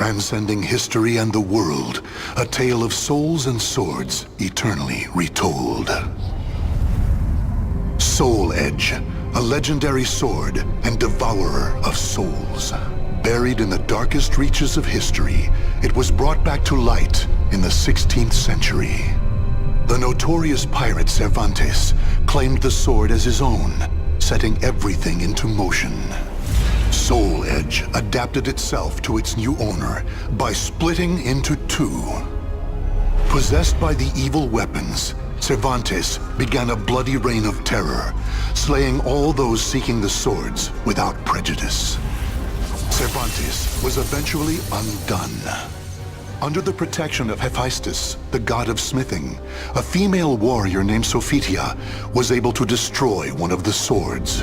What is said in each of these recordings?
Transcending history and the world, a tale of souls and swords eternally retold. Soul Edge, a legendary sword and devourer of souls. Buried in the darkest reaches of history, it was brought back to light in the 16th century. The notorious pirate Cervantes claimed the sword as his own, setting everything into motion. Soul Edge adapted itself to its new owner by splitting into two. Possessed by the evil weapons, Cervantes began a bloody reign of terror, slaying all those seeking the swords without prejudice. Cervantes was eventually undone. Under the protection of Hephaestus, the god of smithing, a female warrior named Sophitia was able to destroy one of the swords.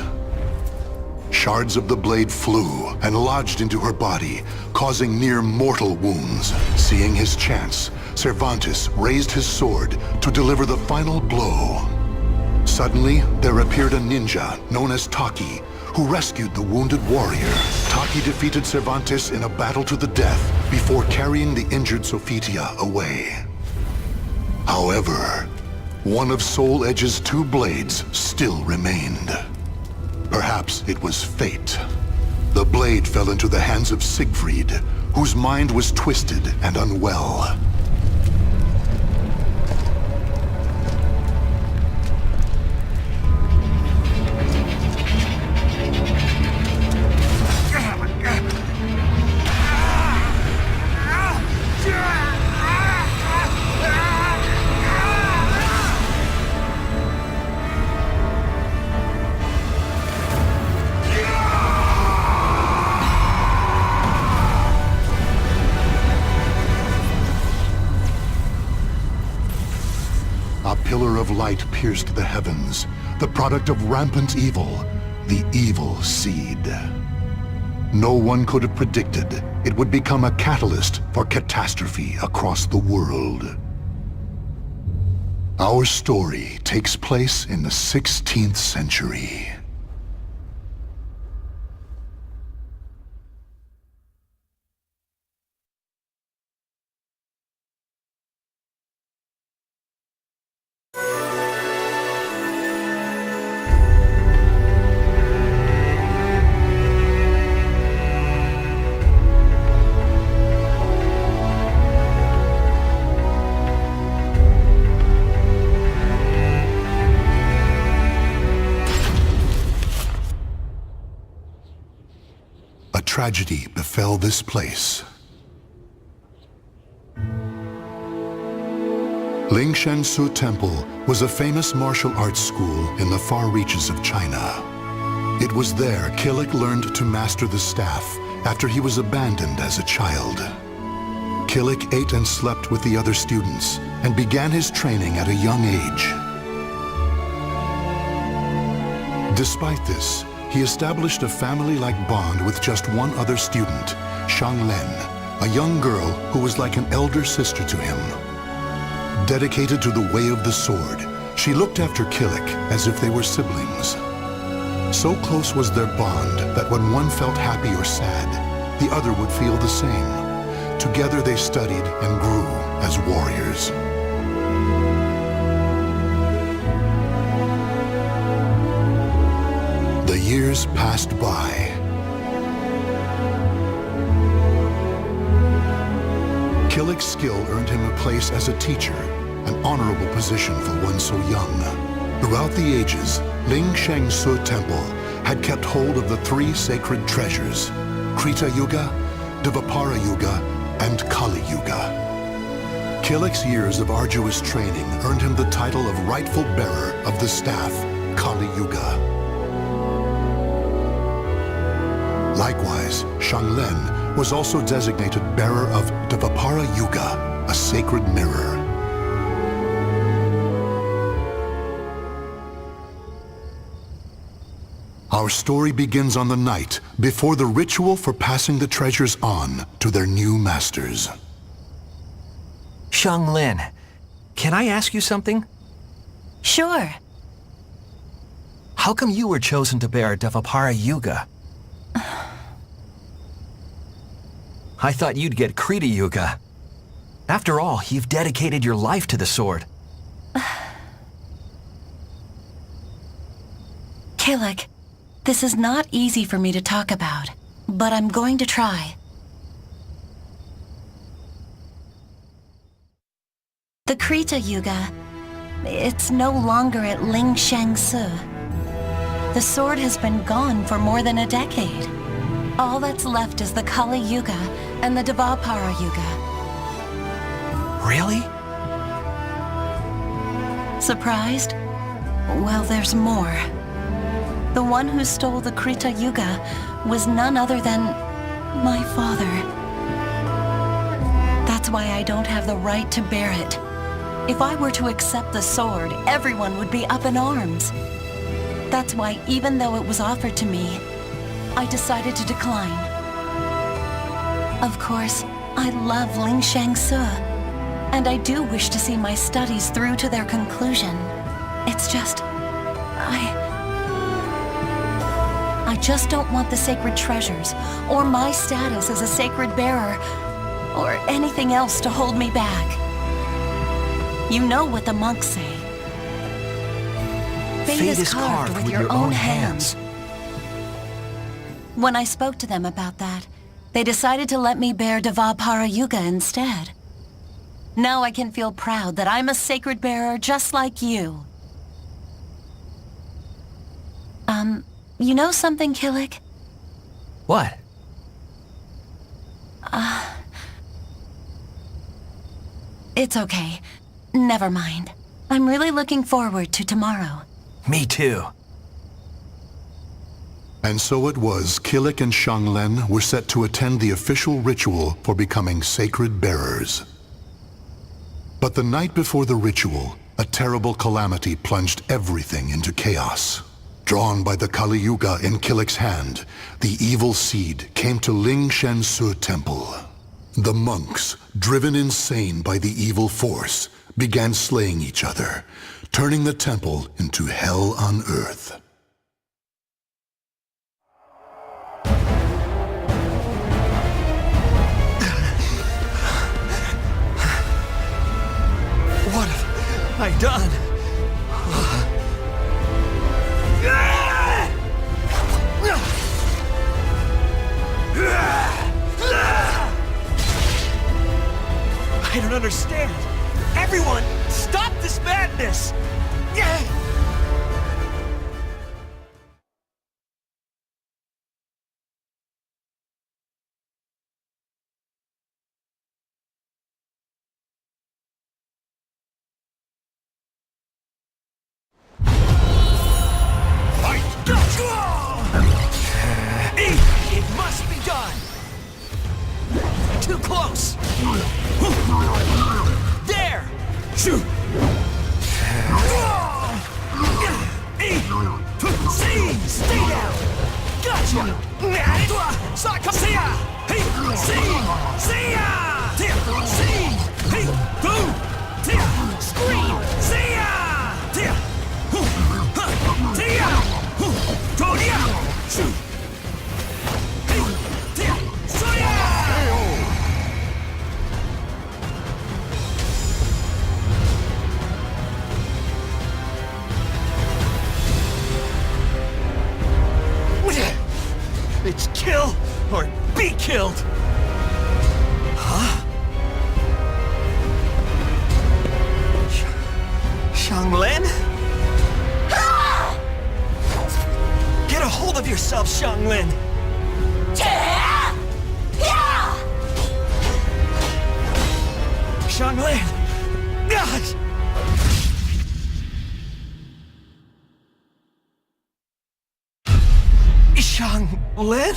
Shards of the blade flew and lodged into her body, causing near mortal wounds. Seeing his chance, Cervantes raised his sword to deliver the final blow. Suddenly, there appeared a ninja known as Taki, who rescued the wounded warrior. Taki defeated Cervantes in a battle to the death before carrying the injured Sophitia away. However, one of Soul Edge's two blades still remained. Perhaps it was fate. The blade fell into the hands of Siegfried, whose mind was twisted and unwell. Light pierced the heavens, the product of rampant evil, the evil seed. No one could have predicted it would become a catalyst for catastrophe across the world. Our story takes place in the 16th century. Tragedy befell this place. Lingshan Su Temple was a famous martial arts school in the far reaches of China. It was there Killick learned to master the staff after he was abandoned as a child. Killick ate and slept with the other students and began his training at a young age. Despite this, he established a family-like bond with just one other student, Shang Len, a young girl who was like an elder sister to him. Dedicated to the way of the sword, she looked after Killick as if they were siblings. So close was their bond that when one felt happy or sad, the other would feel the same. Together they studied and grew as warriors. The years passed by. Killick's skill earned him a place as a teacher, an honorable position for one so young. Throughout the ages, Lingshan Su Temple had kept hold of the three sacred treasures, Krita Yuga, Dvapara Yuga, and Kali Yuga. Killick's years of arduous training earned him the title of rightful bearer of the staff, Kali Yuga. Likewise, Shang Len was also designated bearer of Dvapara Yuga, a sacred mirror. Our story begins on the night before the ritual for passing the treasures on to their new masters. Shang Len, can I ask you something? Sure. How come you were chosen to bear Dvapara Yuga? I thought you'd get Krita Yuga. After all, you've dedicated your life to the sword. Kilik, this is not easy for me to talk about, but I'm going to try. The Krita Yuga, it's no longer at Ling Shangsu. The sword has been gone for more than a decade. All that's left is the Kali Yuga and the Dvapara Yuga. Really? Surprised? Well, there's more. The one who stole the Krita Yuga was none other than my father. That's why I don't have the right to bear it. If I were to accept the sword, everyone would be up in arms. That's why, even though it was offered to me, I decided to decline. Of course, I love Ling Shangsu, and I do wish to see my studies through to their conclusion. It's just... I just don't want the sacred treasures, or my status as a sacred bearer, or anything else to hold me back. You know what the monks say. Fate is carved with your own hands. When I spoke to them about that, they decided to let me bear Dvapara Yuga instead. Now I can feel proud that I'm a sacred bearer just like you. You know something, Kilik? What? It's okay. Never mind. I'm really looking forward to tomorrow. Me too. And so it was Kilik and Xianglen were set to attend the official ritual for becoming sacred bearers. But the night before the ritual, a terrible calamity plunged everything into chaos. Drawn by the Kali Yuga in Kilik's hand, the evil seed came to Ling Shangsu Temple. The monks, driven insane by the evil force, began slaying each other, turning the temple into hell on earth. What have I done? I don't understand. Everyone, stop this madness! It must be done! Too close! There! Shoot! Stay down! Gotcha! Scream! Shoot! It's kill or be killed! Huh? Xianglen? Get a hold of yourself, Xianglen! Xianglen! Xianglen?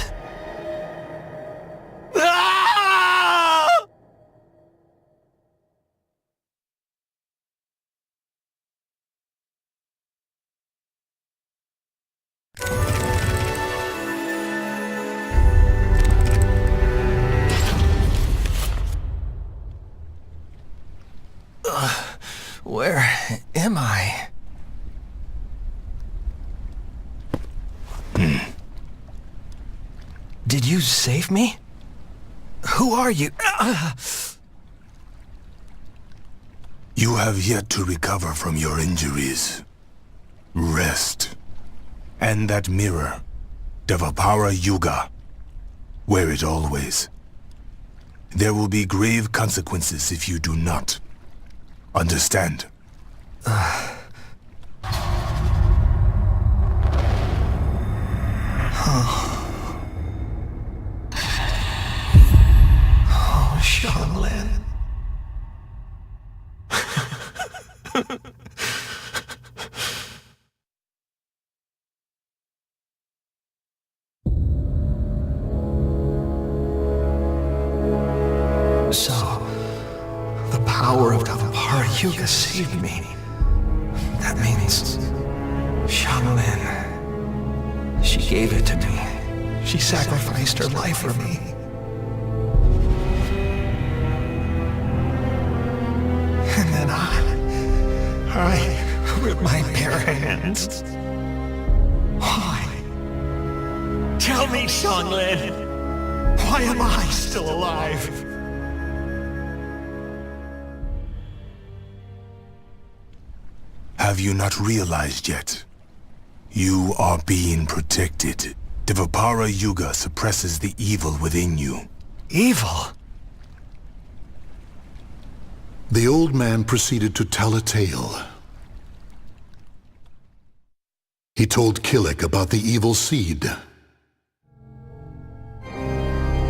Ah! Where am I? Did you save me? Who are you? You have yet to recover from your injuries. Rest. And that mirror, Devapara Yuga. Wear it always. There will be grave consequences if you do not. Understand? Oh, Xianglin. So, the power of Devapara Yuga saved me. That means Xianglin. She gave it to me. She sacrificed her life for me. And then I, with my bare hands. Why? Tell me, Xianglin. Why am I still alive? Have you not realized yet? You are being protected. Devapara Yuga suppresses the evil within you. Evil? The old man proceeded to tell a tale. He told Kilik about the evil seed.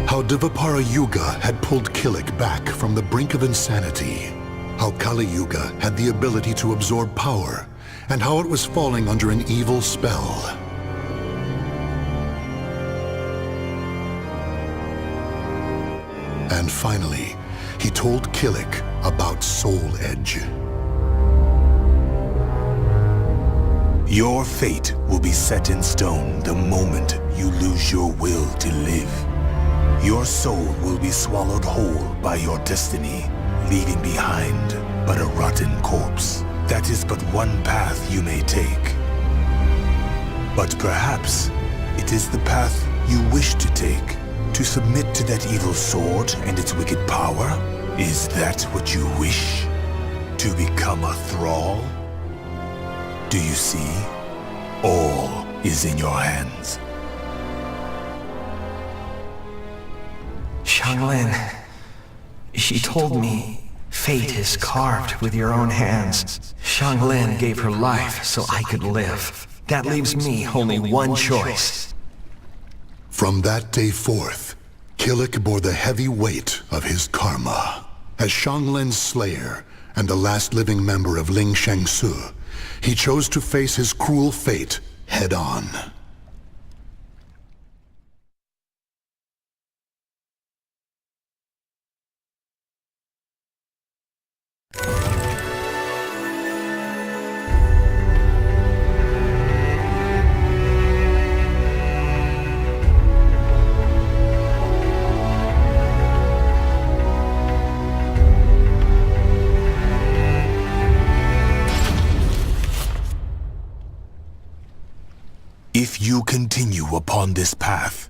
How Devapara Yuga had pulled Kilik back from the brink of insanity. How Kali Yuga had the ability to absorb power, and how it was falling under an evil spell. And finally, he told Kilik about Soul Edge. Your fate will be set in stone the moment you lose your will to live. Your soul will be swallowed whole by your destiny, leaving behind but a rotten corpse. That is but one path you may take. But perhaps it is the path you wish to take, to submit to that evil sword and its wicked power? Is that what you wish? To become a thrall? Do you see? All is in your hands. Xianglin, she told me fate is carved with your own hands. Xianglin gave her life so I could live. That leaves me only one choice. From that day forth, Kilik bore the heavy weight of his karma. As Xianglin's slayer and the last living member of Ling Shengsu, he chose to face his cruel fate head-on. If you continue upon this path,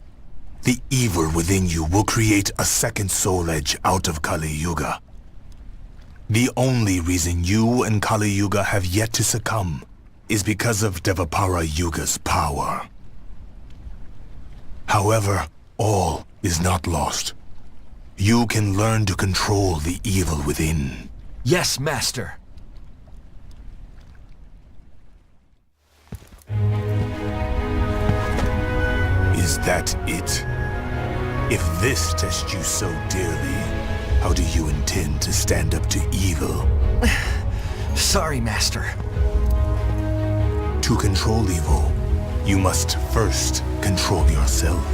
the evil within you will create a second soul edge out of Kali Yuga. The only reason you and Kali Yuga have yet to succumb is because of Devapara Yuga's power. However, all is not lost. You can learn to control the evil within. Yes, Master. Is that it? If this tests you so dearly, how do you intend to stand up to evil? Sorry, Master. To control evil, you must first control yourself.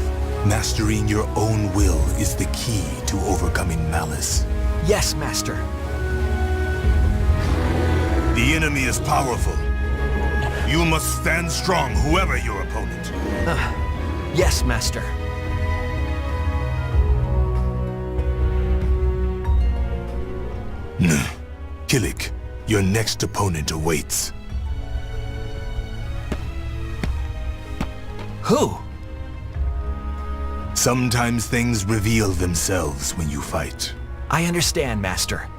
Mastering your own will is the key to overcoming malice. Yes, Master. The enemy is powerful. You must stand strong, whoever your opponent. Yes, Master. Kilik, your next opponent awaits. Who? Sometimes things reveal themselves when you fight. I understand, Master.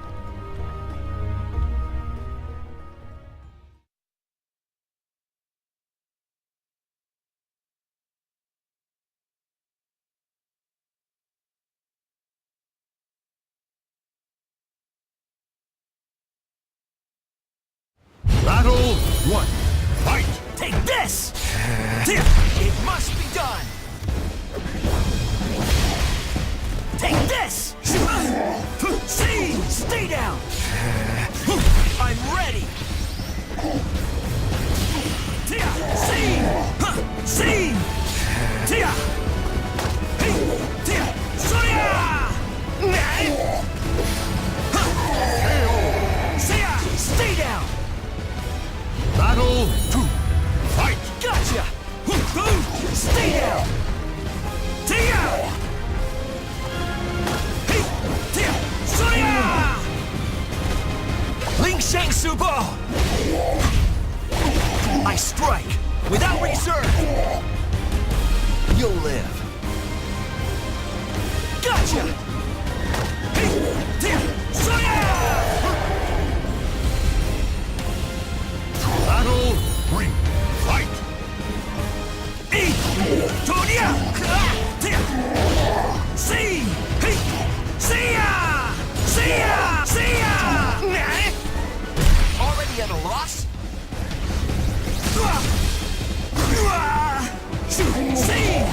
Battle 1. Fight! Take this! It must be done! Take this! See! Stay down! I'm ready! See! See! Tia! Tia! Soya! Stay down! Battle 2. Fight! Gotcha! Stay down! Tia! Tia! Soya! Ling Shang Subo! I strike without reserve! You'll live. Gotcha! Tia! Soya! Battle 3. Fight! Tonya! See! See ya! See ya! See ya! Already at a loss? See!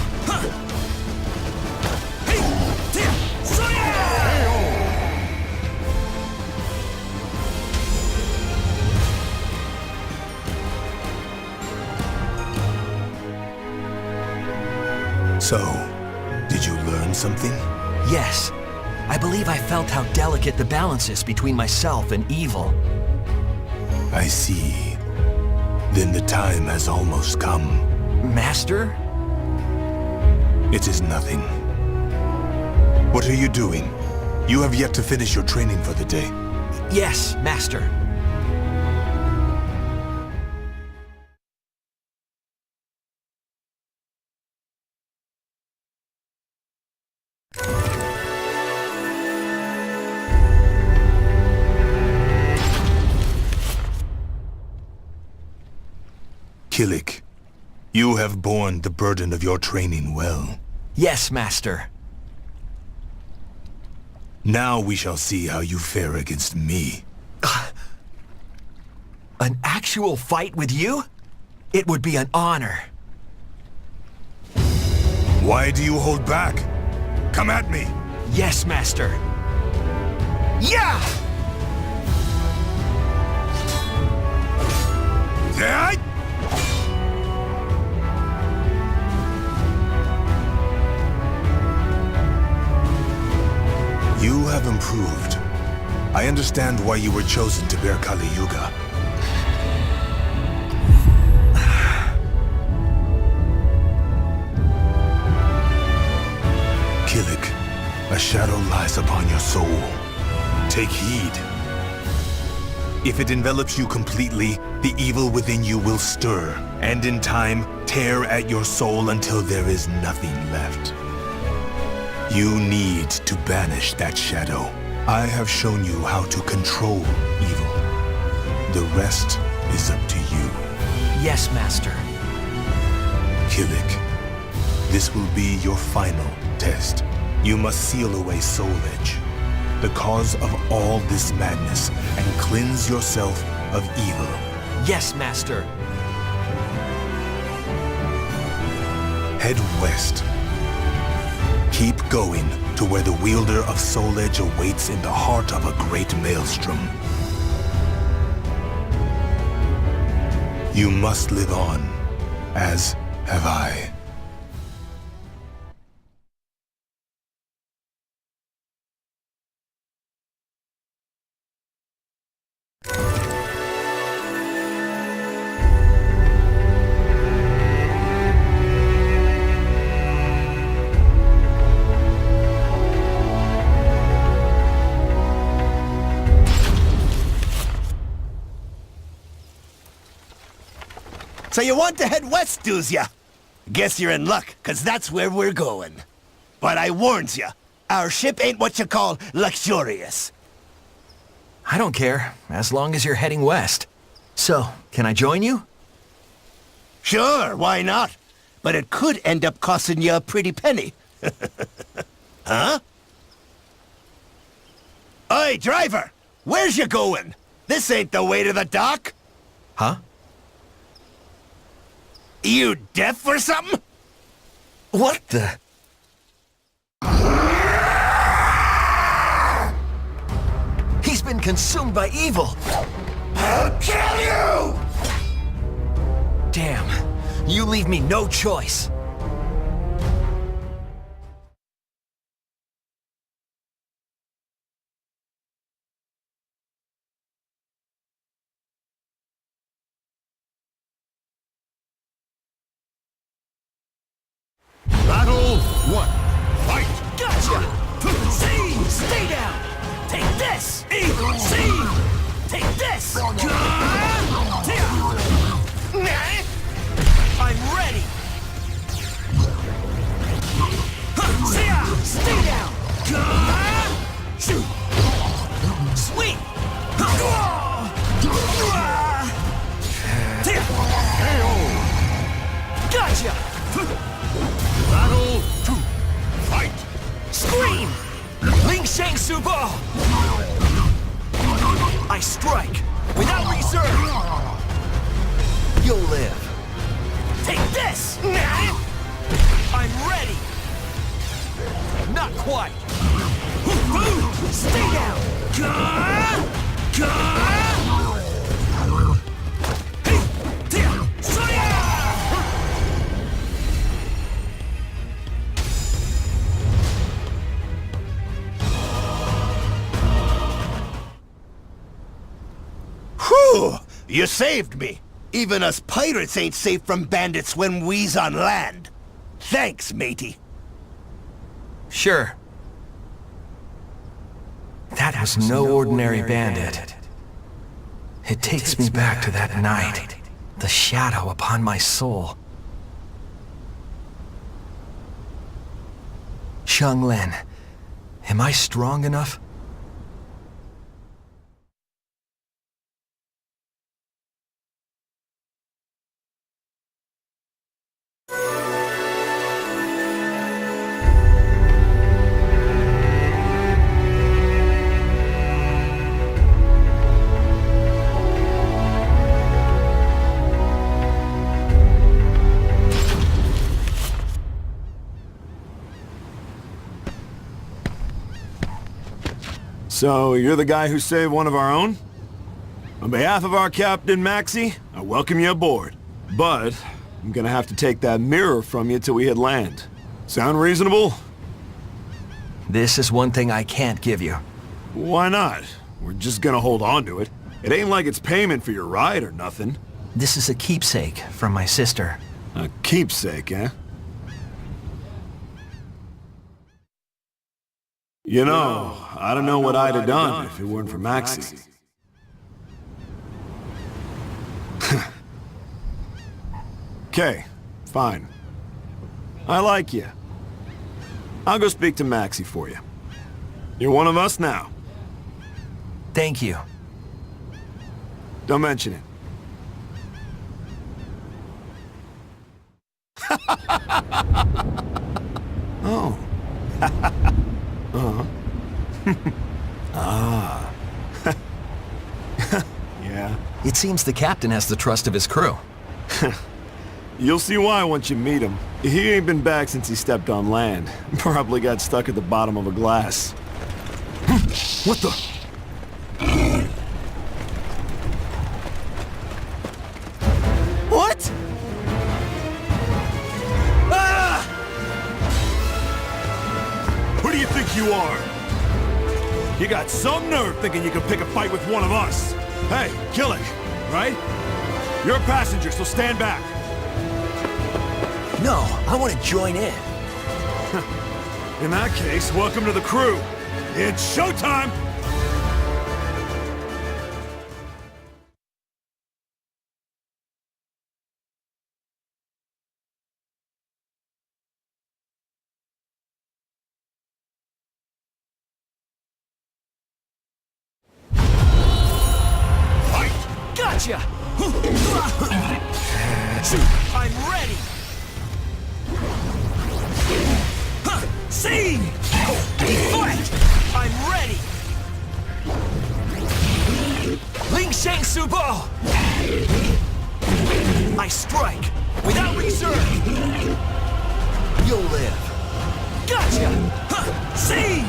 So, did you learn something? Yes. I believe I felt how delicate the balance is between myself and evil. I see. Then the time has almost come. Master? It is nothing. What are you doing? You have yet to finish your training for the day. Yes, Master. Kilik, you have borne the burden of your training well. Yes, Master. Now we shall see how you fare against me. An actual fight with you? It would be an honor. Why do you hold back? Come at me! Yes, Master. Yeah! Yeah! You have improved. I understand why you were chosen to bear Kali Yuga. Kilik, a shadow lies upon your soul. Take heed. If it envelops you completely, the evil within you will stir, and in time, tear at your soul until there is nothing left. You need to banish that shadow. I have shown you how to control evil. The rest is up to you. Yes, Master. Kilik, this will be your final test. You must seal away Soul Edge, the cause of all this madness, and cleanse yourself of evil. Yes, Master. Head west. Keep going to where the wielder of Soul Edge awaits in the heart of a great maelstrom. You must live on, as have I. So you want to head west, doos ya? Guess you're in luck, 'cause that's where we're going. But I warns ya, our ship ain't what you call luxurious. I don't care, as long as you're heading west. So, can I join you? Sure, why not? But it could end up costing you a pretty penny. Huh? Oi, driver! Where's you going? This ain't the way to the dock. Huh? You deaf or something? What the? He's been consumed by evil! I'll kill you! Damn, you leave me no choice. Battle 1. Fight! Gotcha! See! Stay down! Take this! See! Take this! I'm ready! Stay down! Sweet! Gotcha! Battle 2. Fight! Scream! Ling Shang Su Ba! I strike without reserve! You'll live. Take this! I'm ready! Not quite! Stay down! Whew! You saved me. Even us pirates ain't safe from bandits when we's on land. Thanks, matey. Sure. That was no ordinary bandit. It takes me back to that night. The shadow upon my soul. Xianglin, am I strong enough? So, you're the guy who saved one of our own? On behalf of our captain, Maxie, I welcome you aboard. But, I'm gonna have to take that mirror from you till we hit land. Sound reasonable? This is one thing I can't give you. Why not? We're just gonna hold on to it. It ain't like it's payment for your ride or nothing. This is a keepsake from my sister. A keepsake, eh? You know, I don't know what I'd have done if it weren't for Maxie. Okay, fine. I like you. I'll go speak to Maxie for you. You're one of us now. Thank you. Don't mention it. Oh. Uh-huh. Ah. Yeah. It seems the captain has the trust of his crew. You'll see why once you meet him. He ain't been back since he stepped on land. Probably got stuck at the bottom of a glass. What the? What? Ah! Who do you think you are? You got some nerve thinking you can pick a fight with one of us. Hey, kill it, right? You're a passenger, so stand back. No, I want to join in. In that case, welcome to the crew. It's showtime! Gotcha! I'm ready! See! Fight! I'm ready! Ling Shang Subo! I strike without reserve! You'll live. Gotcha! See!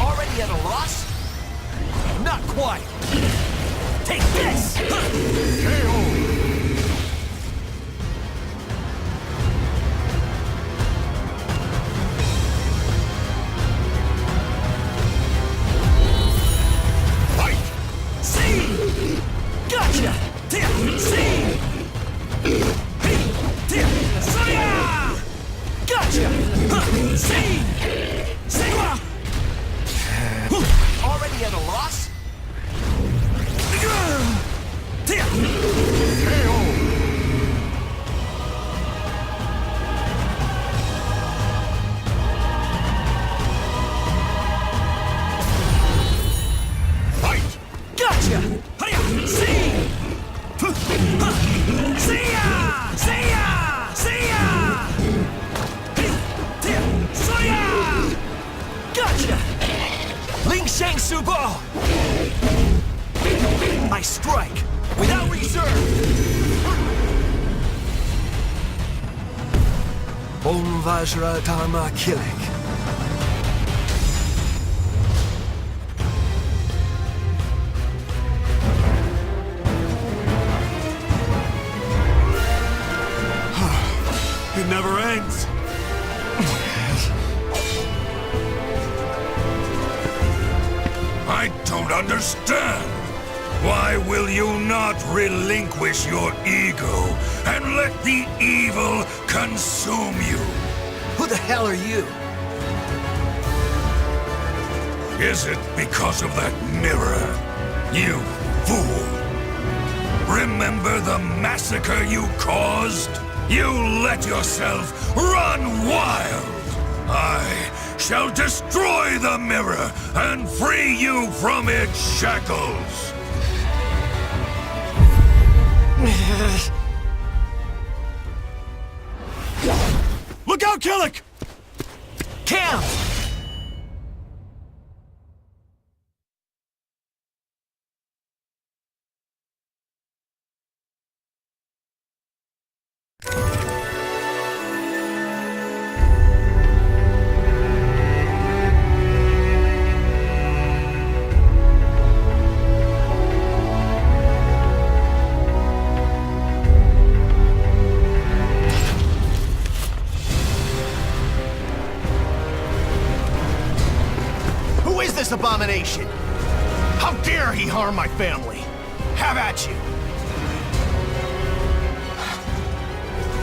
Already at a loss? Not quite. Take this! Fight! See! Gotcha! See! Soya! Gotcha! See! Already at a loss? Fight! Gotcha! See! See ya! See ya! See ya! Soya! Gotcha! Ling Shang Subo! I strike without reserve! Om Vajra Dharma Kilik. It never ends. I don't understand. Why will you not relinquish your ego and let the evil consume you? Who the hell are you? Is it because of that mirror? You fool! Remember the massacre you caused? You let yourself run wild! I shall destroy the mirror and free you from its shackles! Look out, Killick! Cam! This abomination! How dare he harm my family! Have at you!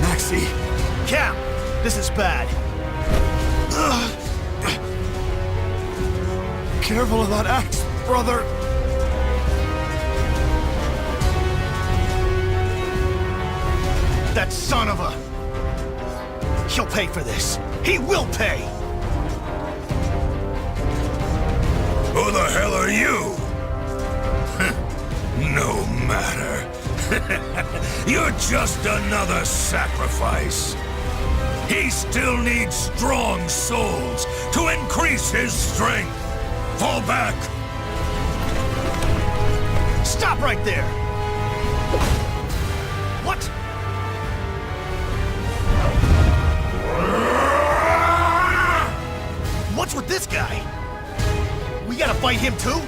Maxie! Cam, this is bad. Careful of that axe, brother! That son of a... He'll pay for this. He will pay! Who the hell are you? No matter. You're just another sacrifice. He still needs strong souls to increase his strength. Fall back! Stop right there! What? What's with this guy? We gotta fight him too?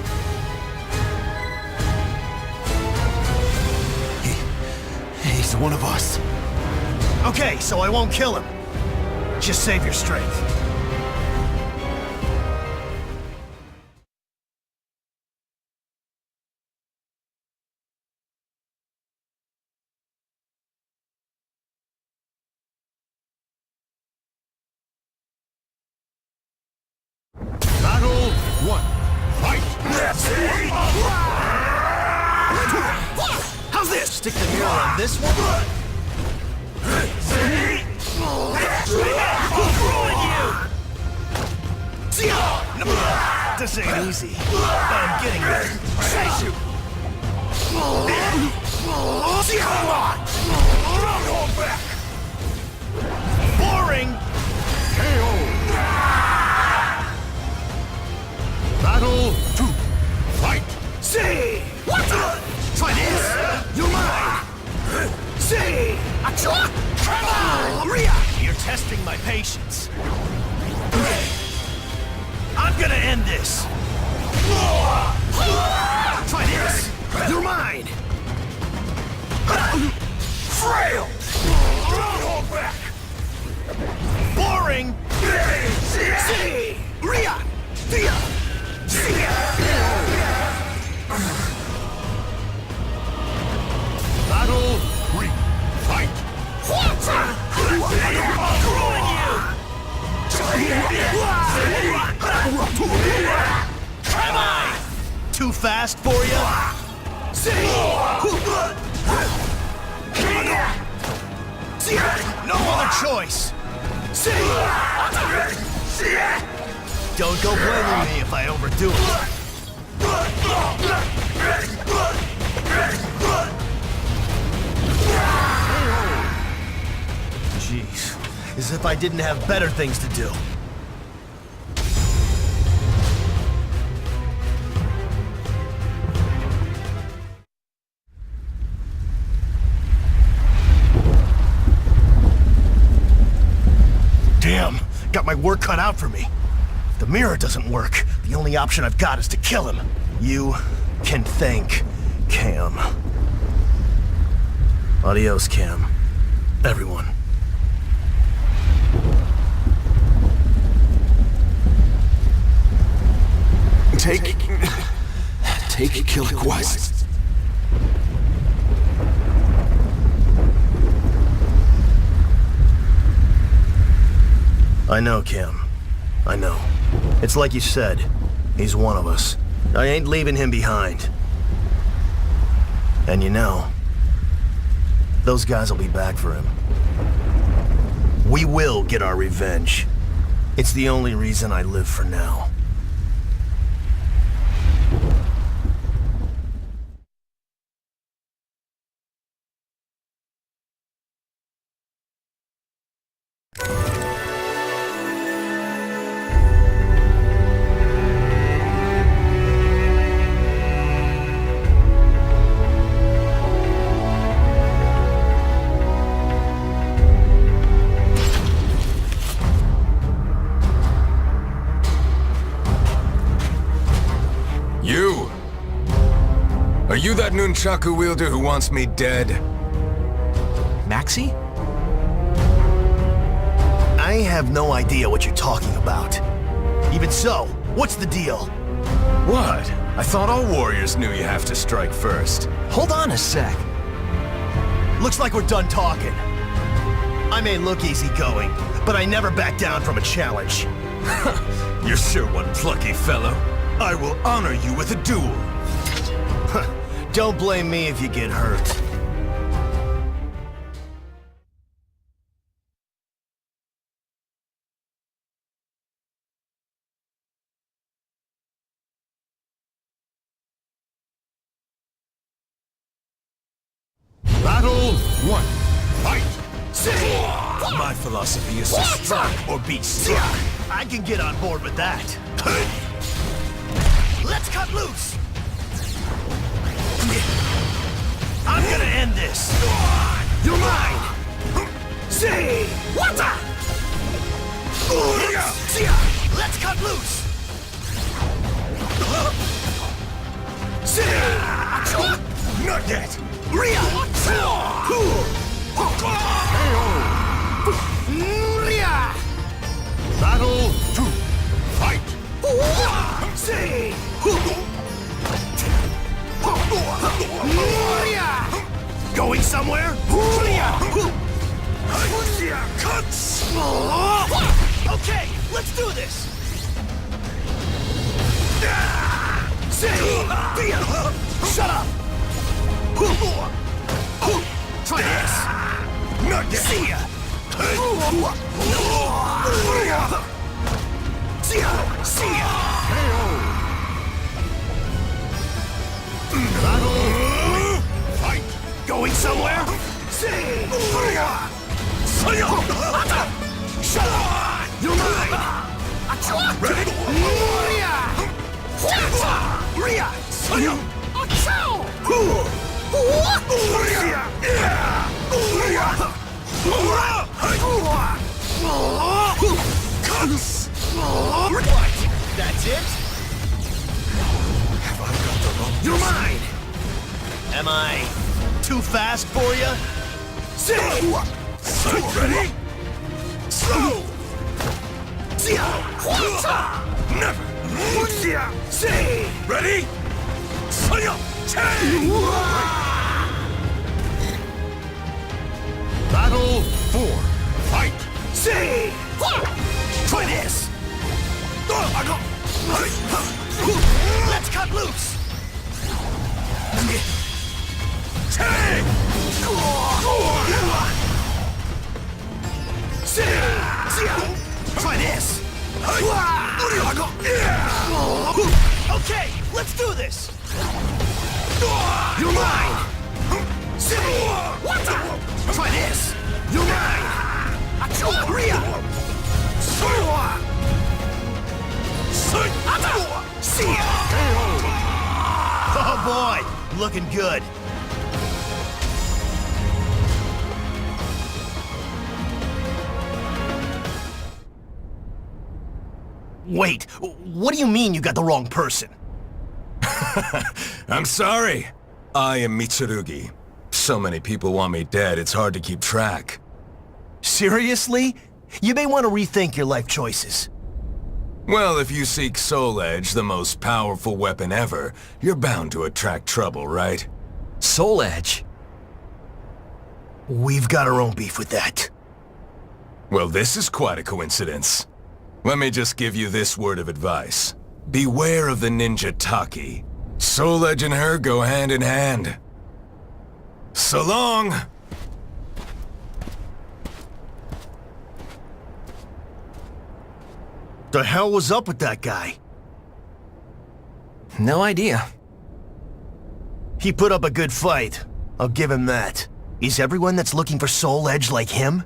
He's one of us. Okay, so I won't kill him. Just save your strength. Battle 1. Fight! How's this? Stick the mirror on this one? This ain't easy, but I'm getting there. Come on! Don't hold back! Boring! KO! Battle 2. Fight! See! What? Try this! You're mine! See! Come on! Rhea! You're testing my patience. I'm gonna end this! Try this! You're mine! Frail! Don't hold back! Boring! See! Rhea! Thea! Battle 3. Fight! What? Come on! Too fast for you? No other choice! Don't go blaming me if I overdo it. Jeez, as if I didn't have better things to do. Damn, got my work cut out for me. If the mirror doesn't work, the only option I've got is to kill him. You can thank Cam. Adios, Cam. Everyone. Take Killer Quest. I know, Cam. I know. It's like you said. He's one of us. I ain't leaving him behind. And you know, those guys will be back for him. We will get our revenge. It's the only reason I live for now. You! Are you that nunchaku wielder who wants me dead? Maxie? I have no idea what you're talking about. Even so, what's the deal? What? I thought all warriors knew you have to strike first. Hold on a sec. Looks like we're done talking. I may look easygoing, but I never back down from a challenge. You're sure one plucky fellow. I will honor you with a duel. Don't blame me if you get hurt. Battle 1. Fight! My philosophy is to strike or be struck. I can get on board with that. Let's cut loose! I'm gonna end this! You're mine! See! What the? Let's cut loose! See! Not yet! Rhea! Rhea! Battle 2. Fight! See! Going somewhere? Cuts! Okay, let's do this! Shut up! Try this! Not yet! See ya! See ya! Battle 3. going somewhere? You're mine! Ready? What? That's it? Have I got the wrong... You're mine! Am I too fast for you? Ready? Slow! Never! Ready? Battle 4. Fight! Try this! Let's cut loose! Try this! Okay, let's do this! You're mine! Try this! You're mine! Oh boy, looking good. Wait, what do you mean you got the wrong person? I'm sorry. I am Mitsurugi. So many people want me dead, it's hard to keep track. Seriously? You may want to rethink your life choices. Well, if you seek Soul Edge, the most powerful weapon ever, you're bound to attract trouble, right? Soul Edge? We've got our own beef with that. Well, this is quite a coincidence. Let me just give you this word of advice. Beware of the ninja Taki. Soul Edge and her go hand in hand. So long! The hell was up with that guy? No idea. He put up a good fight. I'll give him that. Is everyone that's looking for Soul Edge like him?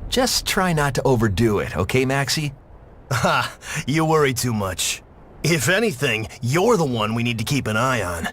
Just try not to overdo it, okay, Maxie? Ha! You worry too much. If anything, you're the one we need to keep an eye on.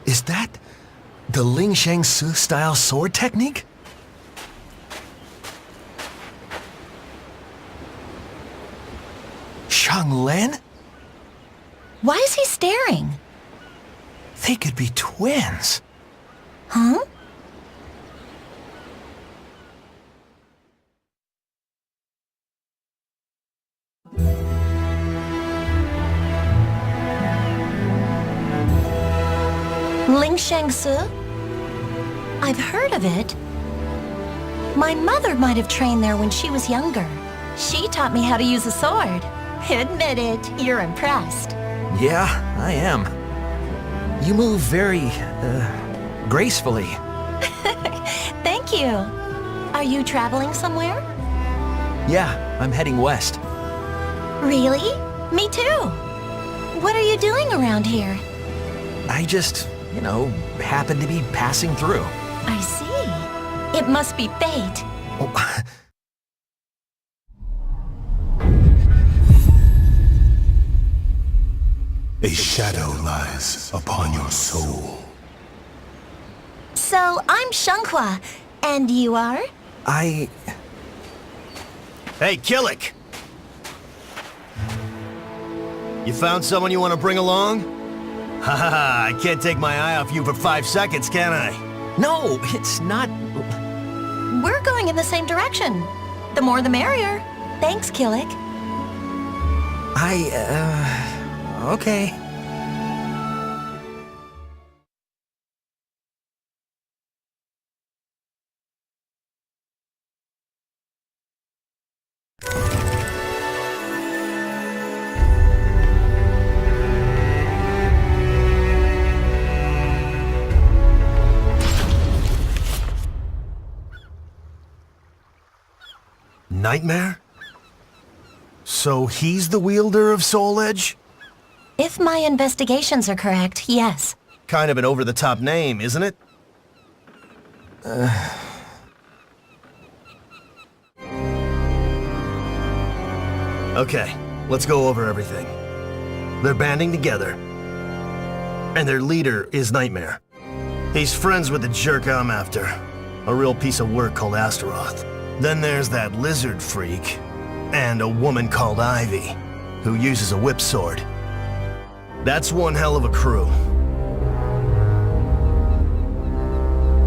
Is that the Ling Shang Su style sword technique? Shang Len? Why is he staring? They could be twins. Huh? Ling Shang Su? I've heard of it. My mother might have trained there when she was younger. She taught me how to use a sword. Admit it, you're impressed. Yeah, I am. You move very, gracefully. Thank you. Are you traveling somewhere? Yeah, I'm heading west. Really? Me too. What are you doing around here? I just, happen to be passing through. I see. It must be fate. Oh. A shadow lies upon your soul. So, I'm Shanghua, and you are? I... Hey, Killick! You found someone you want to bring along? Ha ha ha, I can't take my eye off you for 5 seconds, can I? No, it's not... We're going in the same direction. The more the merrier. Thanks, Killick. Okay. Nightmare? So he's the wielder of Soul Edge? If my investigations are correct, yes. Kind of an over-the-top name, isn't it? Okay, let's go over everything. They're banding together, and their leader is Nightmare. He's friends with the jerk I'm after, a real piece of work called Astaroth. Then there's that lizard freak, and a woman called Ivy, who uses a whip sword. That's one hell of a crew.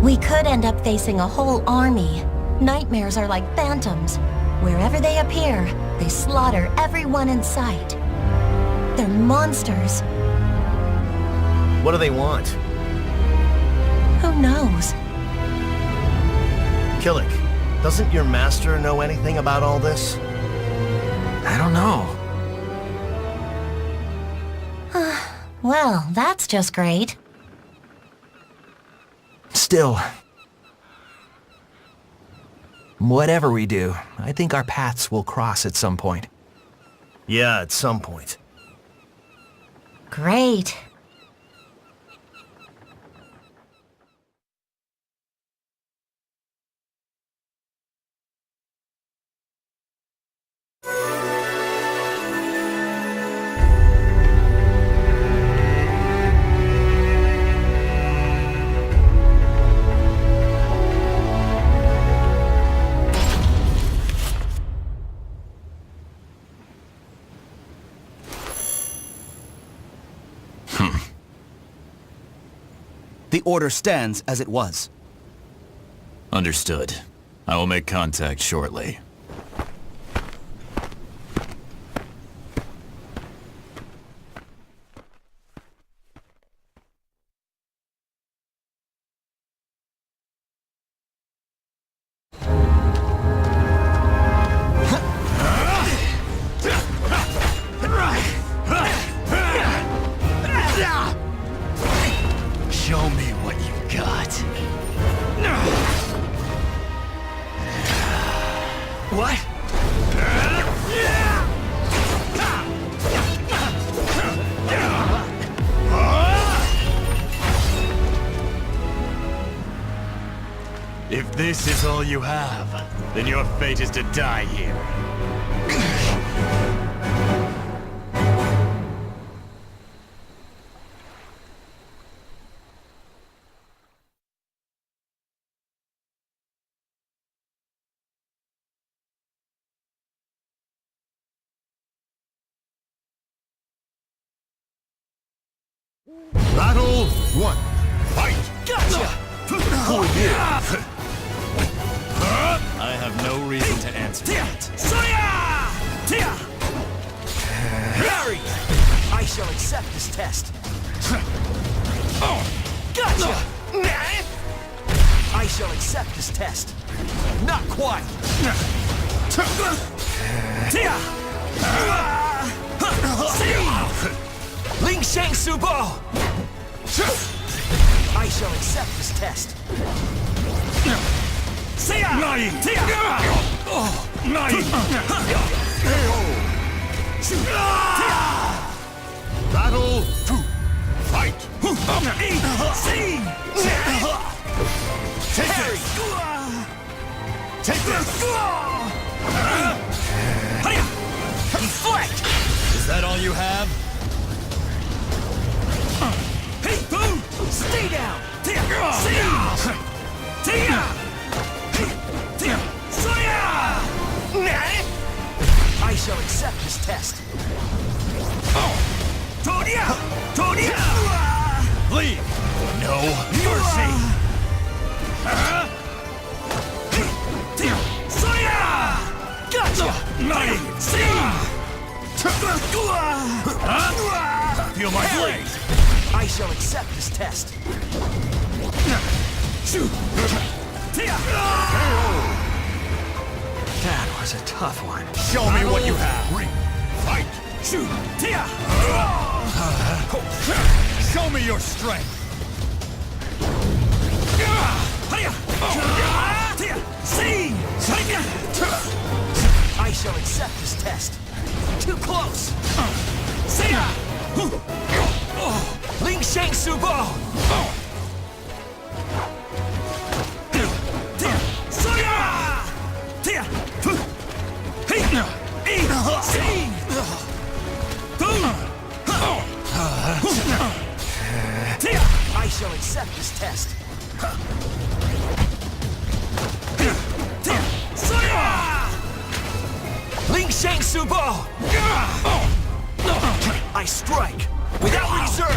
We could end up facing a whole army. Nightmares are like phantoms. Wherever they appear, they slaughter everyone in sight. They're monsters. What do they want? Who knows? Killick, doesn't your master know anything about all this? I don't know. Well, that's just great. Still, whatever we do, I think our paths will cross at some point. Yeah, at some point. Great. The order stands as it was. Understood. I will make contact shortly. Show me what you got. What? If this is all you have, then your fate is to die here. Battle 1. Fight! Gotcha! Who are you? I have no reason to answer that. Harry! I shall accept this test. Gotcha! I shall accept this test. Not quite. Ling Shang Subo! I shall accept this test. Battle 2. Fight! Take this! Take this! Deflect! Is that all you have? Hey, boom! Stay down! I shall accept this test. Leave! No mercy! Gotcha! Feel my blade! I shall accept this test. That was a tough one. Show me what you have! Fight! Show me your strength! Subo! I shall accept this test. Ling Shang Subo! I strike without reserve!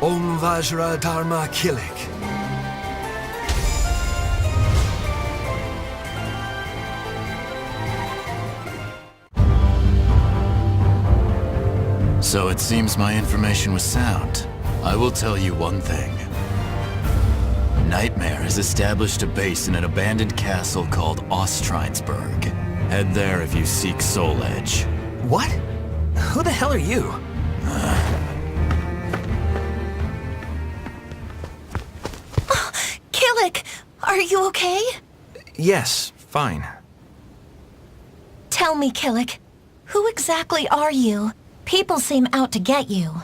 Om Vajra Dharma Kilik. So it seems my information was sound. I will tell you one thing. Nightmare has established a base in an abandoned castle called Ostrinesburg. Head there if you seek Soul Edge. What? Who the hell are you? Killick, are you okay? Yes, fine. Tell me, Killick, who exactly are you? People seem out to get you.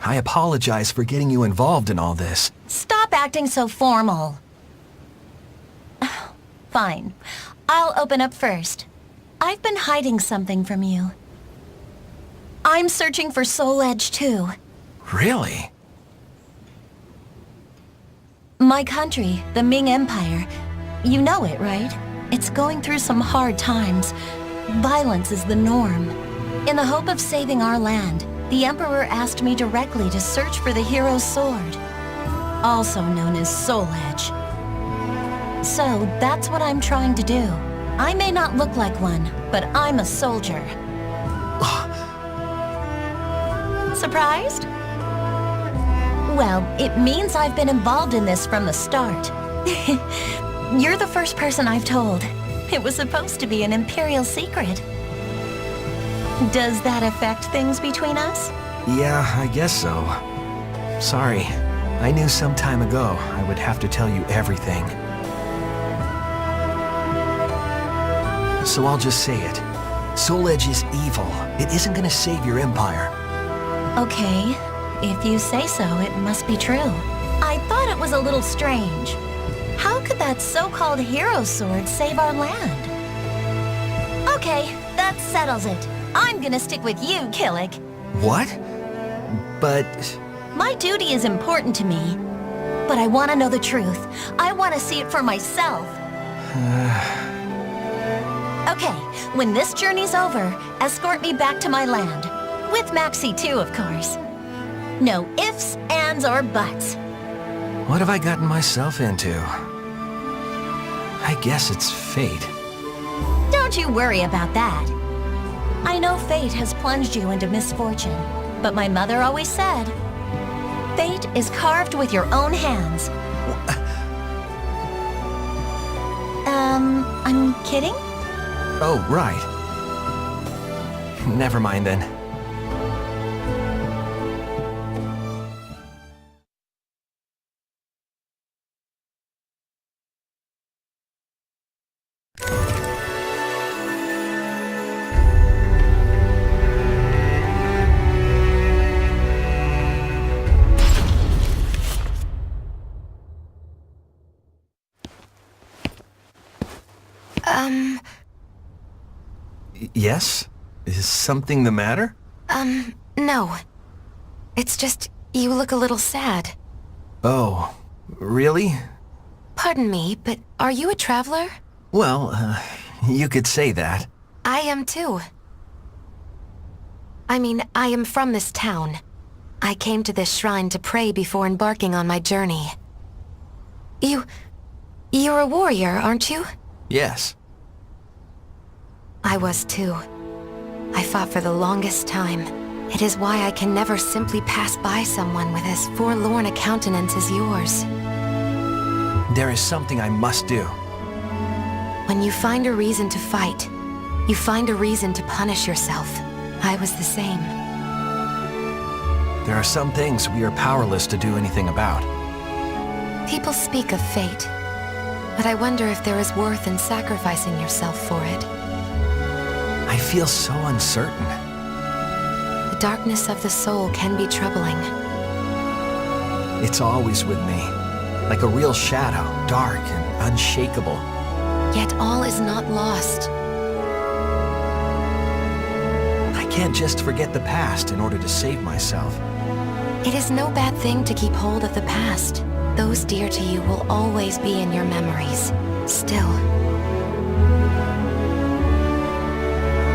I apologize for getting you involved in all this. Stop acting so formal. Fine. I'll open up first. I've been hiding something from you. I'm searching for Soul Edge too. Really? My country, the Ming Empire, you know it, right? It's going through some hard times. Violence is the norm. In the hope of saving our land, the Emperor asked me directly to search for the hero's sword, also known as Soul Edge. So that's what I'm trying to do. I may not look like one, but I'm a soldier. Surprised? Well, it means I've been involved in this from the start. You're the first person I've told. It was supposed to be an Imperial secret. Does that affect things between us? Yeah, I guess so. Sorry. I knew some time ago I would have to tell you everything. So I'll just say it. Soul Edge is evil. It isn't gonna save your empire. Okay. If you say so, it must be true. I thought it was a little strange. How could that so-called hero sword save our land? Okay, that settles it. I'm gonna stick with you, Killick. What? But... My duty is important to me. But I want to know the truth. I want to see it for myself. Okay, when this journey's over, escort me back to my land. With Maxie too, of course. No ifs, ands, or buts. what have I gotten myself into? I guess it's fate. Don't you worry about that. I know fate has plunged you into misfortune, but my mother always said, fate is carved with your own hands. I'm kidding? Oh, right. Never mind then. Yes? Is something the matter? No. It's just, you look a little sad. Oh, really? Pardon me, but are you a traveler? Well, you could say that. I am too. I mean, I am from this town. I came to this shrine to pray before embarking on my journey. You're a warrior, aren't you? Yes. I was too. I fought for the longest time. It is why I can never simply pass by someone with as forlorn a countenance as yours. There is something I must do. When you find a reason to fight, you find a reason to punish yourself. I was the same. There are some things we are powerless to do anything about. People speak of fate, but I wonder if there is worth in sacrificing yourself for it. I feel so uncertain. darkness of the soul can be troubling. It's always with me, like a real shadow, dark and unshakable. Yet all is not lost. I can't just forget the past in order to save myself. It is no bad thing to keep hold of the past. Those dear to you will always be in your memories. Still.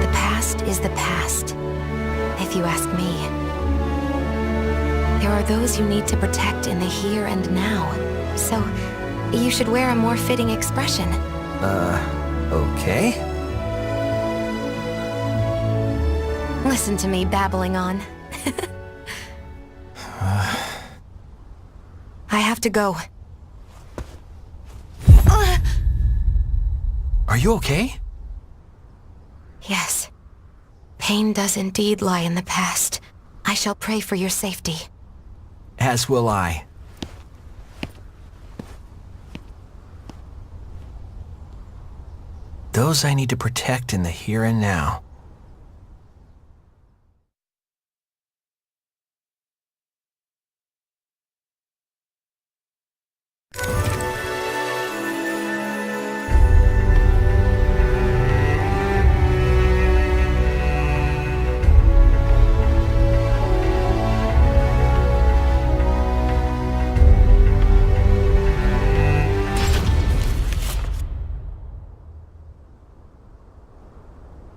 The past is the past, if you ask me. There are those you need to protect in the here and now. So, you should wear a more fitting expression. Okay? Listen to me babbling on. I have to go. Are you okay? Yes. Pain does indeed lie in the past. I shall pray for your safety. As will I. Those I need to protect in the here and now.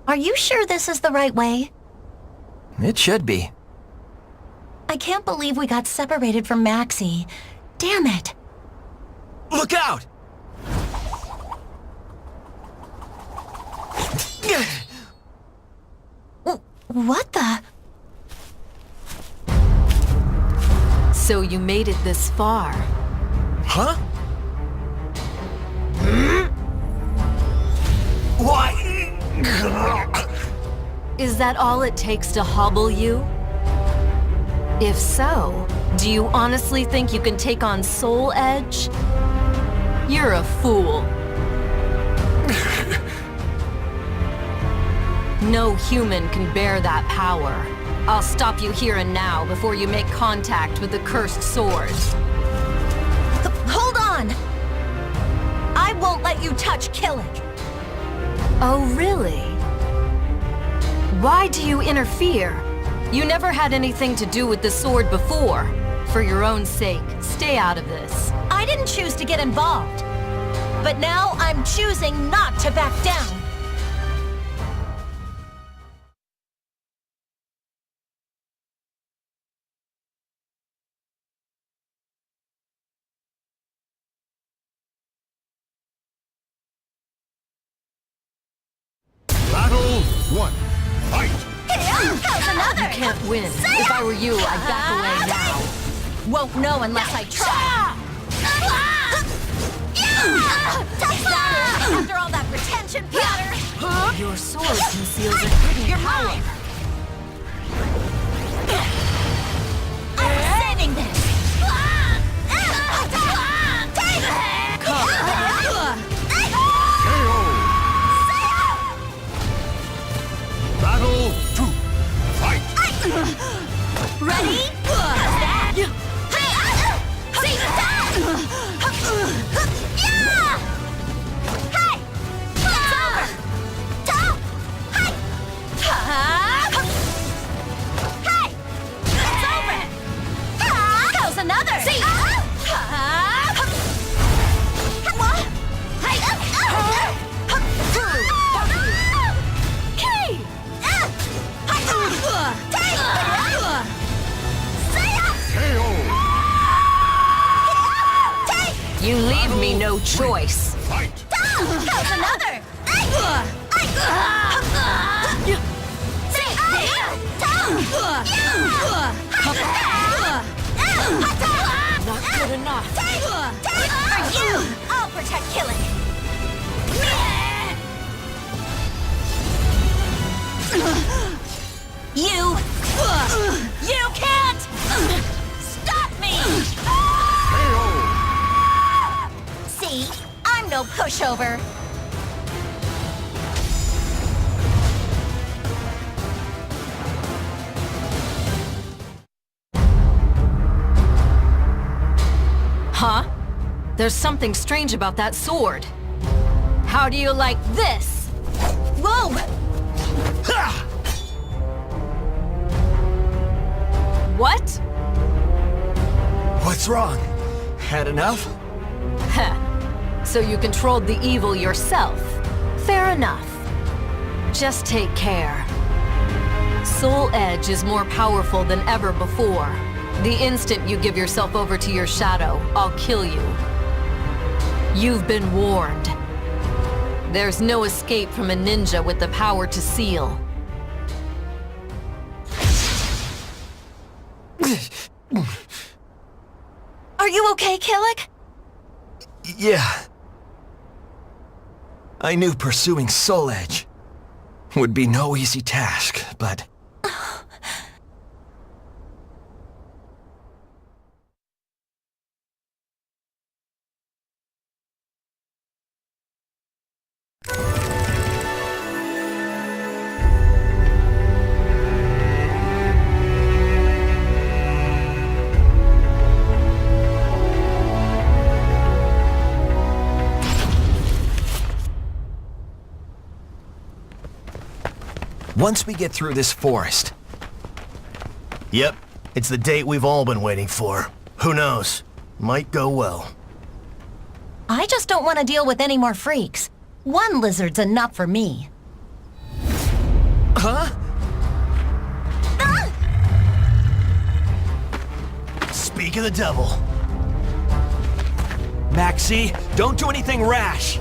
Are you sure this is the right way? It should be. I can't believe we got separated from Maxie. Damn it. Look out! What the? So you made it this far. Huh? Why? Is that all it takes to hobble you? If so, do you honestly think you can take on Soul Edge? You're a fool. No human can bear that power. I'll stop you here and now before you make contact with the cursed sword. Hold on! I won't let you touch Killick. Oh, really? Why do you interfere? You never had anything to do with the sword before. For your own sake, stay out of this. I didn't choose to get involved. But now I'm choosing not to back down. Battle 1. Fight! How's another? You can't win. If I were you, I'd back away now. Won't know unless I try. After all that retention powder. Your sword conceals a hidden power. I'm sending this. Battle 2. Fight! Ready? How's that? Hey! It's over! Hey! It's over! How's another? What? You leave me no choice. Fight! How's another? Not good enough. For you, I'll protect Killick. You can't stop me. See, I'm no pushover. There's something strange about that sword. How do you like this? Whoa! Ha! What? What's wrong? Had enough? Heh. So you controlled the evil yourself. Fair enough. Just take care. Soul Edge is more powerful than ever before. The instant you give yourself over to your shadow, I'll kill you. You've been warned. There's no escape from a ninja with the power to seal. Are you okay, Killick? Yeah. I knew pursuing Soul Edge would be no easy task, but... Once we get through this forest... Yep, it's the date we've all been waiting for. Who knows? Might go well. I just don't want to deal with any more freaks. One lizard's enough for me. Huh? Speak of the devil. Maxie, don't do anything rash!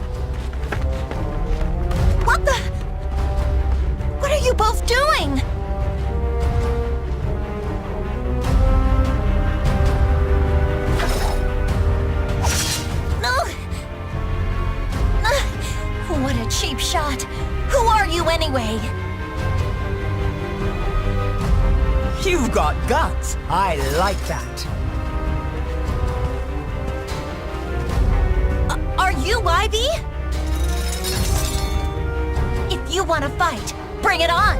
What the? What are you both doing? What a cheap shot. Who are you anyway? You've got guts. I like that. Are you Ivy? If you want to fight, bring it on!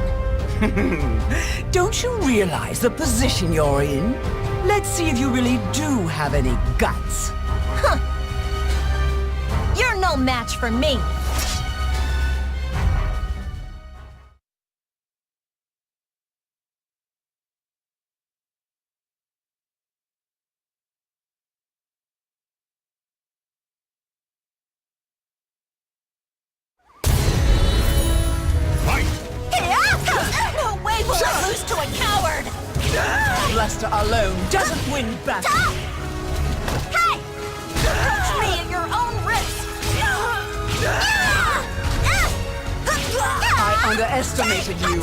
Don't you realize the position you're in? Let's see if you really do have any guts. Huh. You're no match for me. No way will I lose to a coward! Bluster alone doesn't win battle. Stop! Hey! Approach me at your own risk! I underestimated you.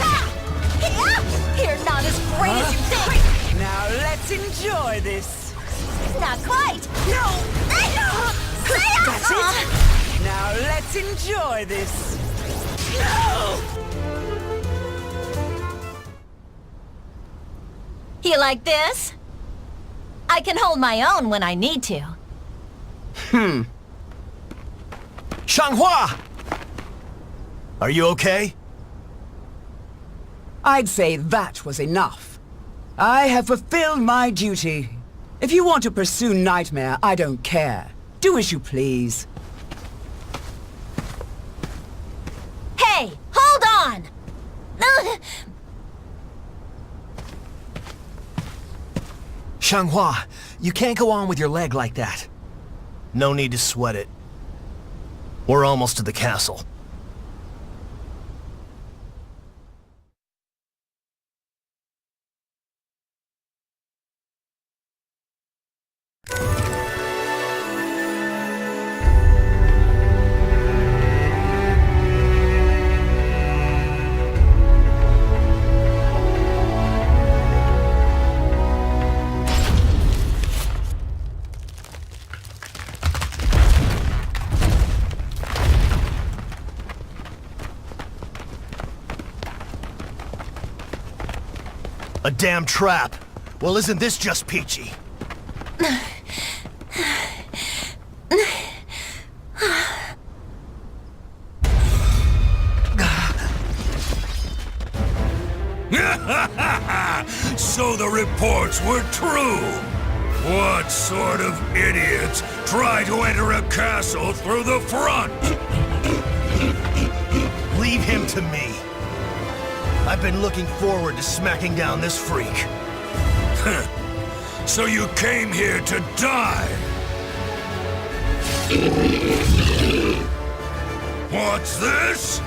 You're not as great as you think! Now let's enjoy this. Not quite! No! That's it. Now let's enjoy this. You like this? I can hold my own when I need to. Xianghua! Are you okay? I'd say that was enough. I have fulfilled my duty. If you want to pursue Nightmare, I don't care. Do as you please. Hey, hold on! Xianghua, you can't go on with your leg like that. No need to sweat it. We're almost to the castle. A damn trap. Well, isn't this just peachy? So the reports were true. What sort of idiots Try to enter a castle through the front! Leave him to me. I've been looking forward to smacking down this freak. So you came here to die? What's this?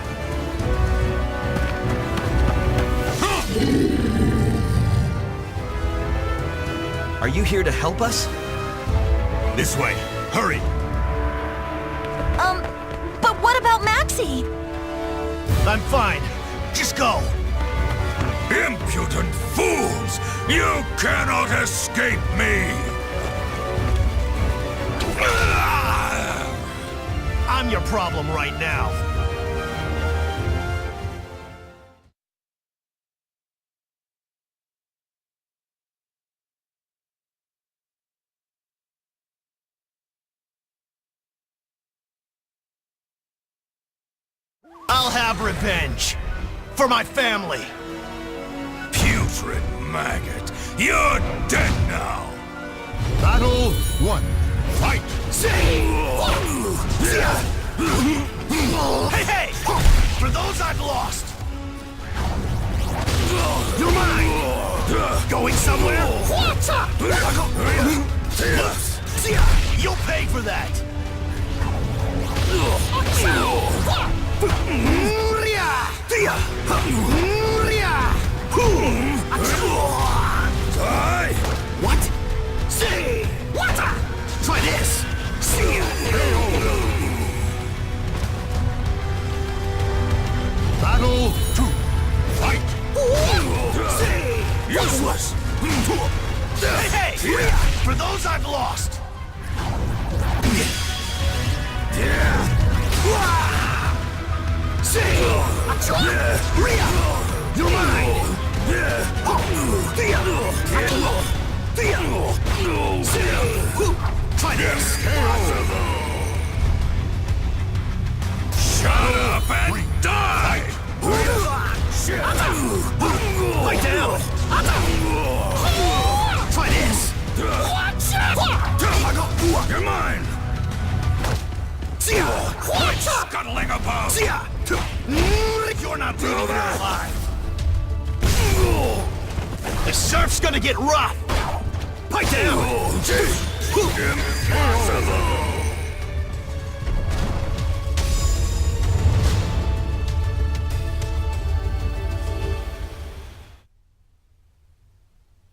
Are you here to help us? This way. Hurry. But what about Maxie? I'm fine. Just go. Impudent fools! You cannot escape me! I'm your problem right now. I'll have revenge. For my family. Putrid maggot! You're dead now! Battle 1. Fight! Hey, hey! For those I've lost! You're mine! Going somewhere? You'll pay for that! Die! What? See! What? Try this! See! Battle 2. Fight! See! Useless! Hey, hey! For those I've lost! See! You're mine! Try this! Shut up and die! Lay down! Try this! You're mine! Quit scuttling about! You're not leaving me alive! The surf's gonna get rough! Pipe down! Impossible!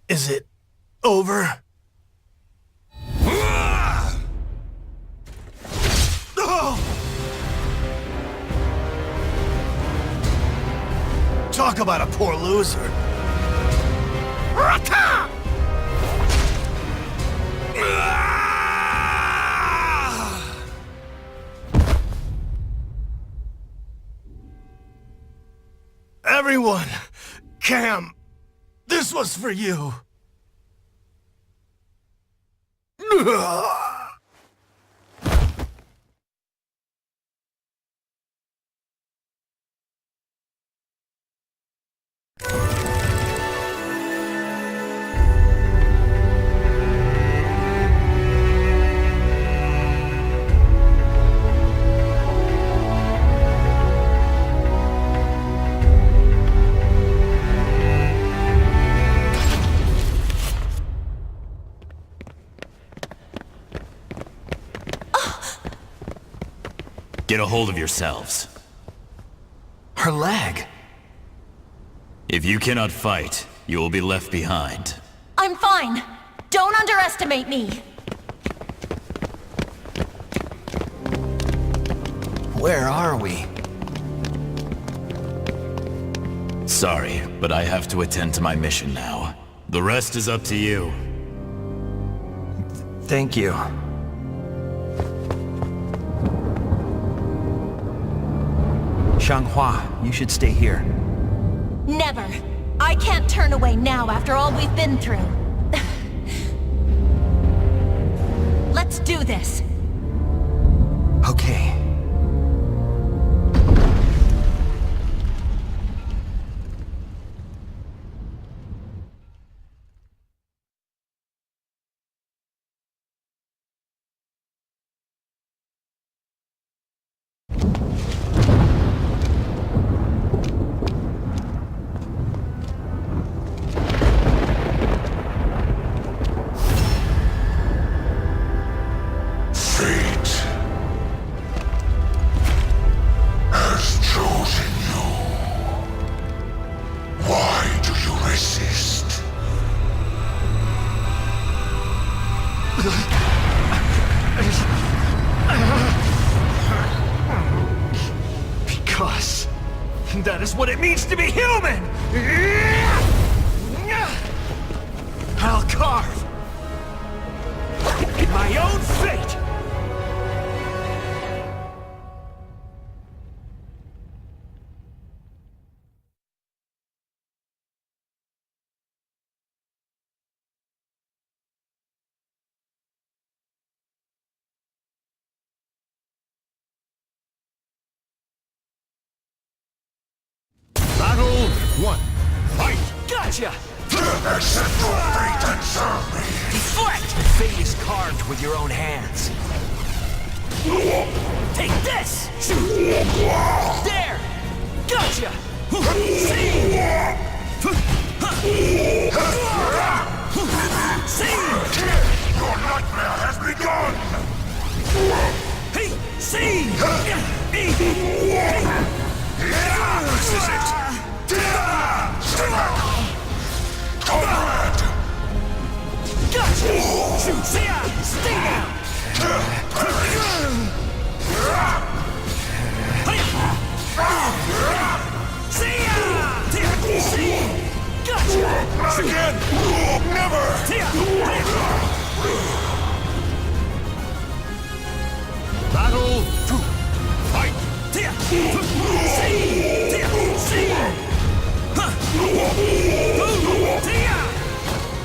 Is it over? Talk about a poor loser. Everyone! Cam! This was for you! Get a hold of yourselves. Her leg. If you cannot fight, you will be left behind. I'm fine. Don't underestimate me. Where are we? Sorry, but I have to attend to my mission now. The rest is up to you. Thank you. Xianghua, you should stay here. Never. I can't turn away now after all we've been through. Let's do this. Okay. That is what it means to be human! I'll carve my own fate! Battle 1. Fight! Gotcha! Accept your fate and serve me! Deflect! Fate is carved with your own hands. Take this! Shoot! There! Gotcha! See! See! Your nightmare has begun! Hey! See! This is it! Stay back! Comrade! Gotcha! Shoot! See ya! Stay down! See ya! See! Gotcha! Not again! Never! Battle 2. Fight! See!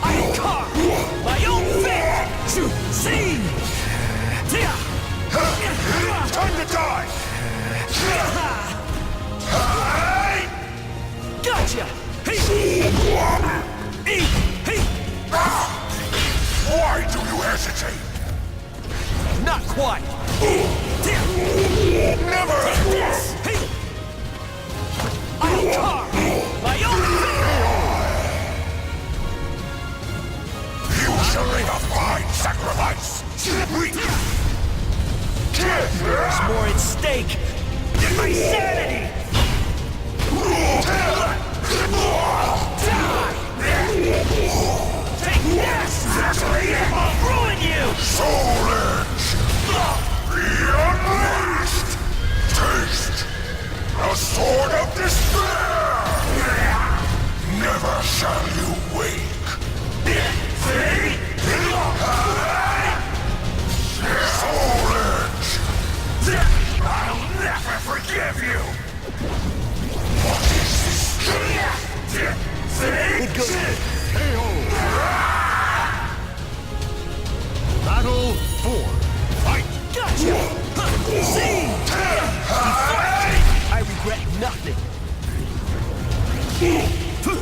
I carve my own fate! Shoot! See! Time to die! Gotcha! Why do you hesitate? Not quite! Never! Yes! I'll carve my own You shall make a fine sacrifice! There's more at stake than my sanity! Take this! I'll ruin you! Soul Edge! Be unleashed! Taste the sword of despair! Never shall you wake! Soul Edge! I'll never forgive you! What is this? It goes... Battle 4. Fight! Gotcha! See! I regret nothing.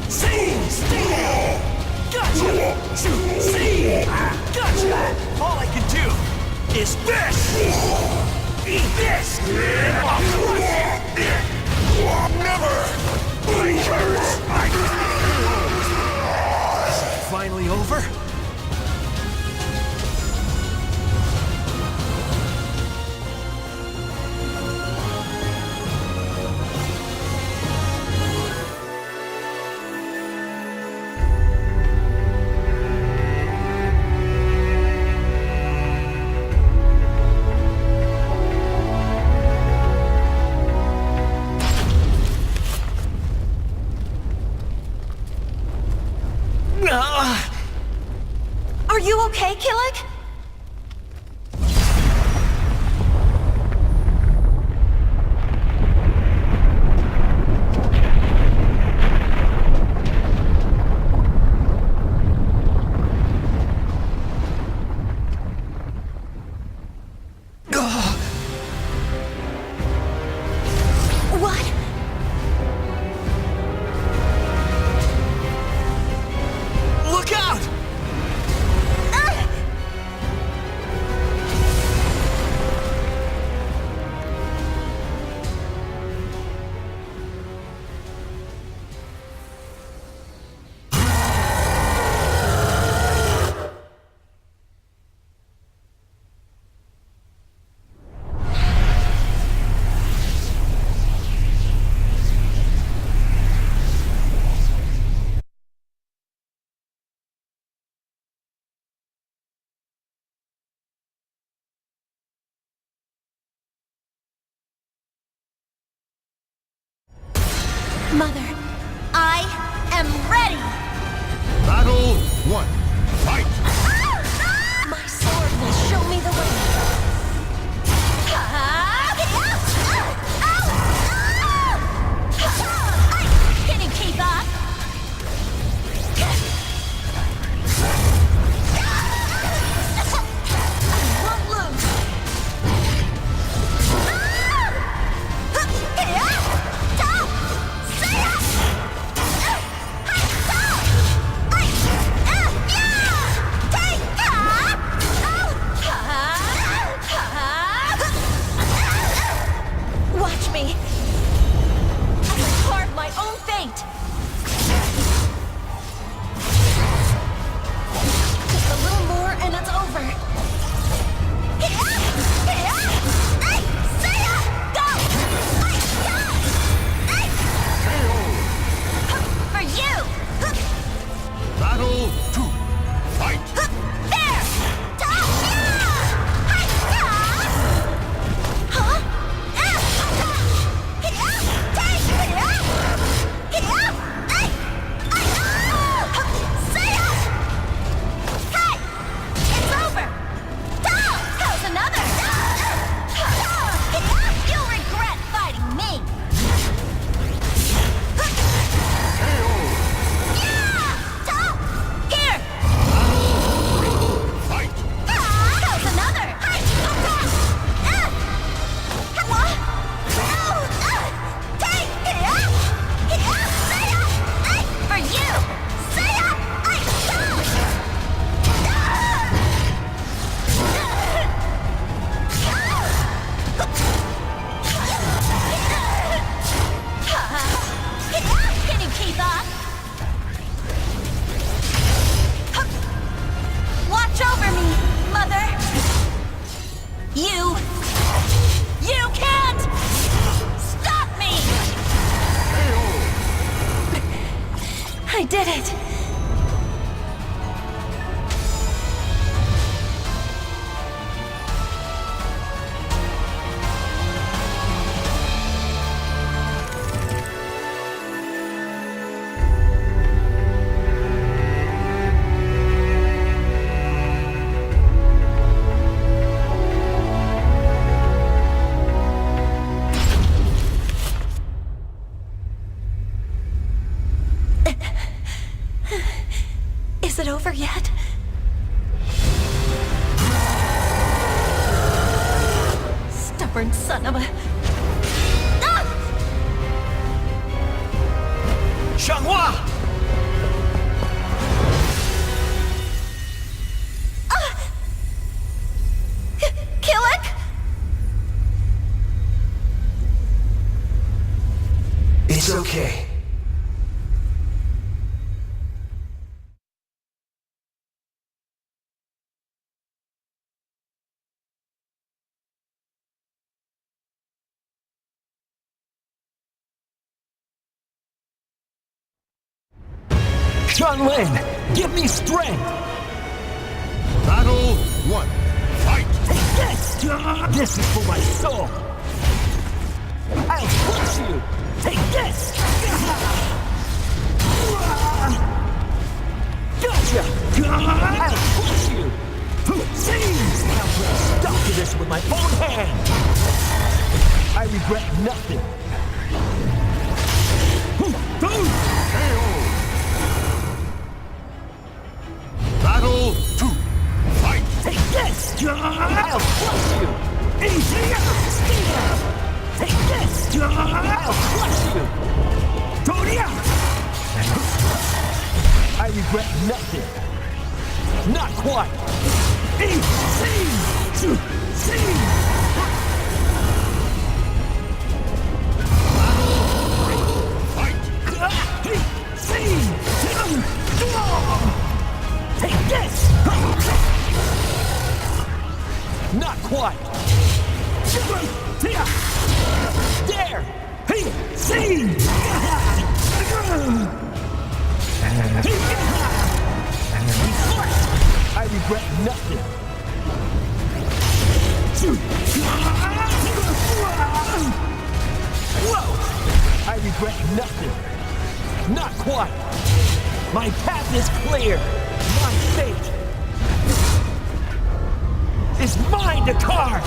See! Stay down! Gotcha! Shoot! See! Gotcha! All I can do is this! Eat this! I'll crush it! Never! Is it finally over? You can't stop me! I did it! Is it over yet? Stubborn son of a... Ah! Xianghua! Kill it? It's okay. Lin, give me strength! Battle 1. Fight! Take this! This is for my soul! I'll crush you! Take this! Gotcha! I'll crush you! Seize! I'll put a stop to this with my own hand! I regret nothing! Battle 2. Fight! Take this! I'll crush you! Easy! Take this! I'll crush you! Tonya! I regret nothing. Not quite. Easy! Take this! Not quite! There! Hey! See! I regret nothing! Whoa! I regret nothing! Not quite! My path is clear! My fate is mine to carve!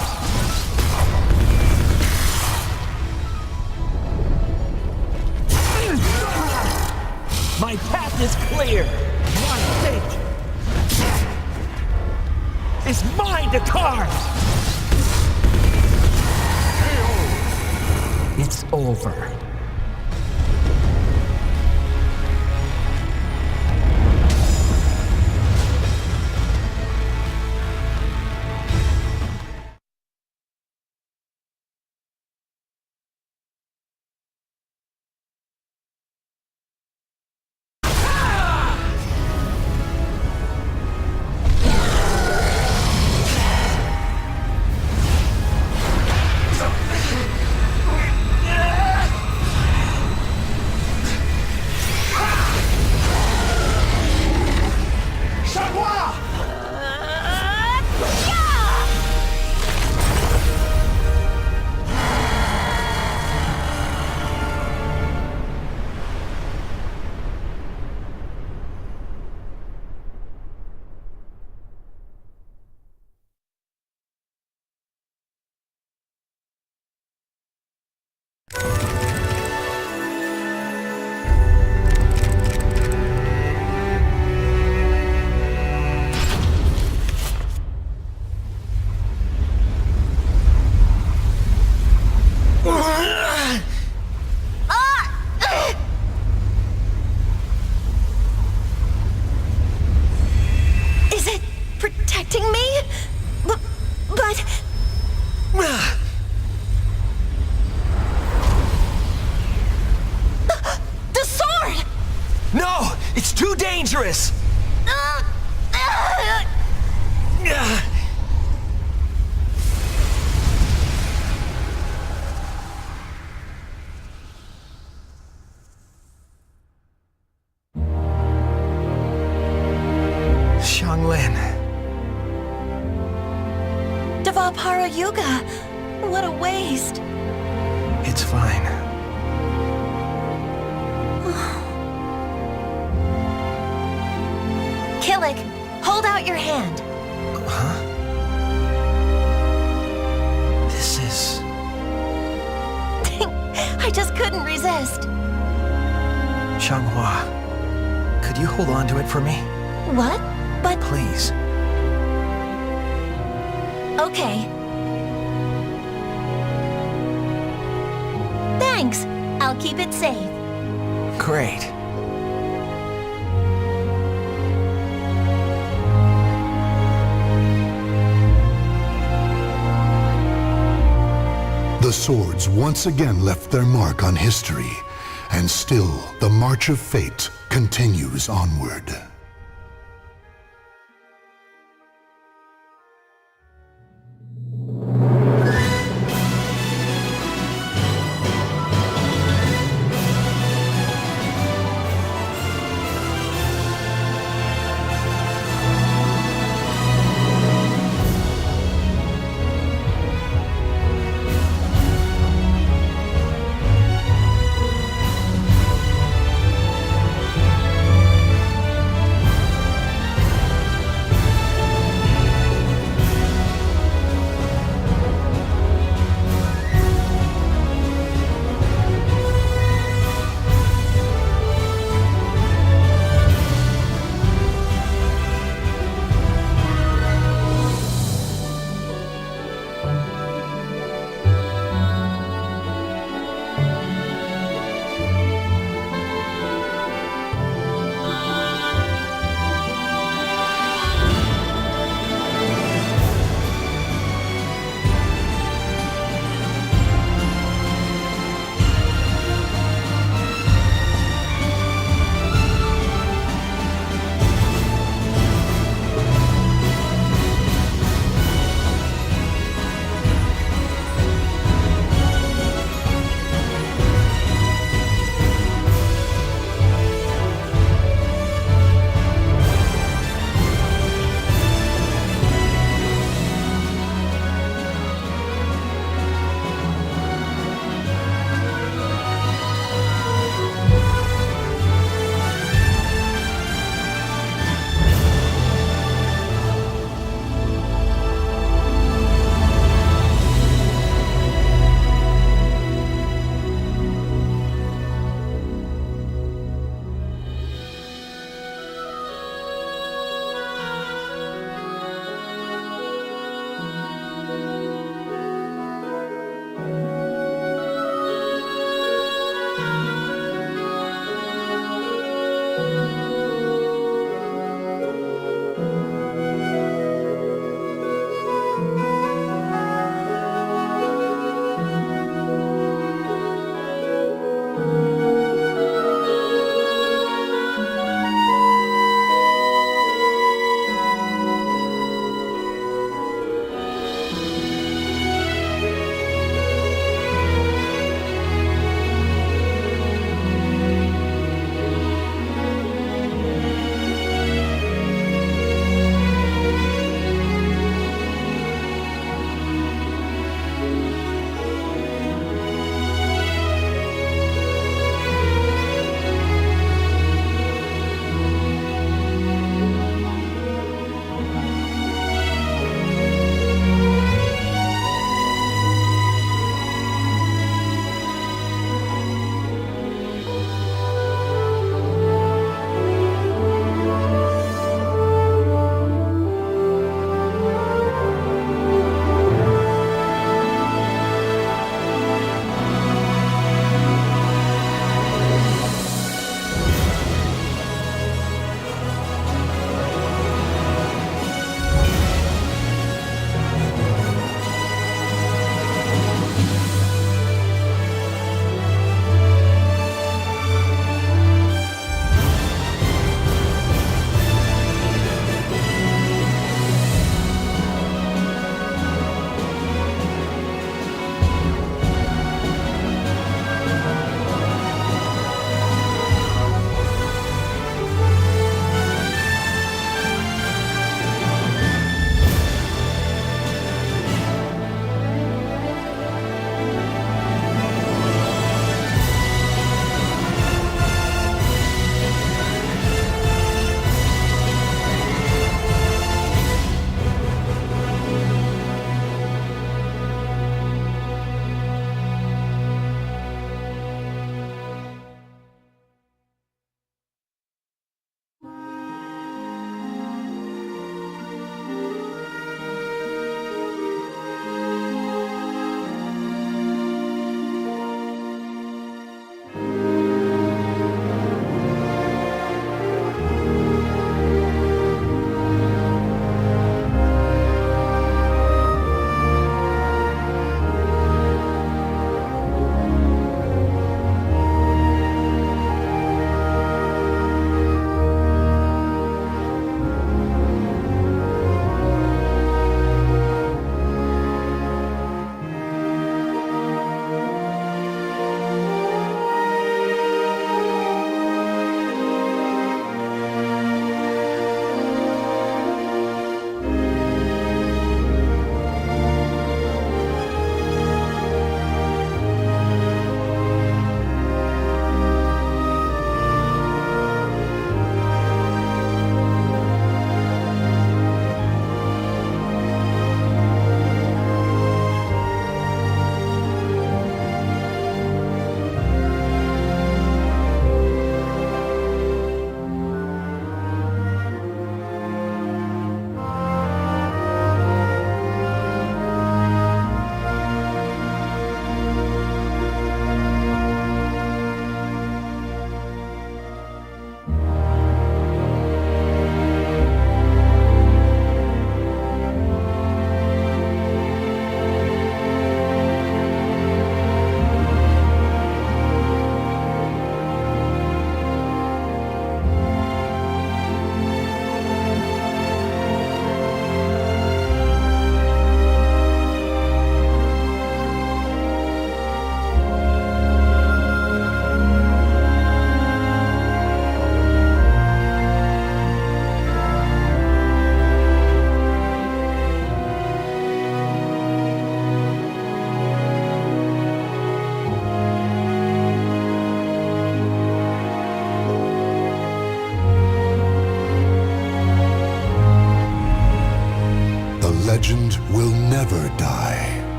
My path is clear! My fate is mine to carve! It's over. Is it protecting me? But... The sword! No! It's too dangerous! Apara Yuga! What a waste! It's fine. Killick, hold out your hand. Huh? This is... I just couldn't resist. Xianghua, could you hold on to it for me? What? But... Please. Okay. Thanks. I'll keep it safe. Great. The swords once again left their mark on history, and still the march of fate continues onward.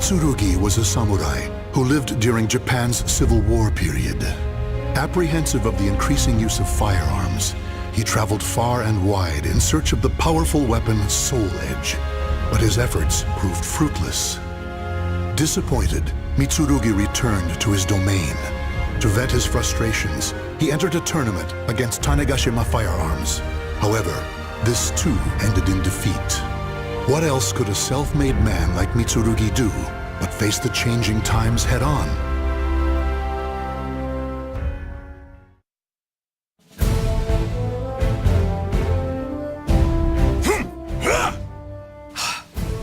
Mitsurugi was a samurai who lived during Japan's Civil War period. Apprehensive of the increasing use of firearms, he traveled far and wide in search of the powerful weapon Soul Edge, but his efforts proved fruitless. Disappointed, Mitsurugi returned to his domain. To vent his frustrations, he entered a tournament against Tanegashima Firearms. However, this too ended in defeat. What else could a self-made man like Mitsurugi do but face the changing times head-on?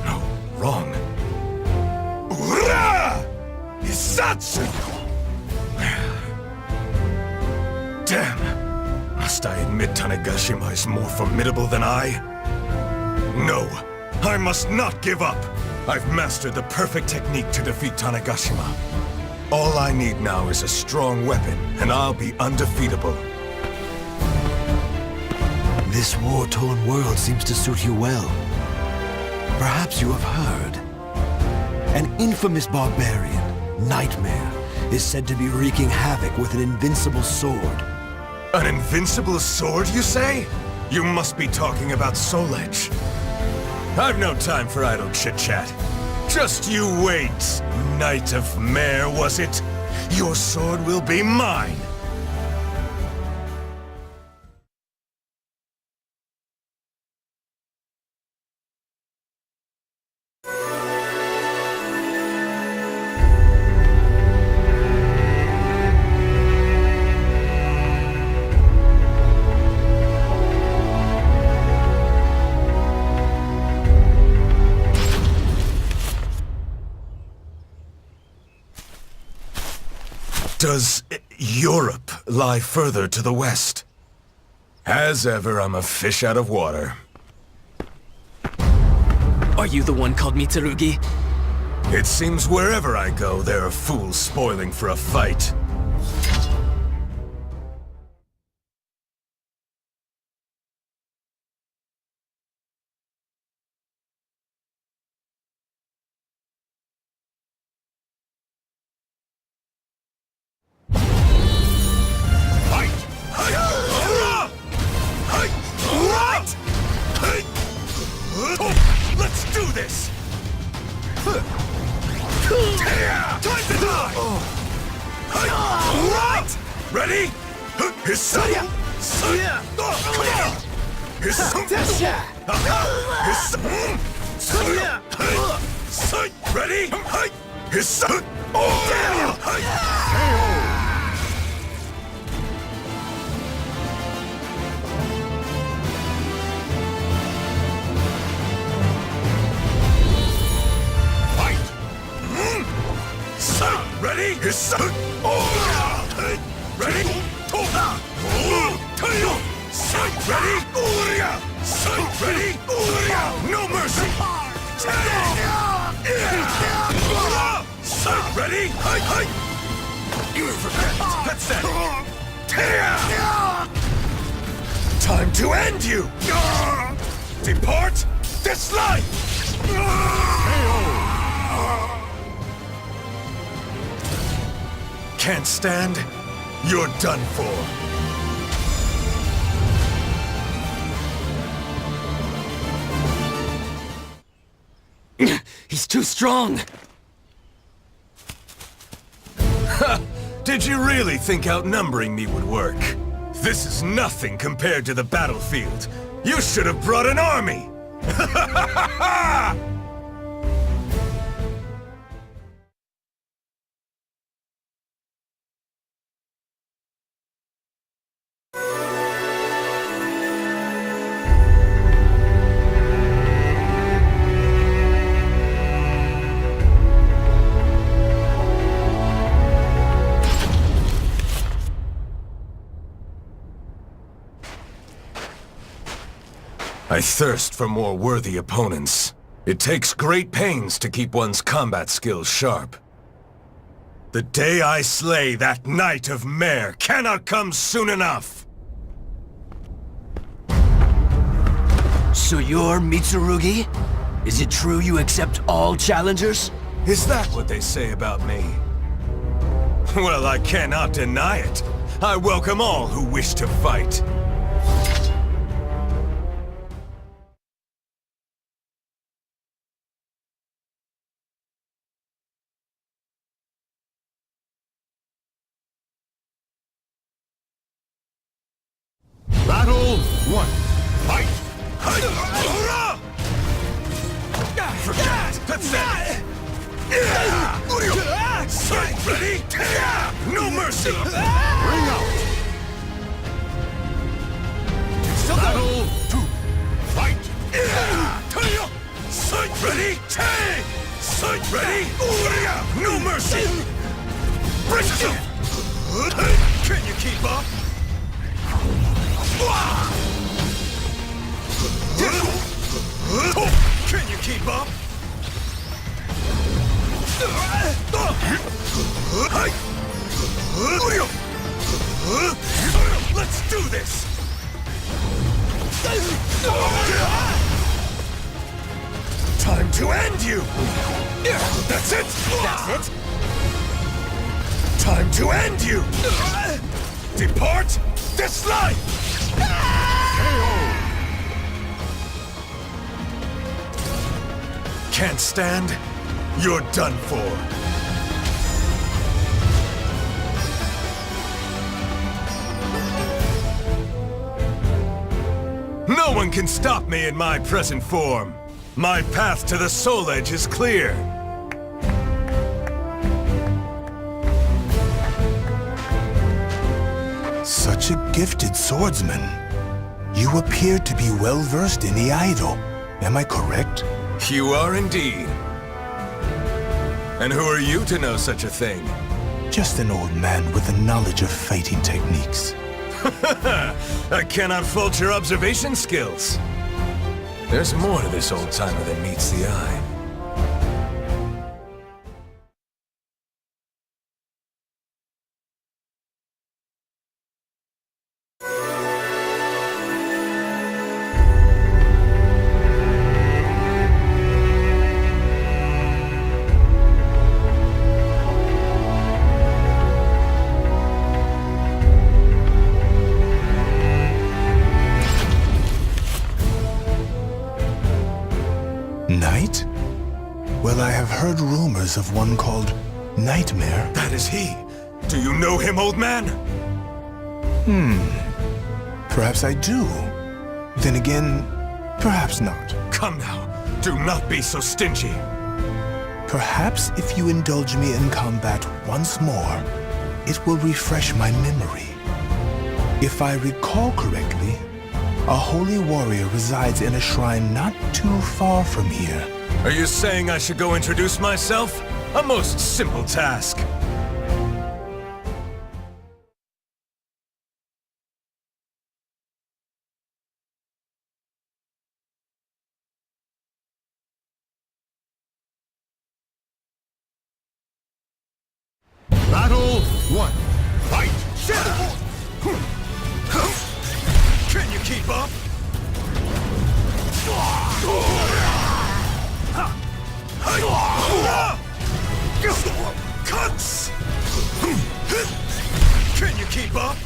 No, wrong. Hisatsu! Damn! Must I admit Tanegashima is more formidable than I? No, I must not give up! I've mastered the perfect technique to defeat Tanegashima. All I need now is a strong weapon, and I'll be undefeatable. This war-torn world seems to suit you well. Perhaps you have heard. An infamous barbarian, Nightmare, is said to be wreaking havoc with an invincible sword. An invincible sword, you say? You must be talking about Soul Edge. I've no time for idle chit-chat. Just you wait, Knight of Mare, was it? Your sword will be mine! Does Europe lie further to the west? As ever, I'm a fish out of water. Are you the one called Mitsurugi? It seems wherever I go, there are fools spoiling for a fight. Let's do this! Time to die! Right! Ready? His son! Come on! His son! His son! Ready? His son! Ready? His son! Ready? Ready? No mercy! Ready? You forget! Pathetic! Time to end you! Depart this life! Can't stand? You're done for. He's too strong! Did you really think outnumbering me would work? This is nothing compared to the battlefield. You should have brought an army! I thirst for more worthy opponents. It takes great pains to keep one's combat skills sharp. The day I slay that Knight of Mare cannot come soon enough! So you're Mitsurugi? Is it true you accept all challengers? Is that what they say about me? Well, I cannot deny it. I welcome all who wish to fight. Battle 1. Fight! Forget! Pathetic! Sight ready? No mercy! Ring out! Battle 2. Fight! Sight ready? Sight ready? No mercy! Brace yourself! Can you keep up? Can you keep up? Let's do this! Time to end you! That's it! That's it? Time to end you! Depart this life! Can't stand? You're done for. No one can stop me in my present form. My path to the Soul Edge is clear. Such a gifted swordsman. You appear to be well-versed in the idol. Am I correct? You are indeed. And who are you to know such a thing? Just an old man with a knowledge of fighting techniques. I cannot fault your observation skills. There's more to this old-timer than meets the eye. Knight? Well, I have heard rumors of one called Nightmare. That is he. Do you know him, old man? Perhaps I do. Then again, perhaps not. Come now. Do not be so stingy. Perhaps if you indulge me in combat once more, it will refresh my memory. If I recall correctly, a holy warrior resides in a shrine not too far from here. Are you saying I should go introduce myself? A most simple task. Battle 1. Fight! Can you keep up? Cuts! Can you keep up?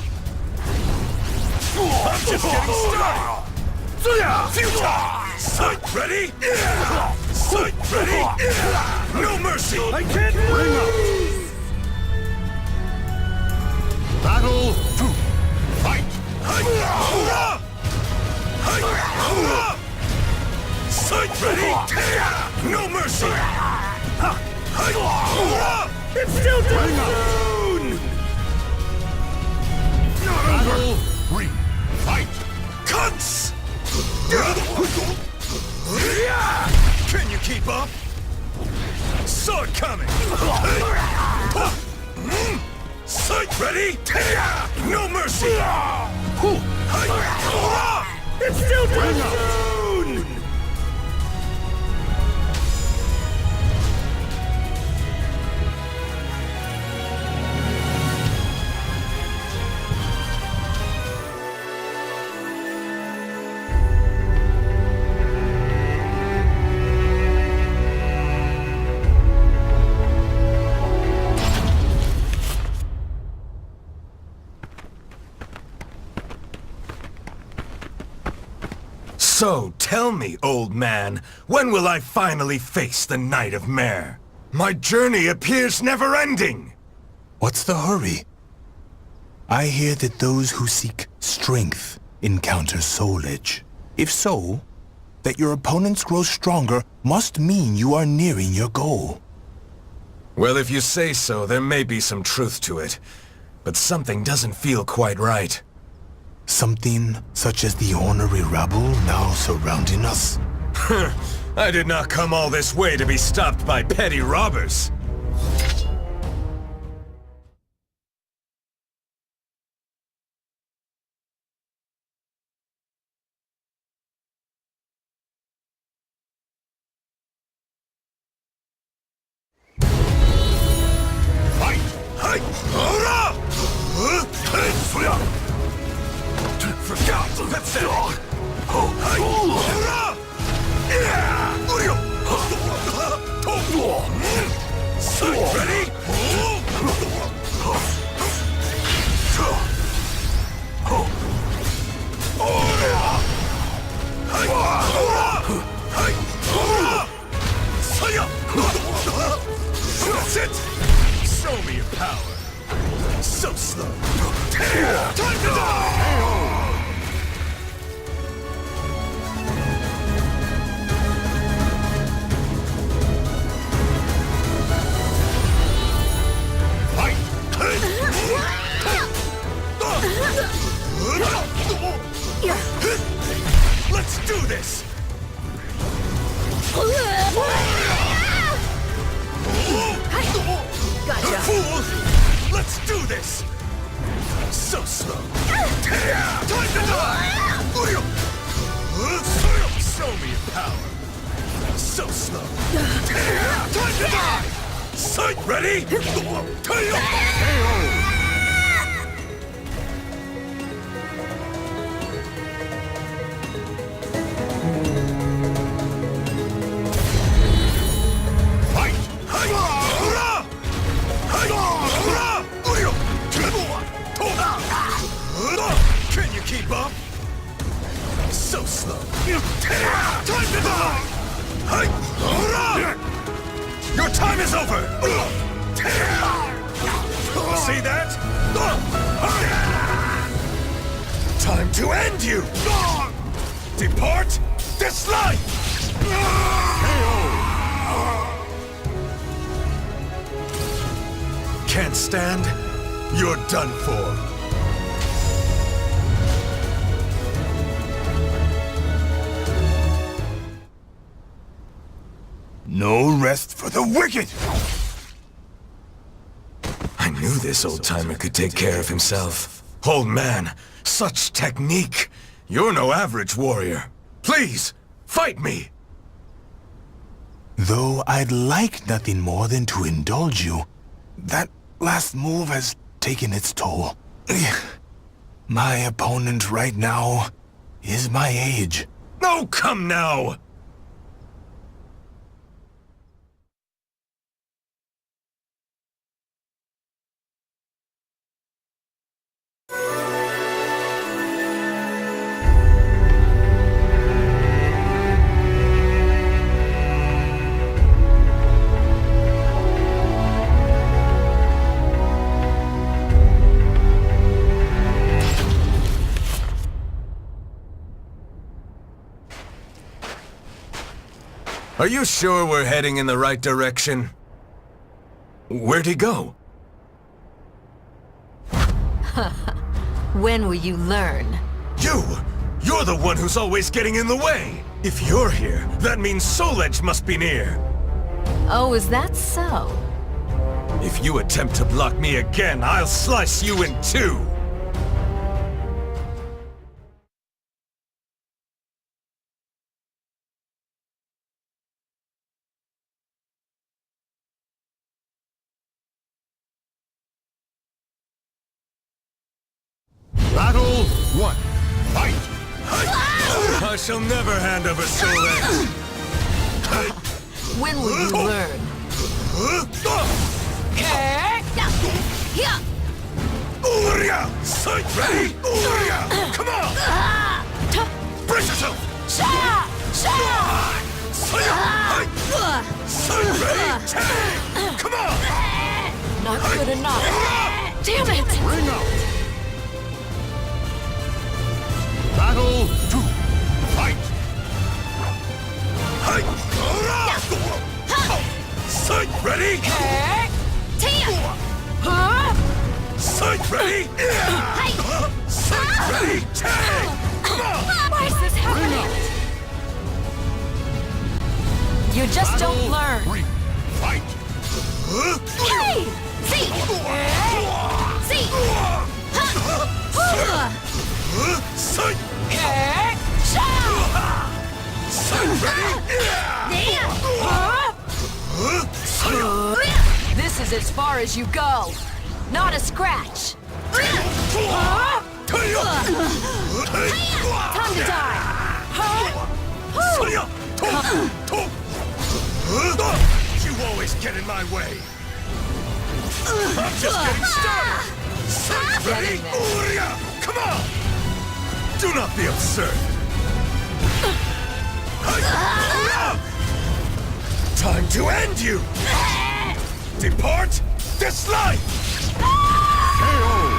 I'm just getting started! Future! Sight ready? Sight ready? No mercy! I can't Ring out! Battle 2. Fight! Sight ready? No mercy! It's still Ring out! soon! Battle 3. Fight! Cunts! Can you keep up? Saw it coming! Sight ready? No mercy! It's still Ring out! soon! So, tell me, old man, when will I finally face the Knight of Mare? My journey appears never-ending! What's the hurry? I hear that those who seek strength encounter soul edge. If so, that your opponents grow stronger must mean you are nearing your goal. Well, if you say so, there may be some truth to it. But something doesn't feel quite right. Something such as the ornery rabble now surrounding us? I did not come all this way to be stopped by petty robbers. That's it! Show me your power. So slow. Time to die! Let's do this! Gotcha. Fool! Let's do this! So slow. Time to die! Show me your power. So slow. Time to die! Sight ready? Can you keep up? So slow. Time to die! Your time is over! See that? Time to end you! Depart this life! Can't stand? You're done for. No rest for the wicked! I knew this old-timer could take care of himself. Old man, such technique! You're no average warrior. Please, fight me! Though I'd like nothing more than to indulge you, that last move has taken its toll. My opponent right now is my age. Oh, come now! Are you sure we're heading in the right direction? Where'd he go? When will you learn? You're the one who's always getting in the way! If you're here, that means Soul Edge must be near! Oh, is that so? If you attempt to block me again, I'll slice you in two! Battle 1. Fight! I shall never hand over Soul Edge! When will you learn? Sight ready! Come on! Brace yourself! Ready? Tag! Come on! Not good enough. Damn it! Ring out! Battle 2. Fight! Sight ready! Sight ready! Sight ready! Tag! Come on! Why is this happening? You just don't learn. 3. Fight! Hey! See! See! Sight! Sight ready! This is as far as you go. Not a scratch. Time to die. You always get in my way. I'm just getting started. Sight ready? Come on! Do not be absurd. Time to end you! Depart this life! KO!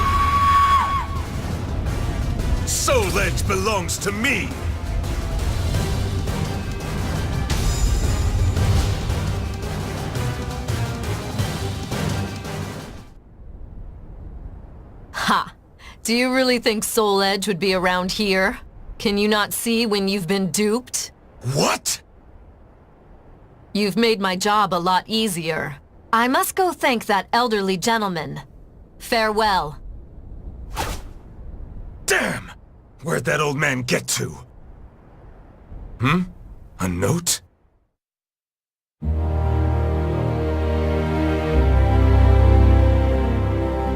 Soul Edge belongs to me! Ha! Do you really think Soul Edge would be around here? Can you not see when you've been duped? What? You've made my job a lot easier. I must go thank that elderly gentleman. Farewell. Damn! Where'd that old man get to? A note?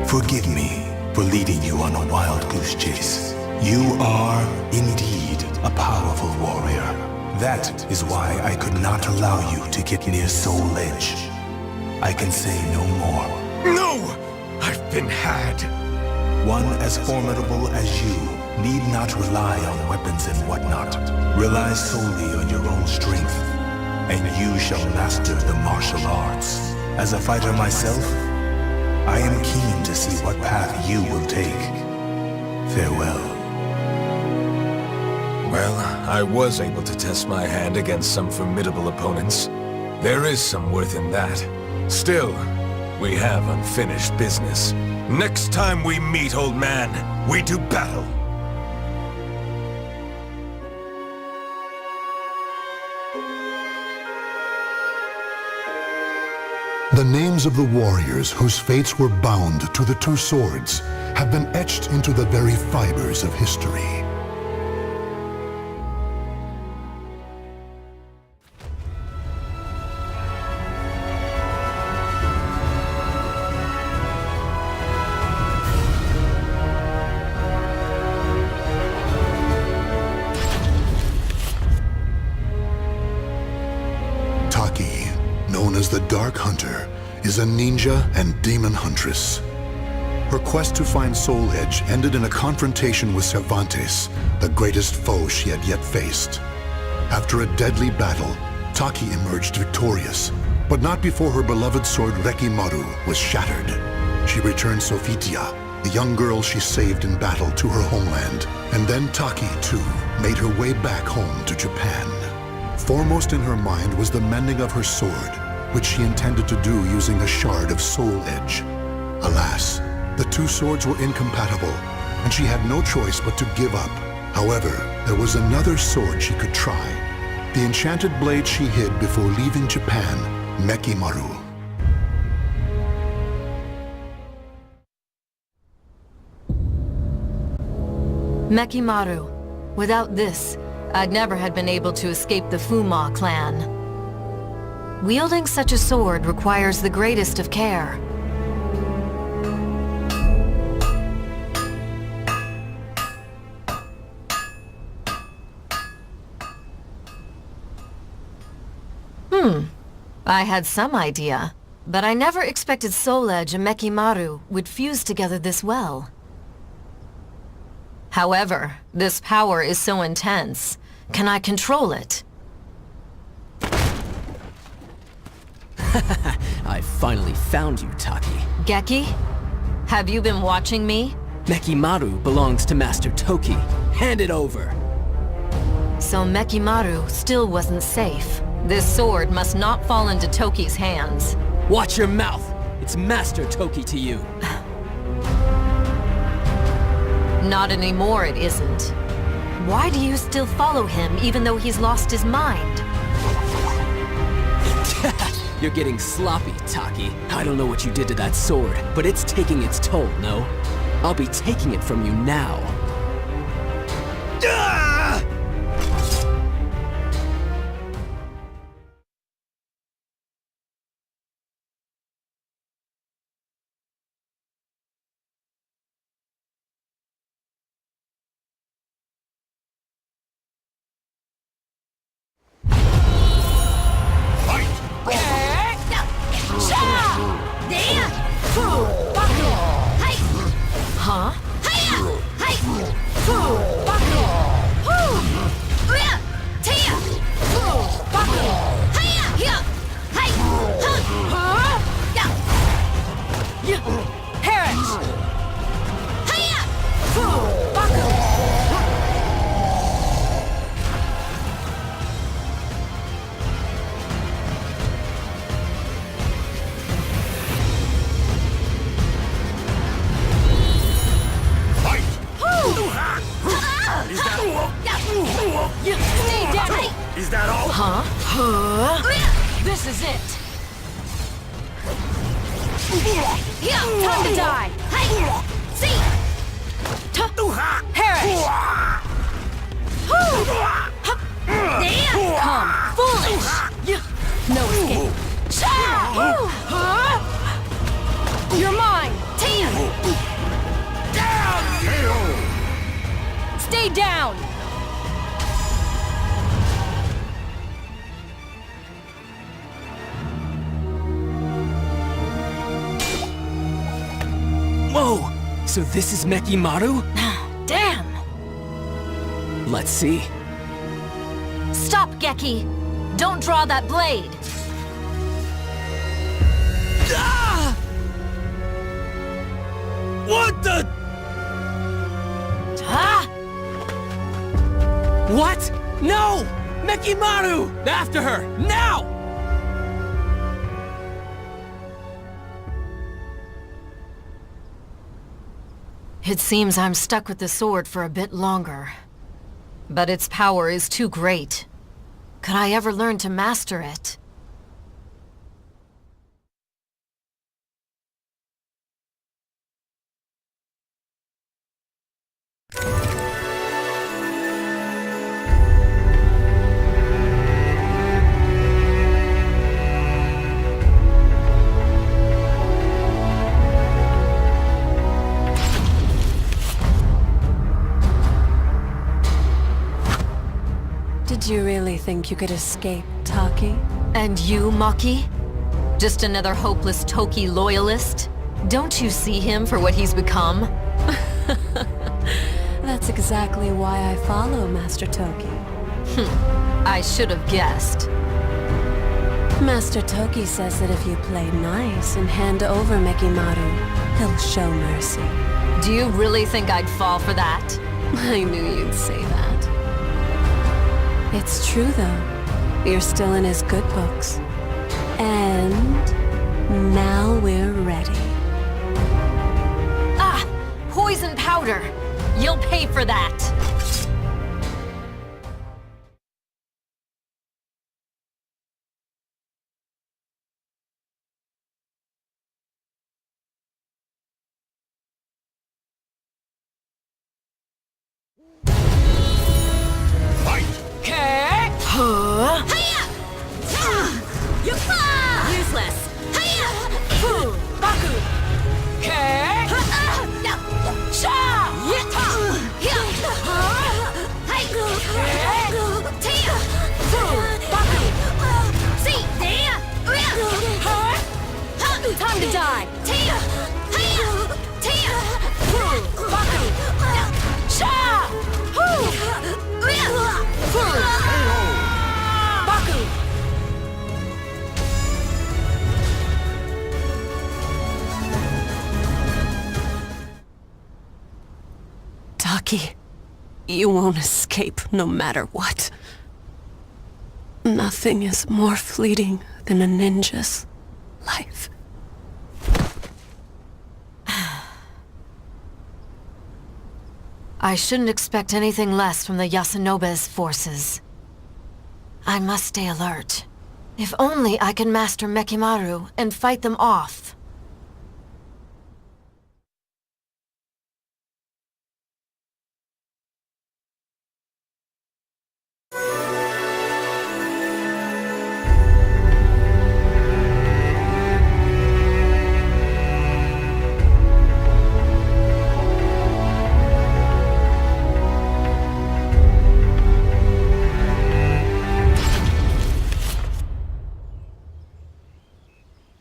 Forgive me for leading you on a wild goose chase. You are, indeed, a powerful warrior. That is why I could not allow you to get near Soul Edge. I can say no more. No! I've been had. One as formidable as you need not rely on weapons and whatnot. Rely solely on your own strength, and you shall master the martial arts. As a fighter myself, I am keen to see what path you will take. Farewell. Well, I was able to test my hand against some formidable opponents. There is some worth in that. Still, we have unfinished business. Next time we meet, old man, we do battle. The names of the warriors whose fates were bound to the two swords have been etched into the very fibers of history. Taki, known as the Dark Hunter, is a ninja and demon huntress. Her quest to find Soul Edge ended in a confrontation with Cervantes, the greatest foe she had yet faced. After a deadly battle, Taki emerged victorious, but not before her beloved sword Rekimaru was shattered. She returned Sofitia, the young girl she saved in battle, to her homeland, and then Taki, too, made her way back home to Japan. Foremost in her mind was the mending of her sword, which she intended to do using a shard of Soul Edge. Alas, the two swords were incompatible, and she had no choice but to give up. However, there was another sword she could try. The enchanted blade she hid before leaving Japan, Mekimaru. Mekimaru. Without this, I'd never had been able to escape the Fuma clan. Wielding such a sword requires the greatest of care. I had some idea, but I never expected Soul Edge and Mekimaru would fuse together this well. However, this power is so intense, Can I control it? I finally found you, Taki. Geki? Have you been watching me? Mekimaru belongs to Master Toki. Hand it over. So Mekimaru still wasn't safe. This sword must not fall into Toki's hands. Watch your mouth! It's Master Toki to you. Not anymore, it isn't. Why do you still follow him even though he's lost his mind? You're getting sloppy, Taki. I don't know what you did to that sword, but it's taking its toll, no? I'll be taking it from you now. Huh? Is that all? Huh? This is it! Time to die! See! Perish! Come, foolish! No escape! You're mine! Down! Stay down! Whoa! So this is Mekimaru? Damn! Let's see. Stop, Geki! Don't draw that blade! Ah! What the? Ah! What? No! Mekimaru! After her! Now! It seems I'm stuck with the sword for a bit longer. But its power is too great. Could I ever learn to master it? Did you really think you could escape, Taki? And you, Maki? Just another hopeless Toki loyalist? Don't you see him for what he's become? That's exactly why I follow Master Toki. I should have guessed. Master Toki says that if you play nice and hand over Mekimaru, he'll show mercy. Do you really think I'd fall for that? I knew you'd say that. It's true, though. You're still in his good books. And now we're ready. Ah! Poison powder! You'll pay for that! Useless! Baku! Taki, you won't escape no matter what. Nothing is more fleeting than a ninja's life. I shouldn't expect anything less from the Yasunobe's forces. I must stay alert. If only I can master Mekimaru and fight them off.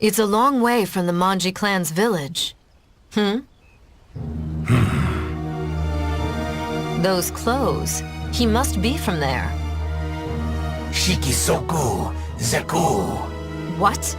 It's a long way from the Manji clan's village. Those clothes. He must be from there. Shikisoku Zeku. What?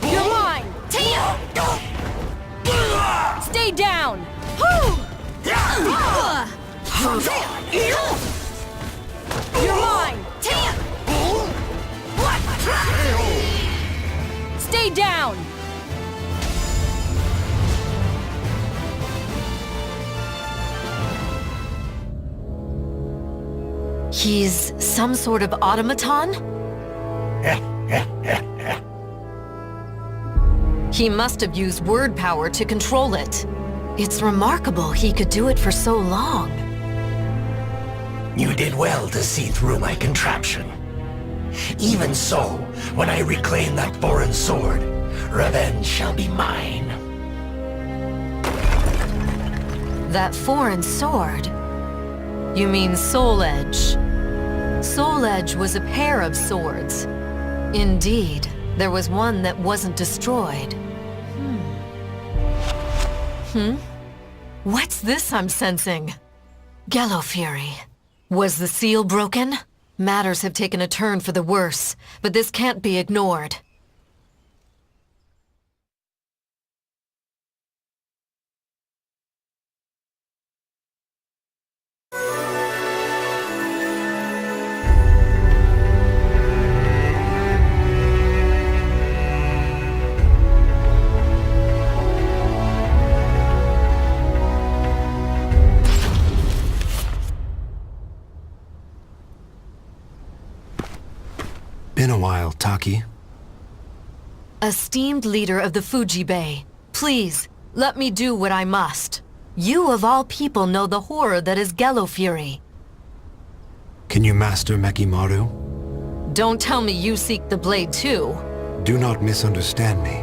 You're mine! Stay down! You're mine! Stay down! He's some sort of automaton? He must have used word power to control it. It's remarkable he could do it for so long. You did well to see through my contraption. Even so, when I reclaim that foreign sword, revenge shall be mine. That foreign sword? You mean Soul Edge. Soul Edge was a pair of swords. Indeed, there was one that wasn't destroyed. What's this I'm sensing? Gallo Fury. Was the seal broken? Matters have taken a turn for the worse, but this can't be ignored. Been a while, Taki. Esteemed leader of the Fuji Bay, please, let me do what I must. You of all people know the horror that is Gallo Fury. Can you master Mekimaru? Don't tell me you seek the blade too. Do not misunderstand me.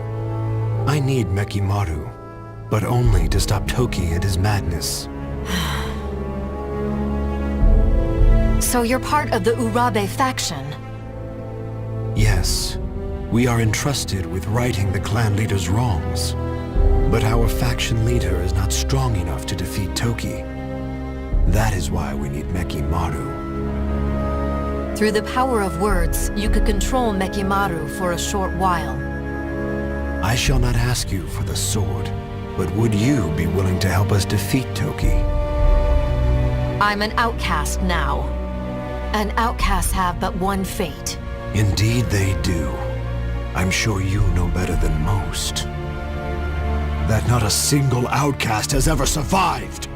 I need Mekimaru, but only to stop Toki and his madness. So you're part of the Urabe faction? Yes, we are entrusted with righting the clan leader's wrongs. But our faction leader is not strong enough to defeat Toki. That is why we need Mekimaru. Through the power of words, you could control Mekimaru for a short while. I shall not ask you for the sword, but would you be willing to help us defeat Toki? I'm an outcast now. And outcasts have but one fate. Indeed they do. I'm sure you know better than most. That not a single outcast has ever survived!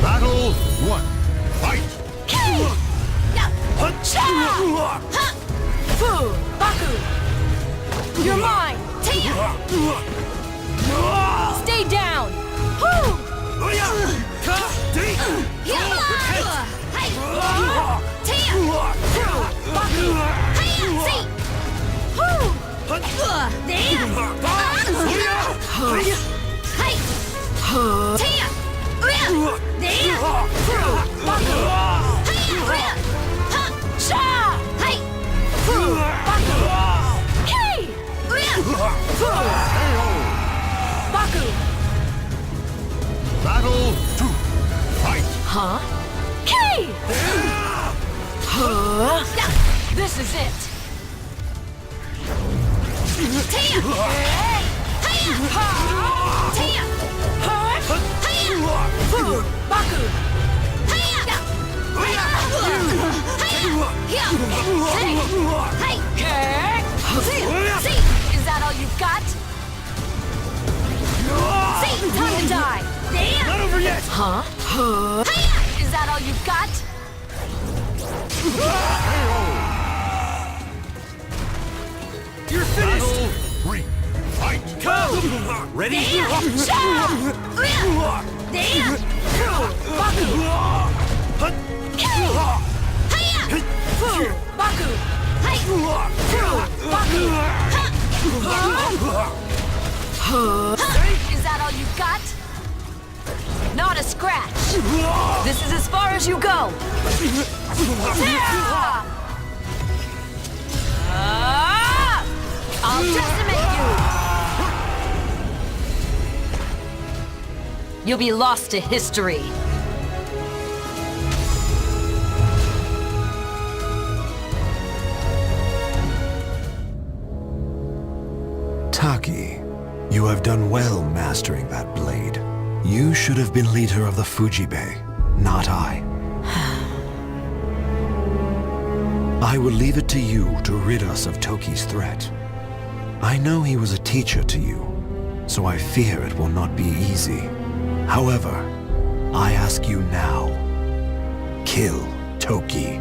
Battle 1. Fight! You're mine! Battle 2. Fight! Huh? Key! This is it! Is that all you've got? Time to die! Not over yet! Huh? Is that all you've got? You're finished! Battle 3. Fight! Come! Ready? Is that all you've got? Not a scratch. This is as far as you go. I'll decimate you. You'll be lost to history. Taki, you have done well mastering that blade. You should have been leader of the Fujibe, not I. I will leave it to you to rid us of Toki's threat. I know he was a teacher to you, so I fear it will not be easy. However, I ask you now, kill Toki.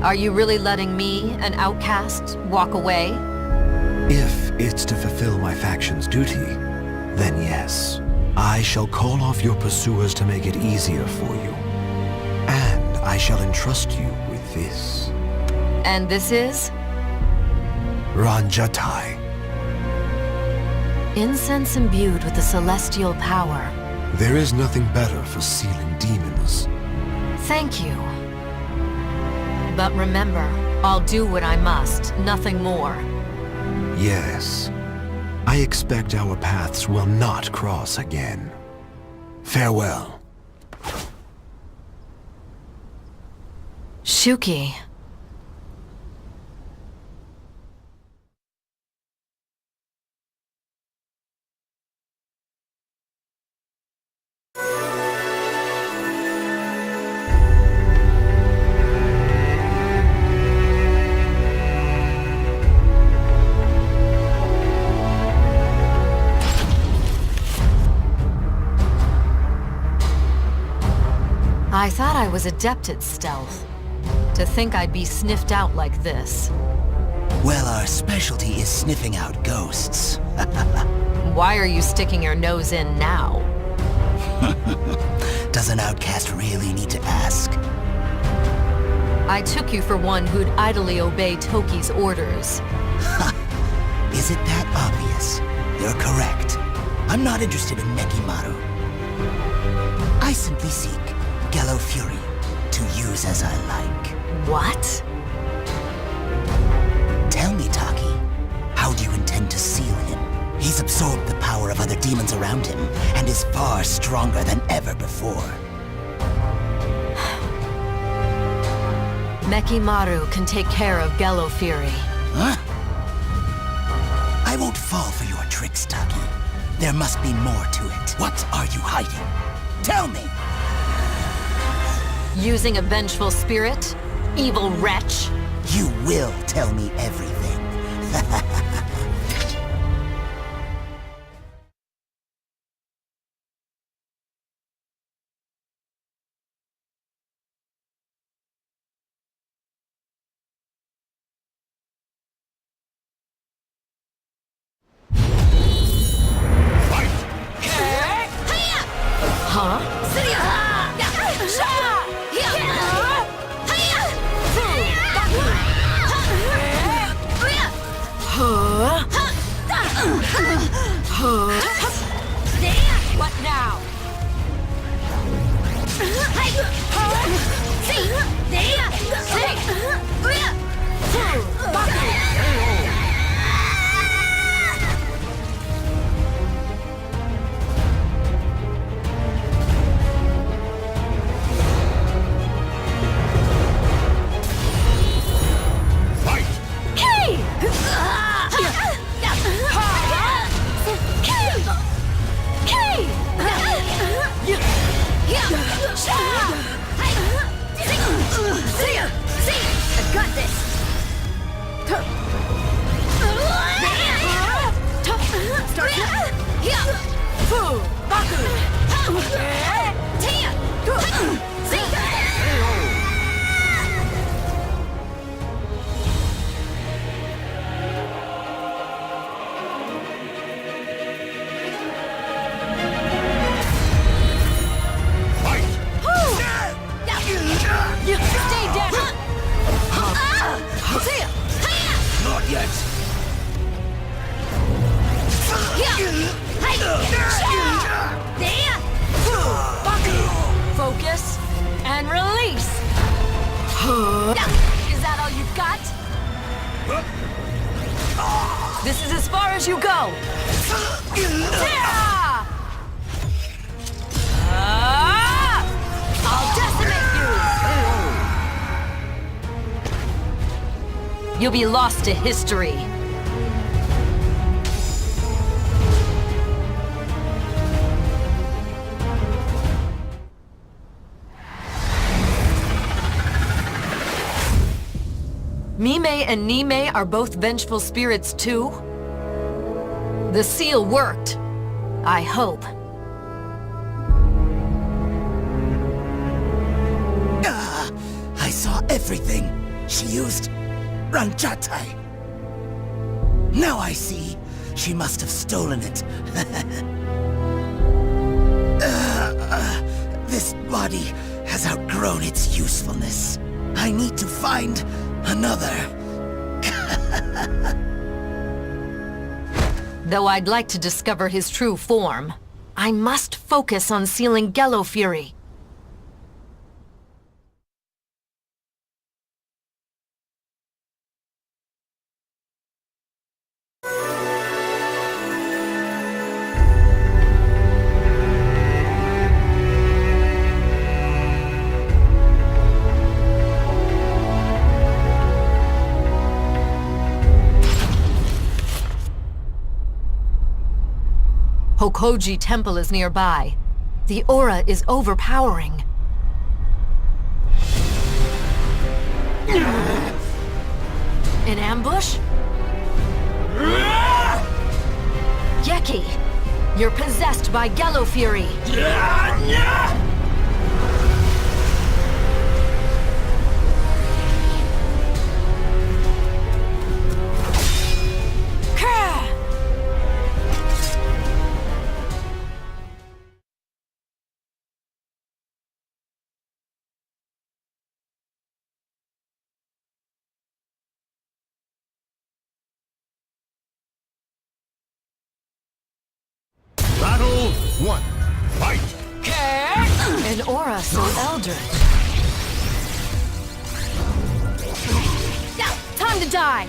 Are you really letting me, an outcast, walk away? If it's to fulfill my faction's duty, then yes. I shall call off your pursuers to make it easier for you. And I shall entrust you with this. And this is? Ranjatai. Incense imbued with the celestial power. There is nothing better for sealing demons. Thank you. But remember, I'll do what I must, nothing more. Yes. I expect our paths will not cross again. Farewell. Shuki. I thought I was adept at stealth. To think I'd be sniffed out like this. Well, our specialty is sniffing out ghosts. Why are you sticking your nose in now? Does an outcast really need to ask? I took you for one who'd idly obey Toki's orders. Is it that obvious? You're correct. I'm not interested in Nekimaru. I simply seek Gallo Fury to use as I like. What? Tell me, Taki, how do you intend to seal him? He's absorbed the power of other demons around him and is far stronger than ever before. Nekimaru can take care of Gallo Fury. Huh? I won't fall for your tricks, Taki. There must be more to it. What are you hiding? Tell me! Using a vengeful spirit? Evil wretch? You will tell me everything. What now? I've got this! Stay down! Not yet! Focus and release! Is that all you've got? This is as far as you go! I'll decimate you! You'll be lost to history. Mime and Nime are both vengeful spirits too? The seal worked. I hope. I saw everything. She used Ranchatai. Now I see. She must have stolen it. This body has outgrown its usefulness. I need to find another. Though I'd like to discover his true form, I must focus on sealing Gello Fury. Hokoji Temple is nearby. The aura is overpowering. An ambush? Yeki, you're possessed by Gello Fury. Battle 1. Fight! An aura so eldritch. Time to die!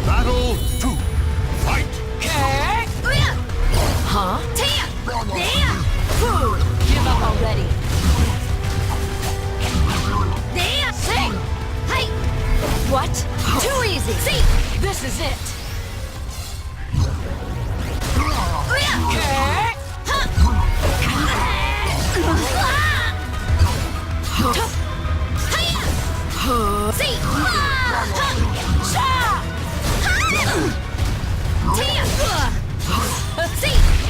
Battle 2. Fight! Huh? Give up already. What? Too easy. This is it.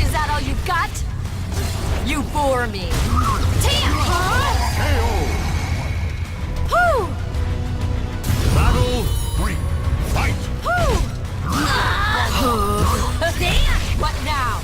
Is that all you've got? You bore me. Battle 3. Fight! What now?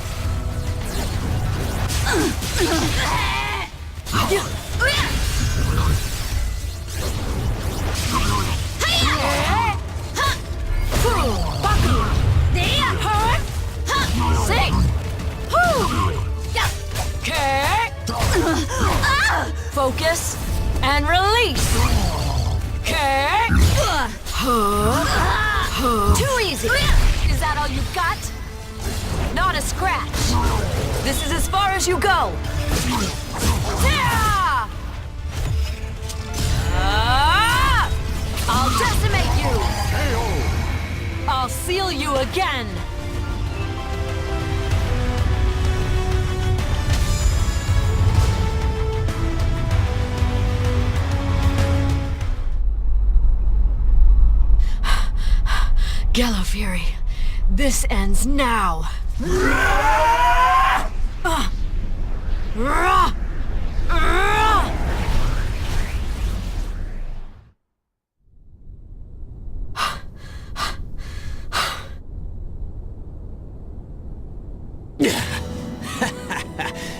Focus and release. Too easy. Is that all you got? Not a scratch. This is as far as you go. I'll decimate you. I'll seal you again. Gallo Fury, this ends now.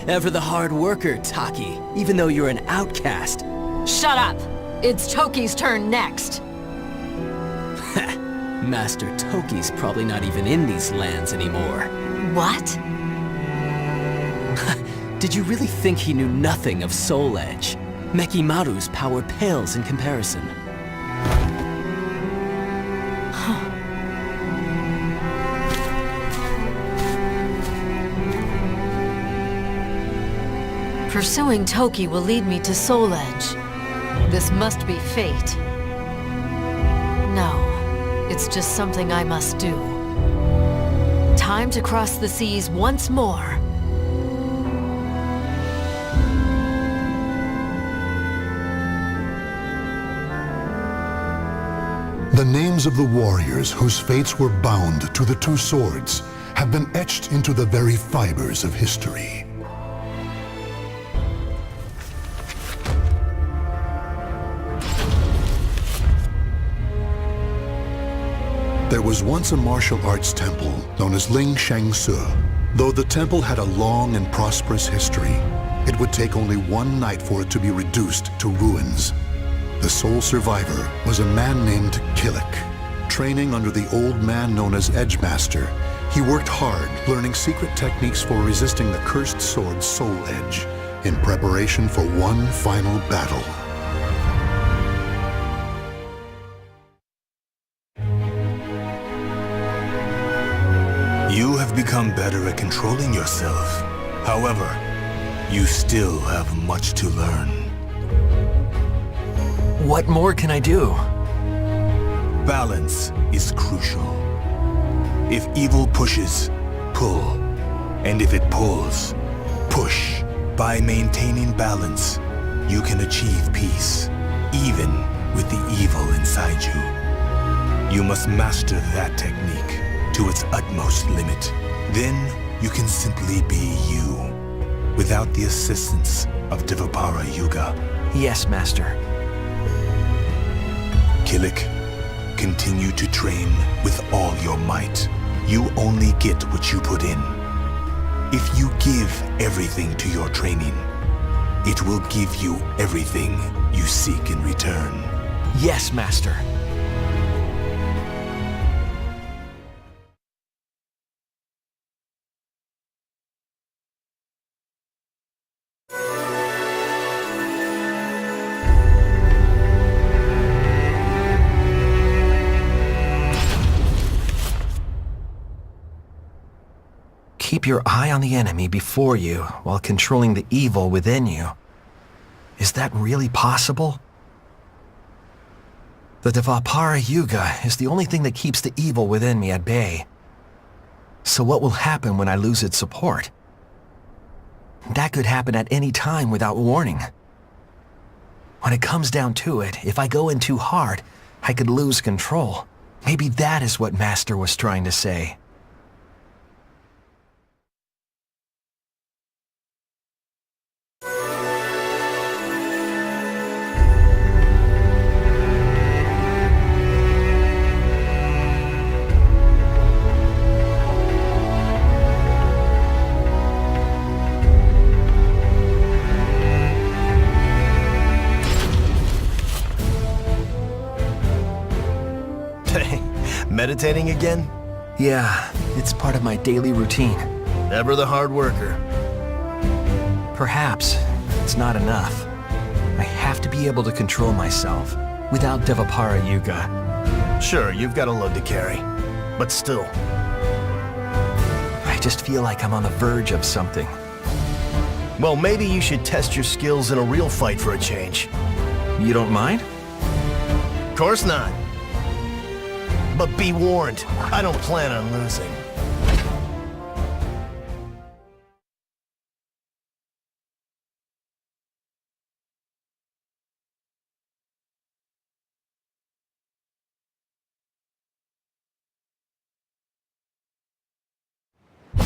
Ever the hard worker, Taki, even though you're an outcast. Shut up! It's Toki's turn next. Master Toki's probably not even in these lands anymore. What? Did you really think he knew nothing of Soul Edge? Mekimaru's power pales in comparison. Pursuing Toki will lead me to Soul Edge. This must be fate. No, it's just something I must do. Time to cross the seas once more. The names of the warriors whose fates were bound to the two swords have been etched into the very fibers of history. There was once a martial arts temple known as Ling Shangsu. Though the temple had a long and prosperous history, it would take only one night for it to be reduced to ruins. The sole survivor was a man named Kilik. Training under the old man known as Edgemaster, he worked hard learning secret techniques for resisting the cursed sword Soul Edge in preparation for one final battle. You have become better at controlling yourself. However, you still have much to learn. What more can I do? Balance is crucial. If evil pushes, pull. And if it pulls, push. By maintaining balance, you can achieve peace, even with the evil inside you. You must master that technique to its utmost limit. Then you can simply be you, without the assistance of Divapara Yuga. Yes, Master. Kilik, continue to train with all your might. You only get what you put in. If you give everything to your training, it will give you everything you seek in return. Yes, Master. Keep your eye on the enemy before you while controlling the evil within you. Is that really possible? The Divapara Yuga is the only thing that keeps the evil within me at bay. So what will happen when I lose its support? That could happen at any time without warning. When it comes down to it, if I go in too hard, I could lose control. Maybe that is what Master was trying to say. meditating again? Yeah, it's part of my daily routine. Ever the hard worker. Perhaps it's not enough. I have to be able to control myself without Devapara Yuga. Sure, you've got a load to carry, but still. I just feel like I'm on the verge of something. Well, maybe you should test your skills in a real fight for a change. You don't mind? Of course not. But be warned, I don't plan on losing.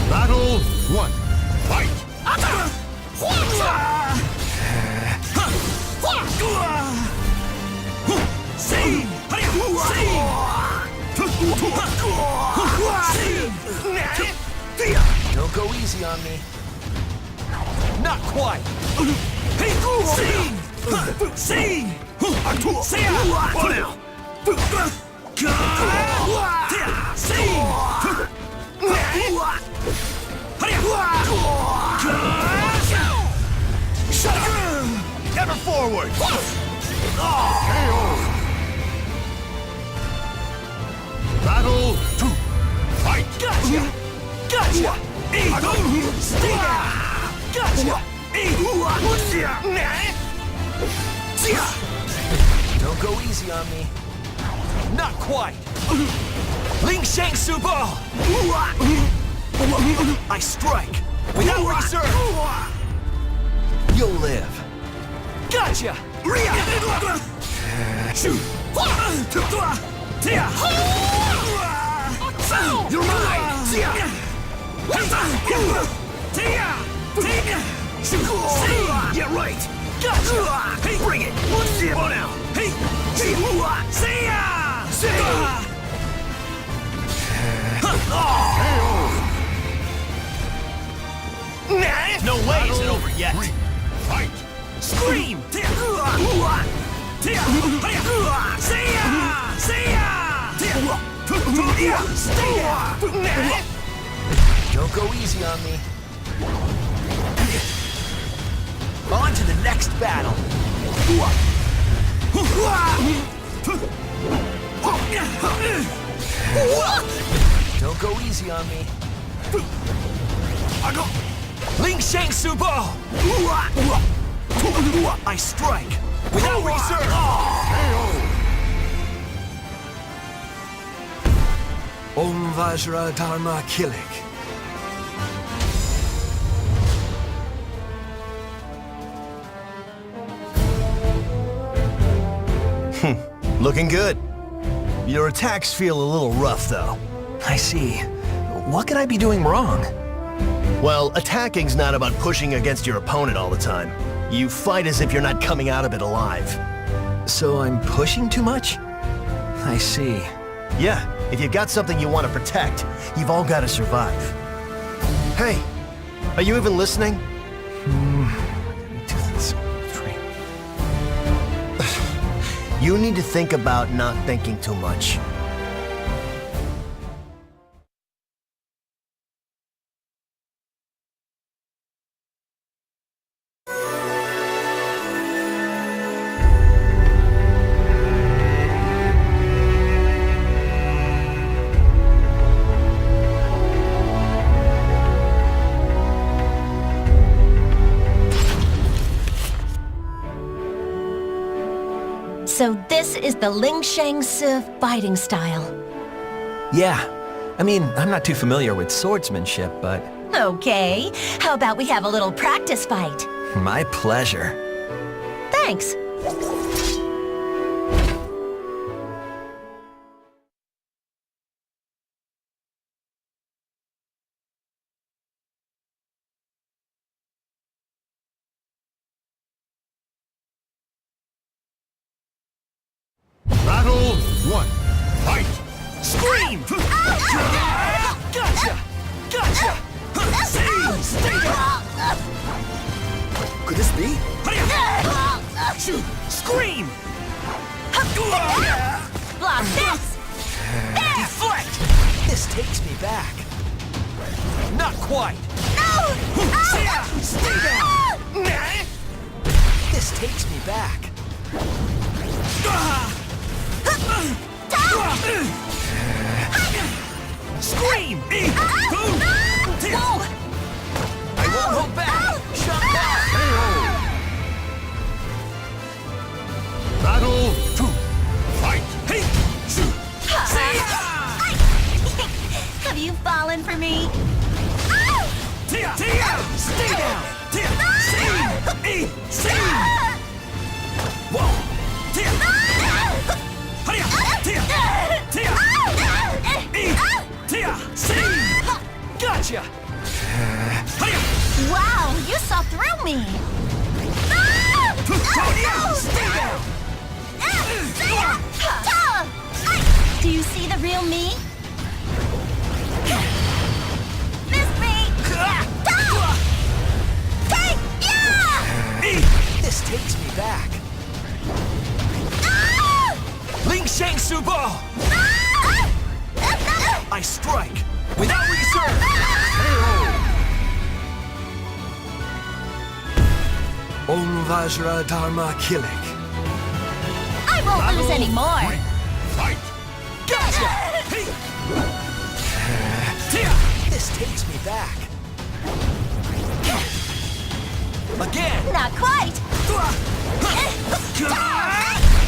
Battle 1. Fight! Don't go easy on me. Not quite. Shut up! Ever forward! Battle 2. Fight! Gotcha! Gotcha! Don't go easy on me. Not quite. Ling Shang Subo! I strike without reserve. You'll live. Gotcha! You're mine! Yeah, right! Gotcha! Bring it! Come on now! See ya! No way is it over yet! Fight! Scream! See ya! See ya! Don't go easy on me. On to the next battle. Don't go easy on me. Ling Shang Subo! I strike without reserve. Om Vajra Dharma Kilik. Looking good. Your attacks feel a little rough, though. I see. What could I be doing wrong? Well, attacking's not about pushing against your opponent all the time. You fight as if you're not coming out of it alive. So I'm pushing too much? I see. Yeah, if you've got something you want to protect, you've all got to survive. Hey, are you even listening? 2, 3. You need to think about not thinking too much. So this is the Ling Shang Su fighting style. Yeah. I mean, I'm not too familiar with swordsmanship, but... Okay, how about we have a little practice fight? My pleasure. Thanks. Battle 1. Fight! Scream! Gotcha! Gotcha! Stay there! Could this be? Scream! Block this! Deflect! This takes me back. Not quite. No! Stay down! This takes me back. Scream! I won't hold back! Shut back! Battle 2. Fight! Have you fallen for me? Stay down! Whoa! Gotcha! Wow, you saw through me! Stay down! Do you see the real me? Miss me! This takes me back. Ling Shang Subo! I strike without reserve! Om Vajra Dharma Kilik. I won't lose anymore! Fight! Gotcha! This takes me back. Again! Not quite!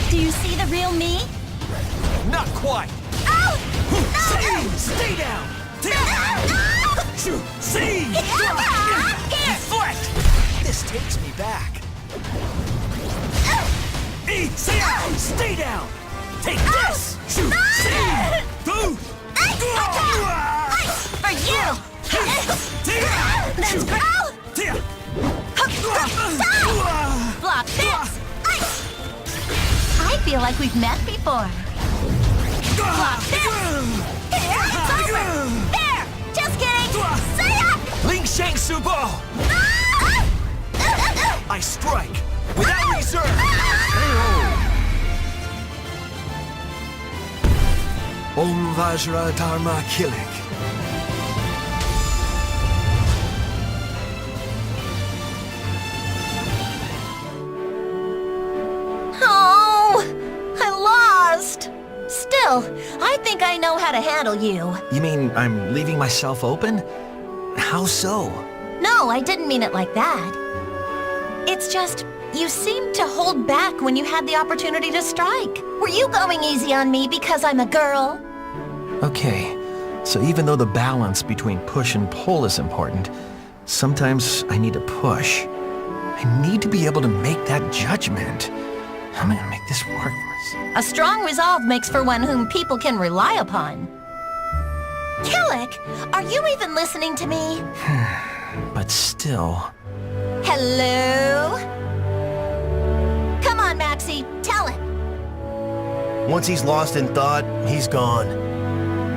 Do you see the real me? Not quite! Stay down! See! Deflect! This takes me back. Stay down! Take this! For you! That's great! Block this! I feel like we've met before. Block this! It's over! There! Just kidding! See ya! Ling Shang Subo! I strike without reserve! Om Vajra Dharma Kilik. Oh, I lost. Still, I think I know how to handle you. You mean I'm leaving myself open? How so? No, I didn't mean it like that. It's just, you seemed to hold back when you had the opportunity to strike. Were you going easy on me because I'm a girl? Okay, so even though the balance between push and pull is important, sometimes I need to push. I need to be able to make that judgment. How am I gonna make this work for us? A strong resolve makes for one whom people can rely upon. Killick, are you even listening to me? But still... Hello? Come on, Maxie, tell it. Once he's lost in thought, he's gone.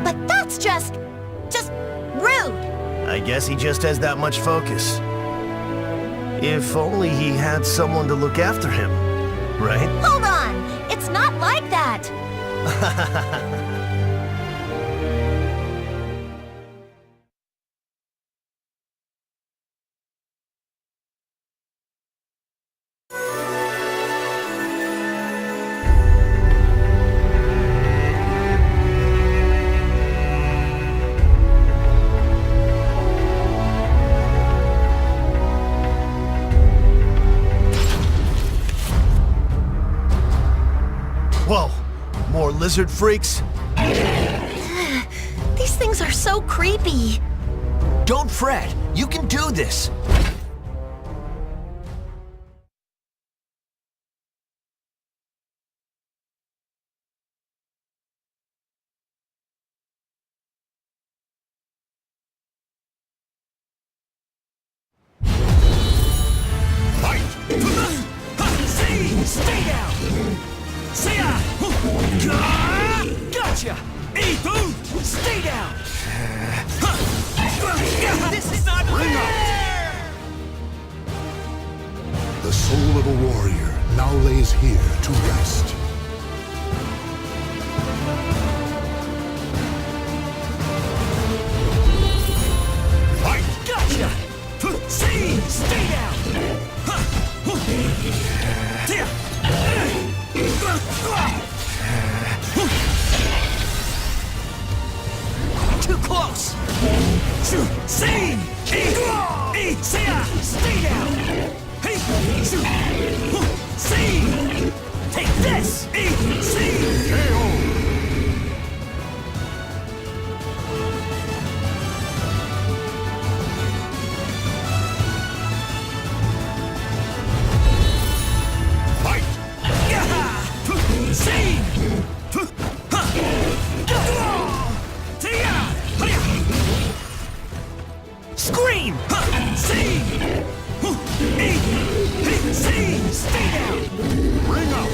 But that's just rude. I guess he just has that much focus. If only he had someone to look after him, right? Hold on, it's not like that. Whoa, more lizard freaks? These things are so creepy. Don't fret, you can do this. Stay down! Gotcha! Stay down! This is not fair! The soul of a warrior now lays here to rest. Too close! See! Stay down! See! Take this! See! Scream! See! See! Stay down! Ring out!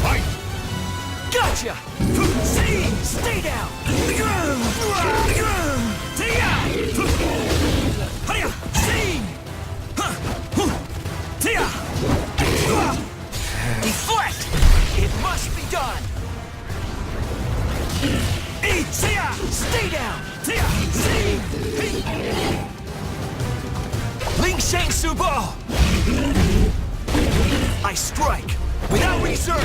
Fight! Gotcha! See! Stay down! Deflect! It must be done! Stay down! Ling Shang Subo! I strike without reserve!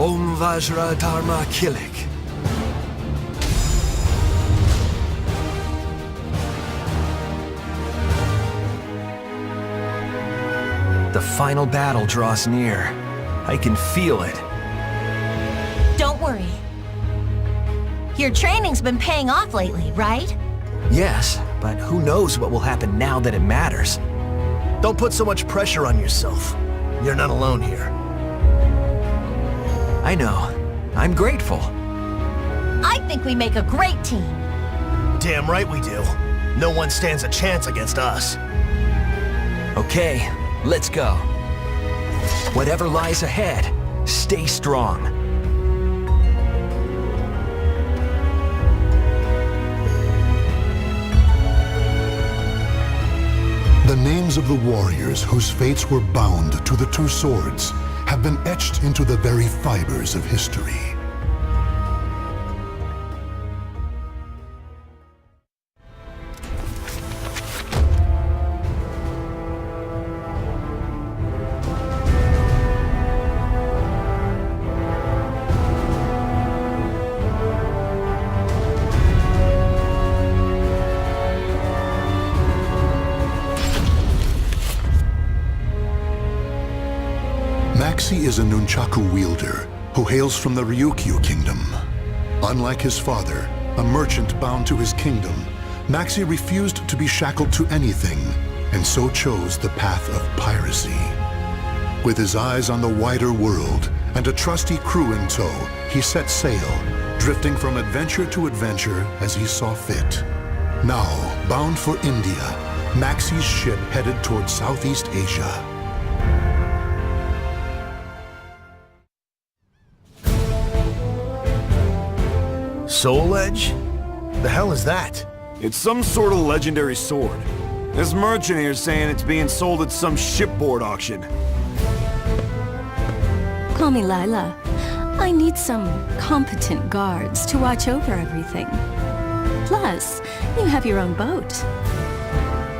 Om Vajra Dharma Kilik. The final battle draws near. I can feel it. Don't worry. Your training's been paying off lately, right? Yes, but who knows what will happen now that it matters. Don't put so much pressure on yourself. You're not alone here. I know. I'm grateful. I think we make a great team. Damn right we do. No one stands a chance against us. Okay, let's go. Whatever lies ahead, stay strong. The names of the warriors whose fates were bound to the two swords have been etched into the very fibers of history. Maxi is a nunchaku wielder who hails from the Ryukyu kingdom. Unlike his father, a merchant bound to his kingdom, Maxi refused to be shackled to anything, and so chose the path of piracy. With his eyes on the wider world and a trusty crew in tow, he set sail, drifting from adventure to adventure as he saw fit. Now, bound for India, Maxi's ship headed toward Southeast Asia. Soul Edge? The hell is that? It's some sort of legendary sword. This merchant here's saying it's being sold at some shipboard auction. Call me Lila. I need some competent guards to watch over everything. Plus, you have your own boat.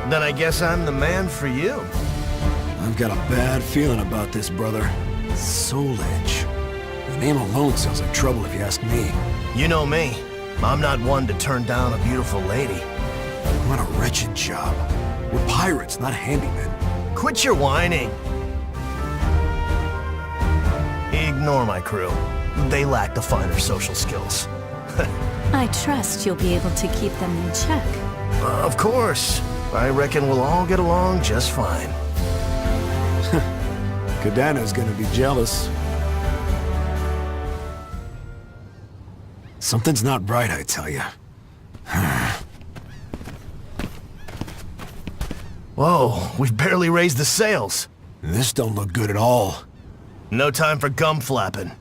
Then I guess I'm the man for you. I've got a bad feeling about this, brother. Soul Edge. The name alone sounds like trouble if you ask me. You know me. I'm not one to turn down a beautiful lady. What a wretched job. We're pirates, not handymen. Quit your whining. Ignore my crew. They lack the finer social skills. I trust you'll be able to keep them in check. Of course. I reckon we'll all get along just fine. Kadana's gonna be jealous. Something's not right, I tell you. Whoa, we've barely raised the sails. This don't look good at all. No time for gum flapping.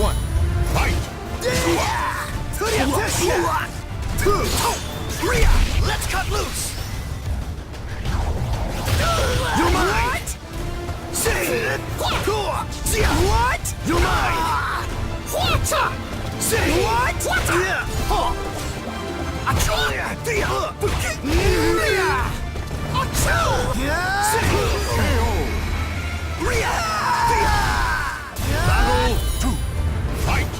one, fight! Let's cut loose! You're mine! What? You're mine! What? Battle 2, fight!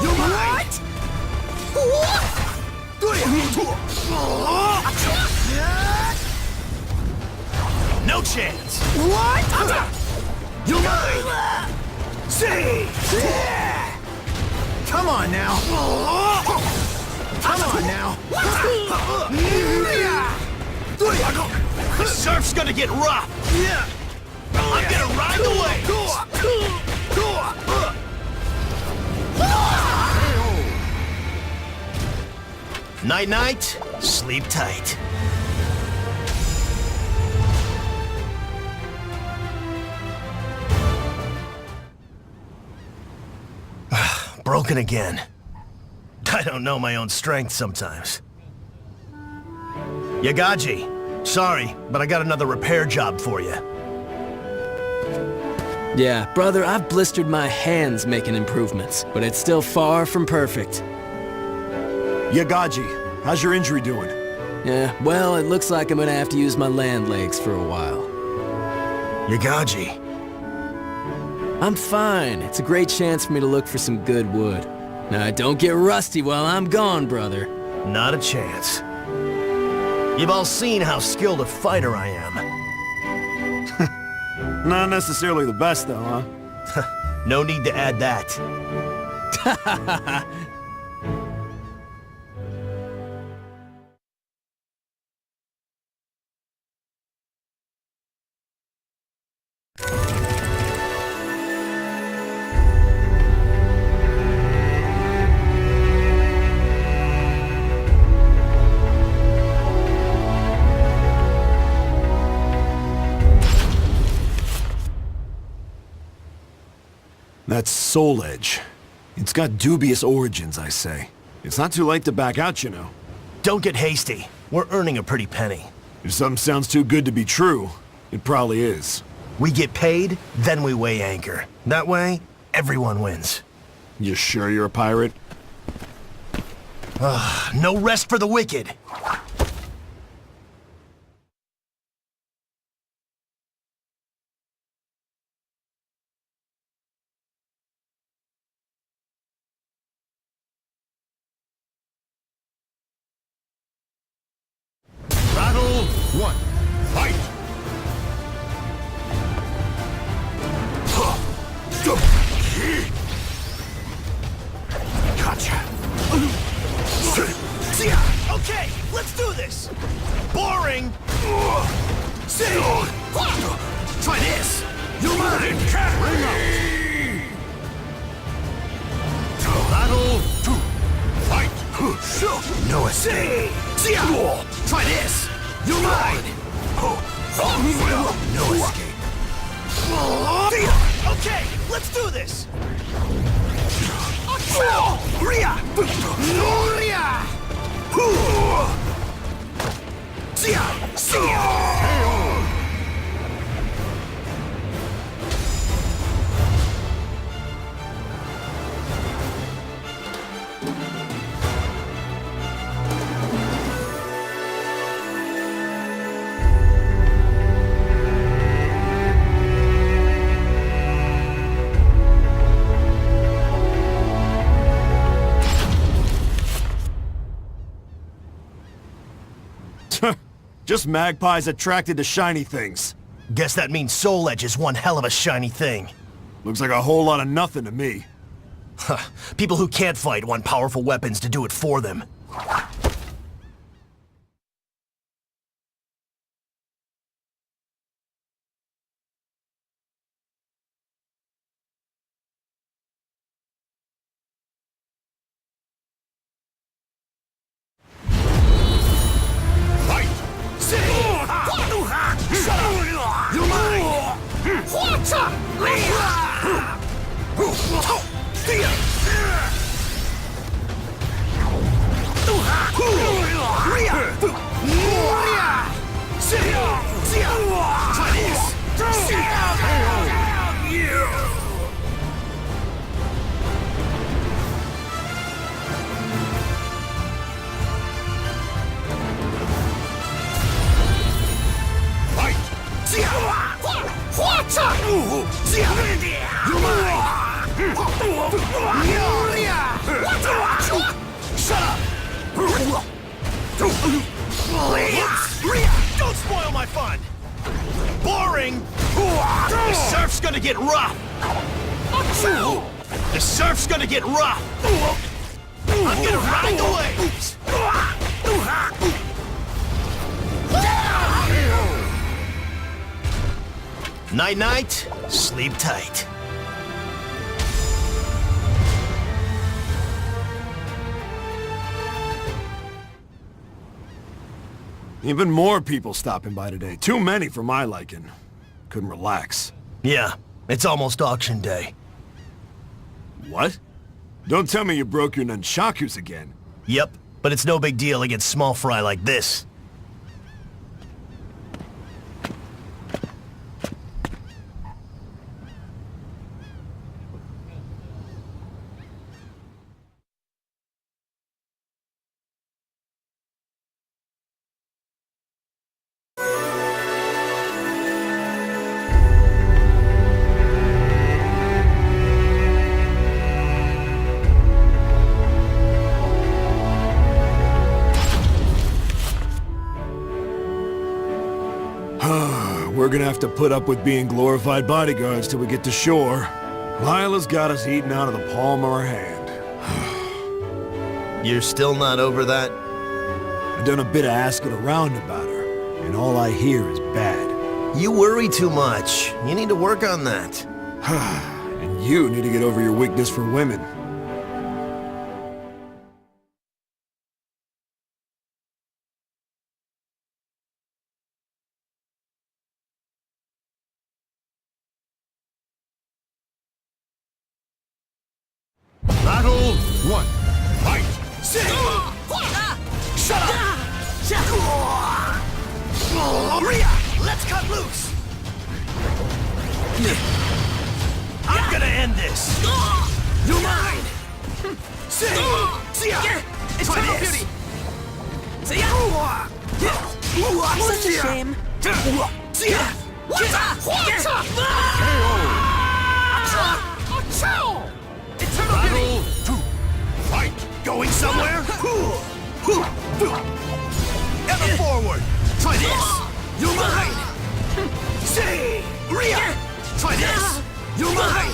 You're mine! No chance! What? You're mine! See! Come on now! Come on now! The surf's gonna get rough! I'm gonna ride the waves! Night-night, sleep tight. Broken again. I don't know my own strength sometimes. Yagaji, sorry, but I got another repair job for you. Yeah, brother, I've blistered my hands making improvements, but it's still far from perfect. Yagaji, how's your injury doing? Yeah, well, it looks like I'm gonna have to use my land legs for a while. Yagaji. I'm fine. It's a great chance for me to look for some good wood. Now, don't get rusty while I'm gone, brother. Not a chance. You've all seen how skilled a fighter I am. Not necessarily the best, though, huh? No need to add that. That's Soul Edge. It's got dubious origins, I say. It's not too late to back out, you know. Don't get hasty. We're earning a pretty penny. If something sounds too good to be true, it probably is. We get paid, then we weigh anchor. That way, everyone wins. You sure you're a pirate? No rest for the wicked. Battle 1, fight! Gotcha. Okay, let's do this. Boring. Try this. You're mine! Battle 2, fight! No escape. Try this. You're mine! No escape. Okay, let's do this. Just magpies attracted to shiny things. Guess that means Soul Edge is one hell of a shiny thing. Looks like a whole lot of nothing to me. People who can't fight want powerful weapons to do it for them. You're mine! Don't spoil my fun! Boring! The surf's gonna get rough! The surf's gonna get rough! I'm gonna ride the waves! Night-night, sleep tight. Even more people stopping by today. Too many for my liking. Couldn't relax. Yeah, it's almost auction day. What? Don't tell me you broke your nunchakus again. Yep, but it's no big deal against small fry like this. We're gonna have to put up with being glorified bodyguards till we get to shore. Lila's got us eating out of the palm of her hand. You're still not over that? I've done a bit of asking around about her, and all I hear is bad. You worry too much. You need to work on that. And you need to get over your weakness for women. Battle 1. Fight! Shut up! Rhea, let's cut loose! I'm gonna end this! You're mine! Eternal beauty! Such a shame. Eternal beauty! Battle 2. Fight! Going somewhere? Ever forward! Try this! You're mine! Say! Rhea! Try this! You're mine!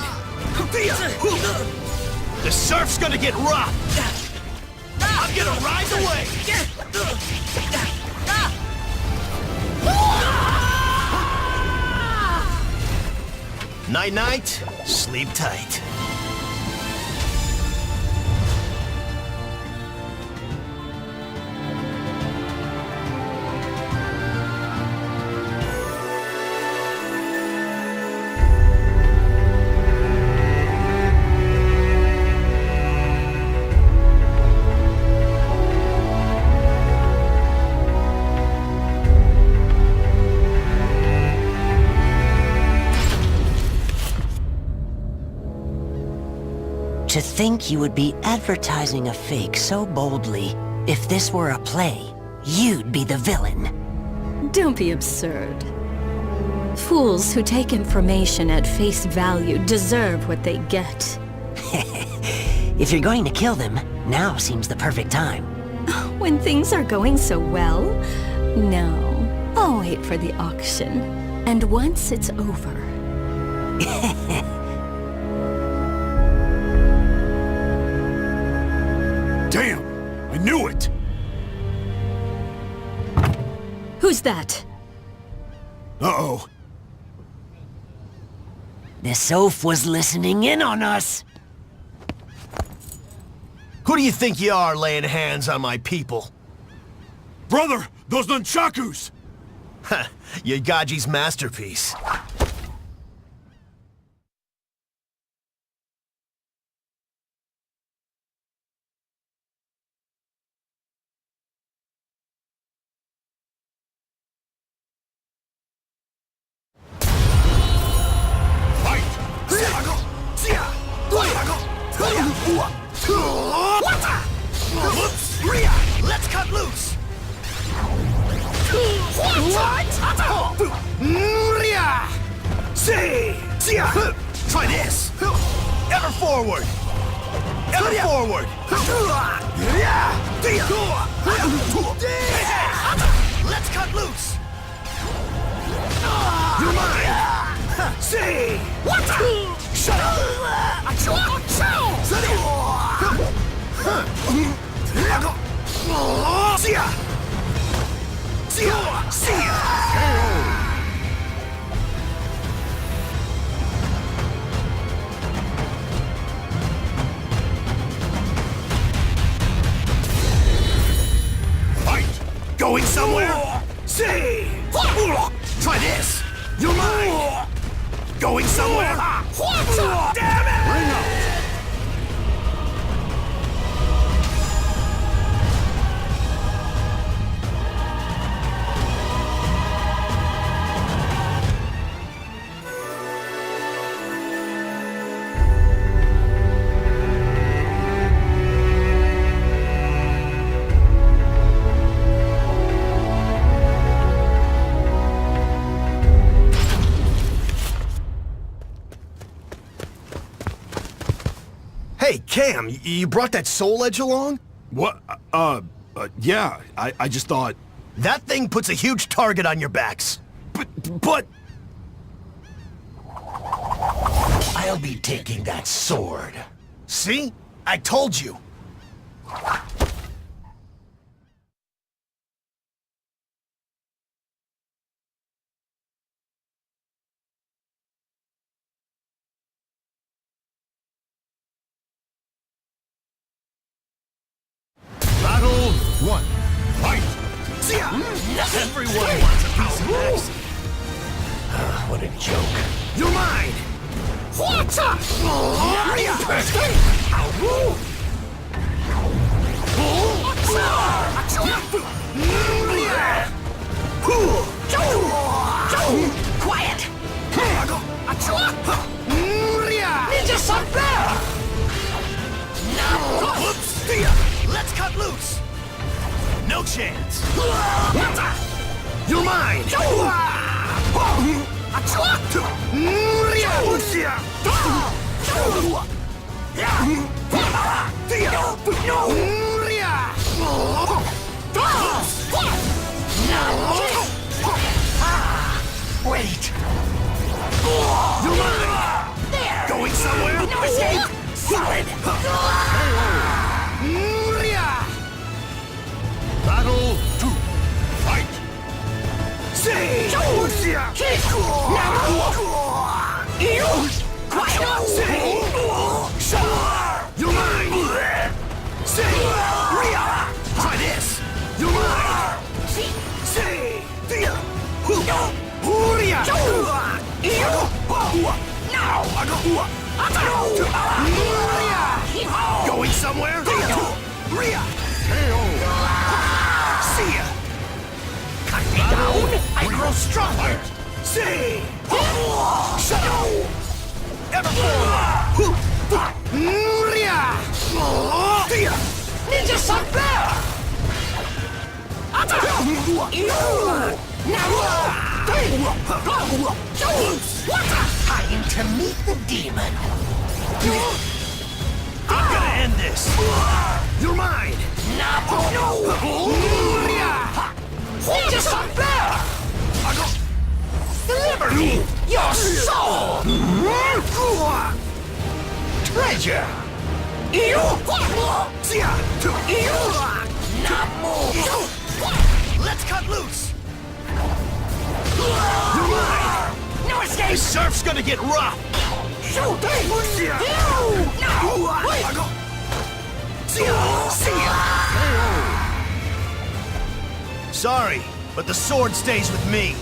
The surf's gonna get rough! I'm gonna ride the wave! Night-night, sleep tight. To think you would be advertising a fake so boldly. If this were a play, you'd be the villain. Don't be absurd. Fools who take information at face value deserve what they get. If you're going to kill them, now seems the perfect time. When things are going so well? No. I'll wait for the auction. And once it's over... Damn! I knew it! Who's that? Uh-oh. The Soph was listening in on us! Who do you think you are, laying hands on my people? Brother! Those nunchakus! Ha! Yagaji's masterpiece. See! Try this! Ever forward! Ever forward! Let's cut loose! You're mine! See! What? Shut up! See ya! See ya! See ya! Going somewhere? See! Try this! You're mine! Going somewhere? Damn it! Bring up! Hey, Cam, you brought that Soul Edge along? What? Yeah, I just thought... That thing puts a huge target on your backs. But... I'll be taking that sword. See? I told you. Battle 1. Fight! Everyone wants a piece of Max. What a joke. You're mine! What's up? Quiet! Ninja Sunbear! Let's cut loose! No chance! You're mine! Wait! You're mine! There! Going somewhere? No escape! Solid! Battle 2. Fight! See! You're mine! See! Try this! You're mine! See! Going somewhere? See ya! Cut me down, I grow stronger! See! Shut up! Ever Ninja Sunbear! Time to meet the demon! I'm gonna end this! You're mine! No! Ninja Sunbear! Deliver me your soul! Treasure! Let's cut loose! You're mine! No escape! This surf's gonna get rough! Sorry, but the sword stays with me.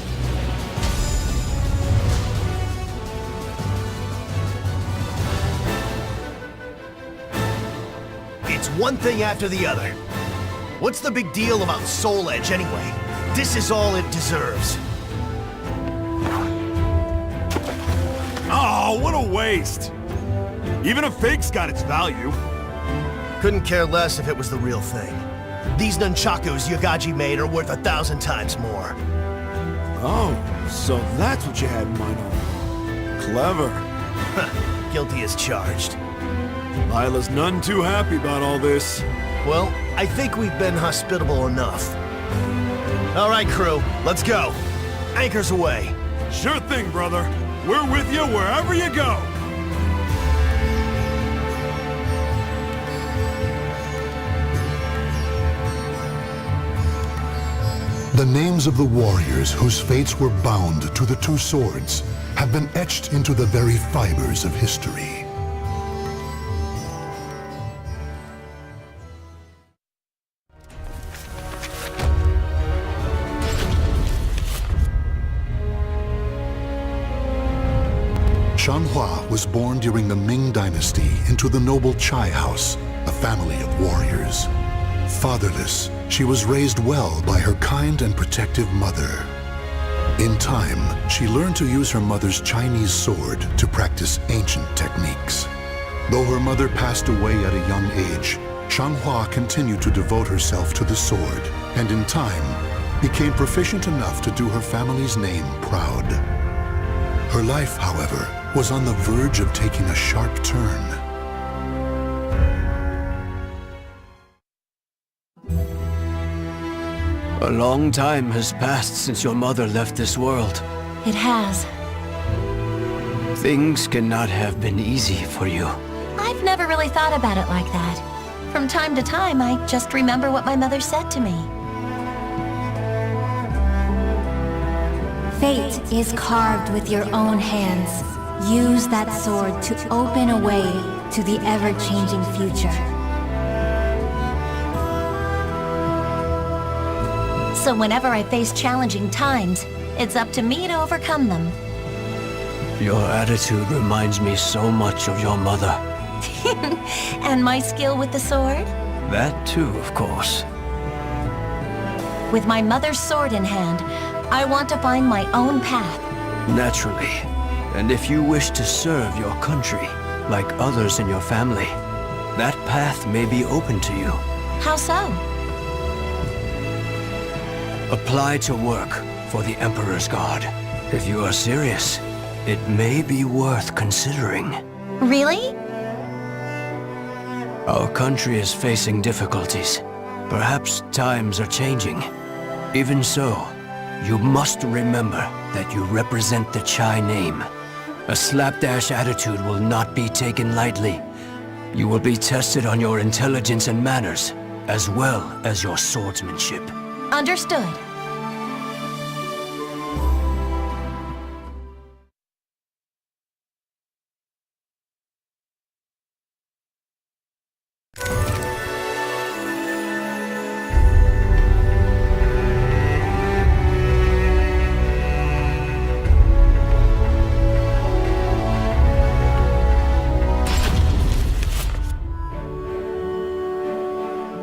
It's one thing after the other. What's the big deal about Soul Edge anyway? This is all it deserves. Oh, what a waste! Even a fake's got its value. Couldn't care less if it was the real thing. These nunchakus Yagaji made are worth 1,000 times more. Oh, so that's what you had in mind. Clever. Guilty as charged. Lila's none too happy about all this. Well, I think we've been hospitable enough. All right, crew, let's go. Anchors away. Sure thing, brother. We're with you wherever you go. The names of the warriors whose fates were bound to the two swords have been etched into the very fibers of history. Xianghua was born during the Ming Dynasty into the noble Chai House, a family of warriors. Fatherless, she was raised well by her kind and protective mother. In time, she learned to use her mother's Chinese sword to practice ancient techniques. Though her mother passed away at a young age, Xianghua continued to devote herself to the sword, and in time, became proficient enough to do her family's name proud. Her life, however, was on the verge of taking a sharp turn. A long time has passed since your mother left this world. It has. Things cannot have been easy for you. I've never really thought about it like that. From time to time, I just remember what my mother said to me. Fate is carved with your own hands. Use that sword to open a way to the ever-changing future. So whenever I face challenging times, it's up to me to overcome them. Your attitude reminds me so much of your mother. And my skill with the sword? That too, of course. With my mother's sword in hand, I want to find my own path. Naturally. And if you wish to serve your country, like others in your family, that path may be open to you. How so? Apply to work for the Emperor's Guard. If you are serious, it may be worth considering. Really? Our country is facing difficulties. Perhaps times are changing. Even so, you must remember that you represent the Chai name. A slapdash attitude will not be taken lightly. You will be tested on your intelligence and manners, as well as your swordsmanship. Understood.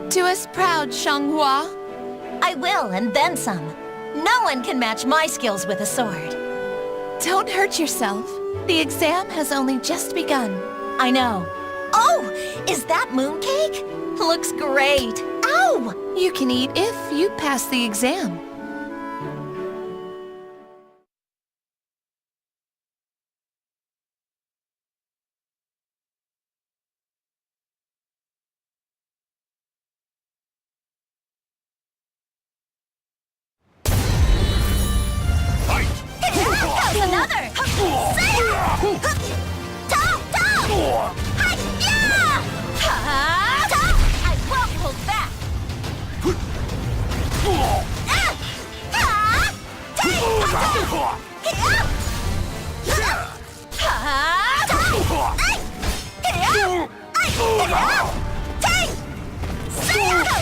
Do us proud, Xianghua. I will, and then some. No one can match my skills with a sword. Don't hurt yourself. The exam has only just begun. I know. Oh, is that mooncake? Looks great. Ow! You can eat if you pass the exam. Another! I won't hold back!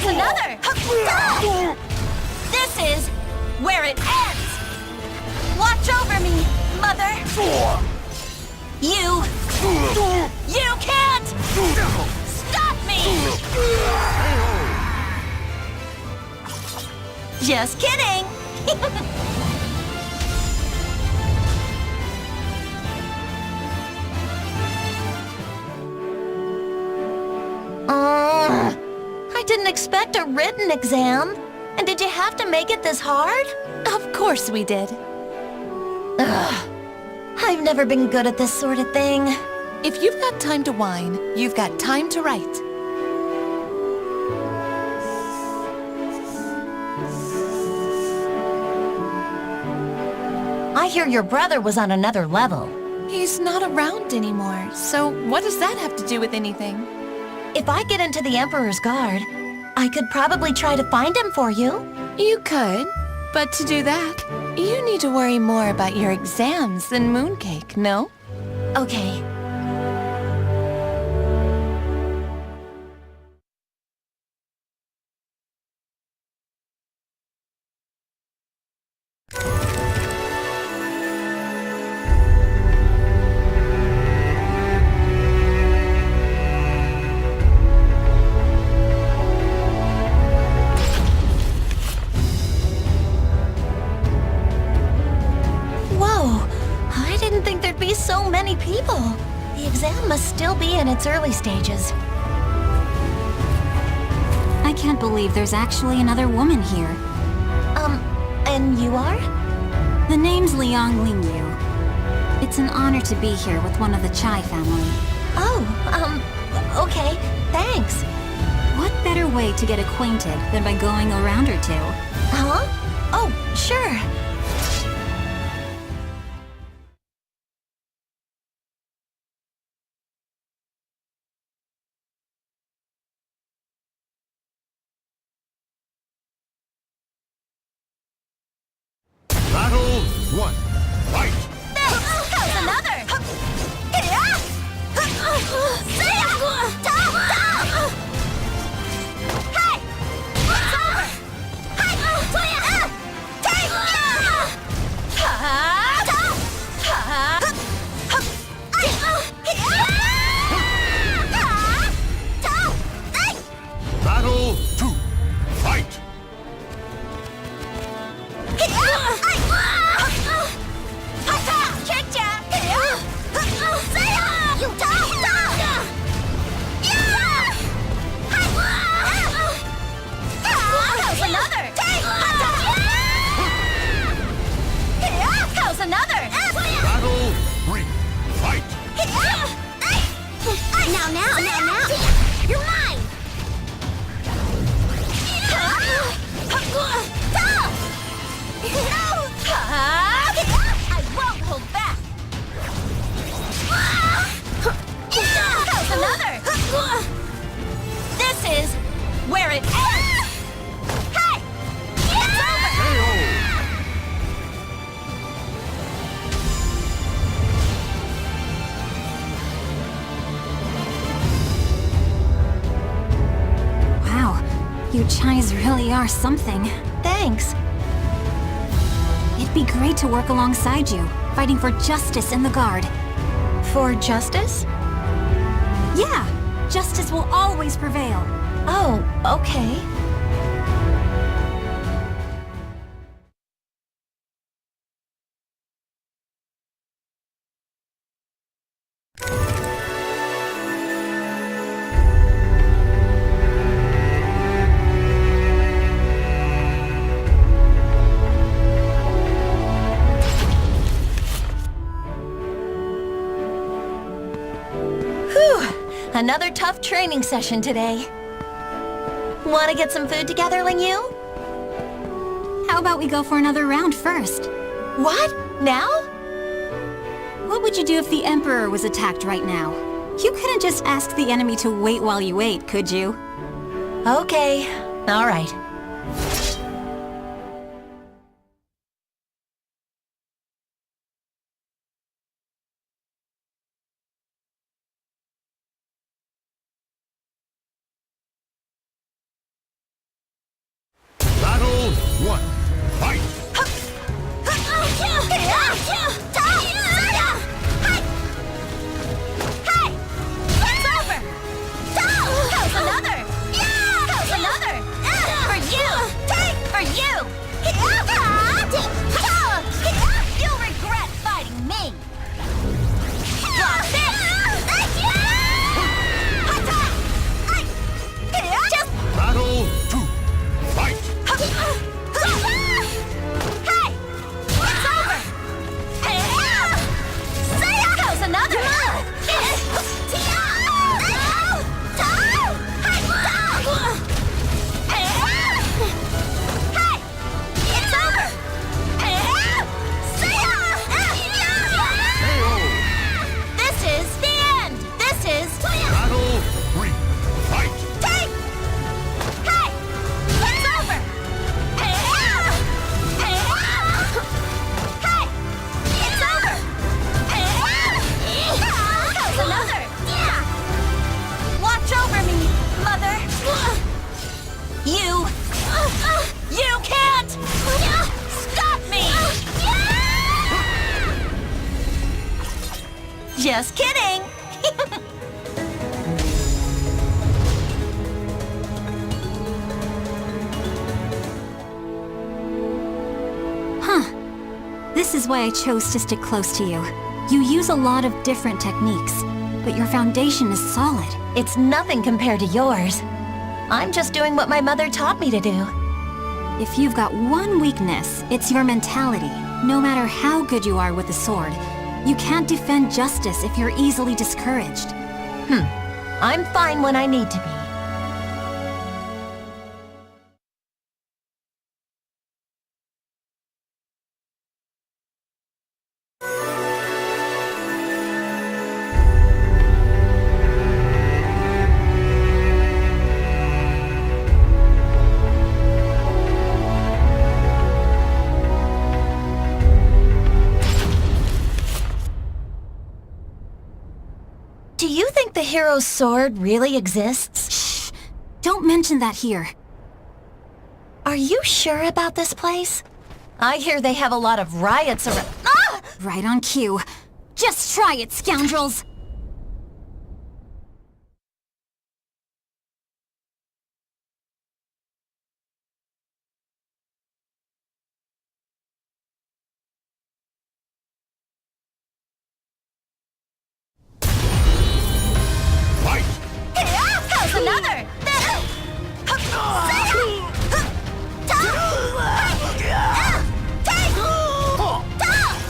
Another! This is where it ends! Watch over me, Mother! You can't stop me! Just kidding! I didn't expect a written exam. And did you have to make it this hard? Of course we did. Ugh. I've never been good at this sort of thing. If you've got time to whine, you've got time to write. I hear your brother was on another level. He's not around anymore, so what does that have to do with anything? If I get into the Emperor's Guard, I could probably try to find him for you. You could, but to do that, you need to worry more about your exams than Mooncake, no? Okay. So many people. The exam must still be in its early stages. I can't believe there's actually another woman here. And you are? The name's Liang Lingyu. It's an honor to be here with one of the Chai family. Oh, okay, thanks. What better way to get acquainted than by going a round or two? Huh? Oh, sure. Battle 1. Fight! How's another? Hey! It's over! Battle 2. Fight! How's another? Battle 3. Fight! Now! You're mine! I won't hold back! How's another? This is where it ends! Hey! It's over! Wow, you Chais really are something. Thanks. It'd be great to work alongside you, fighting for justice in the Guard. For justice? Yeah, justice will always prevail. Oh, okay. Another tough training session today. Want to get some food together, Lingyu? How about we go for another round first? What? Now? What would you do if the Emperor was attacked right now? You couldn't just ask the enemy to wait while you ate, could you? Okay. All right. Battle 1. Fight! How's another? For you! Just kidding! Huh. This is why I chose to stick close to you. You use a lot of different techniques, but your foundation is solid. It's nothing compared to yours. I'm just doing what my mother taught me to do. If you've got one weakness, it's your mentality. No matter how good you are with the sword, you can't defend justice if you're easily discouraged. I'm fine when I need to be. Do you think the hero's sword really exists? Shh! Don't mention that here. Are you sure about this place? I hear they have a lot of riots around. Ah! Right on cue. Just try it, scoundrels! How's another?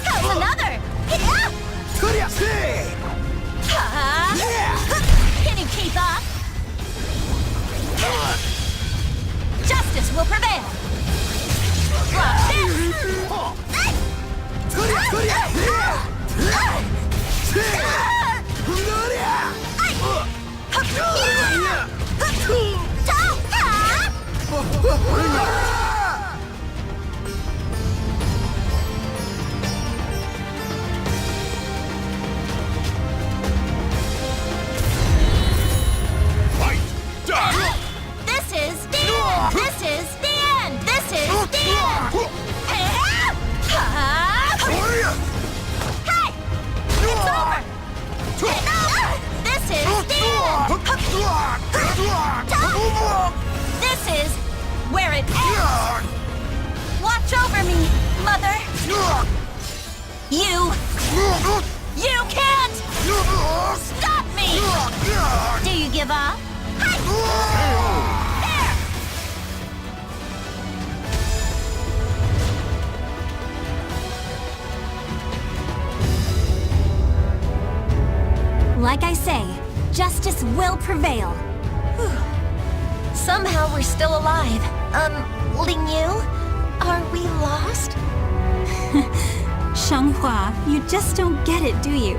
How's another? Can you keep up? Justice will prevail. Drop This is the end! This is the end! This is the end! Hey! It's over! This is the end! This is where it ends! Watch over me, Mother! You can't stop me! Do you give up? There! Like I say, justice will prevail. Somehow we're still alive. Ling Yu? Are we lost? Shanghua, you just don't get it, do you?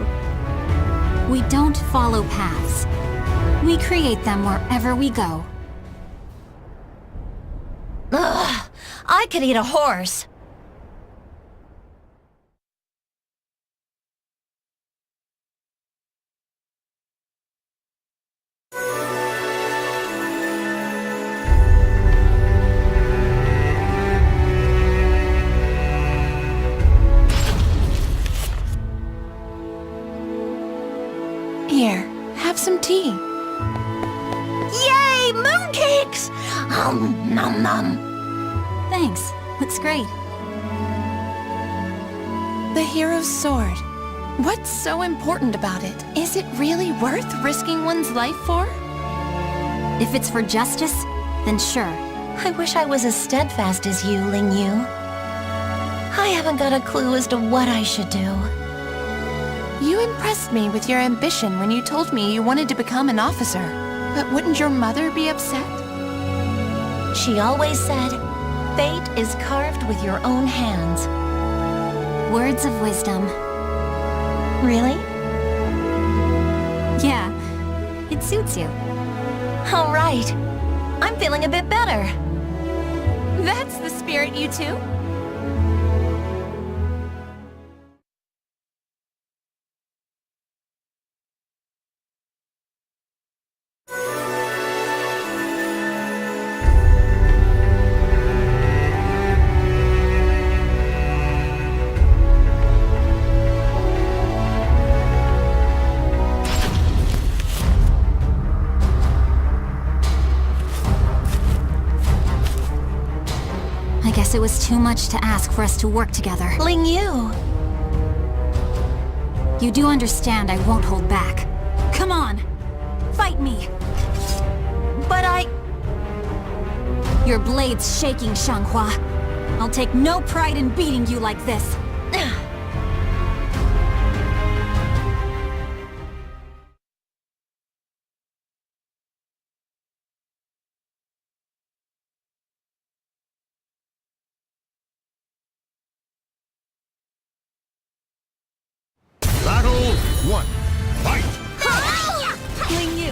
We don't follow paths. We create them wherever we go. Ugh, I could eat a horse. Here, have some tea. Yay, mooncakes! Nom nom. Thanks. Looks great. The hero's sword. What's so important about it? Is it really worth risking one's life for? If it's for justice, then sure. I wish I was as steadfast as you, Ling Yu. I haven't got a clue as to what I should do. You impressed me with your ambition when you told me you wanted to become an officer. But wouldn't your mother be upset? She always said, fate is carved with your own hands. Words of wisdom. Really? Yeah, it suits you. All right. I'm feeling a bit better. That's the spirit, you two. too much to ask for us to work together. Ling Yu! You do understand I won't hold back. Come on! Fight me! But Your blade's shaking, Xianghua. I'll take no pride in beating you like this. Battle 1. Fight! Ling Yu!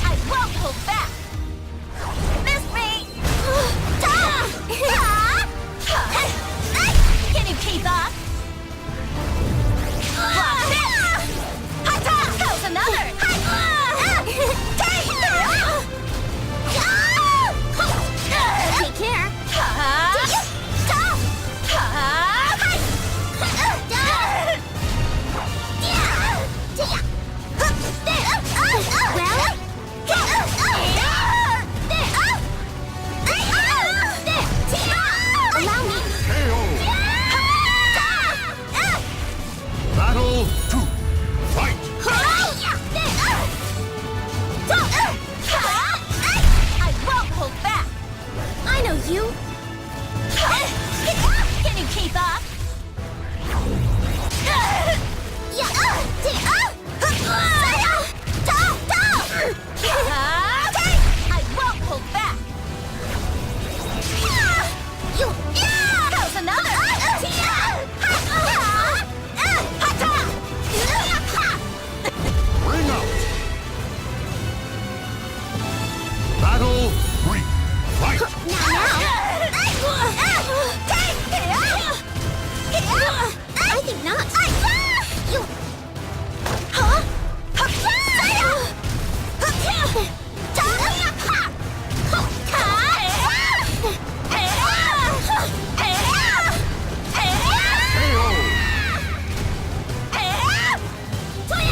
I won't hold back! Miss me! Can you keep up? How's another? Take care! Allow me! Battle 2. Fight! I won't hold back! I know you! Can you keep up? I won't hold back! How's another? Ring out! Battle 3. Fight! I think not.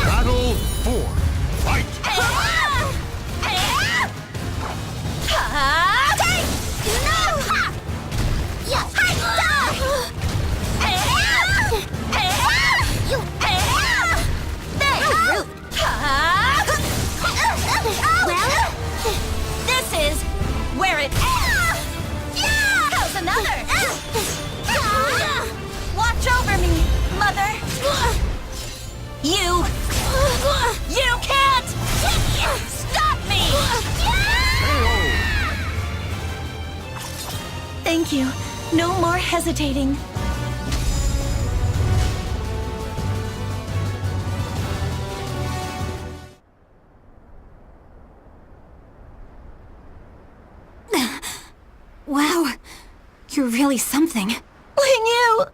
Battle 4. Fight! This is where it ends! How's another? Watch over me, Mother! You can't stop me! Thank you. No more hesitating. Wow, you're really something. Ling Yu!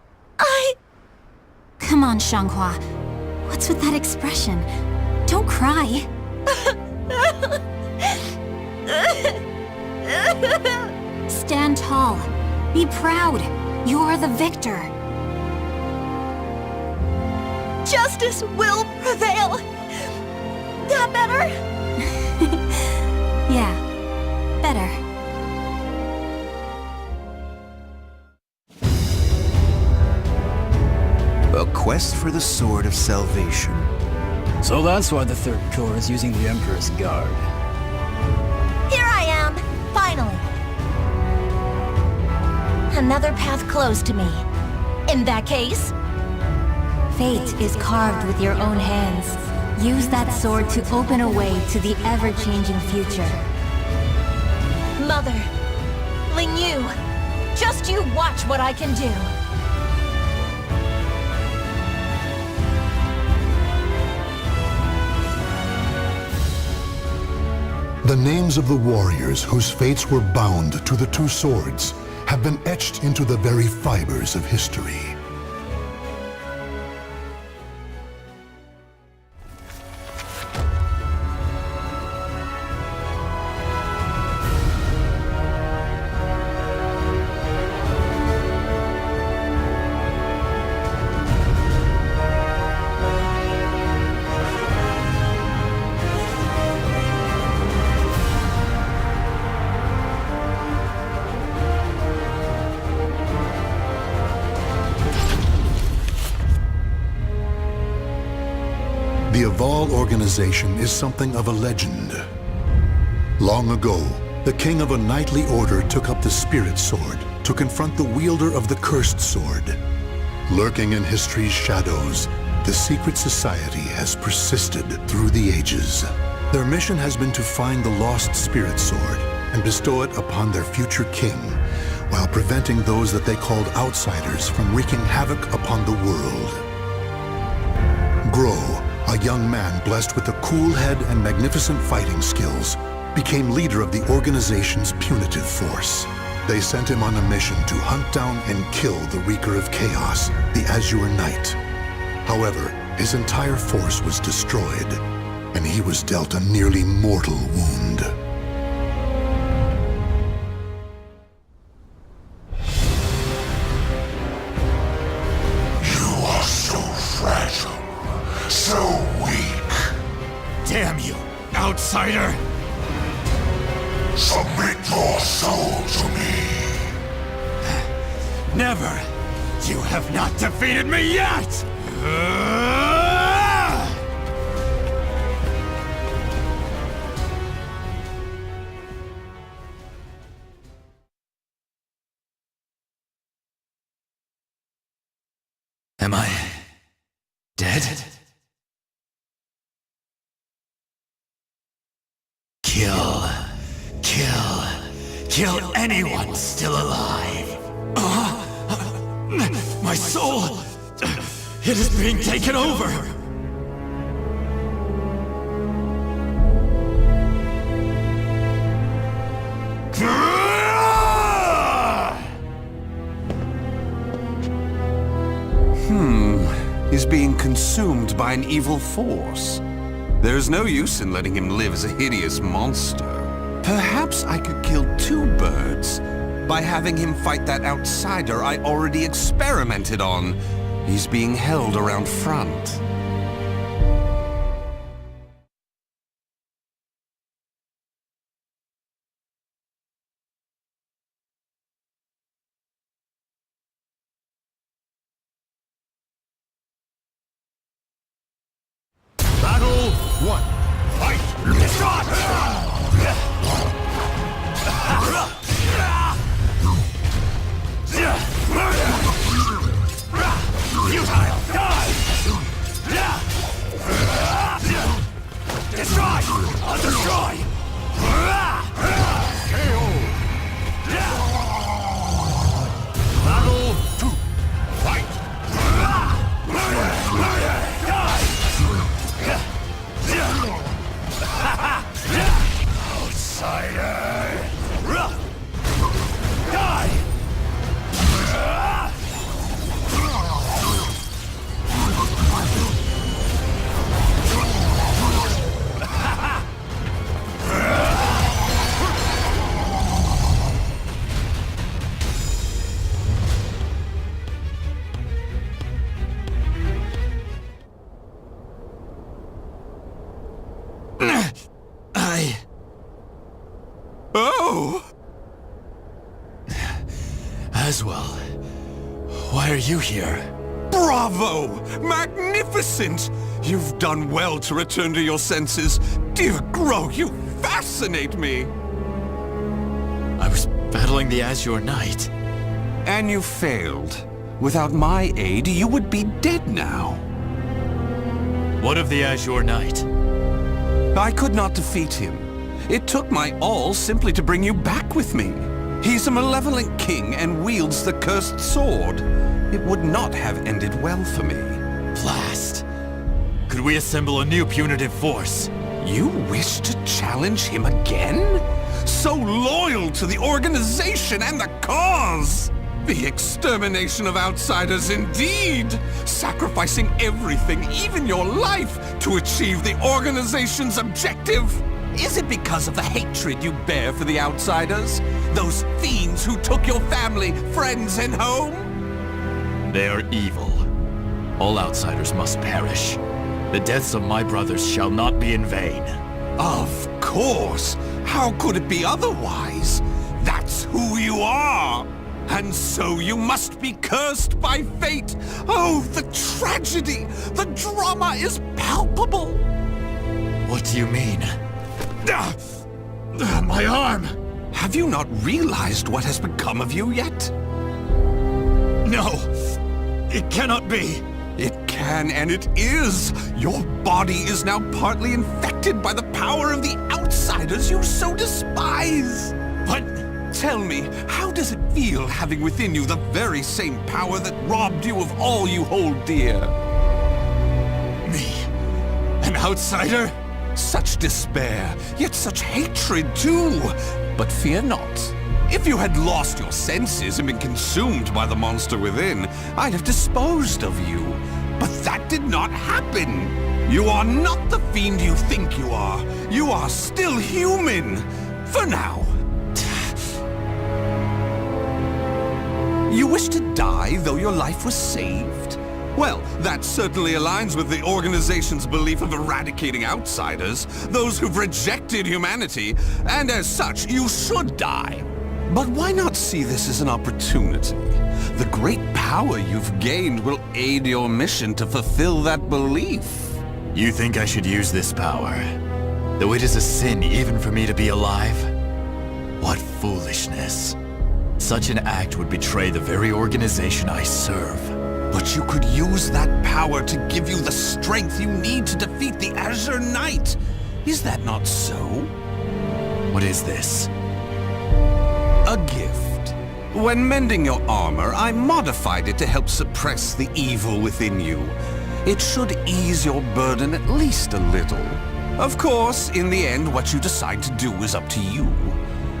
Come on, Xianghua. What's with that expression? Don't cry. Stand tall. Be proud. You're the victor. Justice will prevail! That better? Yeah, better. A quest for the Sword of Salvation. So that's why the Third Corps is using the Emperor's Guard. Here I am, finally. Another path closed to me. In that case... Fate is carved with your own hands. Use that sword to open a way to the ever-changing future. Mother, Ling Yu, just you watch what I can do. The names of the warriors whose fates were bound to the two swords have been etched into the very fibers of history. small organization is something of a legend. Long ago, the king of a knightly order took up the Spirit Sword to confront the wielder of the Cursed Sword. Lurking in history's shadows, the secret society has persisted through the ages. Their mission has been to find the lost Spirit Sword and bestow it upon their future king, while preventing those that they called outsiders from wreaking havoc upon the world. Grow, a young man blessed with a cool head and magnificent fighting skills, became leader of the organization's punitive force. They sent him on a mission to hunt down and kill the Wreaker of Chaos, the Azure Knight. However, his entire force was destroyed, and he was dealt a nearly mortal wound. You are so fragile, so weak. Damn you, outsider! Submit your soul to me. Never! You have not defeated me yet! Am I dead? Kill anyone still alive. My soul, it is being taken over. He's being consumed by an evil force. There's no use in letting him live as a hideous monster. Perhaps I could kill two birds by having him fight that outsider I already experimented on. He's being held around front. Battle 1. Fight! Futile! Die! Destroy! I'll destroy! KO! Battle 2. Fight! Outsider! Die! Oh! Aswell, why are you here? Bravo! Magnificent! You've done well to return to your senses. Dear Grow, you fascinate me! I was battling the Azure Knight. And you failed. Without my aid, you would be dead now. What of the Azure Knight? I could not defeat him. It took my all simply to bring you back with me. He's a malevolent king and wields the cursed sword. It would not have ended well for me. Blast. Could we assemble a new punitive force? You wish to challenge him again? So loyal to the organization and the cause! The extermination of outsiders indeed! Sacrificing everything, even your life, to achieve the organization's objective! Is it because of the hatred you bear for the outsiders? Those fiends who took your family, friends, and home? They are evil. All outsiders must perish. The deaths of my brothers shall not be in vain. Of course! How could it be otherwise? That's who you are! And so you must be cursed by fate! Oh, the tragedy! The drama is palpable! What do you mean? My arm! Have you not realized what has become of you yet? No! It cannot be! It can, and it is! Your body is now partly infected by the power of the outsiders you so despise! But tell me, how does it feel having within you the very same power that robbed you of all you hold dear? Me? An outsider? Such despair, yet such hatred too! But fear not. If you had lost your senses and been consumed by the monster within, I'd have disposed of you. But that did not happen. You are not the fiend you think you are. You are still human. For now. You wish to die though your life was saved? Well, that certainly aligns with the organization's belief of eradicating outsiders, those who've rejected humanity, and as such, you should die. But why not see this as an opportunity? The great power you've gained will aid your mission to fulfill that belief. You think I should use this power? Though it is a sin even for me to be alive? What foolishness. Such an act would betray the very organization I serve. But you could use that power to give you the strength you need to defeat the Azure Knight. Is that not so? What is this? A gift. When mending your armor, I modified it to help suppress the evil within you. It should ease your burden at least a little. Of course, in the end, what you decide to do is up to you.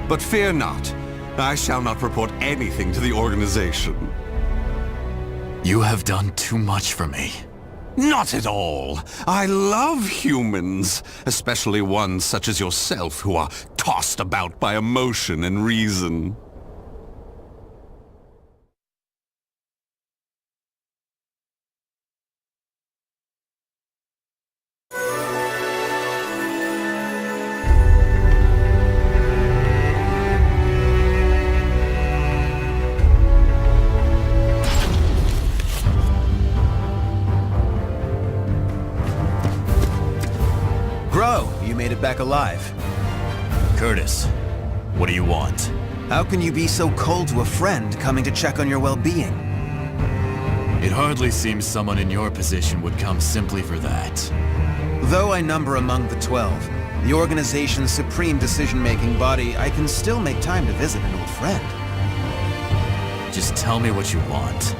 But fear not. I shall not report anything to the organization. You have done too much for me. Not at all. I love humans, especially ones such as yourself who are tossed about by emotion and reason. Back alive. Curtis, what do you want? How can you be so cold to a friend coming to check on your well-being? It hardly seems someone in your position would come simply for that. Though I number among the 12, the organization's supreme decision-making body, I can still make time to visit an old friend. Just tell me what you want.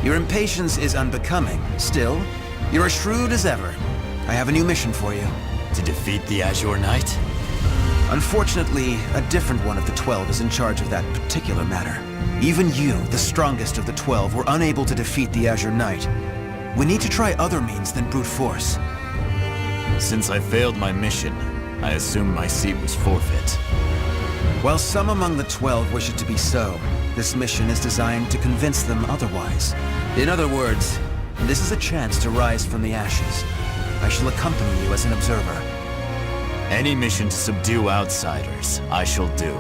Your impatience is unbecoming. Still, you're as shrewd as ever. I have a new mission for you. To defeat the Azure Knight? Unfortunately, a different one of the 12 is in charge of that particular matter. Even you, the strongest of the 12, were unable to defeat the Azure Knight. We need to try other means than brute force. Since I failed my mission, I assume my seat was forfeit. While some among the 12 wish it to be so, this mission is designed to convince them otherwise. In other words, this is a chance to rise from the ashes. I shall accompany you as an observer. Any mission to subdue outsiders, I shall do.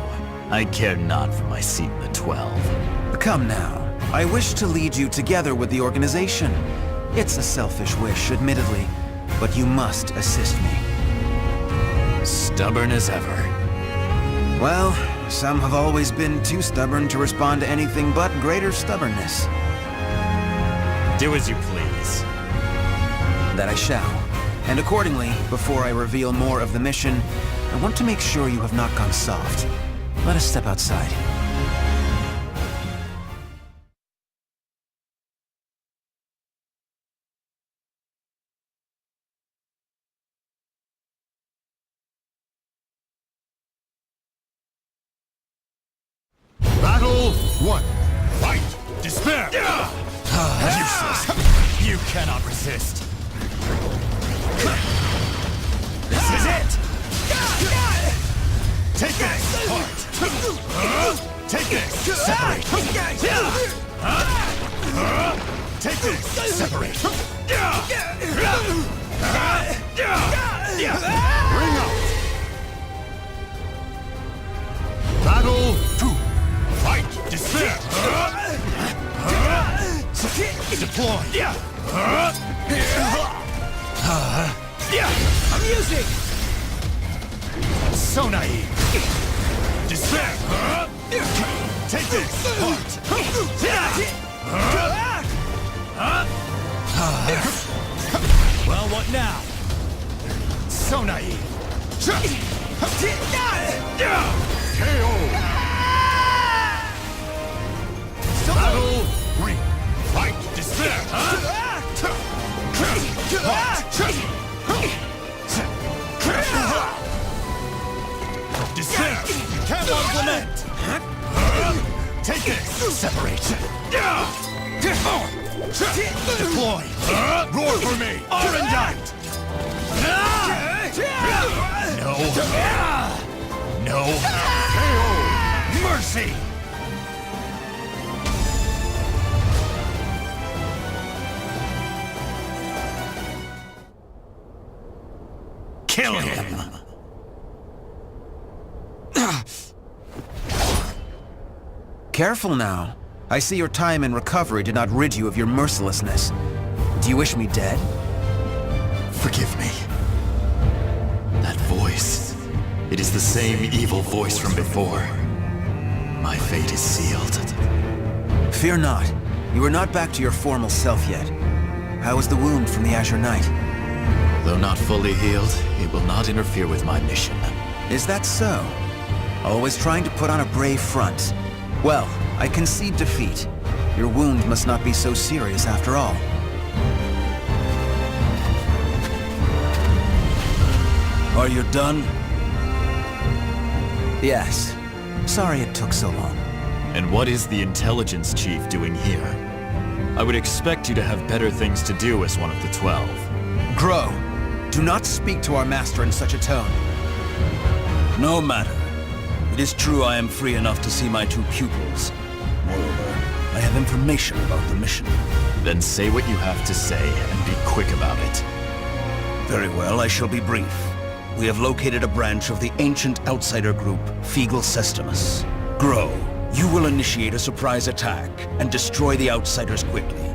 I care not for my seat in the 12. Come now. I wish to lead you together with the organization. It's a selfish wish, admittedly, but you must assist me. Stubborn as ever. Well, some have always been too stubborn to respond to anything but greater stubbornness. Do as you please. That I shall. And accordingly, before I reveal more of the mission, I want to make sure you have not gone soft. Let us step outside. Battle 1. Fight! Despair! Useless. You cannot resist. This is it! Take this! Heart! Take this! Separate! Take this! Separate! Bring out! Battle 2! Fight! Despair! Deploy! I'm using! So naive. Despair. Take this. Well, what now? So naive. Battle! Ring. Fight. Despair. Despair. You cannot lament. Take this. Separate. Deploy. Roar for me. Arendite. No. No. Mercy. Kill him. Careful now. I see your time in recovery did not rid you of your mercilessness. Do you wish me dead? Forgive me. That voice. It is the same evil voice from before. My fate is sealed. Fear not. You are not back to your formal self yet. How is the wound from the Azure Knight? Though not fully healed, it will not interfere with my mission. Is that so? Always trying to put on a brave front. Well, I concede defeat. Your wound must not be so serious after all. Are you done? Yes. Sorry it took so long. And what is the intelligence chief doing here? I would expect you to have better things to do as one of the 12. Grow, do not speak to our master in such a tone. No matter. It is true I am free enough to see my two pupils. Moreover, I have information about the mission. Then say what you have to say and be quick about it. Very well, I shall be brief. We have located a branch of the ancient outsider group, Feegle Sestimus. Grow, you will initiate a surprise attack and destroy the outsiders quickly.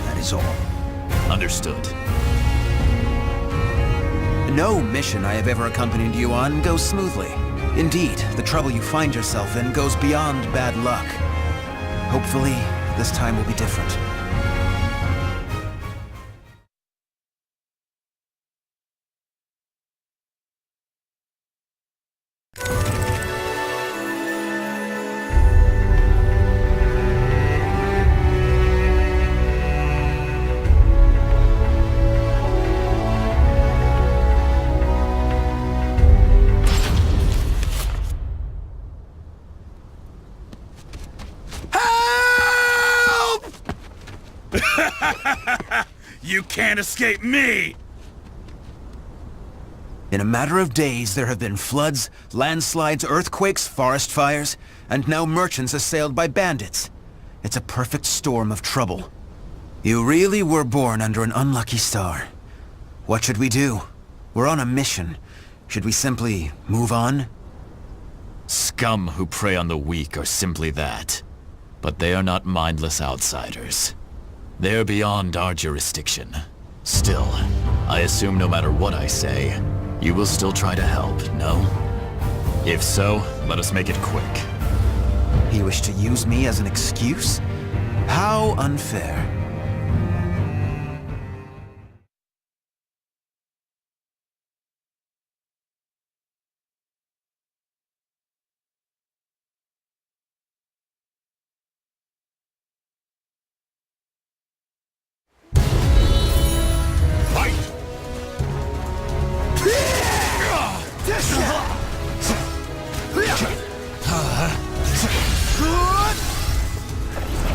That is all. Understood. No mission I have ever accompanied you on goes smoothly. Indeed, the trouble you find yourself in goes beyond bad luck. Hopefully, this time will be different. You can't escape me! In a matter of days, there have been floods, landslides, earthquakes, forest fires, and now merchants assailed by bandits. It's a perfect storm of trouble. You really were born under an unlucky star. What should we do? We're on a mission. Should we simply move on? Scum who prey on the weak are simply that. But they are not mindless outsiders. They're beyond our jurisdiction. Still, I assume no matter what I say, you will still try to help, no? If so, let us make it quick. You wish to use me as an excuse? How unfair.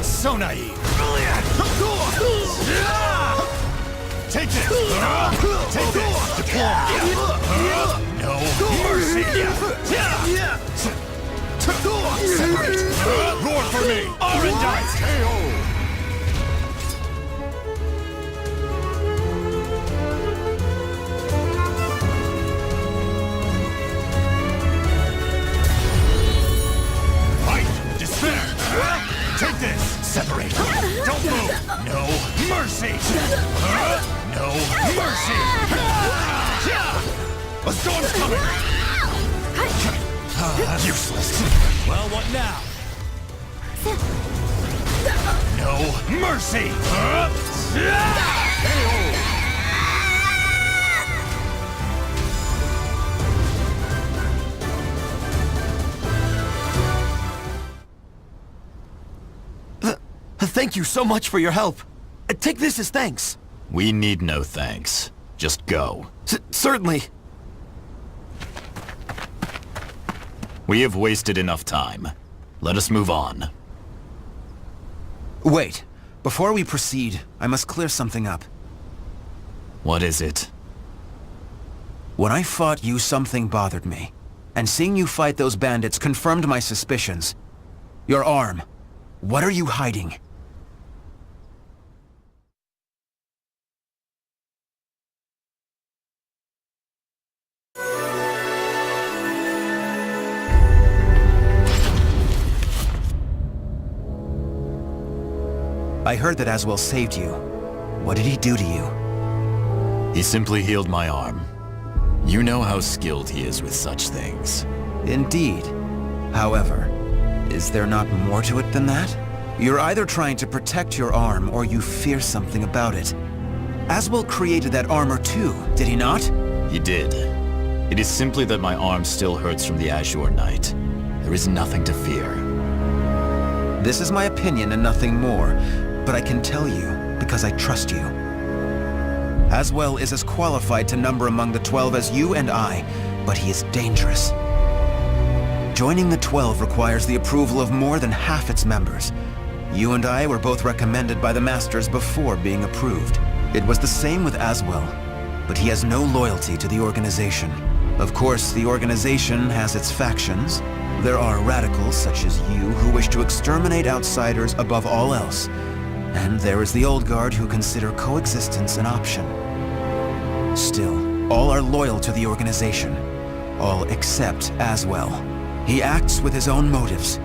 So naive. Take this. Take this. Deploy. No mercy. Separate. Roar for me. Arendite. KO. Take this! Separate! Don't move! No mercy! No mercy! coming! Useless. Well, what now? No mercy! Thank you so much for your help. Take this as thanks. We need no thanks. Just go. Certainly. We have wasted enough time. Let us move on. Wait. Before we proceed, I must clear something up. What is it? When I fought you, something bothered me. And seeing you fight those bandits confirmed my suspicions. Your arm. What are you hiding? I heard that Aswell saved you. What did he do to you? He simply healed my arm. You know how skilled he is with such things. Indeed. However, is there not more to it than that? You're either trying to protect your arm or you fear something about it. Aswell created that armor too, did he not? He did. It is simply that my arm still hurts from the Azure Knight. There is nothing to fear. This is my opinion and nothing more, but I can tell you because I trust you. Aswell is as qualified to number among the 12 as you and I, but he is dangerous. Joining the 12 requires the approval of more than half its members. You and I were both recommended by the Masters before being approved. It was the same with Aswell, but he has no loyalty to the organization. Of course, the organization has its factions. There are radicals such as you who wish to exterminate outsiders above all else. And there is the old guard who consider coexistence an option. Still, all are loyal to the organization. All except Aswell. He acts with his own motives,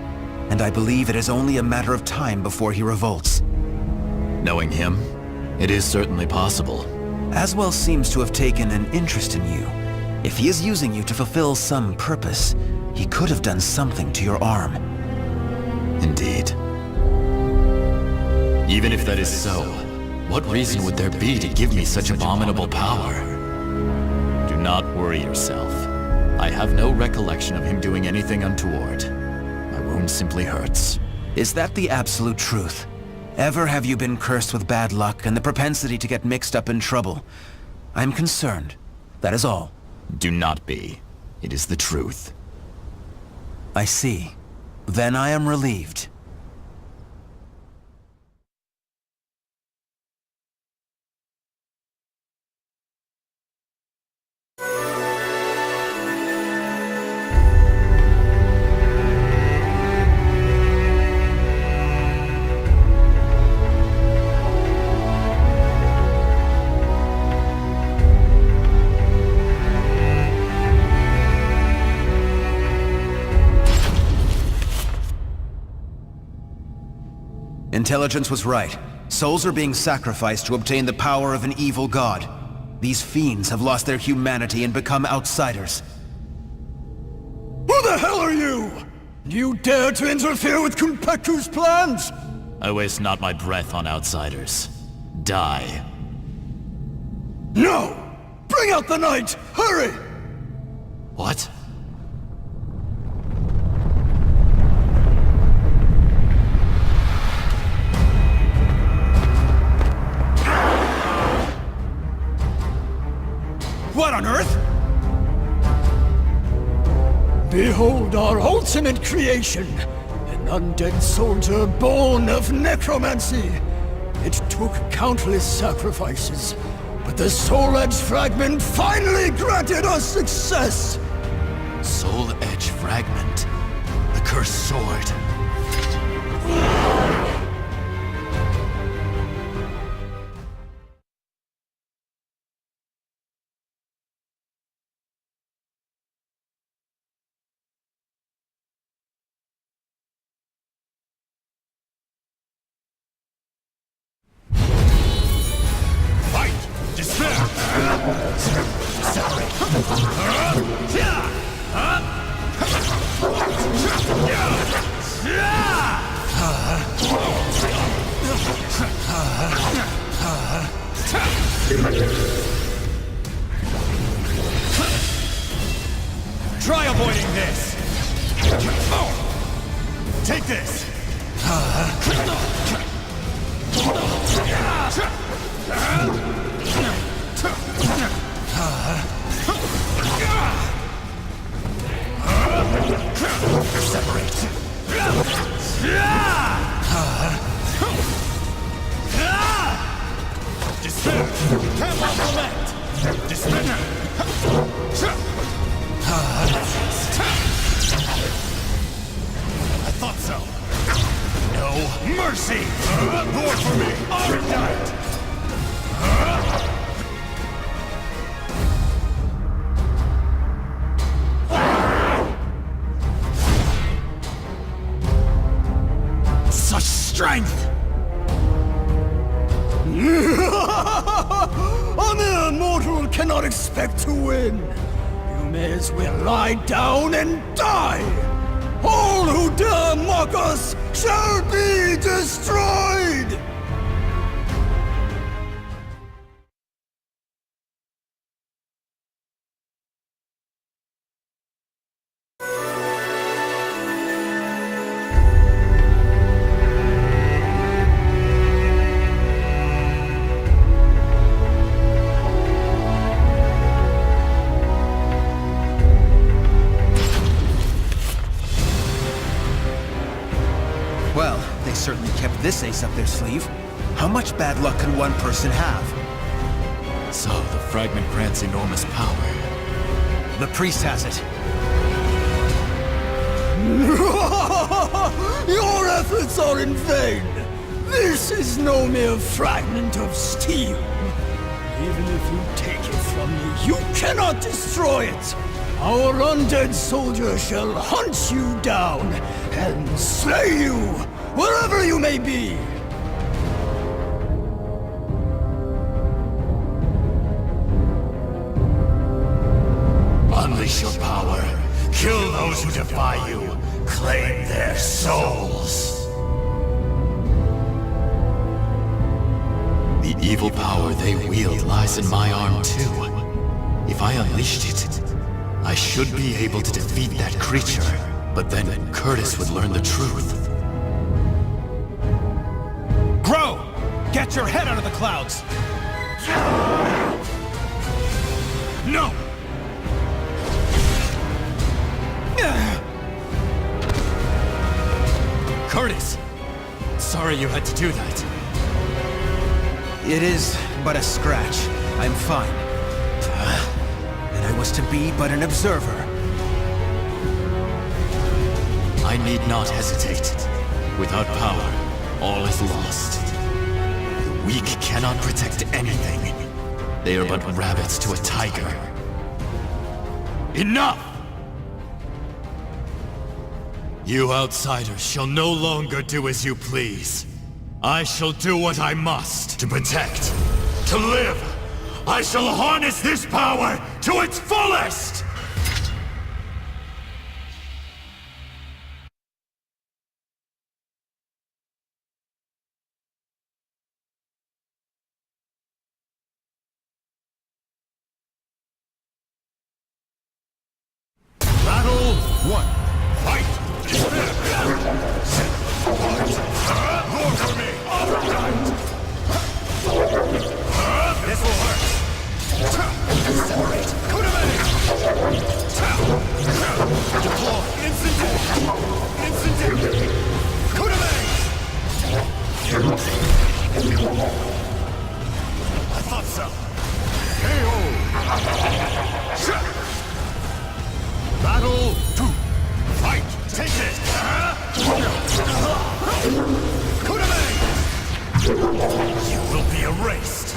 and I believe it is only a matter of time before he revolts. Knowing him, it is certainly possible. Aswell seems to have taken an interest in you. If he is using you to fulfill some purpose, he could have done something to your arm. Indeed. Even if that is so, what reason would there be to give me such abominable power? Do not worry yourself. I have no recollection of him doing anything untoward. My wound simply hurts. Is that the absolute truth? Ever have you been cursed with bad luck and the propensity to get mixed up in trouble? I'm concerned. That is all. Do not be. It is the truth. I see. Then I am relieved. Intelligence was right. Souls are being sacrificed to obtain the power of an evil god. These fiends have lost their humanity and become outsiders. Who the hell are you? You dare to interfere with Kunpeku's plans? I waste not my breath on outsiders. Die. No! Bring out the knight! Hurry! What? What on earth? Behold our ultimate creation, an undead soldier born of necromancy. It took countless sacrifices, but the Soul Edge Fragment finally granted us success! Soul Edge Fragment? The cursed sword? Despair! Try avoiding this! Take this! Separate! Despair! Can't lament! Despair! I thought so. No mercy! More for me! Arcanite! Such strength! A mere mortal cannot expect to win. You may as well lie down and die. All who dare mock us shall be destroyed! Well, they certainly kept this ace up their sleeve. How much bad luck can one person have? So, the fragment grants enormous power. The priest has it. Your efforts are in vain! This is no mere fragment of steel. Even if you take it from me, you cannot destroy it! Our undead soldier shall hunt you down and slay you, wherever you may be! Unleash your power. Kill those who defy you. Claim their souls. The evil power they wield lies in my arm too. If I unleashed it, I should be able to defeat that creature. But then Curtis would learn the truth. Grow! Get your head out of the clouds! No! Curtis! Sorry you had to do that. It is but a scratch. I'm fine. And I was to be but an observer. I need not hesitate. Without power, all is lost. The weak cannot protect anything. They are but rabbits to a tiger. Enough! You outsiders shall no longer do as you please. I shall do what I must to protect, to live. I shall harness this power to its fullest! Battle 1. Fight! More for me! This will hurt! Separate! Kuname! Deploy! Instantaneous! Kuname! I thought so! KO! Battle 2. Fight! Take this! Kuname! You will be erased!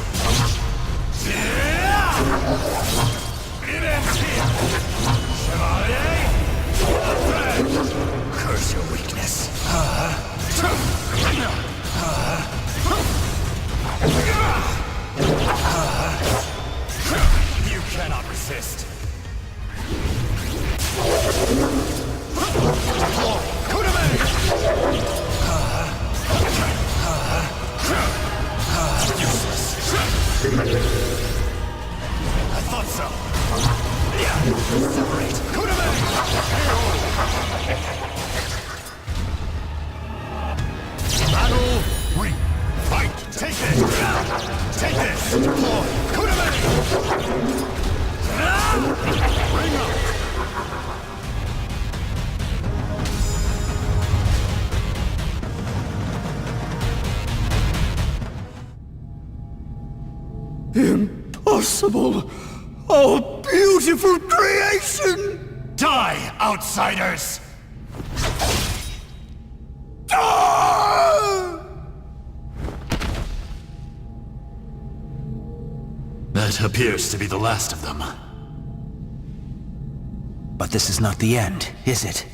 It ends here! Chevalier! Curse your weakness! You cannot resist! Useless! Battle 3. Fight! Take this! Take this! Deploy! Kunamei! Bring up! Impossible! Our beautiful creation! Die, outsiders! That appears to be the last of them. But this is not the end, is it?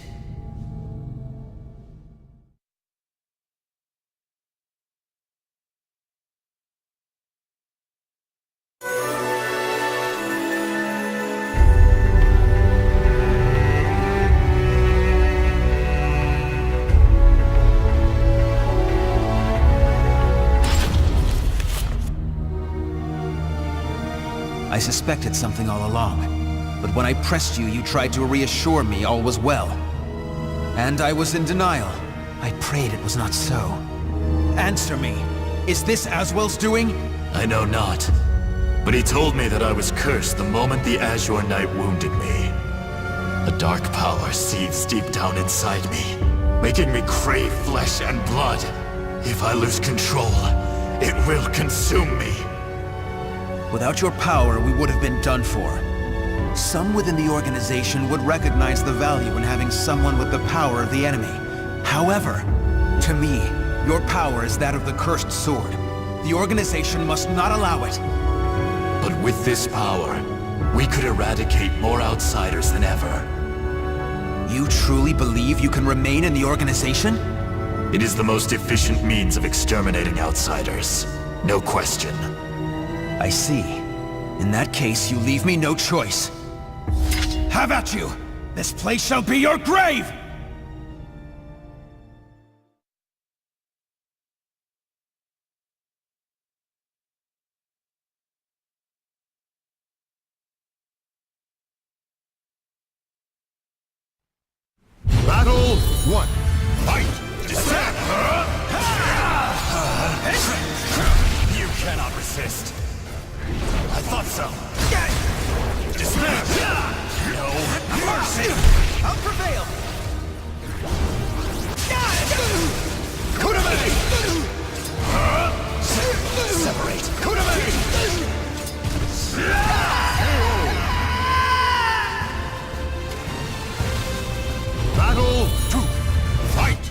I suspected something all along, but when I pressed you, you tried to reassure me all was well. And I was in denial. I prayed it was not so. Answer me. Is this Aswell's doing? I know not. But he told me that I was cursed the moment the Azure Knight wounded me. A dark power seethes deep down inside me, making me crave flesh and blood. If I lose control, it will consume me. Without your power, we would have been done for. Some within the organization would recognize the value in having someone with the power of the enemy. However, to me, your power is that of the cursed sword. The organization must not allow it. But with this power, we could eradicate more outsiders than ever. You truly believe you can remain in the organization? It is the most efficient means of exterminating outsiders. No question. I see. In that case, you leave me no choice. Have at you! This place shall be your grave! Battle 1. Fight! Attack! You cannot resist. I thought so. Despair! No mercy! I'll prevail! Kunamei! Separate! Kunamei! Battle 2. Fight!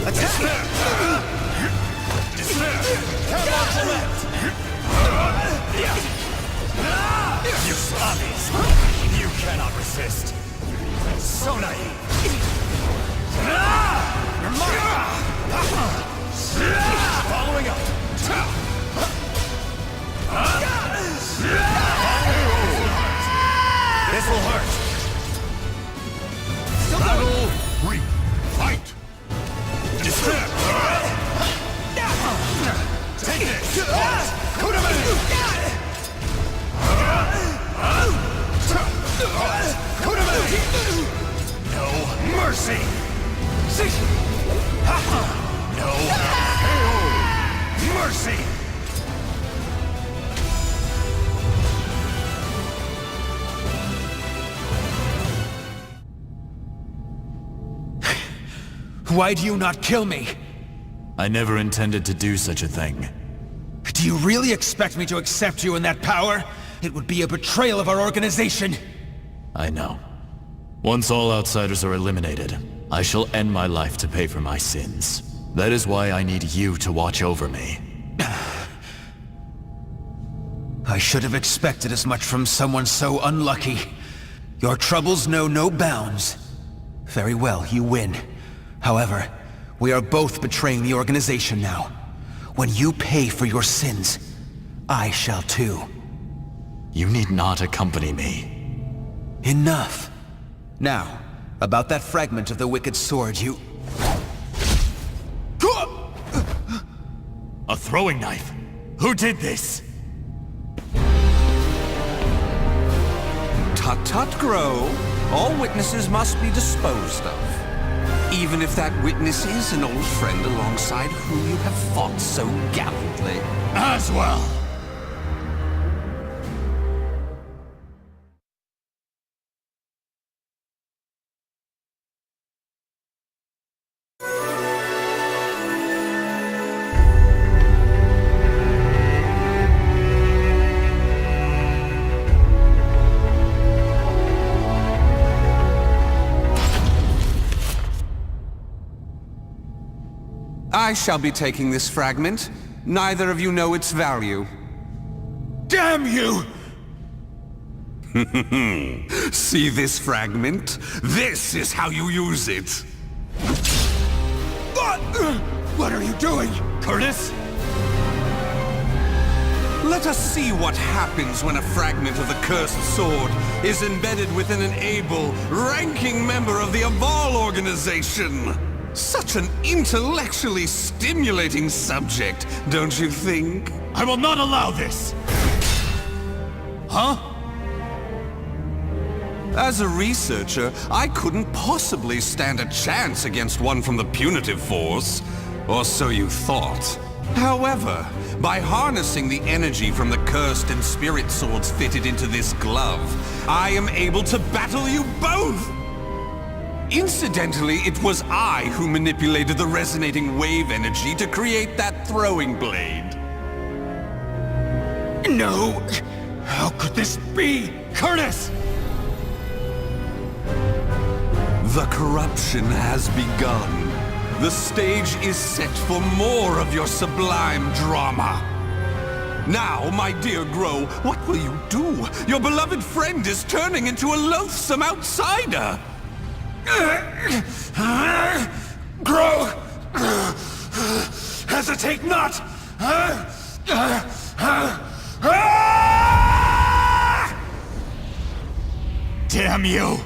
Attack! Despair! Cannot left! You slobbies! You cannot resist! So naive! You're mine! Following up! This will hurt! Battle 3. Fight! Despair! Take this! Kunamei! No mercy! No mercy! Why do you not kill me? I never intended to do such a thing. Do you really expect me to accept you in that power? It would be a betrayal of our organization. I know. Once all outsiders are eliminated, I shall end my life to pay for my sins. That is why I need you to watch over me. I should have expected as much from someone so unlucky. Your troubles know no bounds. Very well, you win. However, we are both betraying the organization now. When you pay for your sins, I shall too. You need not accompany me. Enough. Now, about that fragment of the Wicked Sword, you... A throwing knife? Who did this? Tut-tut, Grow. All witnesses must be disposed of. Even if that witness is an old friend alongside whom you have fought so gallantly. As well. I shall be taking this fragment. Neither of you know its value. Damn you! See this fragment? This is how you use it. What are you doing, Curtis? Let us see what happens when a fragment of the cursed sword is embedded within an able, ranking member of the Aval organization. Such an intellectually stimulating subject, don't you think? I will not allow this! Huh? As a researcher, I couldn't possibly stand a chance against one from the punitive force. Or so you thought. However, by harnessing the energy from the cursed and spirit swords fitted into this glove, I am able to battle you both! Incidentally, it was I who manipulated the resonating wave energy to create that throwing blade. No! How could this be? Curtis! The corruption has begun. The stage is set for more of your sublime drama. Now, my dear Grow, what will you do? Your beloved friend is turning into a loathsome outsider! Grow! Hesitate not! Damn you!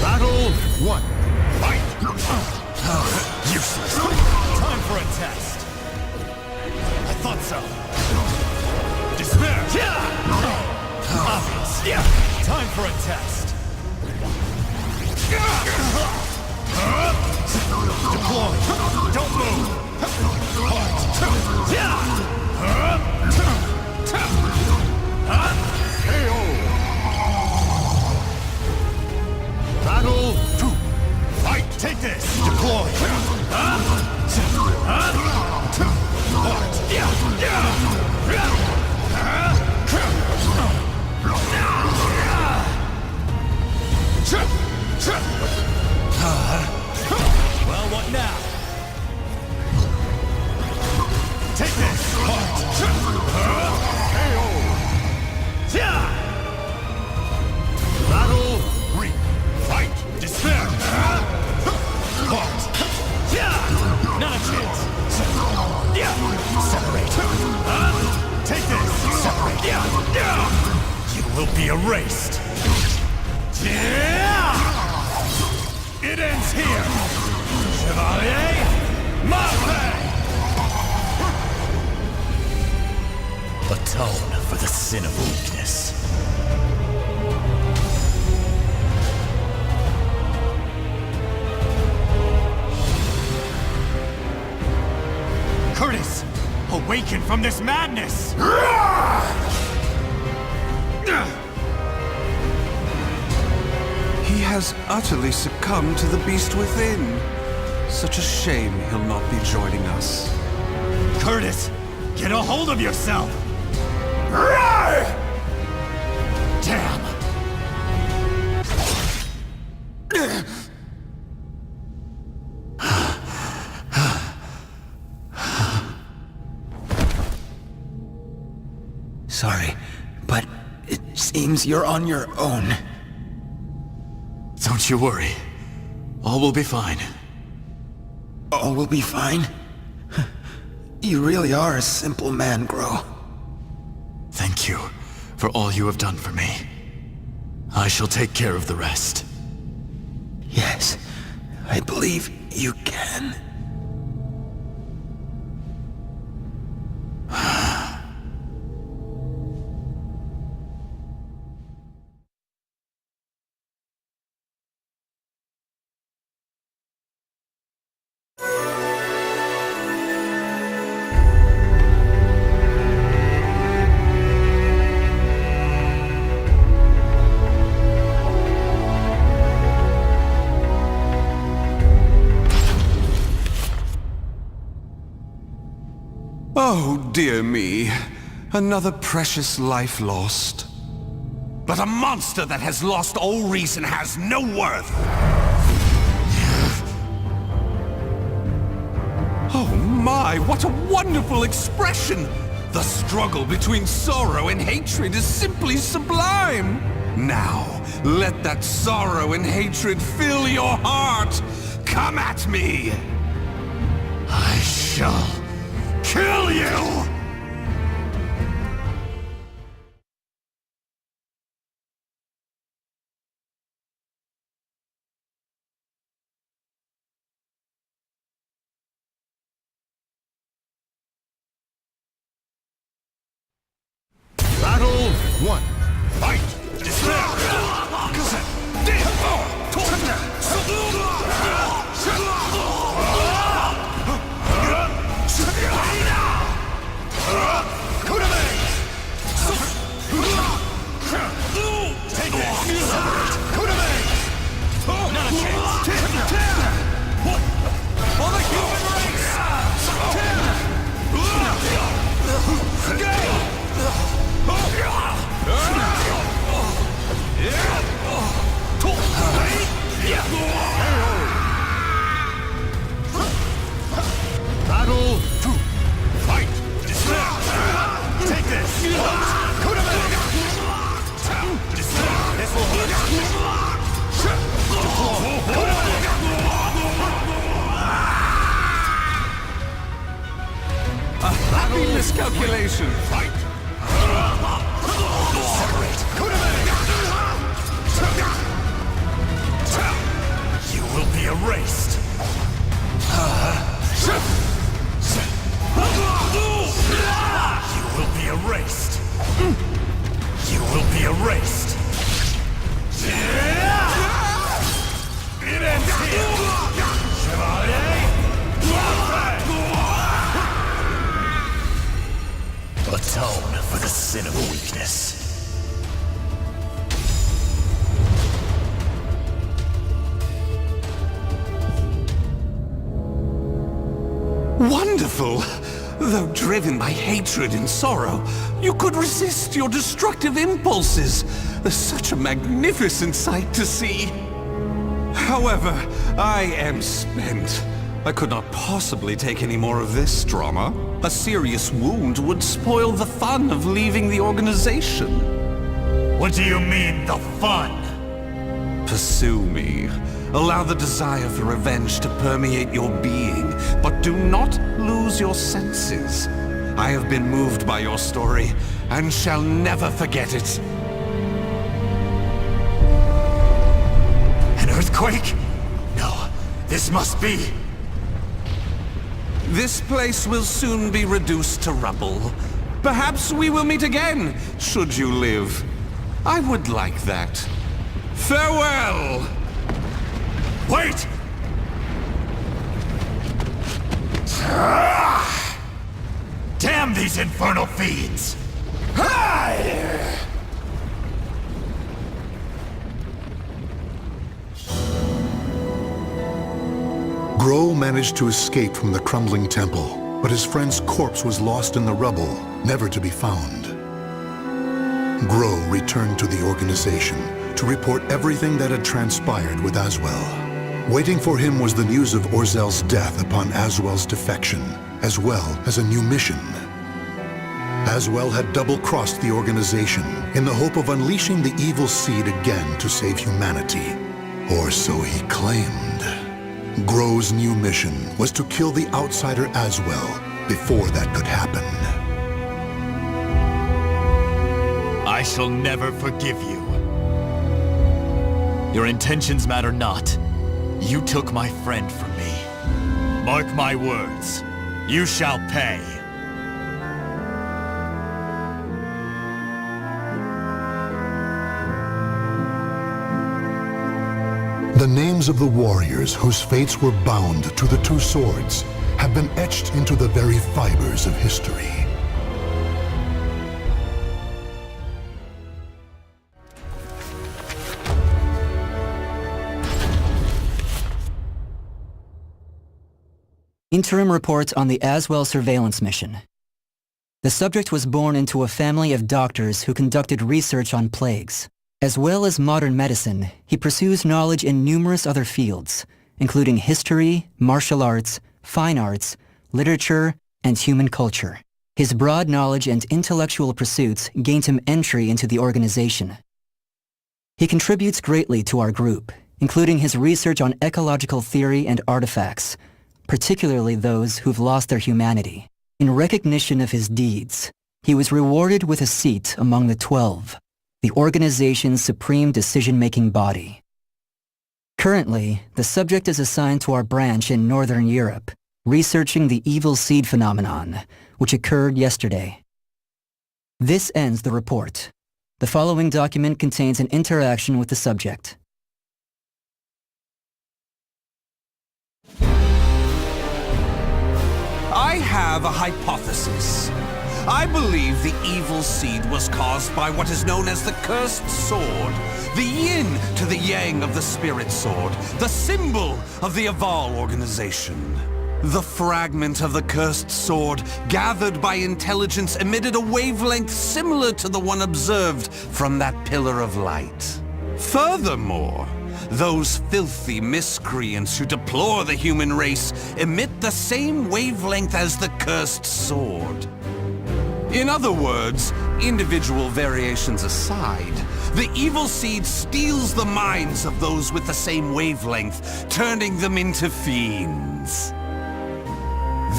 Battle 1. Fight! Useless. Time for a test. I thought so. Despair! Obvious. Time for a test. Deploy. Don't move. Battle 2. Fight! Take this! Deploy! Well, what now? Take this! Battle 3. Fight! Despair! Not a chance! Separate! Take this! Separate! You will be erased! It ends here! Chevalier Marpe! Atone for the sin of weakness. Curtis! Awaken from this madness! He has utterly succumbed to the beast within. Such a shame he'll not be joining us. Curtis! Get a hold of yourself! Damn! Sorry, but it seems you're on your own. Don't you worry. All will be fine. All will be fine? You really are a simple man, Grow. Thank you for all you have done for me. I shall take care of the rest. Yes, I believe you can. Oh, dear me. Another precious life lost. But a monster that has lost all reason has no worth! Oh my, what a wonderful expression! The struggle between sorrow and hatred is simply sublime! Now, let that sorrow and hatred fill your heart! Come at me! I shall kill you! Battle 1. Fight! Battle 2. Fight! Take this! This will A happy miscalculation! Fight! You will be erased! You will be erased! You will be erased! It ends here! Chevalier! atone for the sin of weakness. Wonderful! Though driven by hatred and sorrow, you could resist your destructive impulses. Such a magnificent sight to see. However, I am spent. I could not possibly take any more of this drama. A serious wound would spoil the fun of leaving the organization. What do you mean, the fun? Pursue me. Allow the desire for revenge to permeate your being, but do not lose your senses. I have been moved by your story, and shall never forget it. An earthquake? No, this must be... This place will soon be reduced to rubble. Perhaps we will meet again, should you live. I would like that. Farewell! Wait! Damn these infernal fiends! Grow managed to escape from the crumbling temple, but his friend's corpse was lost in the rubble, never to be found. Grow returned to the organization to report everything that had transpired with Aswell. Waiting for him was the news of Orzel's death upon Aswell's defection, as well as a new mission. Aswell had double-crossed the organization in the hope of unleashing the evil seed again to save humanity. Or so he claimed. Grow's new mission was to kill the outsider Aswell before that could happen. I shall never forgive you. Your intentions matter not. You took my friend from me. Mark my words. You shall pay. The names of the warriors whose fates were bound to the two swords have been etched into the very fibers of history. Interim report on the Aswell surveillance mission. The subject was born into a family of doctors who conducted research on plagues. As well as modern medicine, he pursues knowledge in numerous other fields, including history, martial arts, fine arts, literature, and human culture. His broad knowledge and intellectual pursuits gained him entry into the organization. He contributes greatly to our group, including his research on ecological theory and artifacts, particularly those who've lost their humanity. In recognition of his deeds, he was rewarded with a seat among the 12, the organization's supreme decision-making body. Currently, the subject is assigned to our branch in Northern Europe, researching the evil seed phenomenon, which occurred yesterday. This ends the report. The following document contains an interaction with the subject. I have a hypothesis. I believe the evil seed was caused by what is known as the Cursed Sword, the yin to the yang of the Spirit Sword, the symbol of the Aval organization. The fragment of the Cursed Sword, gathered by intelligence, emitted a wavelength similar to the one observed from that pillar of light. Furthermore, those filthy miscreants who deplore the human race emit the same wavelength as the Cursed Sword. In other words, individual variations aside, the evil seed steals the minds of those with the same wavelength, turning them into fiends.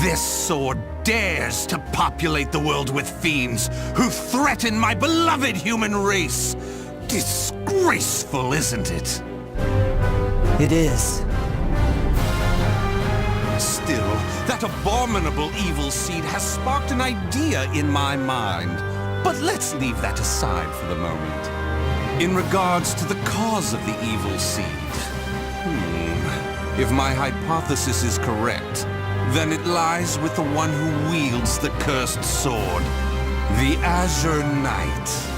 This sword dares to populate the world with fiends who threaten my beloved human race. Disgraceful, isn't it? It is. Still, that abominable evil seed has sparked an idea in my mind. But let's leave that aside for the moment. In regards to the cause of the evil seed, if my hypothesis is correct, then it lies with the one who wields the cursed sword, the Azure Knight.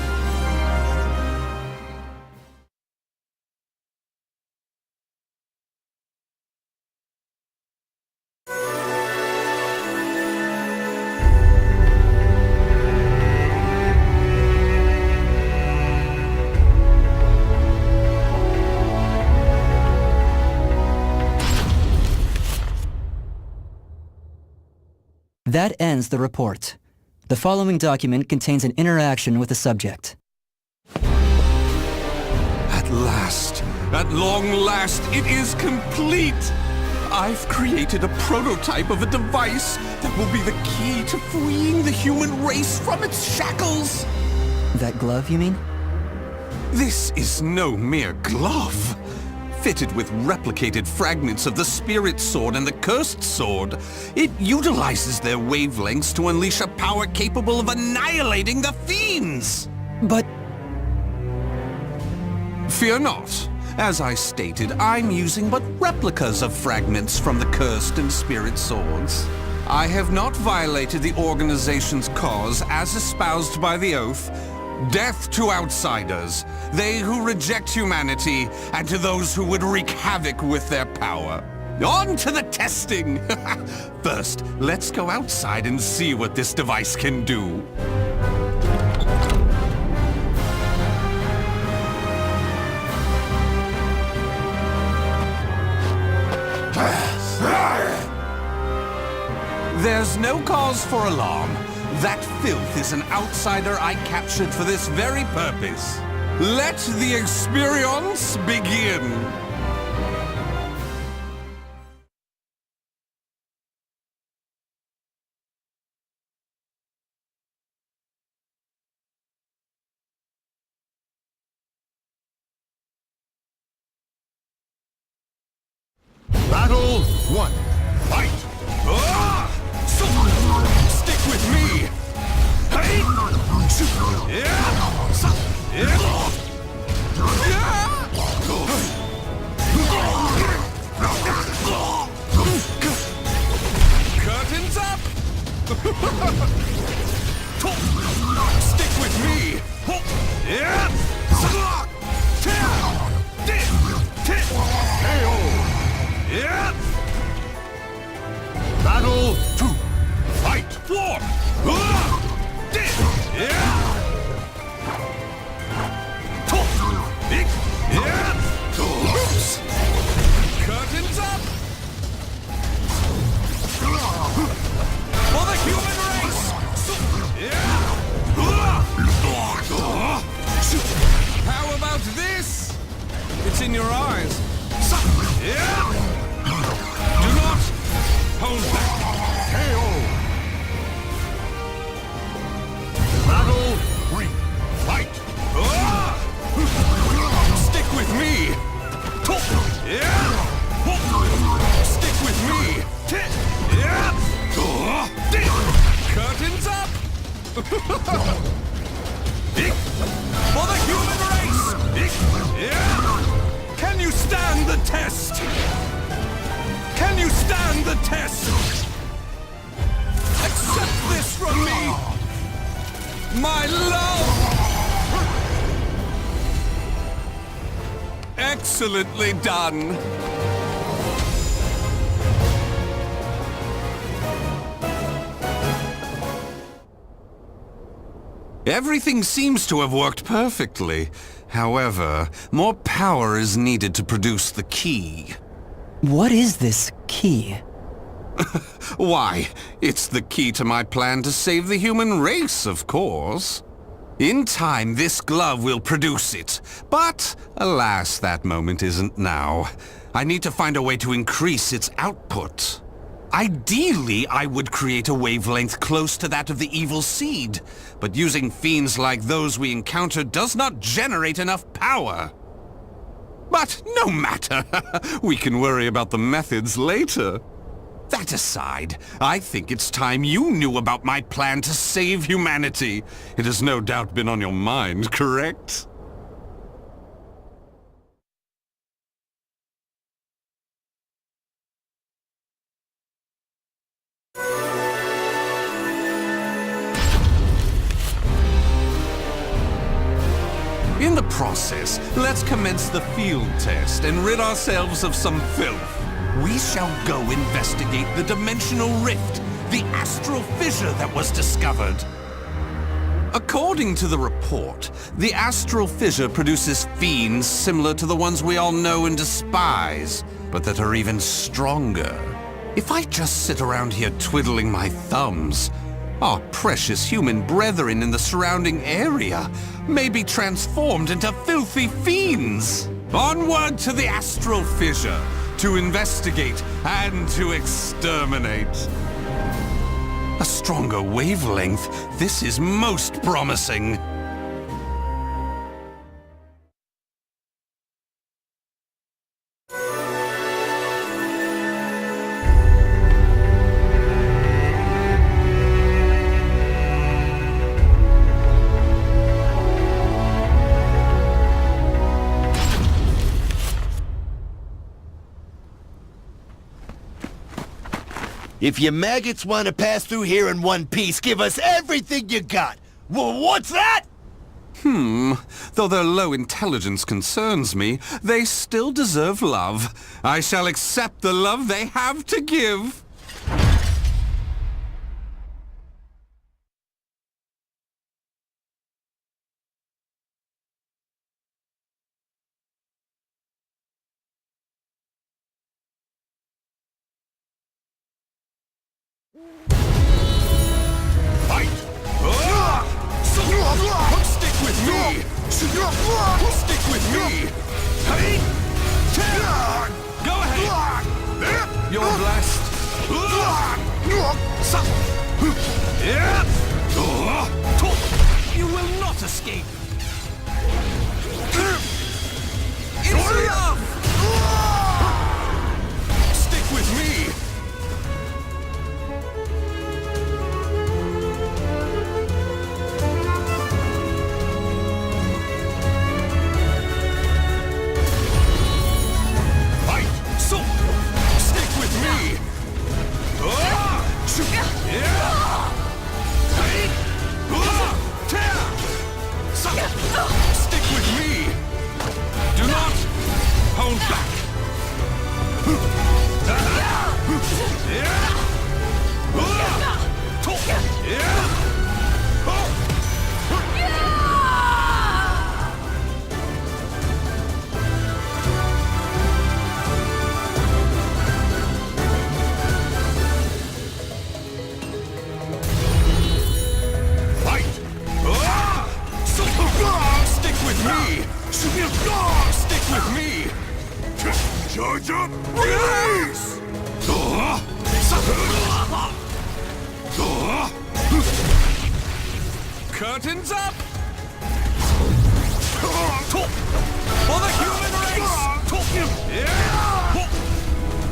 That ends the report. The following document contains an interaction with the subject. At last, at long last, it is complete! I've created a prototype of a device that will be the key to freeing the human race from its shackles! That glove, you mean? This is no mere glove. Fitted with replicated fragments of the Spirit Sword and the Cursed Sword, it utilizes their wavelengths to unleash a power capable of annihilating the fiends! But... Fear not. As I stated, I'm using but replicas of fragments from the Cursed and Spirit Swords. I have not violated the organization's cause as espoused by the Oath. Death to outsiders, they who reject humanity, and to those who would wreak havoc with their power. On to the testing! First, let's go outside and see what this device can do. There's no cause for alarm. That filth is an outsider I captured for this very purpose. Let the experience begin! Battle 1. Fight! Stick with me! Hey! Curtains up! Stick with me! Battle 2. Fight! Form! Curtains up! For the human race! How about this? It's in your eyes. Do not hold back. KO! Battle 3. Fight! Stick with me! Stick with me! Curtains up! For the human race! Can you stand the test? Can you stand the test? Accept this from me! My love! Excellently done! Everything seems to have worked perfectly. However, more power is needed to produce the key. What is this key? Why, it's the key to my plan to save the human race, of course. In time, this glove will produce it. But, alas, that moment isn't now. I need to find a way to increase its output. Ideally, I would create a wavelength close to that of the evil seed, but using fiends like those we encountered does not generate enough power. But no matter, we can worry about the methods later. That aside, I think it's time you knew about my plan to save humanity. It has no doubt been on your mind, correct? In the process, let's commence the field test and rid ourselves of some filth. We shall go investigate the dimensional rift, the astral fissure that was discovered. According to the report, the astral fissure produces fiends similar to the ones we all know and despise, but that are even stronger. If I just sit around here twiddling my thumbs, our precious human brethren in the surrounding area may be transformed into filthy fiends. Onward to the astral fissure, to investigate and to exterminate. A stronger wavelength, this is most promising. If you maggots want to pass through here in one piece, give us everything you got. Well, what's that? Though their low intelligence concerns me, they still deserve love. I shall accept the love they have to give. Fight! Stick with me! Stick with me! Go ahead! You're blessed. You will not escape! It's love! Stick Charge up! Release! Curtains up! For the human race!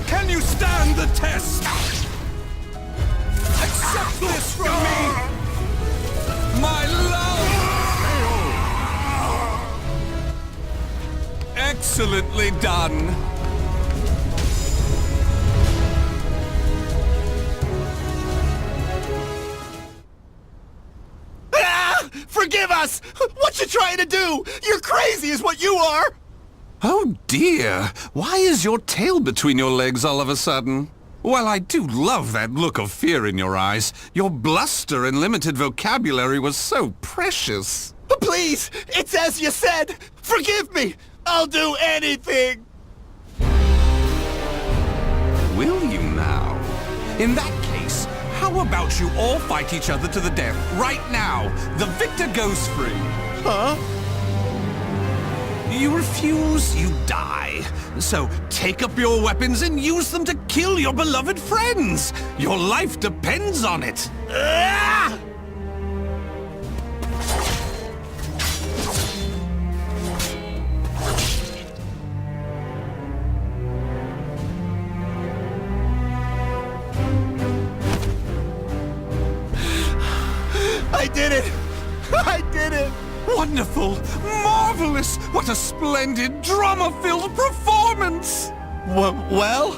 Can you stand the test? Accept this from me! My love! Excellently done! Forgive us! What you trying to do? You're crazy is what you are! Oh dear! Why is your tail between your legs all of a sudden? Well, I do love that look of fear in your eyes. Your bluster and limited vocabulary was so precious. Please! It's as you said! Forgive me! I'll do anything! Will you now? In that case, how about you all fight each other to the death right now? The victor goes free. Huh? You refuse, you die. So take up your weapons and use them to kill your beloved friends. Your life depends on it. Ah! I did it! I did it! Wonderful! Marvelous! What a splendid, drama-filled performance! Well?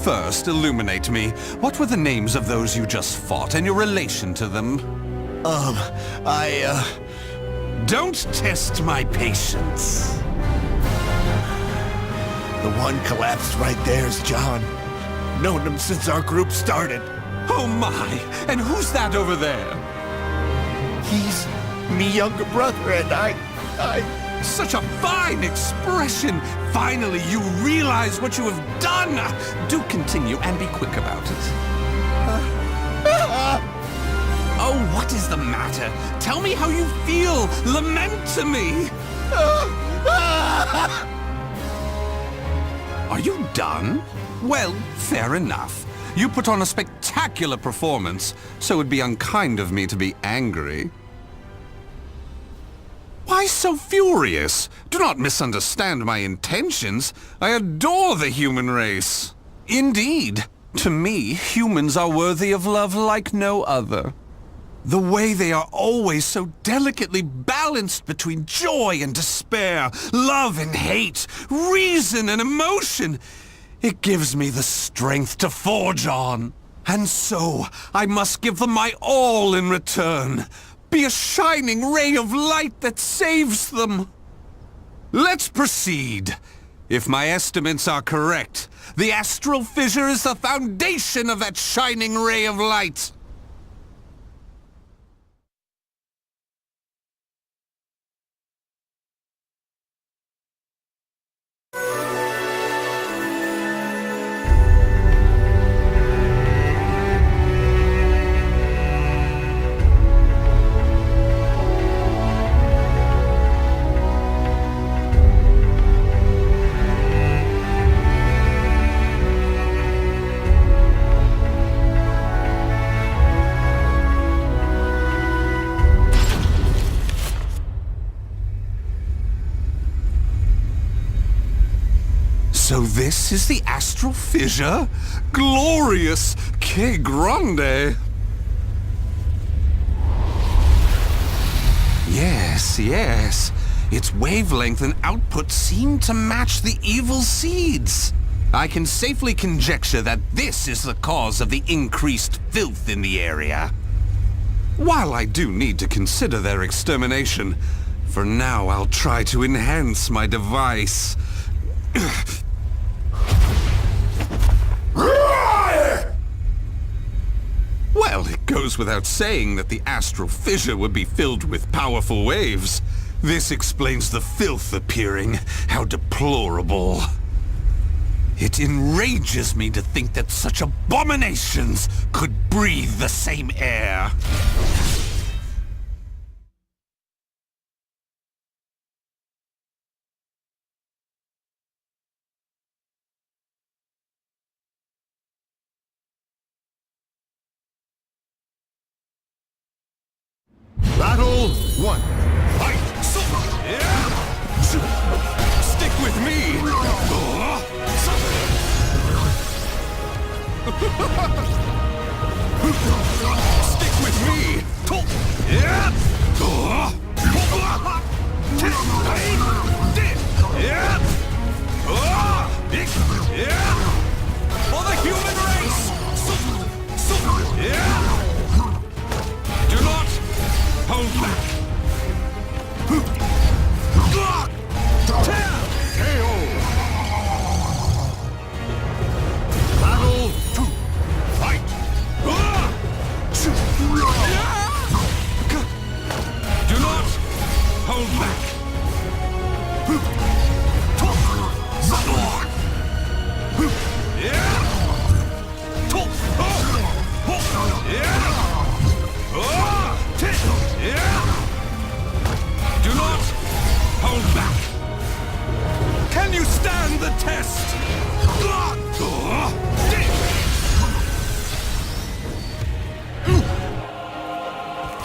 First, illuminate me. What were the names of those you just fought and your relation to them? Don't test my patience. The one collapsed right there's John. Known him since our group started. Oh my! And who's that over there? He's me younger brother, and I... Such a fine expression! Finally, you realize what you have done! Do continue and be quick about it. Oh, what is the matter? Tell me how you feel! Lament to me! Are you done? Well, fair enough. You put on a spectacular performance, so it'd be unkind of me to be angry. Why so furious? Do not misunderstand my intentions. I adore the human race. Indeed, to me, humans are worthy of love like no other. The way they are always so delicately balanced between joy and despair, love and hate, reason and emotion. It gives me the strength to forge on. And so, I must give them my all in return. Be a shining ray of light that saves them. Let's proceed. If my estimates are correct, the astral fissure is the foundation of that shining ray of light. So this is the astral fissure? Glorious! Que grande! Yes. Its wavelength and output seem to match the evil seeds. I can safely conjecture that this is the cause of the increased filth in the area. While I do need to consider their extermination, for now I'll try to enhance my device. Well, it goes without saying that the astral fissure would be filled with powerful waves. This explains the filth appearing. How deplorable. It enrages me to think that such abominations could breathe the same air. you stand the test?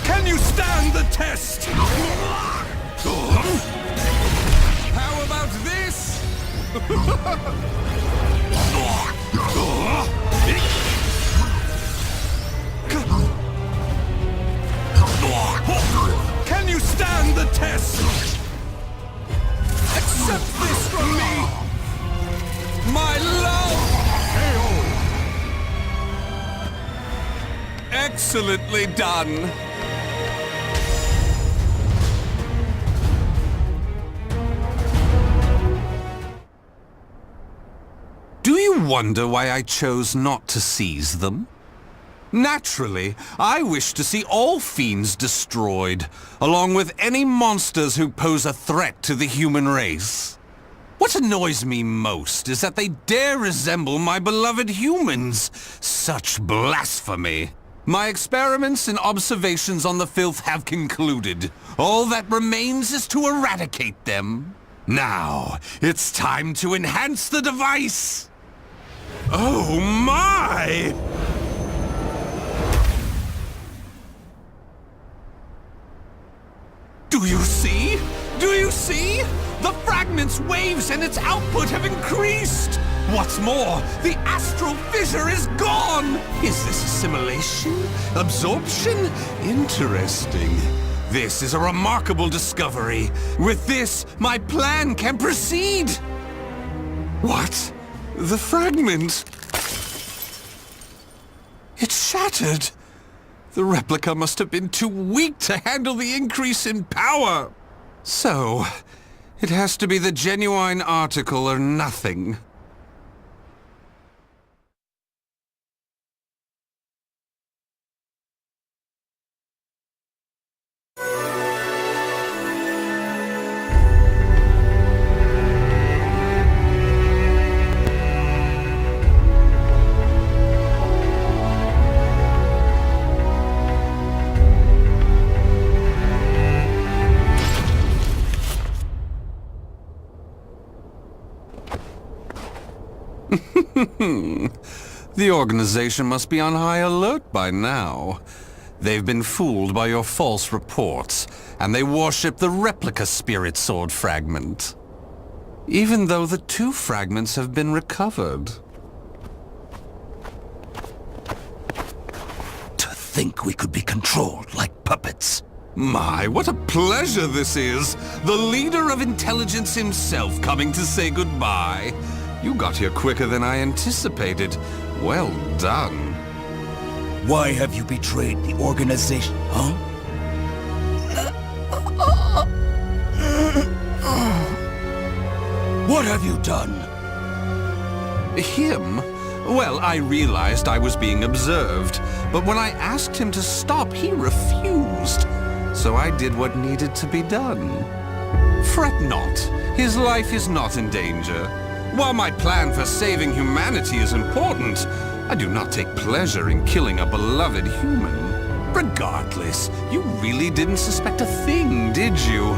Can you stand the test? How about this? Can you stand the test? Accept this from me! My love! Excellently done! Do you wonder why I chose not to seize them? Naturally, I wish to see all fiends destroyed, along with any monsters who pose a threat to the human race. What annoys me most is that they dare resemble my beloved humans. Such blasphemy. My experiments and observations on the filth have concluded. All that remains is to eradicate them. Now, it's time to enhance the device! Oh my! Do you see? Do you see? The fragment's waves and its output have increased! What's more, the astral fissure is gone! Is this assimilation? Absorption? Interesting. This is a remarkable discovery. With this, my plan can proceed! What? The fragment? It's shattered! The replica must have been too weak to handle the increase in power. So, it has to be the genuine article or nothing. The organization must be on high alert by now. They've been fooled by your false reports, and they worship the replica spirit sword fragment. Even though the two fragments have been recovered. To think we could be controlled like puppets. My, what a pleasure this is! The leader of intelligence himself coming to say goodbye. You got here quicker than I anticipated. Well done. Why have you betrayed the organization, huh? What have you done? Him? Well, I realized I was being observed, but when I asked him to stop, he refused. So I did what needed to be done. Fret not. His life is not in danger. While my plan for saving humanity is important, I do not take pleasure in killing a beloved human. Regardless, you really didn't suspect a thing, did you?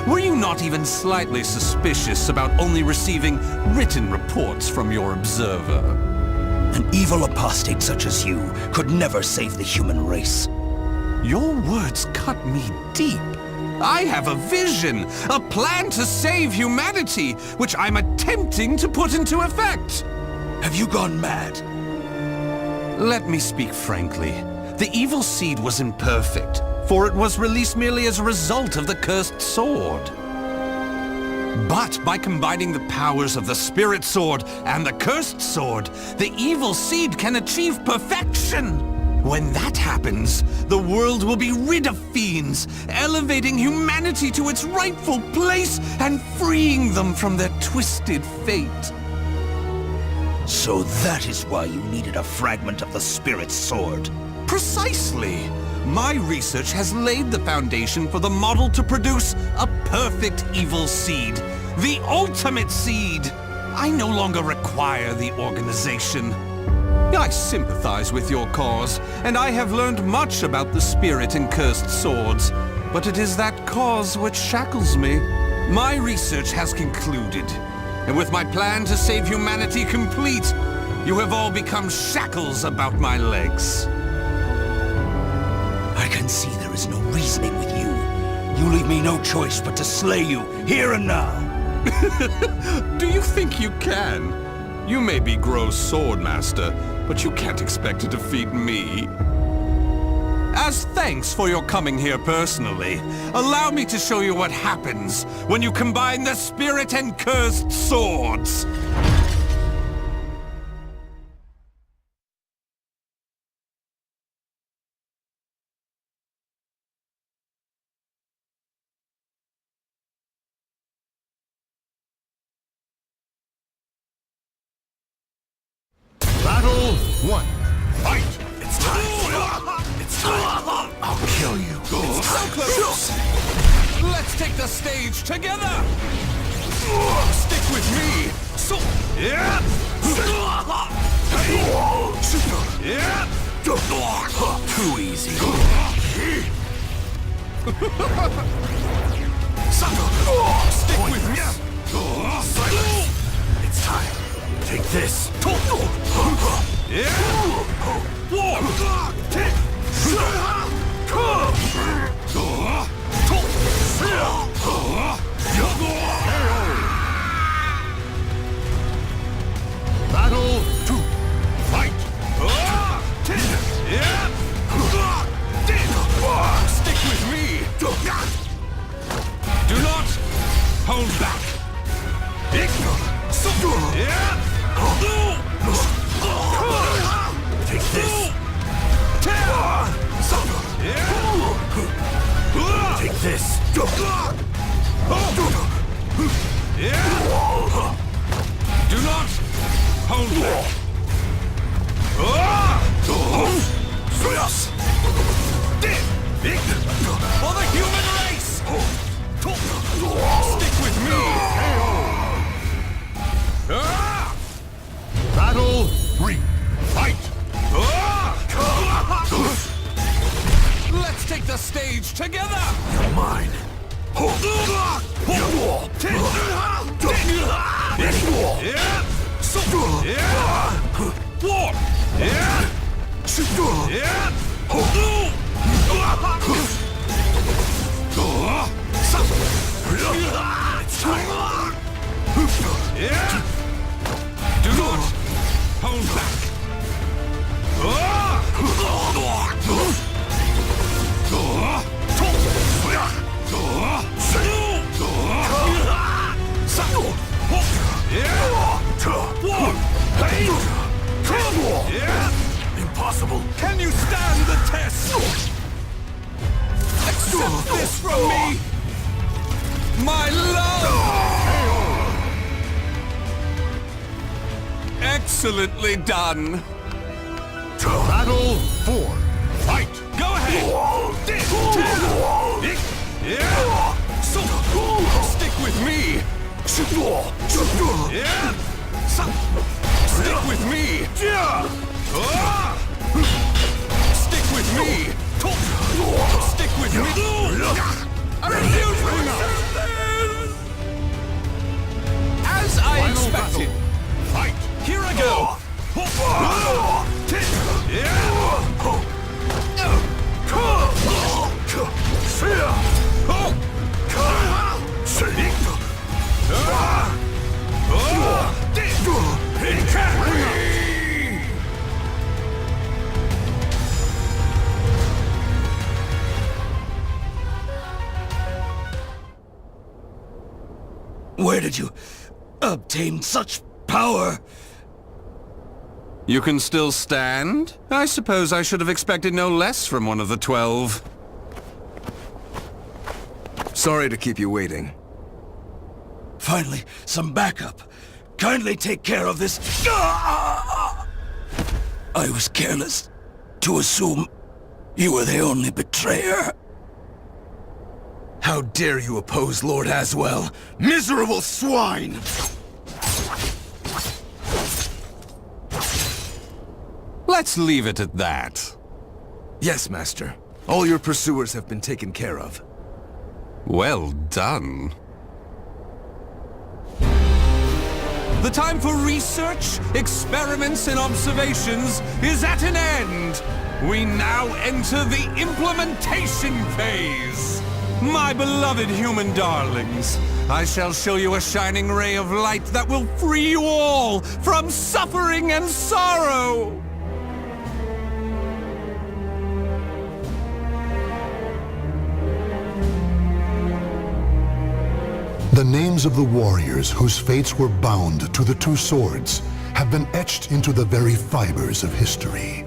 Were you not even slightly suspicious about only receiving written reports from your observer? An evil apostate such as you could never save the human race. Your words cut me deep. I have a vision, a plan to save humanity, which I'm attempting to put into effect. Have you gone mad? Let me speak frankly. The evil seed was imperfect, for it was released merely as a result of the cursed sword. But by combining the powers of the spirit sword and the cursed sword, the evil seed can achieve perfection. When that happens, the world will be rid of fiends, elevating humanity to its rightful place and freeing them from their twisted fate. So that is why you needed a fragment of the spirit sword. Precisely. My research has laid the foundation for the model to produce a perfect evil seed. The ultimate seed. I no longer require the organization. I sympathize with your cause, and I have learned much about the spirit and cursed swords. But it is that cause which shackles me. My research has concluded. And with my plan to save humanity complete, you have all become shackles about my legs. I can see there is no reasoning with you. You leave me no choice but to slay you, here and now. Do you think you can? You may be Gro's Swordmaster, but you can't expect to defeat me. As thanks for your coming here personally, allow me to show you what happens when you combine the Spirit and Cursed Swords. Battle 1. Fight! It's time. It's time. I'll kill you. It's so close. Let's take the stage together. Stick with me. So, yeah. Yeah. Too easy. Stick with me. Silence. It's time. Take this. Battle 2. Fight. Stick with me. Do not hold back. Take this. Take this. Do not hold back. For the human race! Stick with me! Battle 3. Fight. Let's take the stage together! You're mine. It's time. Do not hold back. Impossible. Can you stand the test? Accept this from me, my love. Excellently done. Battle 4. Fight. Go ahead. Stick with me. Stick with me. Stick with me. Stick with me. I refuse to accept this. As I expected. Fight. Here I go. Where did you obtain such power? You can still stand? I suppose I should have expected no less from one of the 12. Sorry to keep you waiting. Finally, some backup. Kindly take care of this. I was careless to assume you were the only betrayer. How dare you oppose Lord Aswell? Miserable swine! Let's leave it at that. Yes, Master. All your pursuers have been taken care of. Well done. The time for research, experiments, and observations is at an end. We now enter the implementation phase. My beloved human darlings, I shall show you a shining ray of light that will free you all from suffering and sorrow. The names of the warriors whose fates were bound to the two swords have been etched into the very fibers of history.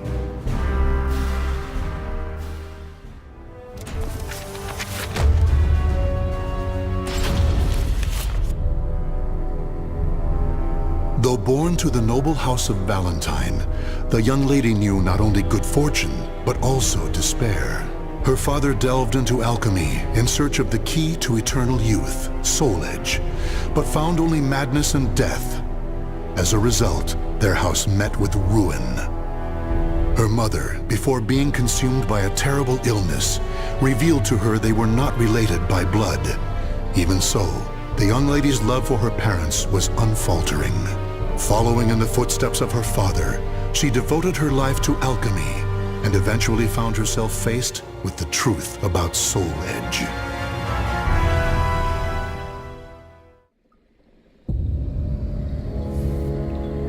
Though born to the noble house of Valentine, the young lady knew not only good fortune, but also despair. Her father delved into alchemy in search of the key to eternal youth, Soul Edge, but found only madness and death. As a result, their house met with ruin. Her mother, before being consumed by a terrible illness, revealed to her they were not related by blood. Even so, the young lady's love for her parents was unfaltering. Following in the footsteps of her father, she devoted her life to alchemy and eventually found herself faced with the truth about Soul Edge.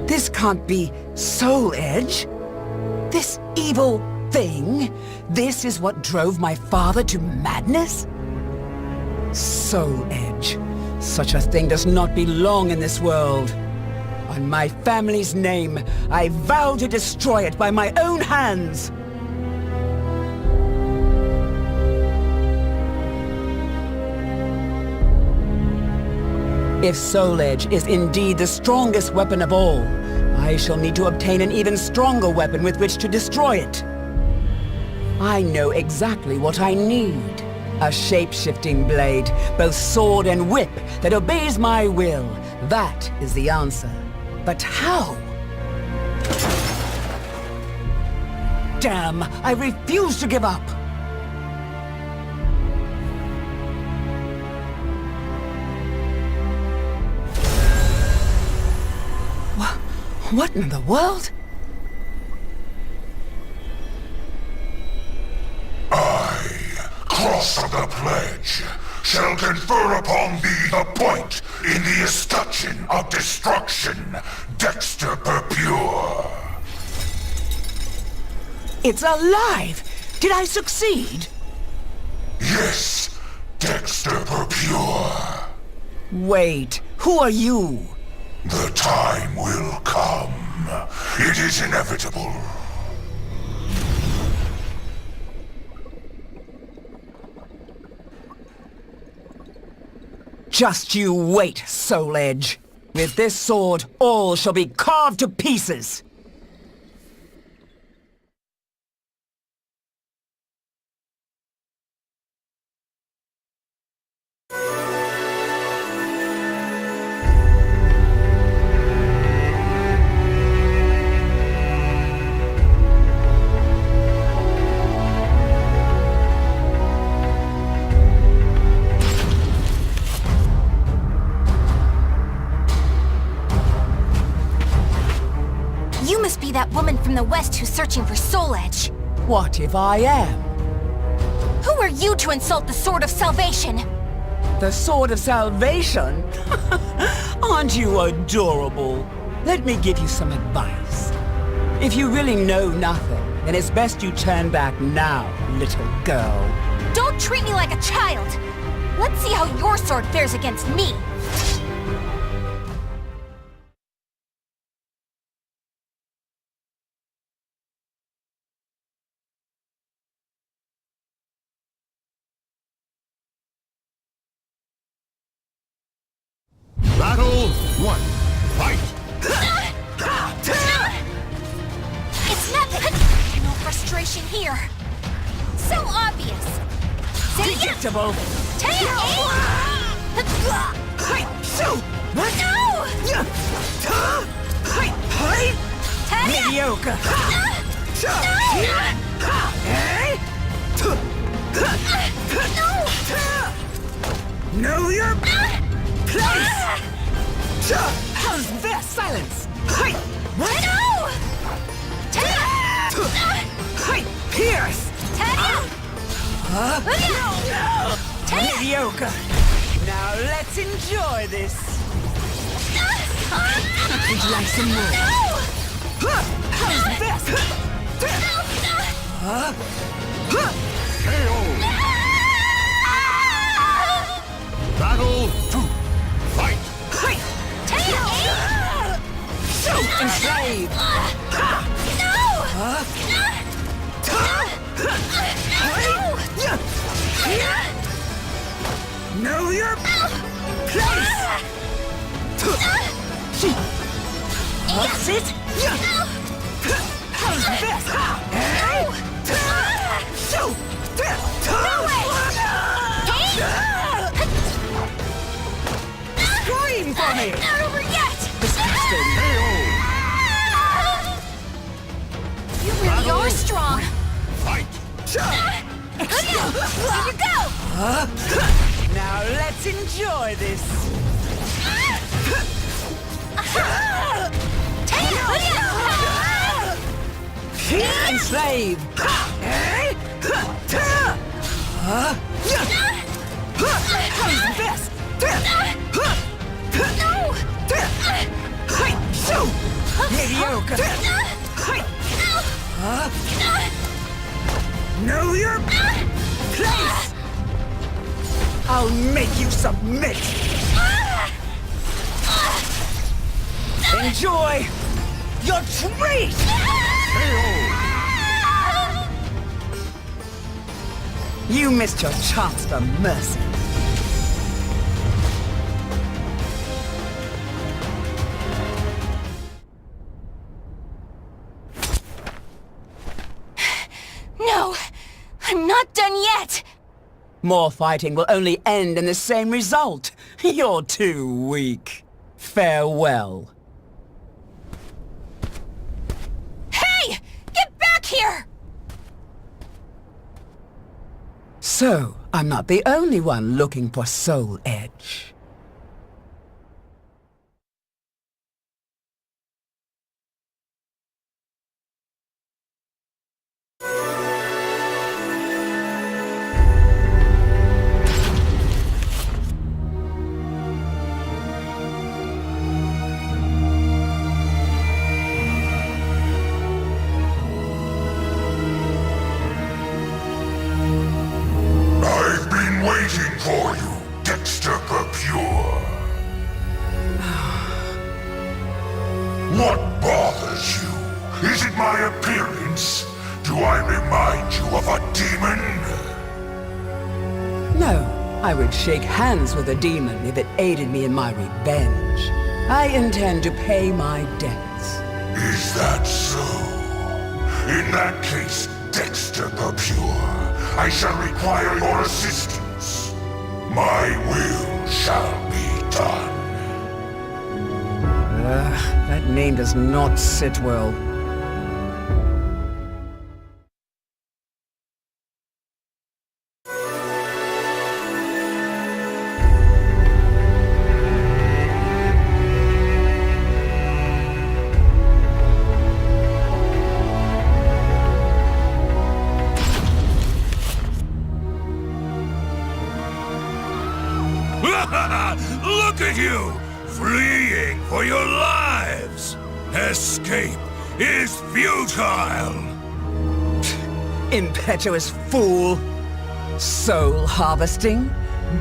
This can't be Soul Edge. This evil thing. This is what drove my father to madness? Soul Edge. Such a thing does not belong in this world. On my family's name, I vow to destroy it by my own hands. If Soul Edge is indeed the strongest weapon of all, I shall need to obtain an even stronger weapon with which to destroy it. I know exactly what I need. A shape-shifting blade, both sword and whip, that obeys my will. That is the answer. But how? Damn, I refuse to give up. What in the world? I, Cross of the Pledge, shall confer upon thee the point in the escutcheon of destruction, Dexter Purpure. It's alive! Did I succeed? Yes, Dexter Purpure. Wait, who are you? The time will come. It is inevitable. Just you wait, Soul Edge. With this sword, all shall be carved to pieces. You must be that woman from the West who's searching for Soul Edge. What if I am? Who are you to insult the Sword of Salvation? The Sword of Salvation? Aren't you adorable? Let me give you some advice. If you really know nothing, then it's best you turn back now, little girl. Don't treat me like a child! Let's see how your sword fares against me! Battle 1. Fight! It's nothing! No frustration here. So obvious. Predictable. Take it! Mediocre. Know your place. How's this? Silence! Hey! What? No! Hey! Pierce! Mediocre! Now let's enjoy this! Would you like some more? How's this? Battle 2. Fight! Hey! Shoot and slave! Know your place! That's it! How's this? Shoot! Scream for me! Not over yet! Disgusting! You really are strong! Fight! Here you go! Now let's enjoy this! Enslave! How's this? Shoot! Mediocre! Know your place! I'll make you submit! Enjoy your treat! You missed your chance for mercy. No! I'm not done yet! More fighting will only end in the same result. You're too weak. Farewell. Hey! Get back here! So, I'm not the only one looking for Soul Edge. Waiting for you, Dexter Pure. What bothers you? Is it my appearance? Do I remind you of a demon? No, I would shake hands with a demon if it aided me in my revenge. I intend to pay my debts. Is that so? In that case, Dexter Pure, I shall require your assistance. My will shall be done. That name does not sit well. Look at you! Fleeing for your lives! Escape is futile! Impetuous fool! Soul harvesting?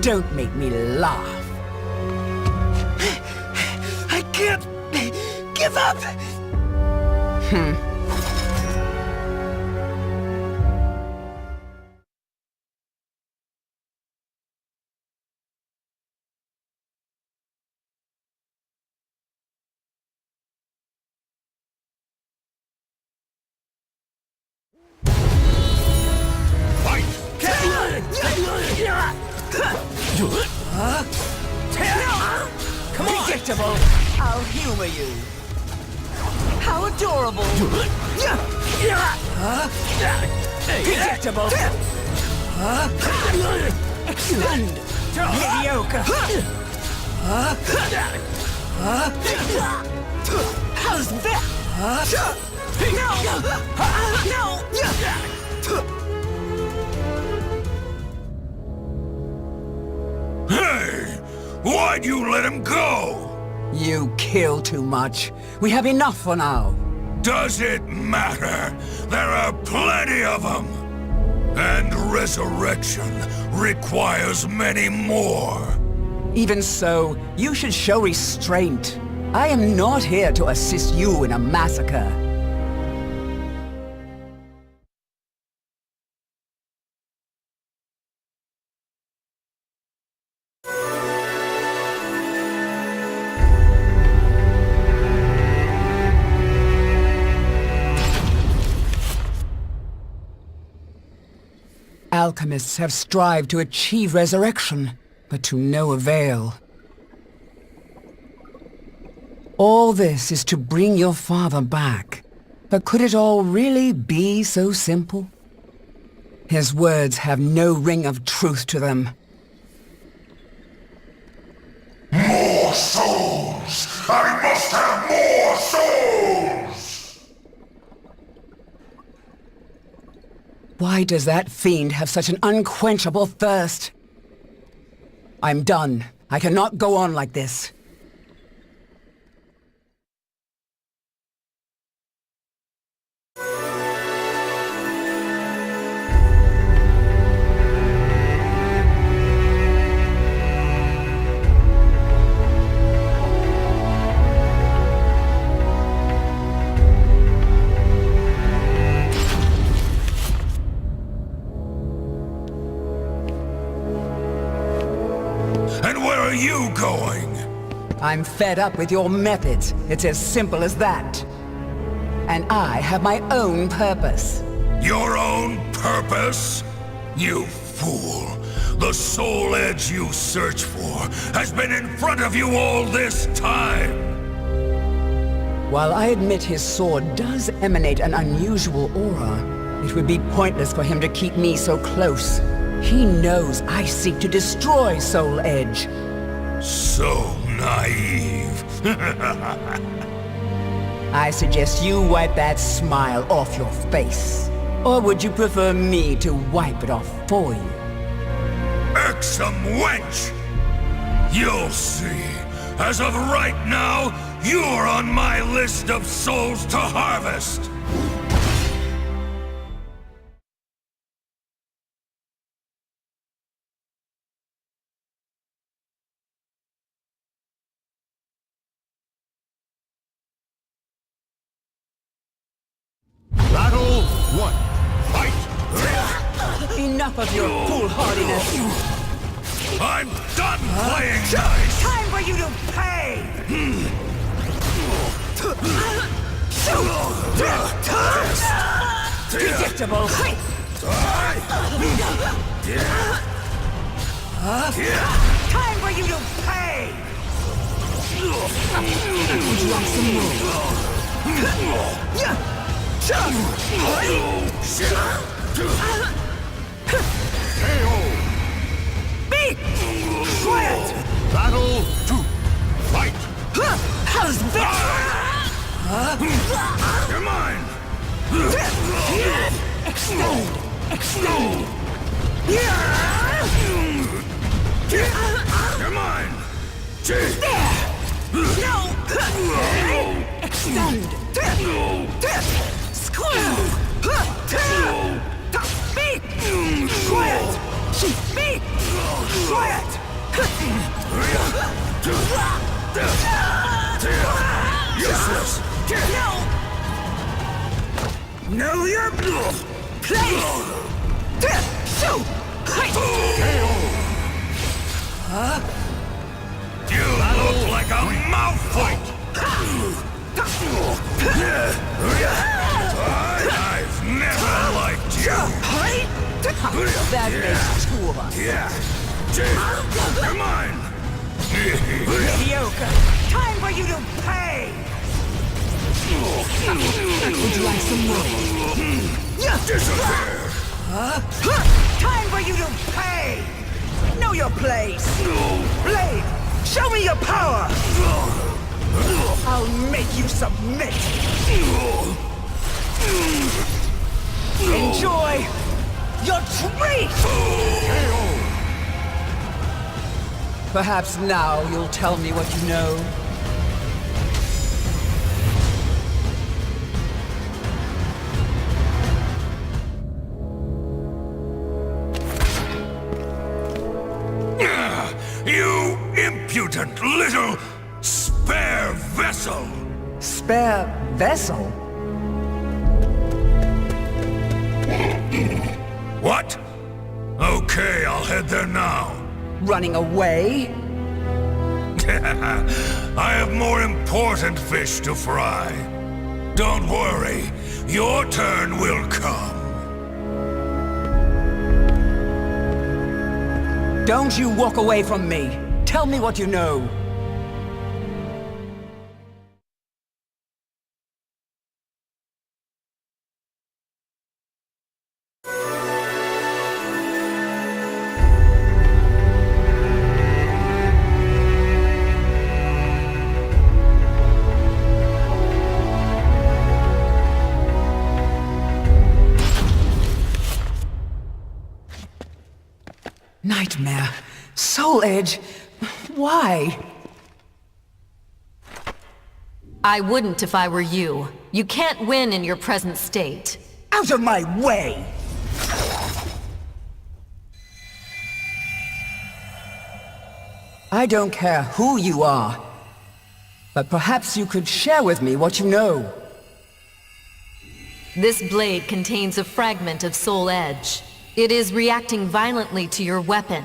Don't make me laugh. I can't give up! Come on! Predictable! I'll humor you. How adorable! Predictable! Extend! Mediocre! How's that? Hey! Why'd you let him go? You kill too much. We have enough for now. Does it matter? There are plenty of them. And resurrection requires many more. Even so, you should show restraint. I am not here to assist you in a massacre. Alchemists have strived to achieve resurrection, but to no avail. All this is to bring your father back. But could it all really be so simple? His words have no ring of truth to them. More souls! I must have more souls! Why does that fiend have such an unquenchable thirst? I'm done. I cannot go on like this. You going? I'm fed up with your methods. It's as simple as that. And I have my own purpose. Your own purpose? You fool! The soul edge you search for has been in front of you all this time! While I admit his sword does emanate an unusual aura, it would be pointless for him to keep me so close. He knows I seek to destroy Soul Edge. So naive. I suggest you wipe that smile off your face. Or would you prefer me to wipe it off for you? Irksome wench! You'll see. As of right now, you're on my list of souls to harvest! Battle 1. Fight! Enough of your foolhardiness! I'm done playing nice! Time for you to pay! Predictable! Time for you to pay! Would you like some Beat! Quiet! Battle 2. Fight! How's that? You're mine! Extend! Extend! You're mine! No! Extend! Squeeze! Beat! Quiet! Beat! Quiet! Useless! No! Know your place! Shoot! You look like a mouthful! I've never liked you! That makes two of us. Yeah! You're mine! Mediocre! Time for you to pay! Would you like some more? Disappear! Time for you to pay! Know your place! Blade, show me your power! I'll make you submit! Enjoy your treat! Perhaps now you'll tell me what you know. You impudent little spare vessel! Spare vessel? What? Okay, I'll head there now. Running away? I have more important fish to fry. Don't worry, your turn will come. Don't you walk away from me. Tell me what you know. Nightmare. Soul Edge. Why? I wouldn't if I were you. You can't win in your present state. Out of my way! I don't care who you are, but perhaps you could share with me what you know. This blade contains a fragment of Soul Edge. It is reacting violently to your weapon.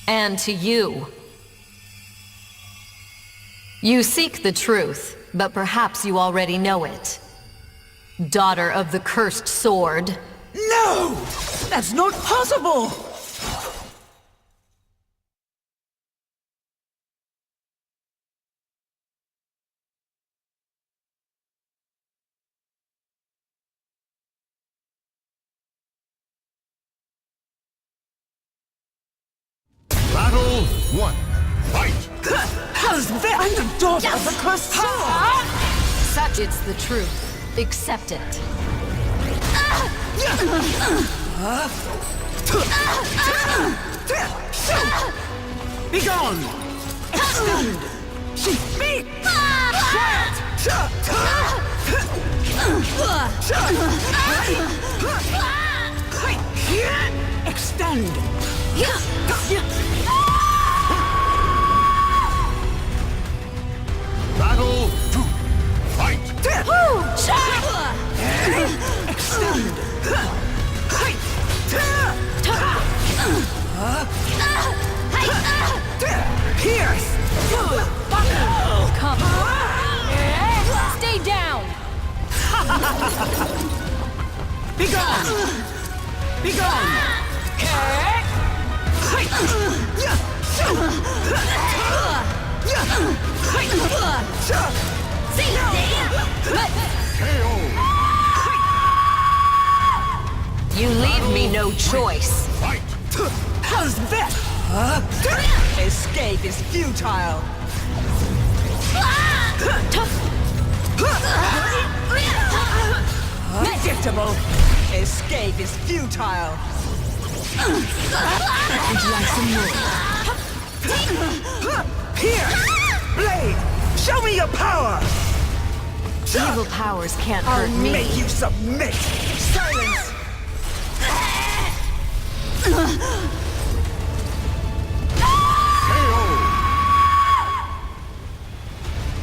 And to you. You seek the truth, but perhaps you already know it. Daughter of the cursed sword. No! That's not possible! Battle 1. Fight! How's that? I'm the daughter of the cursed sword! Such it's the truth. Accept it. Be gone! Extend! Speak! Extend! Battle 2. Fight! Extend! Pierce! Come. Stay down! Be gone! Be gone! You leave me no choice. Fight! How's that? Escape is futile. Predictable. Escape is futile. Would you like some more? Pierce! Blade! Show me your power! Evil powers can't I'll hurt me. make you submit! Silence!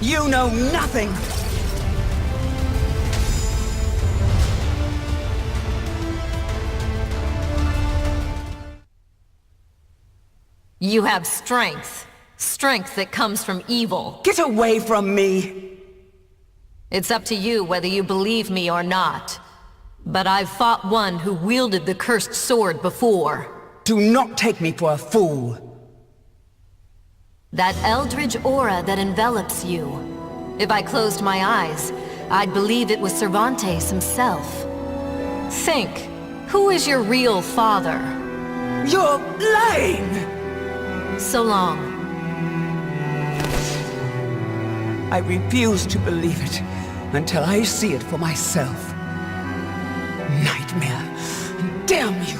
You know nothing! You have strength. Strength that comes from evil. Get away from me! It's up to you whether you believe me or not. But I've fought one who wielded the cursed sword before. Do not take me for a fool. That eldritch aura that envelops you. If I closed my eyes, I'd believe it was Cervantes himself. Think, who is your real father? You're lying! So long. I refuse to believe it until I see it for myself. Nightmare. Damn you!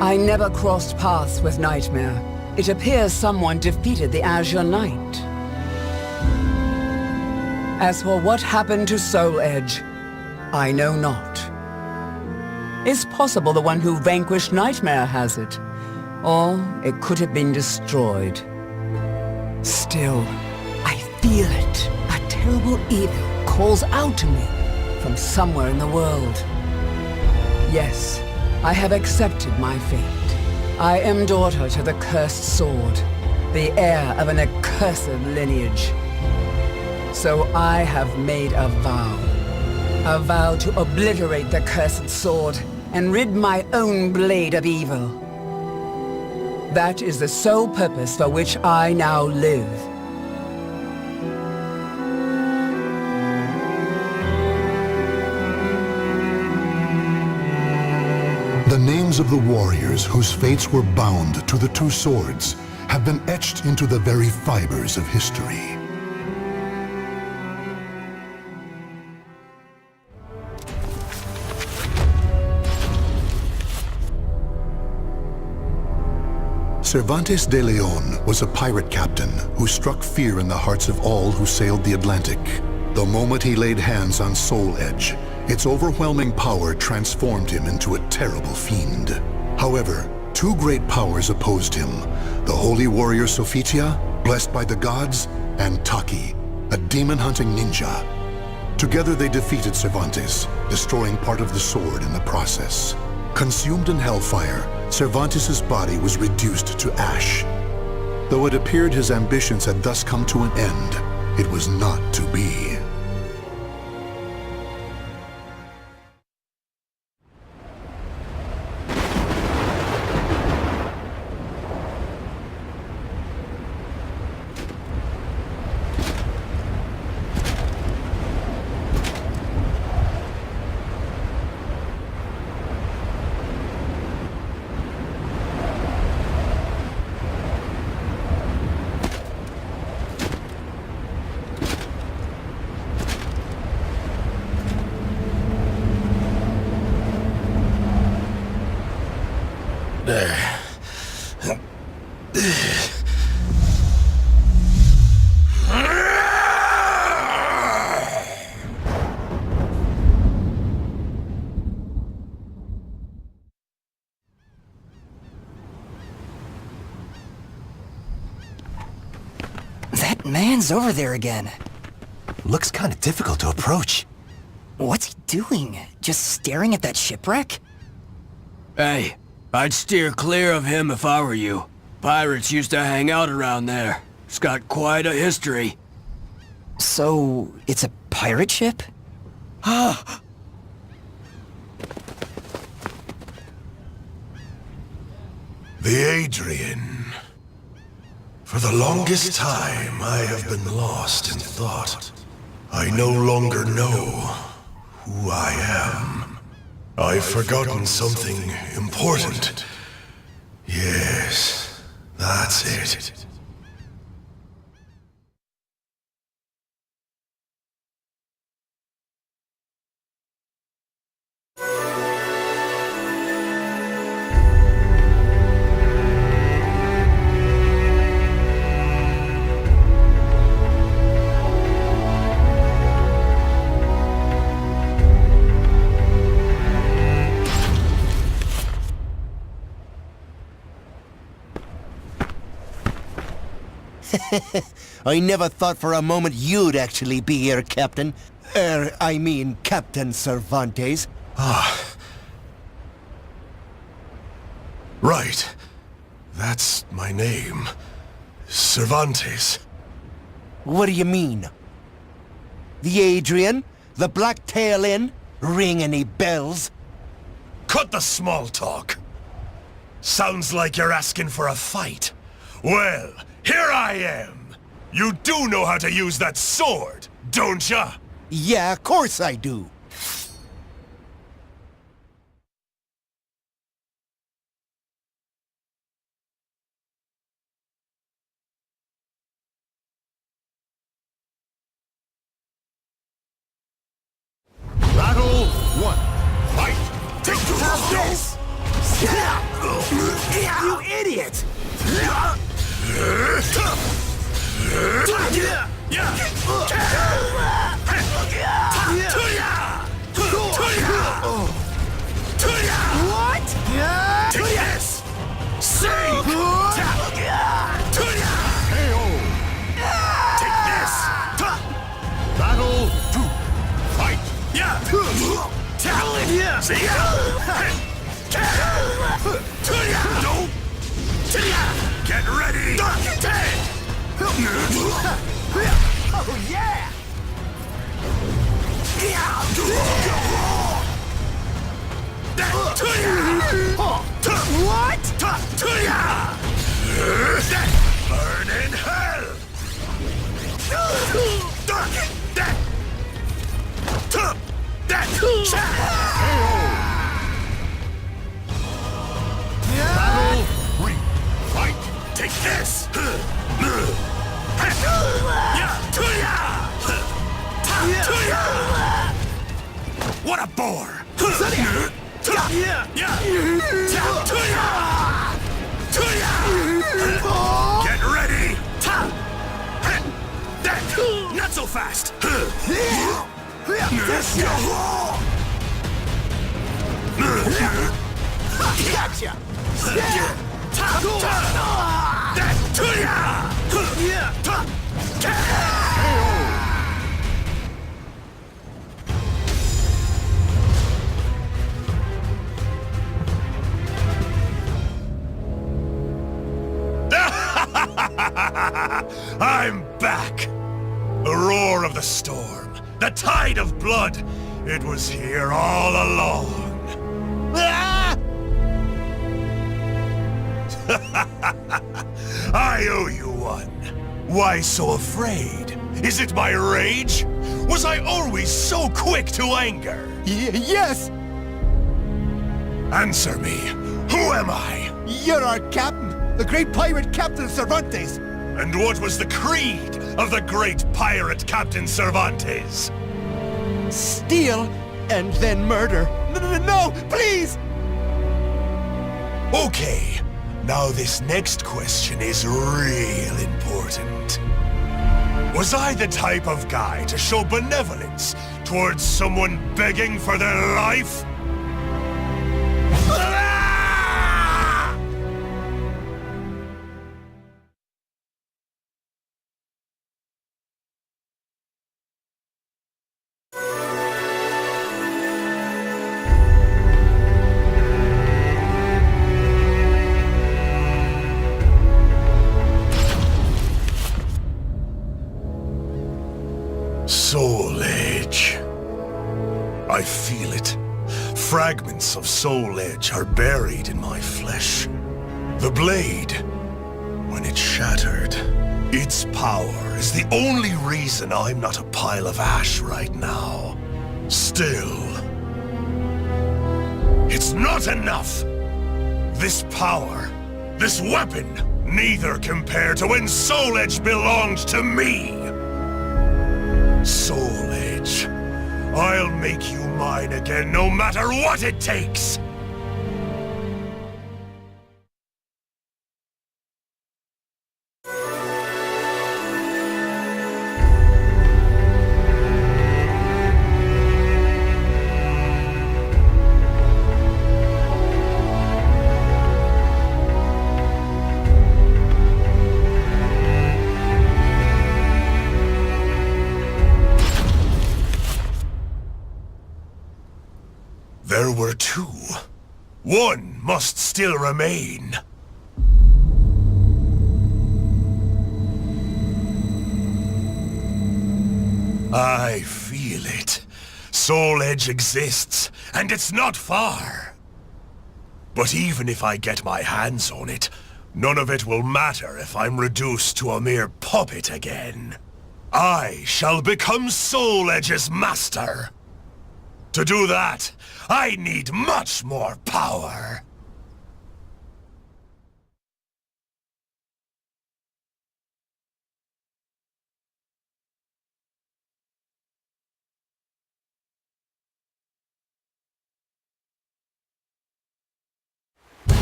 I never crossed paths with Nightmare. It appears someone defeated the Azure Knight. As for what happened to Soul Edge, I know not. It's possible the one who vanquished Nightmare has it, or it could have been destroyed. Still, I feel it. A terrible evil calls out to me from somewhere in the world. Yes, I have accepted my fate. I am daughter to the cursed sword, the heir of an accursed lineage. So I have made a vow to obliterate the cursed sword and rid my own blade of evil. That is the sole purpose for which I now live. The names of the warriors whose fates were bound to the two swords have been etched into the very fibers of history. Cervantes de Leon was a pirate captain who struck fear in the hearts of all who sailed the Atlantic. The moment he laid hands on Soul Edge, its overwhelming power transformed him into a terrible fiend. However, two great powers opposed him: the holy warrior Sophitia, blessed by the gods, and Taki, a demon-hunting ninja. Together they defeated Cervantes, destroying part of the sword in the process. Consumed in hellfire, Cervantes' body was reduced to ash. Though it appeared his ambitions had thus come to an end, it was not to be. That man's over there again. Looks kind of difficult to approach. What's he doing? Just staring at that shipwreck? Hey, I'd steer clear of him if I were you. Pirates used to hang out around there. It's got quite a history. So, it's a pirate ship? Ah! The Adrian. For the longest time, I have been lost in thought. I no longer know who I am. I've forgotten something important. Yes, that's it. I never thought for a moment you'd actually be here, Captain. I mean, Captain Cervantes. Ah. Right. That's my name. Cervantes. What do you mean? The Adrian? The Black Tail Inn? Ring any bells? Cut the small talk. Sounds like you're asking for a fight. Well, here I am. You do know how to use that sword, don't ya? Yeah, of course I do. Battle 1. Fight! Take this! You idiot! What? Take this! Sing! Take this! Battle 2. Fight! Yeah! Don't! Get ready! Oh yeah! What? Burn in hell! Battle 3. Fight! Take this! What a bore! Get ready! Not so fast! Gotcha! I'm back! The roar of the storm, the tide of blood, it was here all along. Ah! I owe you one. Why so afraid? Is it my rage? Was I always so quick to anger? Yes! Answer me. Who am I? You're our captain, the great pirate Captain Cervantes. And what was the creed of the great pirate Captain Cervantes? Steal and then murder. No, please! Okay, now this next question is real important. Was I the type of guy to show benevolence towards someone begging for their life? Soul Edge. I feel it. Fragments of Soul Edge are buried in my flesh. The blade, when it shattered, its power is the only reason I'm not a pile of ash right now. Still, it's not enough. This power, this weapon, neither compare to when Soul Edge belonged to me. Soul Edge, I'll make you mine again no matter what it takes! There were two. One must still remain. I feel it. Soul Edge exists, and it's not far. But even if I get my hands on it, none of it will matter if I'm reduced to a mere puppet again. I shall become Soul Edge's master. To do that, I need much more power.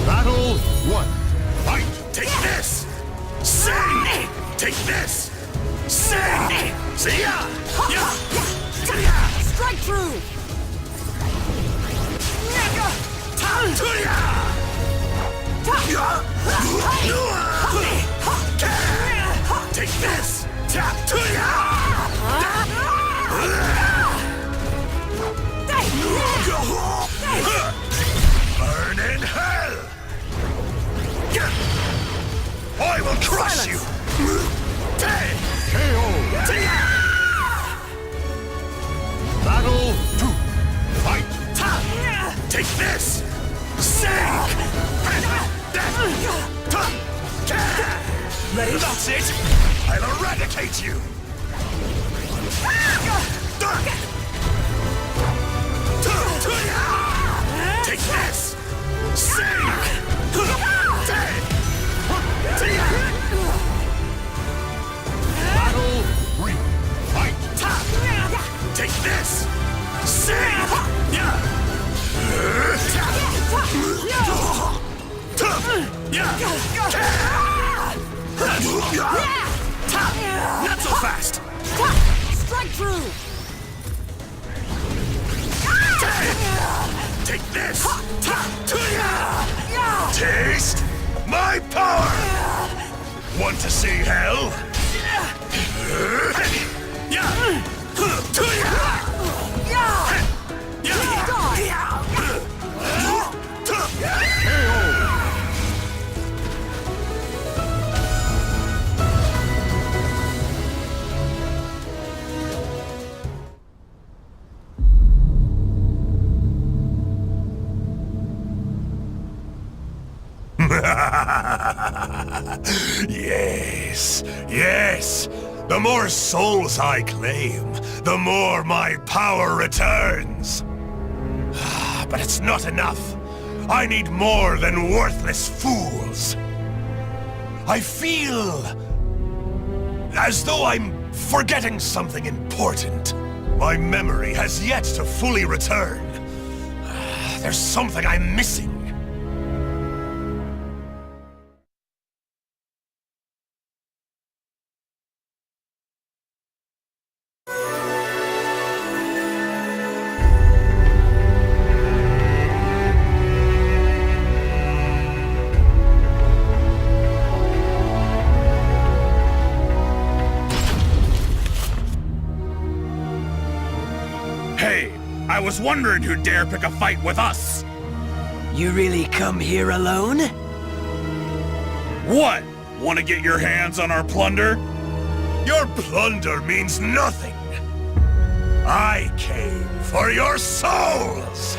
Battle 1. Fight! Take this! Sing! Take this! Sing! See ya! Ya! Strike true! Take this! Tap to ya! Burn in hell! I will crush you! KO! Battle 2. Fight! Take this! Sink! Ready? That's it! I'll eradicate you! Take this! Sink! Battle 3. Fight! Take this! Sink! Not so fast! Strike true! Take this! Taste my power! Want to see hell? Yes, yes. The more souls I claim, the more my power returns. But it's not enough. I need more than worthless fools. I feel as though I'm forgetting something important. My memory has yet to fully return. There's something I'm missing. I was wondering who'd dare pick a fight with us! You really come here alone? What? Want to get your hands on our plunder? Your plunder means nothing. I came for your souls!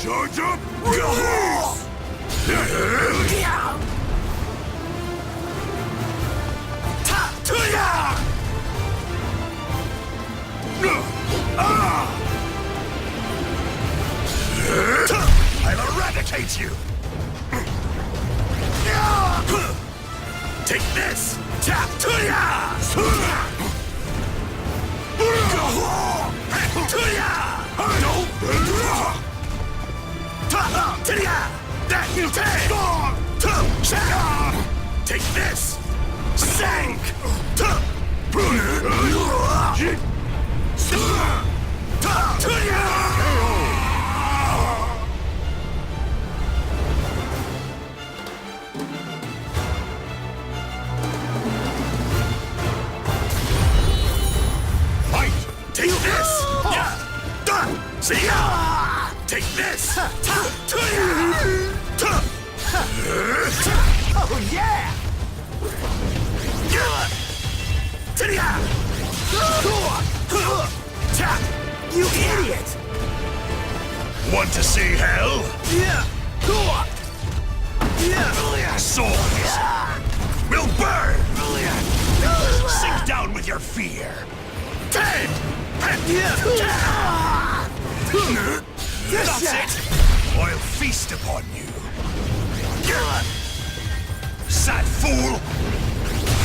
Charge up! I'll eradicate you! Take this! Tap to ya! Take this! Sink! See ya! Take this! Oh, yeah! You idiot! Want to see hell? Souls will burn! Sink down with your fear! That's it! I'll feast upon you! Sad fool!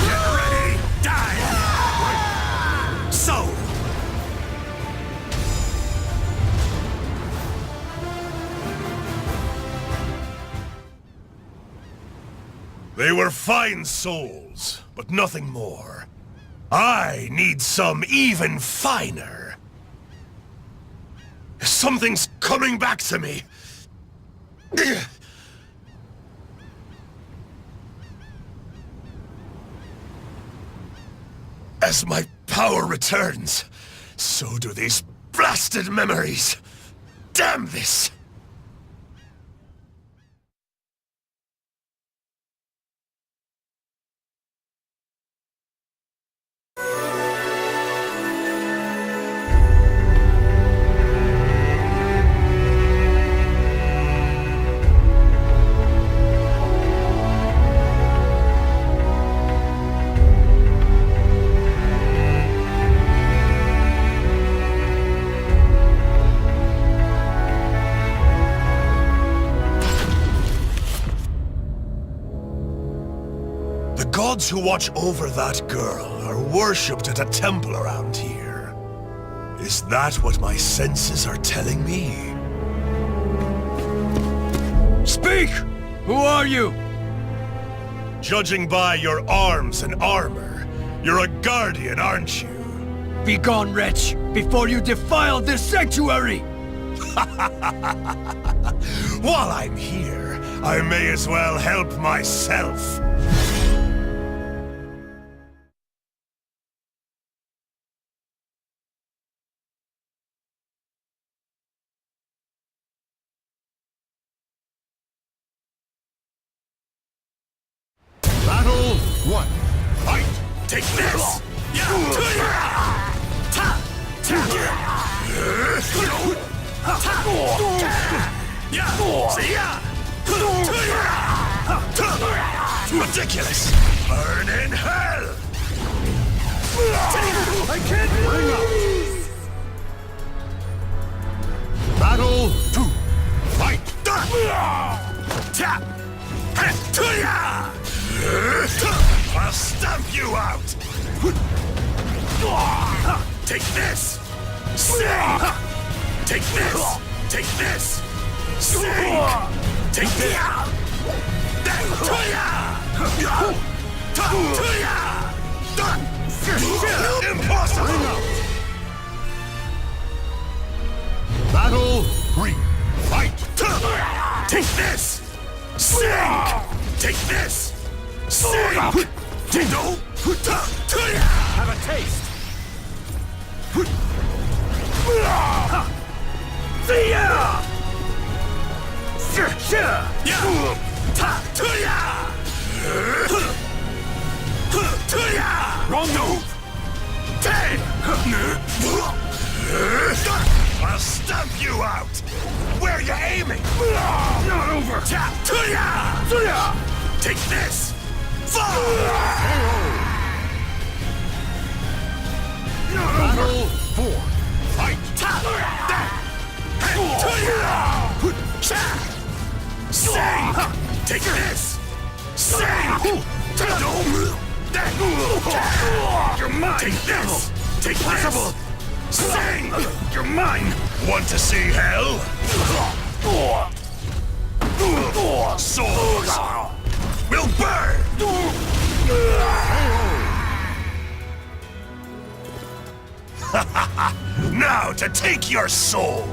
Get ready! Die! So! They were fine souls, but nothing more. I need some even finer. Something's coming back to me. As my power returns, so do these blasted memories. Damn this! The gods who watch over that girl are worshipped at a temple around here. Is that what my senses are telling me? Speak! Who are you? Judging by your arms and armor, you're a guardian, aren't you? Begone, wretch, before you defile this sanctuary! While I'm here, I may as well help myself. Battle 1. Fight! Take this! Ridiculous! Burn in hell! I can't bring up! Battle 2. Fight! I'll stamp you out! Take this! Sink! Take this! Take this! Sink! Take this! Impossible! Battle 3. Fight! Take this! Sink! Take this! Sink! Have a taste! See ya! Wrong move! I'll stamp you out! Where are you aiming? Not over! Take this! Fall! Battle 4. Fight! Sing! Take this! Sing! You're mine! Take this! Take this! Sing! You're mine! Want to see hell? Souls will burn! Now to take your soul!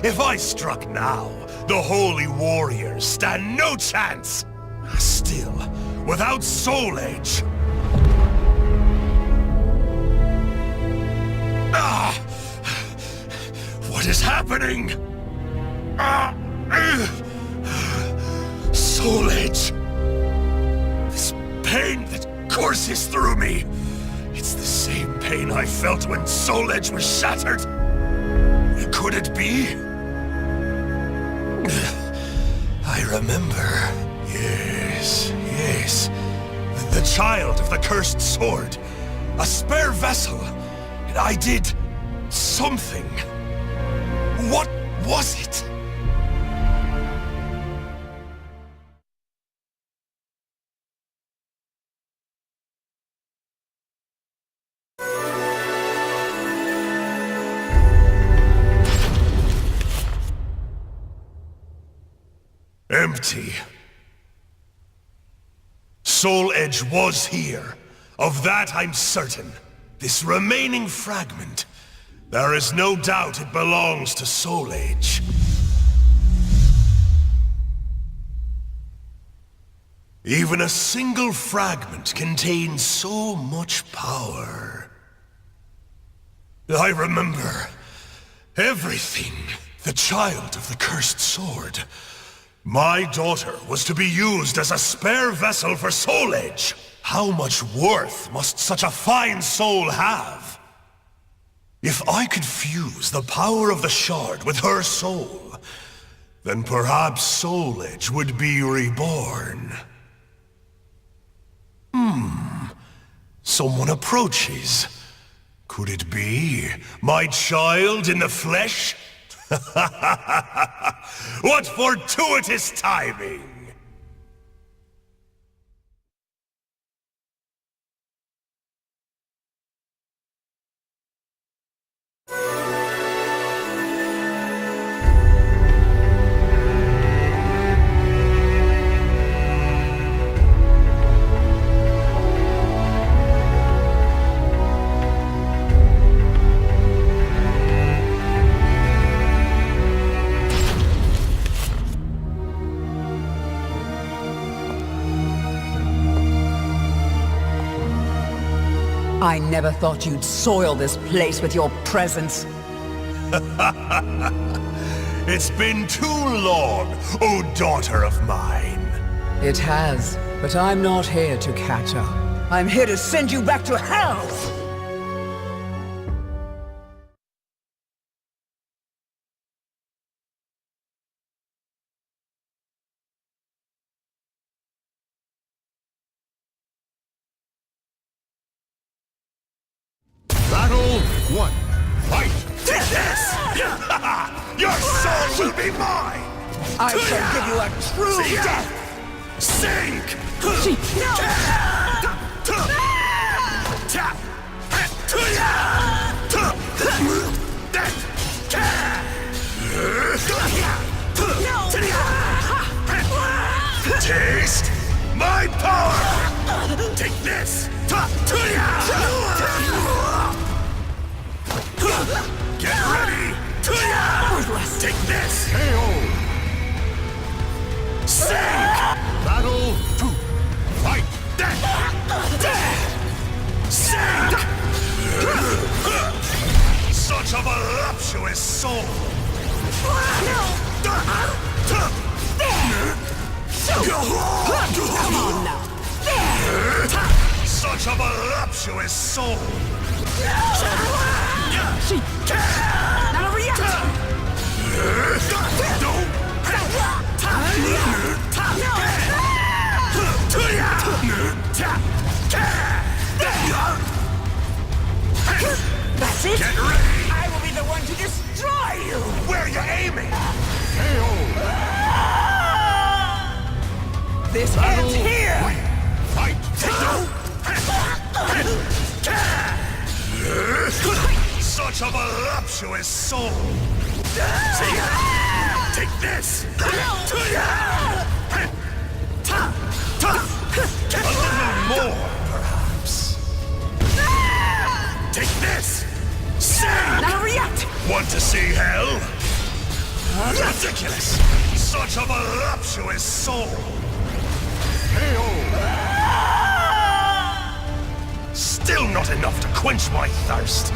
If I struck now, the holy warriors stand no chance! Still, without Soul Edge... What is happening? Soul Edge. This pain that courses through me. It's the same pain I felt when Soul Edge was shattered. Could it be? I remember. Yes. The child of the cursed sword. A spare vessel. And I did something. What was it? Empty. Soul Edge was here. Of that I'm certain. This remaining fragment, there is no doubt it belongs to Soul Edge. Even a single fragment contains so much power. I remember everything. The child of the cursed sword. My daughter was to be used as a spare vessel for Soul Edge. How much worth must such a fine soul have? If I could fuse the power of the shard with her soul, then perhaps Soul Edge would be reborn. Someone approaches. Could it be my child in the flesh? What fortuitous timing! I never thought you'd soil this place with your presence. It's been too long, oh daughter of mine. It has, but I'm not here to catch up. I'm here to send you back to hell! Battle 1. Fight! Take this! Your soul will be mine! I shall give you a true death! Sink! Taste my power! Take this! Get ready! Take this! KO! Sink! Battle 2. Fight! Sink! Such a voluptuous soul! Come on now! Such a voluptuous soul! Not over yet! That's it! Get ready! I will be the one to destroy you! Where are you aiming? This ends here! Fight! Such a voluptuous soul! Take this! A little more, perhaps. Take this! Sink! Not over yet! Want to see hell? Ridiculous! Such a voluptuous soul! Still not enough to quench my thirst.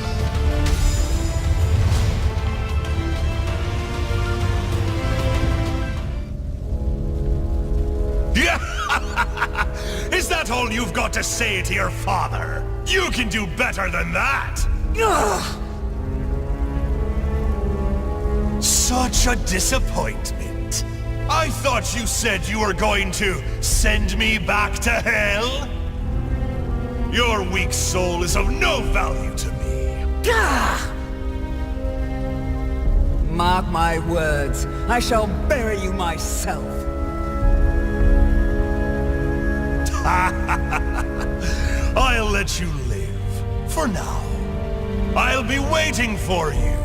Is that all you've got to say to your father? You can do better than that! Such a disappointment. I thought you said you were going to send me back to hell? Your weak soul is of no value to me. Mark my words, I shall bury you myself. I'll let you live, for now. I'll be waiting for you,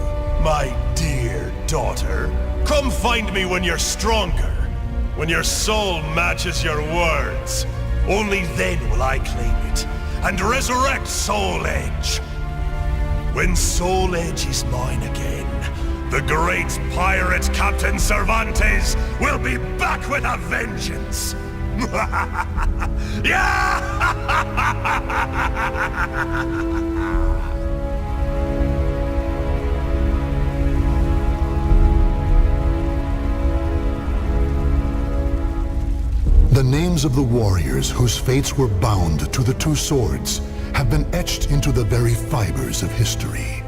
my dear daughter. Come find me when you're stronger, when your soul matches your words. Only then will I claim it, and resurrect Soul Edge. When Soul Edge is mine again, the great pirate Captain Cervantes will be back with a vengeance. Yeah! The names of the warriors whose fates were bound to the two swords have been etched into the very fibers of history.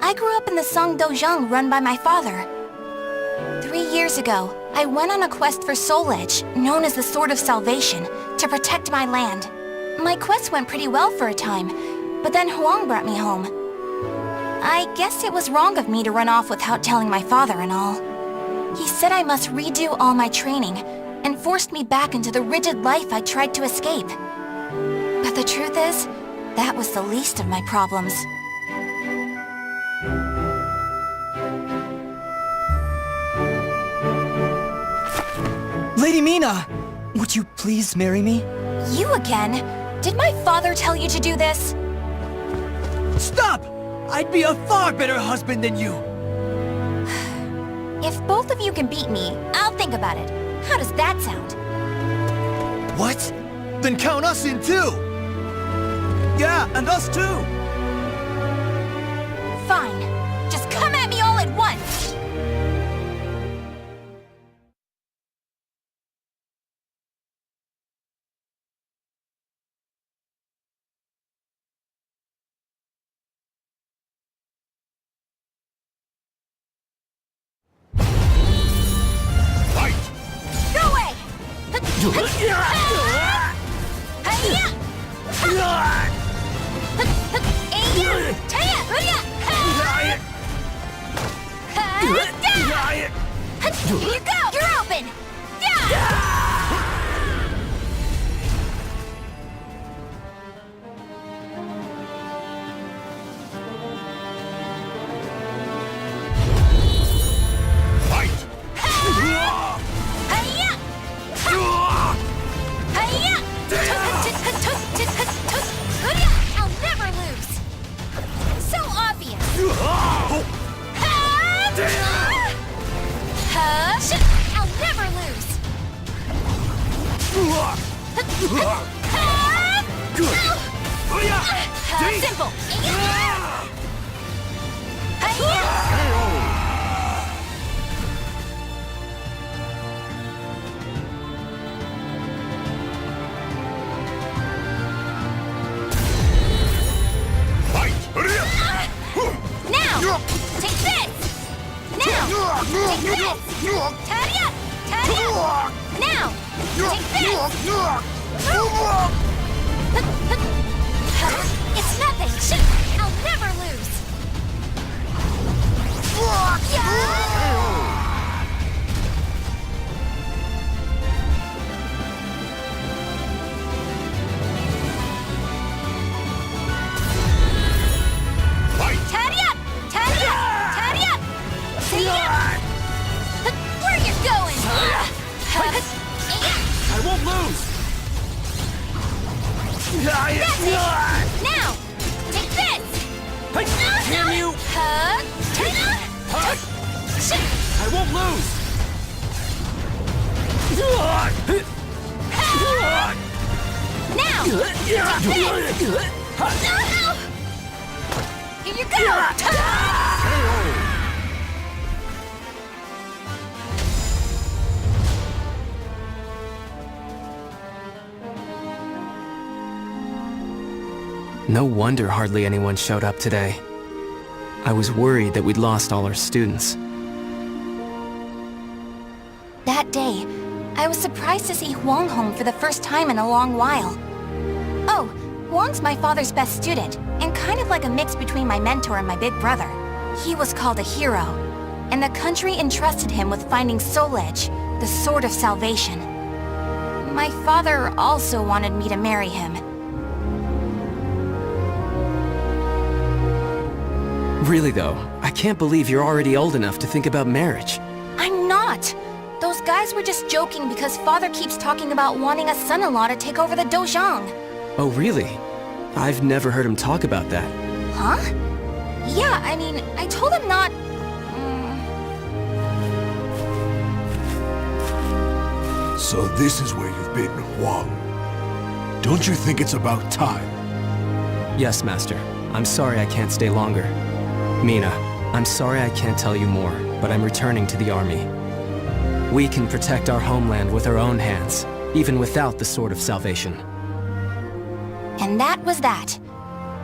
I grew up in the Song Dojang run by my father. 3 years ago, I went on a quest for Soul Edge, known as the Sword of Salvation, to protect my land. My quest went pretty well for a time, but then Huang brought me home. I guess it was wrong of me to run off without telling my father and all. He said I must redo all my training, and forced me back into the rigid life I tried to escape. But the truth is, that was the least of my problems. Lady Mina! Would you please marry me? You again? Did my father tell you to do this? Stop! I'd be a far better husband than you! If both of you can beat me, I'll think about it. How does that sound? What? Then count us in too! Yeah, and us too! Fine. Just come at me all at once! Here you go! You're open! I'll never lose! So obvious! I'll never lose! Simple! Now! Take this! Now! Take this! Tidy up! Tidy up! Now! Take this! It's nothing! I'll never lose! Yeah! That's it! Now! Take this! Damn you! I won't lose! Now! Take this! Here you go! No wonder hardly anyone showed up today. I was worried that we'd lost all our students. That day, I was surprised to see Huang home for the first time in a long while. Oh, Huang's my father's best student, and kind of like a mix between my mentor and my big brother. He was called a hero, and the country entrusted him with finding Soul Edge, the Sword of Salvation. My father also wanted me to marry him. Really though, I can't believe you're already old enough to think about marriage. I'm not! Those guys were just joking because father keeps talking about wanting a son-in-law to take over the Dojang. Oh really? I've never heard him talk about that. Huh? Yeah, I mean, I told him not... So this is where you've been, Huang. Don't you think it's about time? Yes, Master. I'm sorry I can't stay longer. Mina, I'm sorry I can't tell you more, but I'm returning to the army. We can protect our homeland with our own hands, even without the Sword of Salvation. And that was that.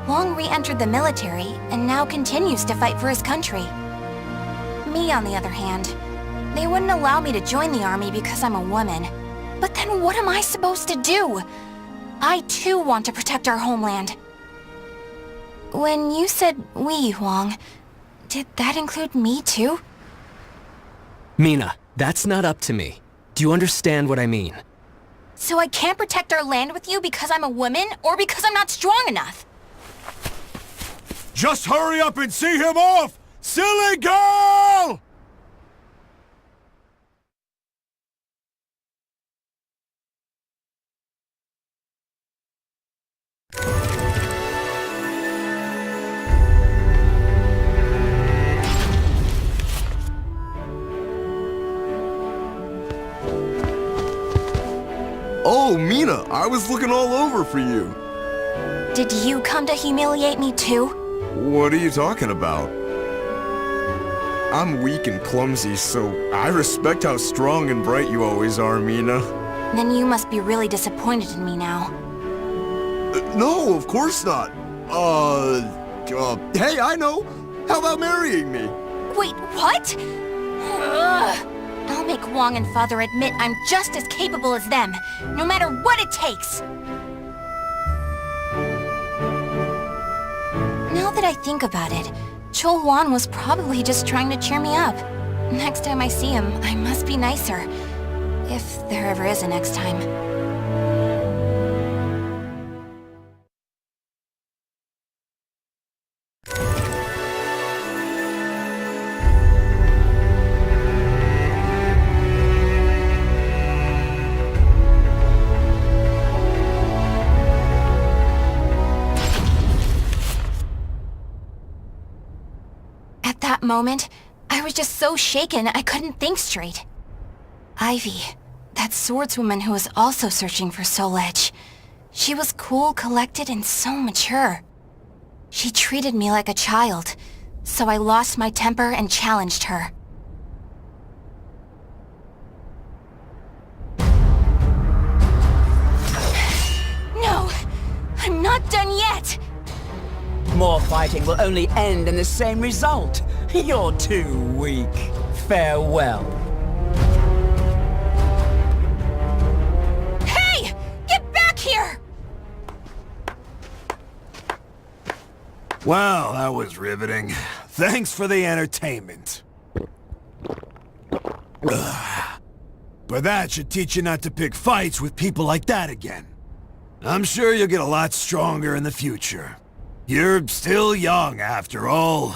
Huang re-entered the military, and now continues to fight for his country. Me, on the other hand, they wouldn't allow me to join the army because I'm a woman. But then what am I supposed to do? I too want to protect our homeland. When you said we, Huang, did that include me too? Mina, that's not up to me. Do you understand what I mean? So I can't protect our land with you because I'm a woman, or because I'm not strong enough? Just hurry up and see him off! Silly girl! Oh, Mina, I was looking all over for you. Did you come to humiliate me too? What are you talking about? I'm weak and clumsy, so I respect how strong and bright you always are, Mina. Then you must be really disappointed in me now. No, of course not. Hey, I know. How about marrying me? Wait, what? Ugh. I'll make Huang and Father admit I'm just as capable as them, no matter what it takes. Now that I think about it, Chol Huan was probably just trying to cheer me up. Next time I see him, I must be nicer. If there ever is a next time. At that moment, I was just so shaken I couldn't think straight. Ivy, that swordswoman who was also searching for Soul Edge. She was cool, collected, and so mature. She treated me like a child, so I lost my temper and challenged her. No! I'm not done yet! More fighting will only end in the same result. You're too weak. Farewell. Hey! Get back here! Well, that was riveting. Thanks for the entertainment. Ugh. But that should teach you not to pick fights with people like that again. I'm sure you'll get a lot stronger in the future. You're still young, after all.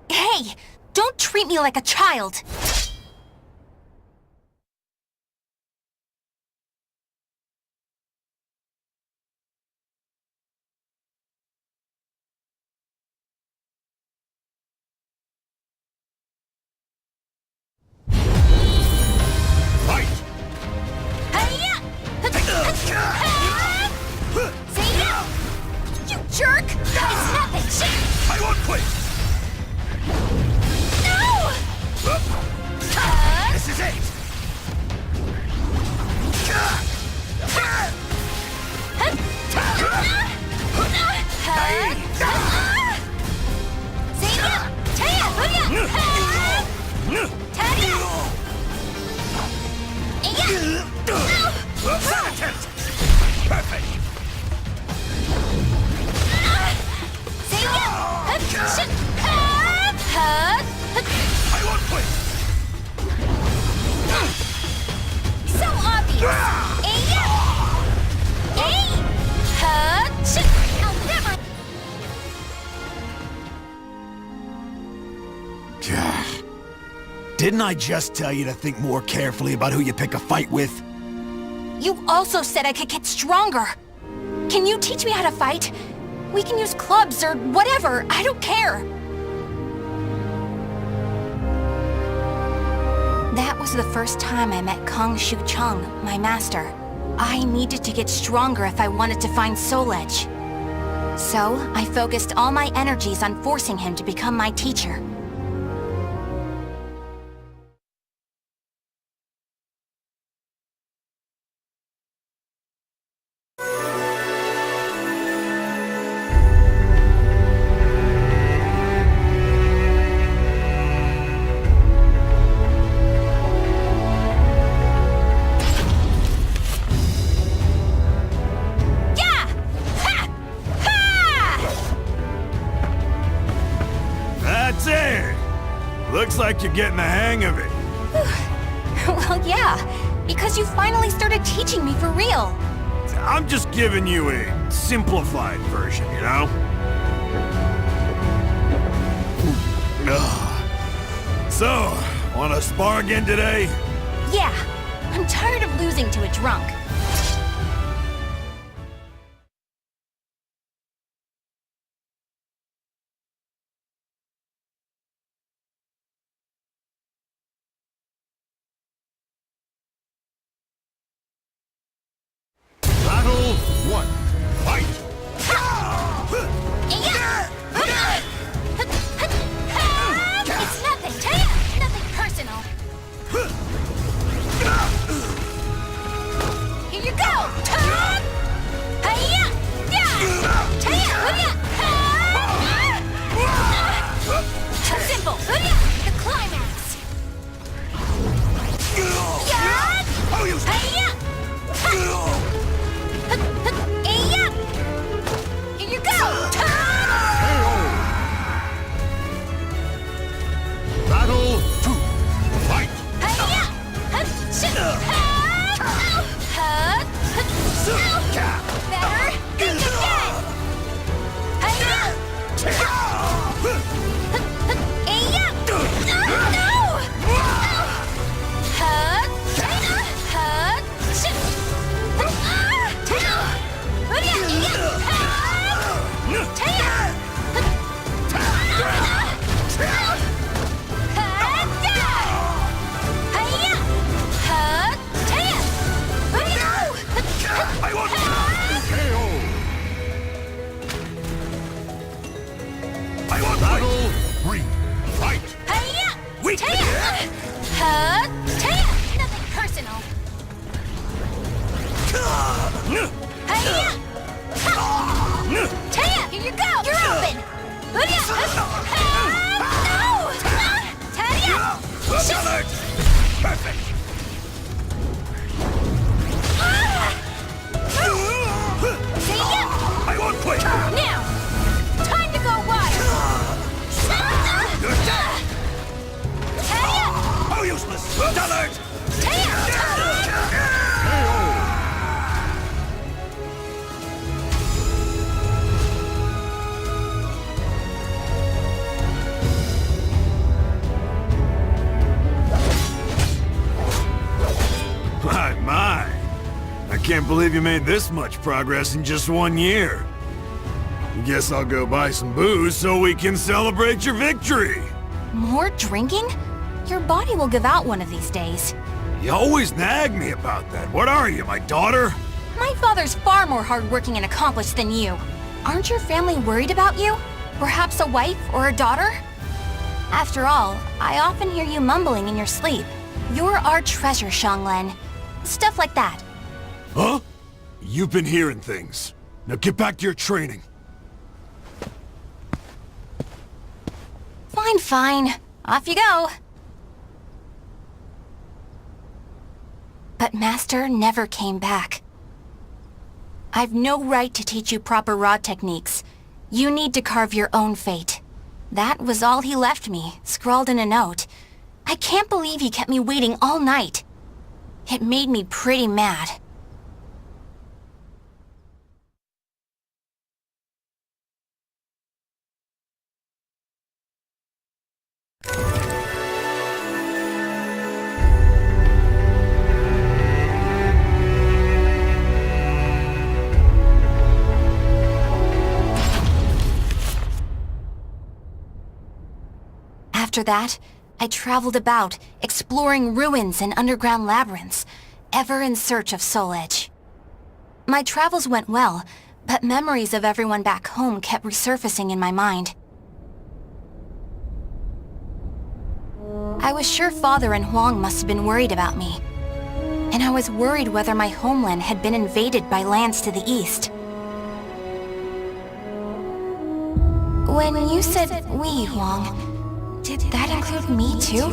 Hey! Don't treat me like a child! Didn't I just tell you to think more carefully about who you pick a fight with? You also said I could get stronger. Can you teach me how to fight? We can use clubs or whatever, I don't care. That was the first time I met Kong Shu Chung, my master. I needed to get stronger if I wanted to find Soul Edge. So, I focused all my energies on forcing him to become my teacher. That's it! Looks like you're getting the hang of it. Well, yeah, because you finally started teaching me for real. I'm just giving you a simplified version, you know? So, wanna spar again today? Yeah, I'm tired of losing to a drunk. Battle 1. Fight! It's nothing, nothing personal. Here you go! Simple! The climax! Here you go! Battle 2. Fight! Better! Think again! Battle 3. Fight! Nothing personal. Here you go! You're open! Perfect! I won't quit! Now! Time to go wild! You're dead! How useless! Dullard! My. I can't believe you made this much progress in just 1 year. Guess I'll go buy some booze so we can celebrate your victory. More drinking? Your body will give out one of these days. You always nag me about that. What are you, my daughter? My father's far more hardworking and accomplished than you. Aren't your family worried about you? Perhaps a wife or a daughter? After all, I often hear you mumbling in your sleep. You're our treasure, Xianglen. Stuff like that. Huh? You've been hearing things. Now get back to your training. Fine, fine. Off you go. But Master never came back. I've no right to teach you proper rod techniques. You need to carve your own fate. That was all he left me, scrawled in a note. I can't believe he kept me waiting all night. It made me pretty mad. After that, I traveled about, exploring ruins and underground labyrinths, ever in search of Soul Edge. My travels went well, but memories of everyone back home kept resurfacing in my mind. I was sure Father and Huang must have been worried about me. And I was worried whether my homeland had been invaded by lands to the east. When you said we, Huang, did that include me too?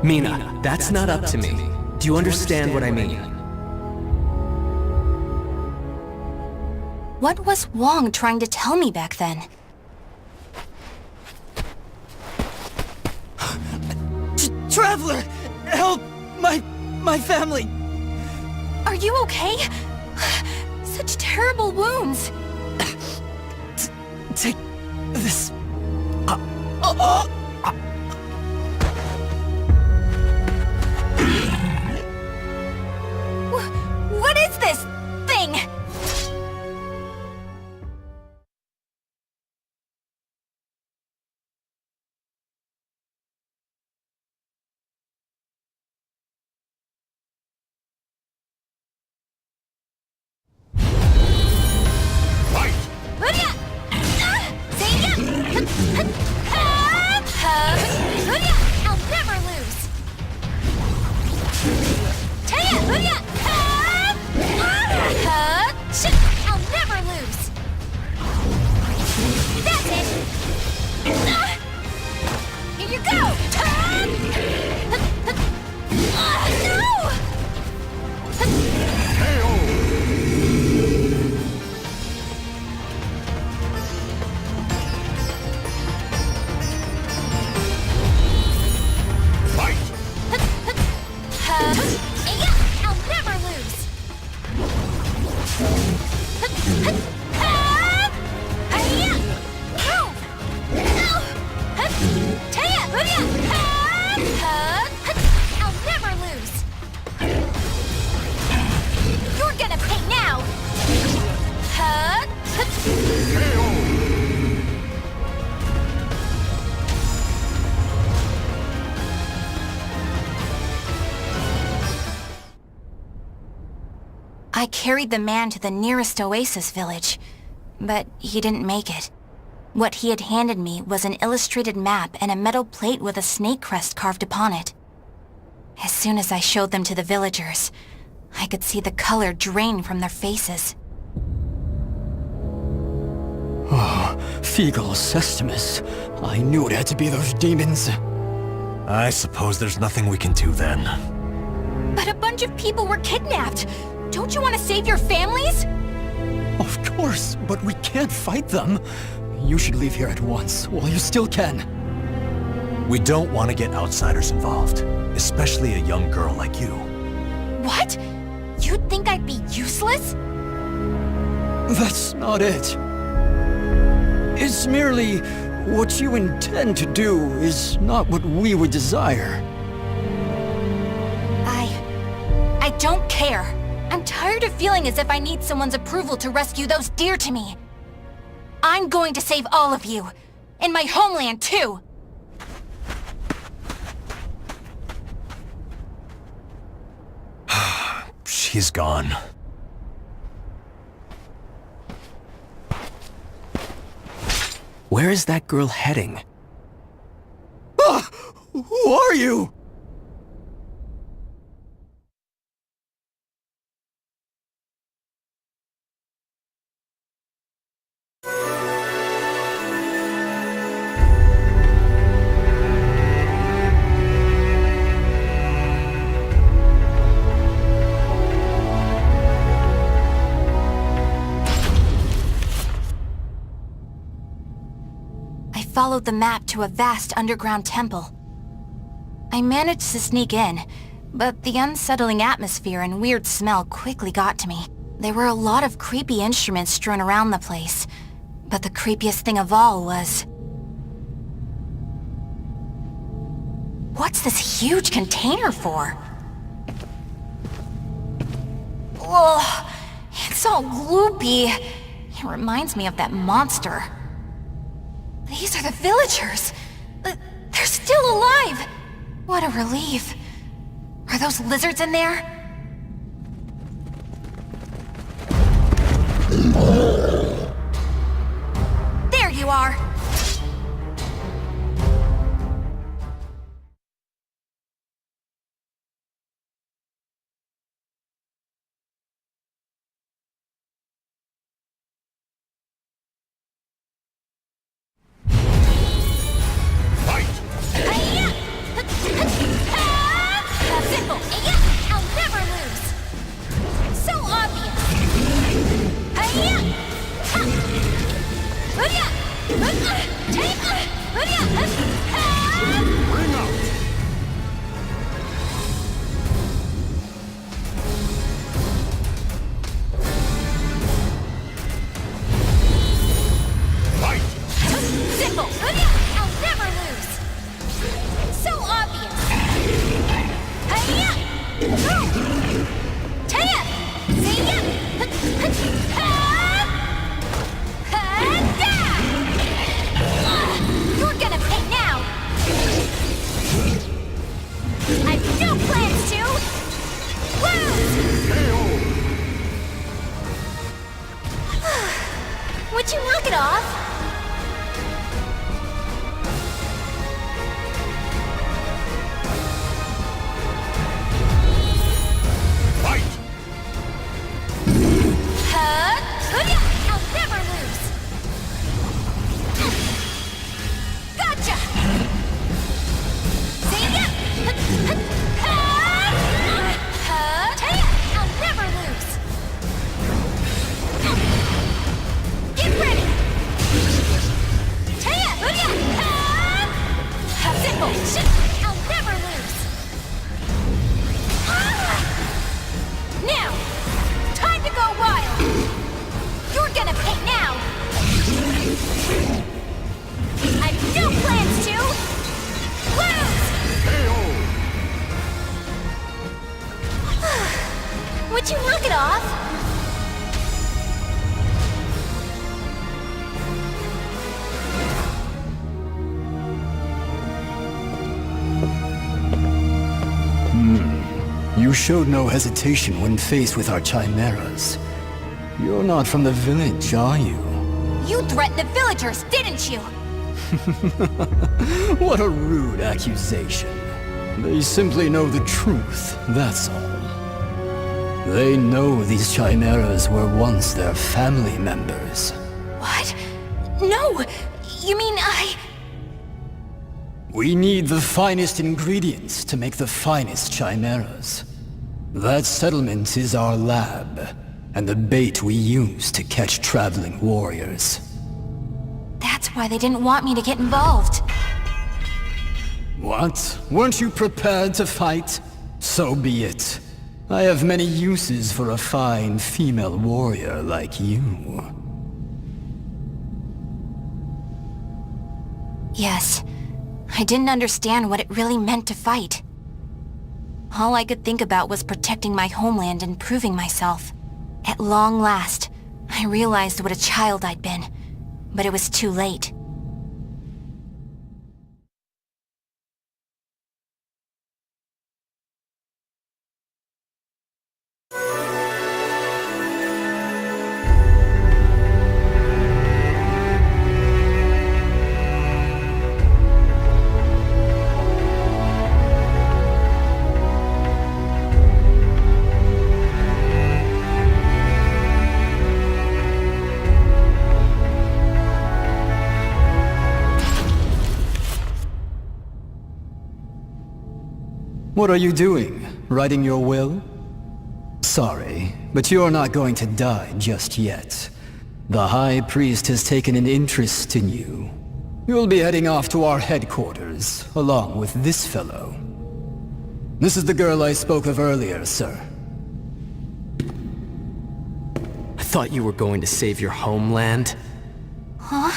Mina, that's not up to me. Do you understand what I mean? What was Huang trying to tell me back then? Traveler! Help! My family! Are you okay? Such terrible wounds! Take this... What is this thing? I'll never lose! I'll never lose! That's it! Here you go! I'll never lose! I'll never lose! You're gonna pay now! I carried the man to the nearest oasis village, but he didn't make it. What he had handed me was an illustrated map and a metal plate with a snake crest carved upon it. As soon as I showed them to the villagers, I could see the color drain from their faces. Oh, Feegle Sestimus. I knew it had to be those demons. I suppose there's nothing we can do then. But a bunch of people were kidnapped! Don't you want to save your families? Of course, but we can't fight them. You should leave here at once, while you still can. We don't want to get outsiders involved, especially a young girl like you. What? You'd think I'd be useless? That's not it. It's merely what you intend to do is not what we would desire. I don't care. I'm tired of feeling as if I need someone's approval to rescue those dear to me. I'm going to save all of you. And my homeland, too. She's gone. Where is that girl heading? Ah! Who are you? Followed the map to a vast underground temple. I managed to sneak in, but the unsettling atmosphere and weird smell quickly got to me. There were a lot of creepy instruments strewn around the place, but the creepiest thing of all was... What's this huge container for? Ugh, it's all gloopy. It reminds me of that monster. These are the villagers. There's still alive! What a relief. Are those lizards in there? There you are! Simple! I'll never lose! So obvious! Bring out! Fight! Simple! I'll never lose! So obvious! You're gonna pay now! I've no plans to lose! Would you knock it off? I'll never lose! Gotcha! See ya! I'll never lose! Get ready! Simple! I'll never lose! Now! Time to go wild! You're gonna pay now! I've no plans to lose! Would you knock it off? You showed no hesitation when faced with our chimeras. You're not from the village, are you? You threatened the villagers, didn't you? What a rude accusation. They simply know the truth, that's all. They know these chimeras were once their family members. What? No! You mean We need the finest ingredients to make the finest chimeras. That settlement is our lab, and the bait we use to catch traveling warriors. That's why they didn't want me to get involved. What? Weren't you prepared to fight? So be it. I have many uses for a fine female warrior like you. Yes. I didn't understand what it really meant to fight. All I could think about was protecting my homeland and proving myself. At long last, I realized what a child I'd been, but it was too late. What are you doing? Writing your will? Sorry, but you're not going to die just yet. The High Priest has taken an interest in you. You'll be heading off to our headquarters, along with this fellow. This is the girl I spoke of earlier, sir. I thought you were going to save your homeland. Huh?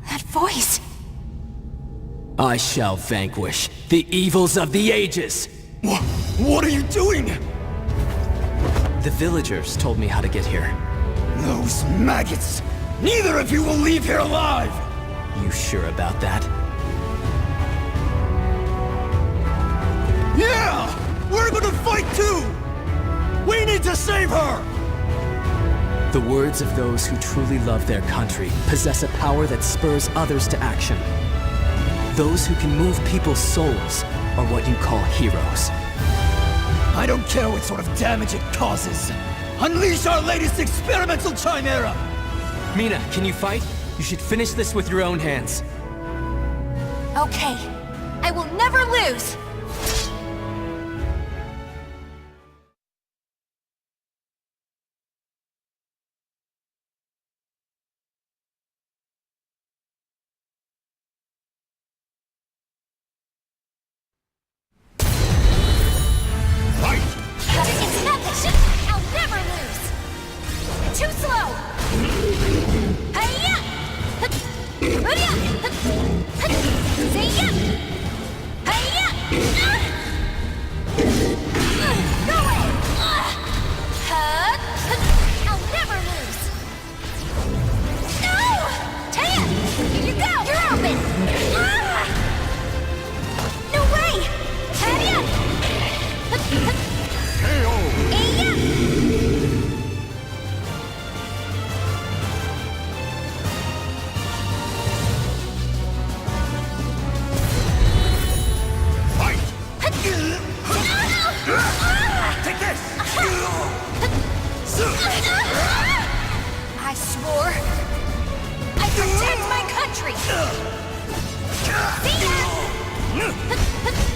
That voice... I shall vanquish the evils of the ages! What are you doing? The villagers told me how to get here. Those maggots! Neither of you will leave here alive! You sure about that? Yeah! We're gonna fight too! We need to save her! The words of those who truly love their country possess a power that spurs others to action. Those who can move people's souls are what you call heroes. I don't care what sort of damage it causes. Unleash our latest experimental chimera! Mina, can you fight? You should finish this with your own hands. Okay. I will never lose! It's nothing! I'll never lose! Too slow! Hi-ya! Hurya! See-ya! Hi-ya! Go away! I'll never lose! No! Taya! Here you go! You're open! No way! Hurya! Take this! I swore I protect my country! See ya!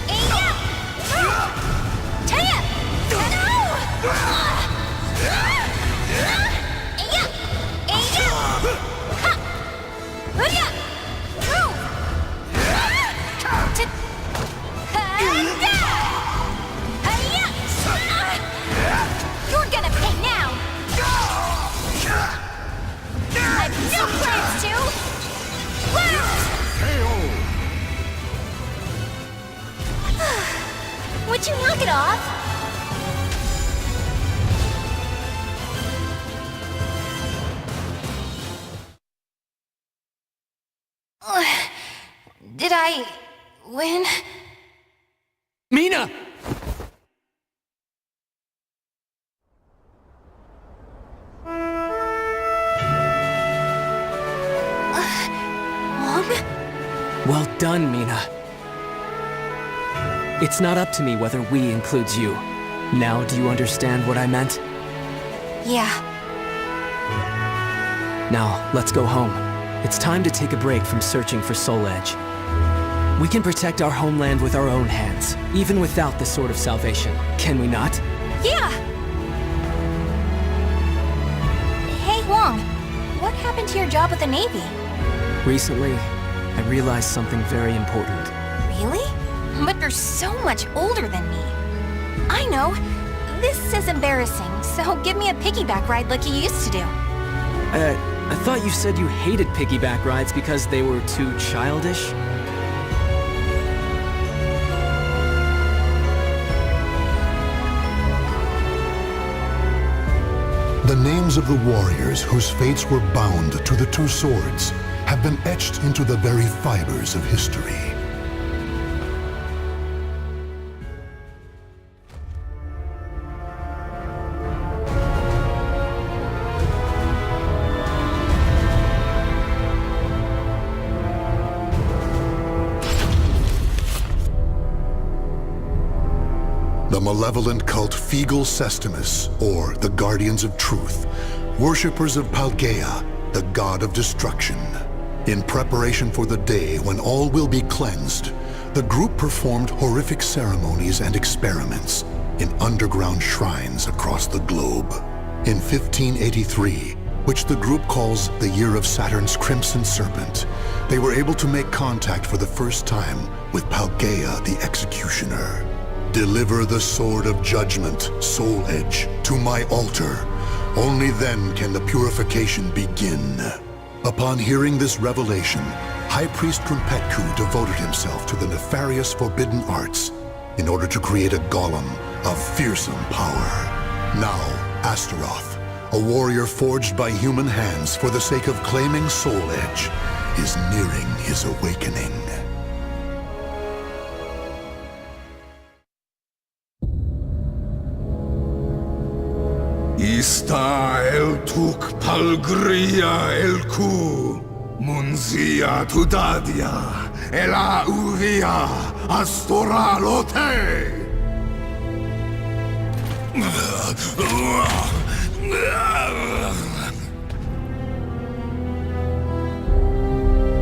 Iya! Taya! No! Iya! Iya! Ha! Hurya! Move! Hiya! You're gonna pay now! I've no plans to! Would you knock it off? Did I win? Mina! Mom? Well done, Mina. It's not up to me whether we includes you. Now do you understand what I meant? Yeah. Now, let's go home. It's time to take a break from searching for Soul Edge. We can protect our homeland with our own hands, even without the Sword of Salvation, can we not? Yeah! Hey, Wong. What happened to your job with the Navy? Recently, I realized something very important. Really? But you're so much older than me. I know. This is embarrassing, so give me a piggyback ride like you used to do. I thought you said you hated piggyback rides because they were too childish? The names of the warriors whose fates were bound to the two swords have been etched into the very fibers of history. The malevolent cult Feegle Sestimus, or the Guardians of Truth, worshippers of Paldea, the god of destruction. In preparation for the day when all will be cleansed, the group performed horrific ceremonies and experiments in underground shrines across the globe. In 1583, which the group calls the Year of Saturn's Crimson Serpent, they were able to make contact for the first time with Paldea the Executioner. Deliver the Sword of Judgment, Soul Edge, to my altar. Only then can the purification begin. Upon hearing this revelation, High Priest Trumpetku devoted himself to the nefarious forbidden arts in order to create a golem of fearsome power. Now, Astaroth, a warrior forged by human hands for the sake of claiming Soul Edge, is nearing his awakening. Ista el tuk palgria el ku. Munzia tudadia. Ela uvia. Astora lote.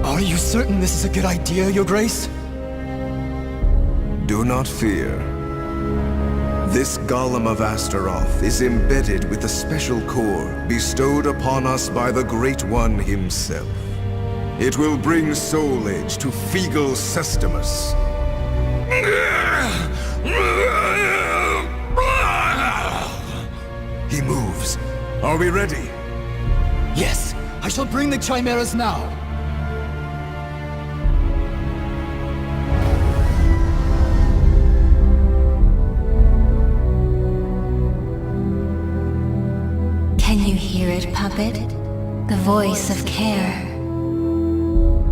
Are you certain this is a good idea, Your Grace? Do not fear. This Golem of Astaroth is embedded with a special core bestowed upon us by the Great One himself. It will bring Soul Edge to Feegle Sestimus. He moves. Are we ready? Yes. I shall bring the chimeras now. Can you hear it, puppet? The voice of care.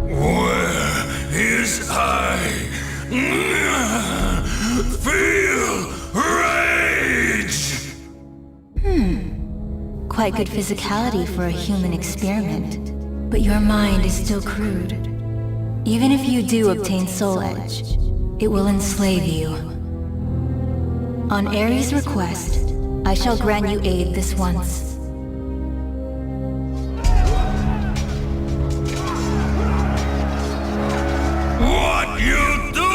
Where is I? Feel rage! Quite good physicality for a human experiment. But your mind is still crude. Even if you do obtain Soul Edge, it will enslave you. On Ares' request, I shall grant you aid this once. What you do?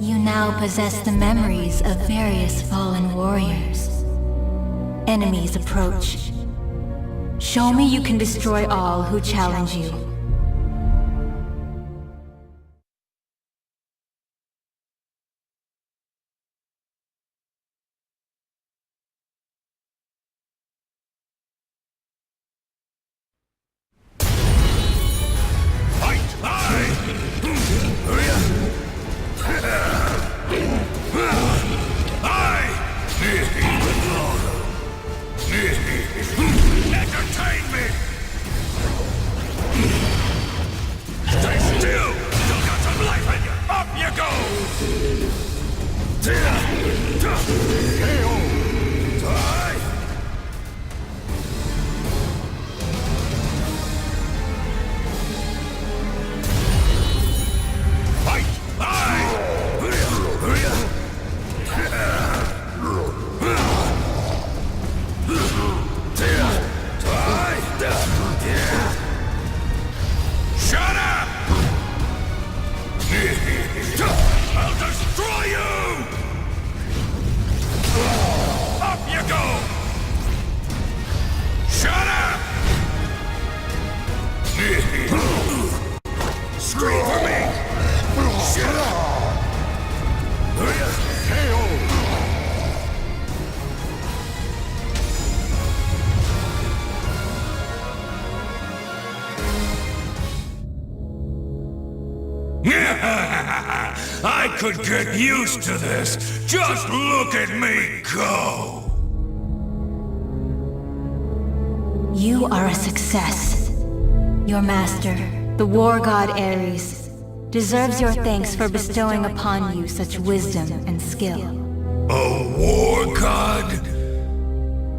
You now possess the memories of various fallen warriors. Enemies approach. Show me you can destroy all who challenge you. Entertain me! Stay still! Still got some life in you! Up you go! Fight! Shut up! I'll destroy you! Up you go! Shut up! Scream for me! Shut up! I could get used to this. Just look at me go. You are a success. Your master, the war god Ares, deserves your thanks for bestowing upon you such wisdom and skill. A war god?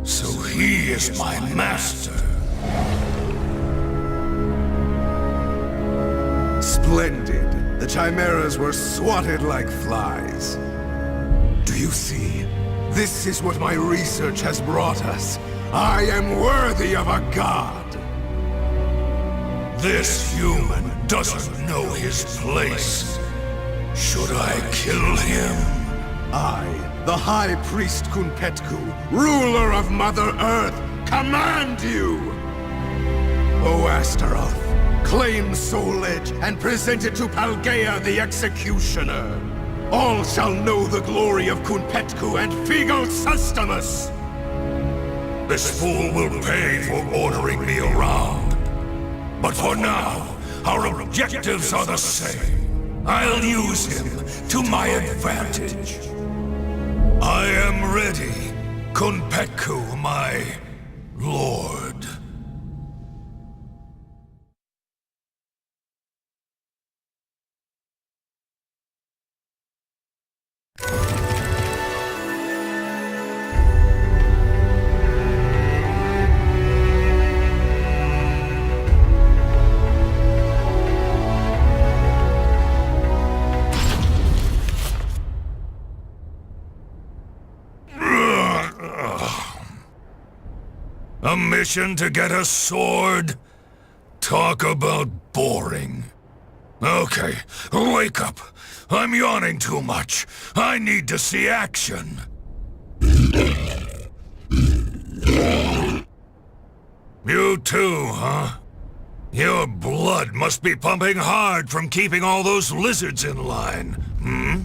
So he is my master. Splendid. The chimeras were swatted like flies. Do you see? This is what my research has brought us. I am worthy of a god. This human doesn't know his place. Should I kill him? I, the High Priest Kunpetku, ruler of Mother Earth, command you! O Astaroth, claim Soul Edge and present it to Palgaea the Executioner. All shall know the glory of Kunpetku and Feegle Sestimus! This fool will pay for ordering me around. But for now, our objectives are the same. I'll use him to my advantage. I am ready, Kunpetku, my lord. A mission to get a sword? Talk about boring. Okay, wake up. I'm yawning too much. I need to see action. You too, huh? Your blood must be pumping hard from keeping all those lizards in line, hmm?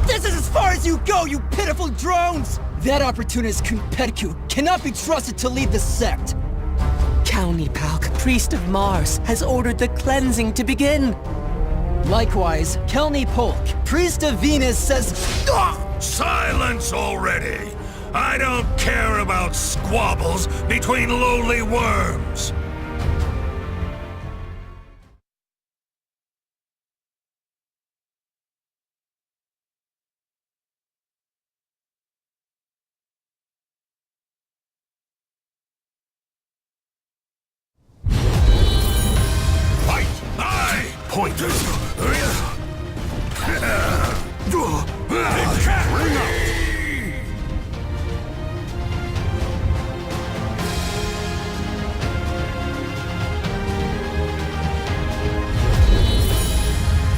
This is as far as you go, you pitiful drones! That opportunist Kunpetku cannot be trusted to lead the sect. Kalnipalk, priest of Mars, has ordered the cleansing to begin. Likewise, Kelni Polk, priest of Venus, says... Silence already! I don't care about squabbles between lowly worms! Pointers! Bring out!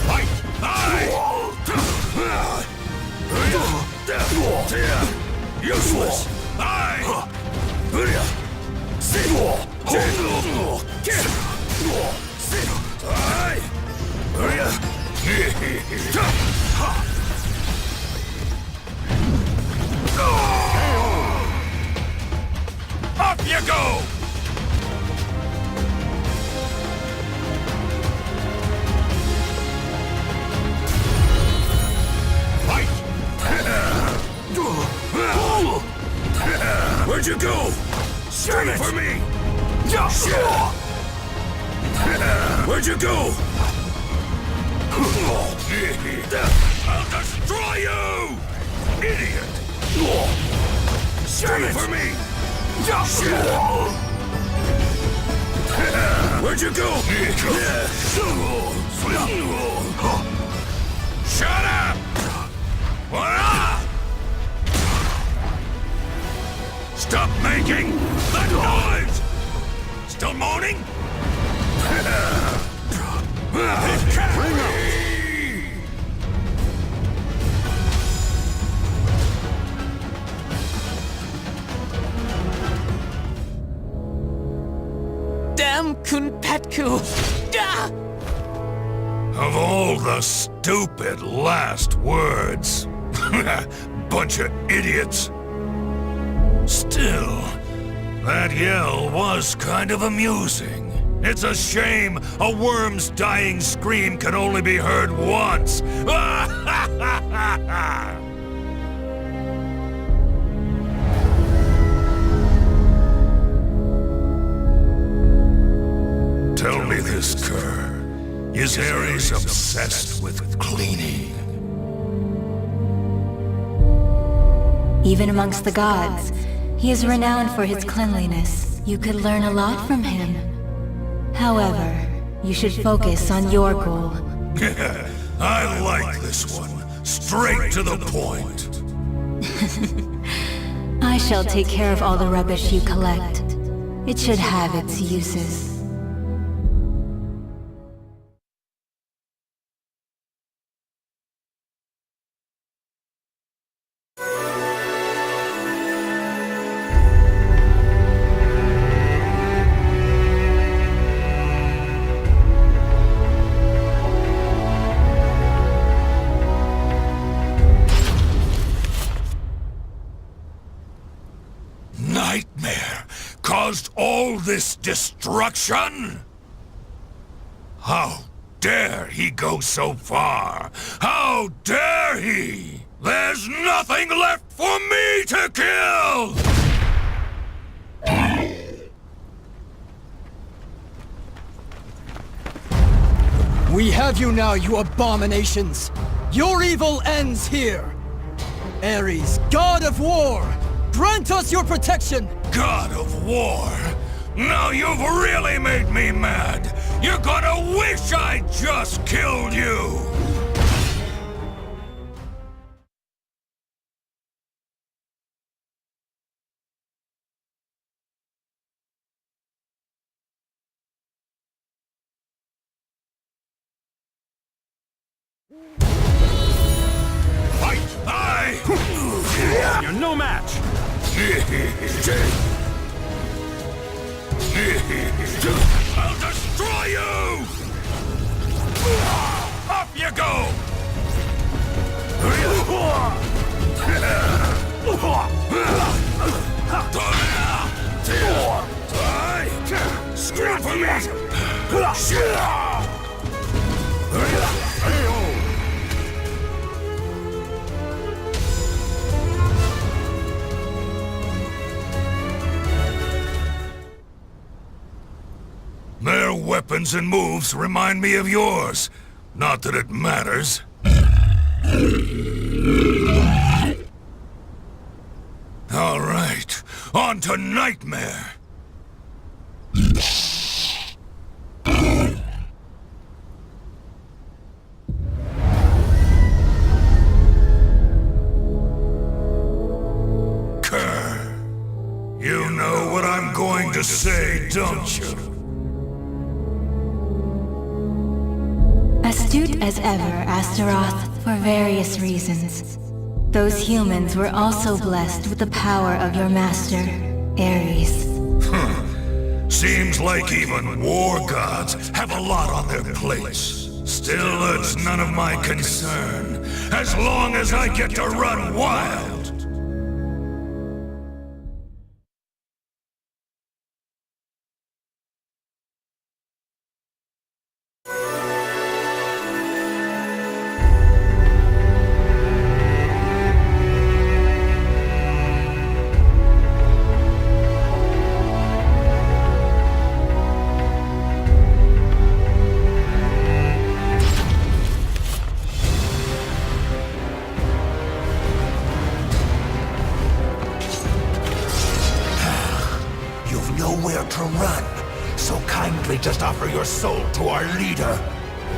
Fight! Useless! Up you go! Fight! Where'd you go? Straight for me! Where'd you go? I'll destroy you! Idiot! Straight for me! Where'd you go? Shut up! Stop making that noise! Still moaning? Bring up! Damn Kunpetku! Ah! Of all the stupid last words. Bunch of idiots. Still, that yell was kind of amusing. It's a shame a worm's dying scream can only be heard once. Tell me this, Kerr. Is Ares obsessed with cleaning? Even amongst the gods, he is renowned for his cleanliness. You could learn a lot from him. However, you should focus on your goal. I like this one. Straight to the point. I shall take care of all the rubbish you collect. It should have its uses. Nightmare caused all this destruction? How dare he go so far? How dare he? There's nothing left for me to kill! We have you now, you abominations! Your evil ends here! Ares, god of war! Grant us your protection! God of War! Now you've really made me mad! You're gonna wish I just killed you! Fight! Aye! You're no match! I'll destroy you! Up you go! Scream for me! Their weapons and moves remind me of yours. Not that it matters. All right, on to Nightmare. Kerr, you know what I'm going to say, don't you? Astute as ever, Astaroth, for various reasons. Those humans were also blessed with the power of your master, Ares. Seems like even war gods have a lot on their plates. Still, it's none of my concern, as long as I get to run wild. Nowhere to run, so kindly just offer your soul to our leader.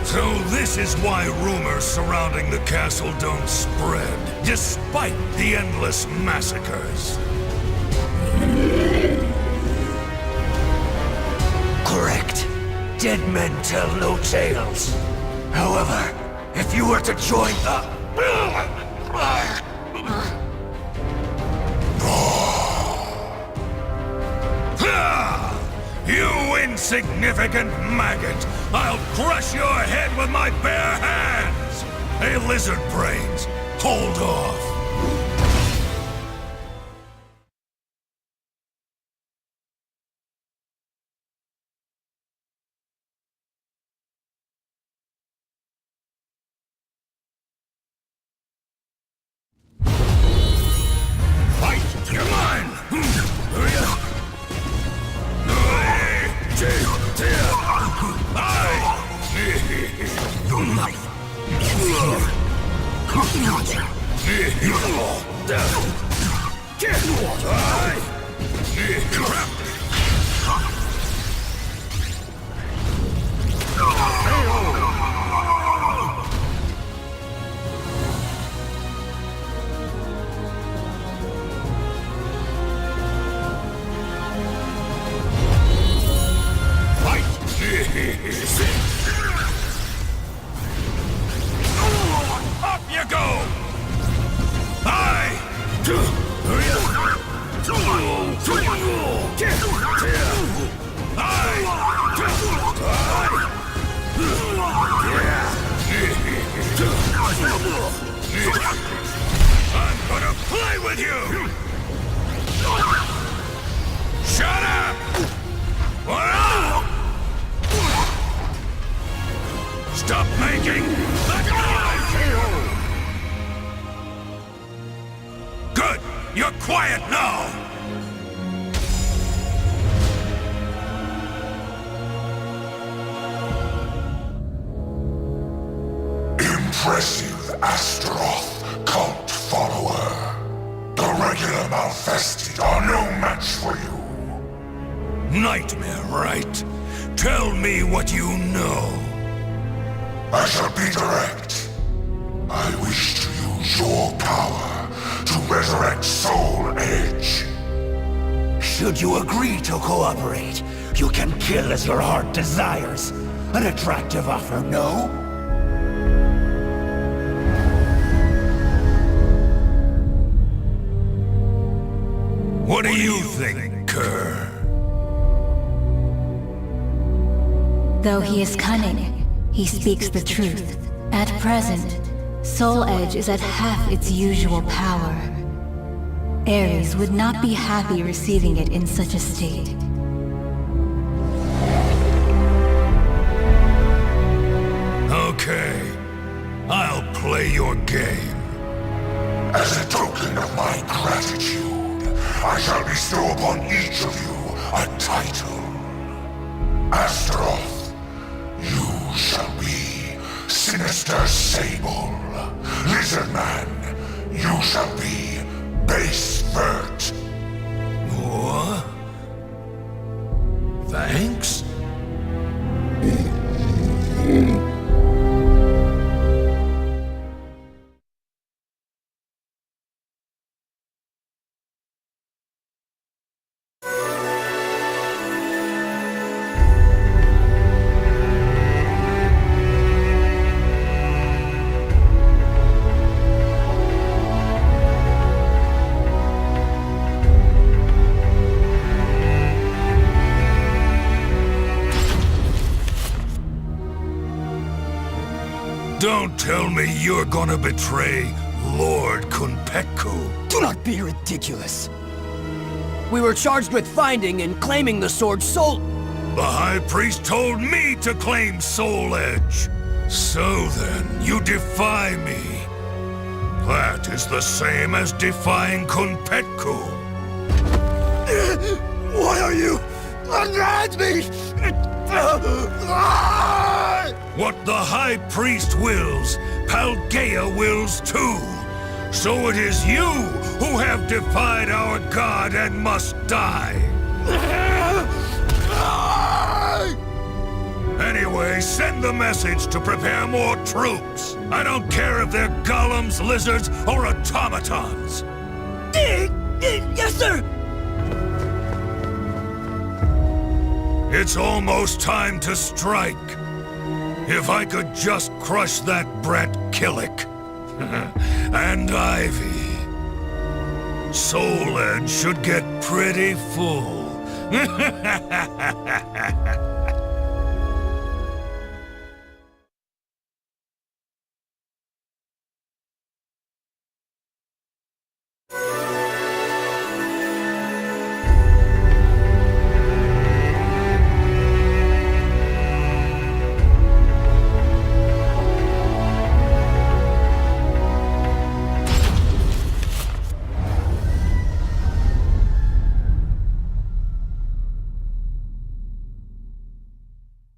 So this is why rumors surrounding the castle don't spread, despite the endless massacres. Correct. Dead men tell no tales. However, if you were to join the... You insignificant maggot! I'll crush your head with my bare hands! Hey, lizard brains, hold off! Fight! You're mine! Your life is here. Up you go! Aye! I'm gonna play with you! Shut up! Stop making the noise! Good! You're quiet now! Impressive, Astaroth, cult follower. The regular Malfested are no match for you. Nightmare, right? Tell me what you know. I shall be direct. I wish to use your power to resurrect Soul Edge. Should you agree to cooperate, you can kill as your heart desires. An attractive offer, no? What do you think, Kerr? Though he is cunning, he speaks the truth. At present, Soul Edge is at half its usual power. Ares would not be happy receiving it in such a state. Okay, I'll play your game. As a token of my gratitude, I shall bestow upon each of you a title. Astaroth, you shall be Sinister Sable. Lizardman, you shall be Base Vert. What? Thanks? Don't tell me you're gonna betray Lord Kunpetku. Do not be ridiculous. We were charged with finding and claiming the sword Soul... The High Priest told me to claim Soul Edge. So then, you defy me. That is the same as defying Kunpetku. Why are you unmad me? What the High Priest wills, Paldea wills too. So it is you who have defied our god and must die. Anyway, send the message to prepare more troops. I don't care if they're golems, lizards, or automatons. Yes, sir! It's almost time to strike. If I could just crush that brat Killick. And Ivy. Soul Edge should get pretty full.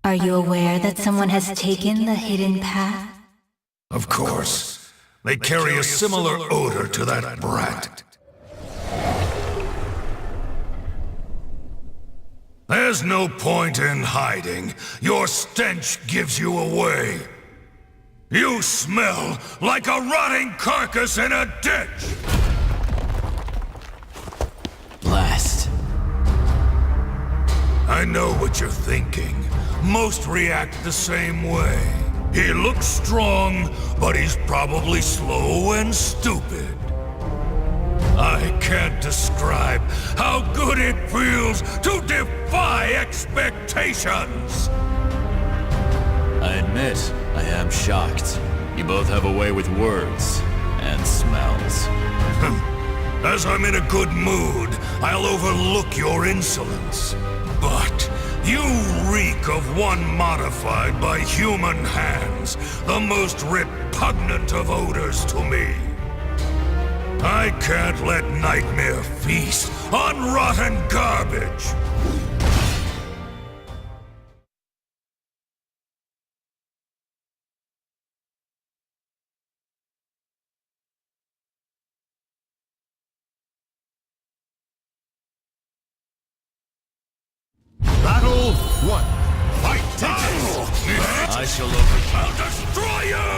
Are you aware that someone has taken the hidden path? Of course. They carry a similar odor to that brat. There's no point in hiding. Your stench gives you away. You smell like a rotting carcass in a ditch! Blast. I know what you're thinking. Most react the same way. He looks strong, but he's probably slow and stupid. I can't describe how good it feels to defy expectations! I admit, I am shocked. You both have a way with words and smells. As I'm in a good mood, I'll overlook your insolence. But you reek of one modified by human hands, the most repugnant of odors to me. I can't let Nightmare feast on rotten garbage. Battle 1. Fight! I shall overcome. I'll destroy you!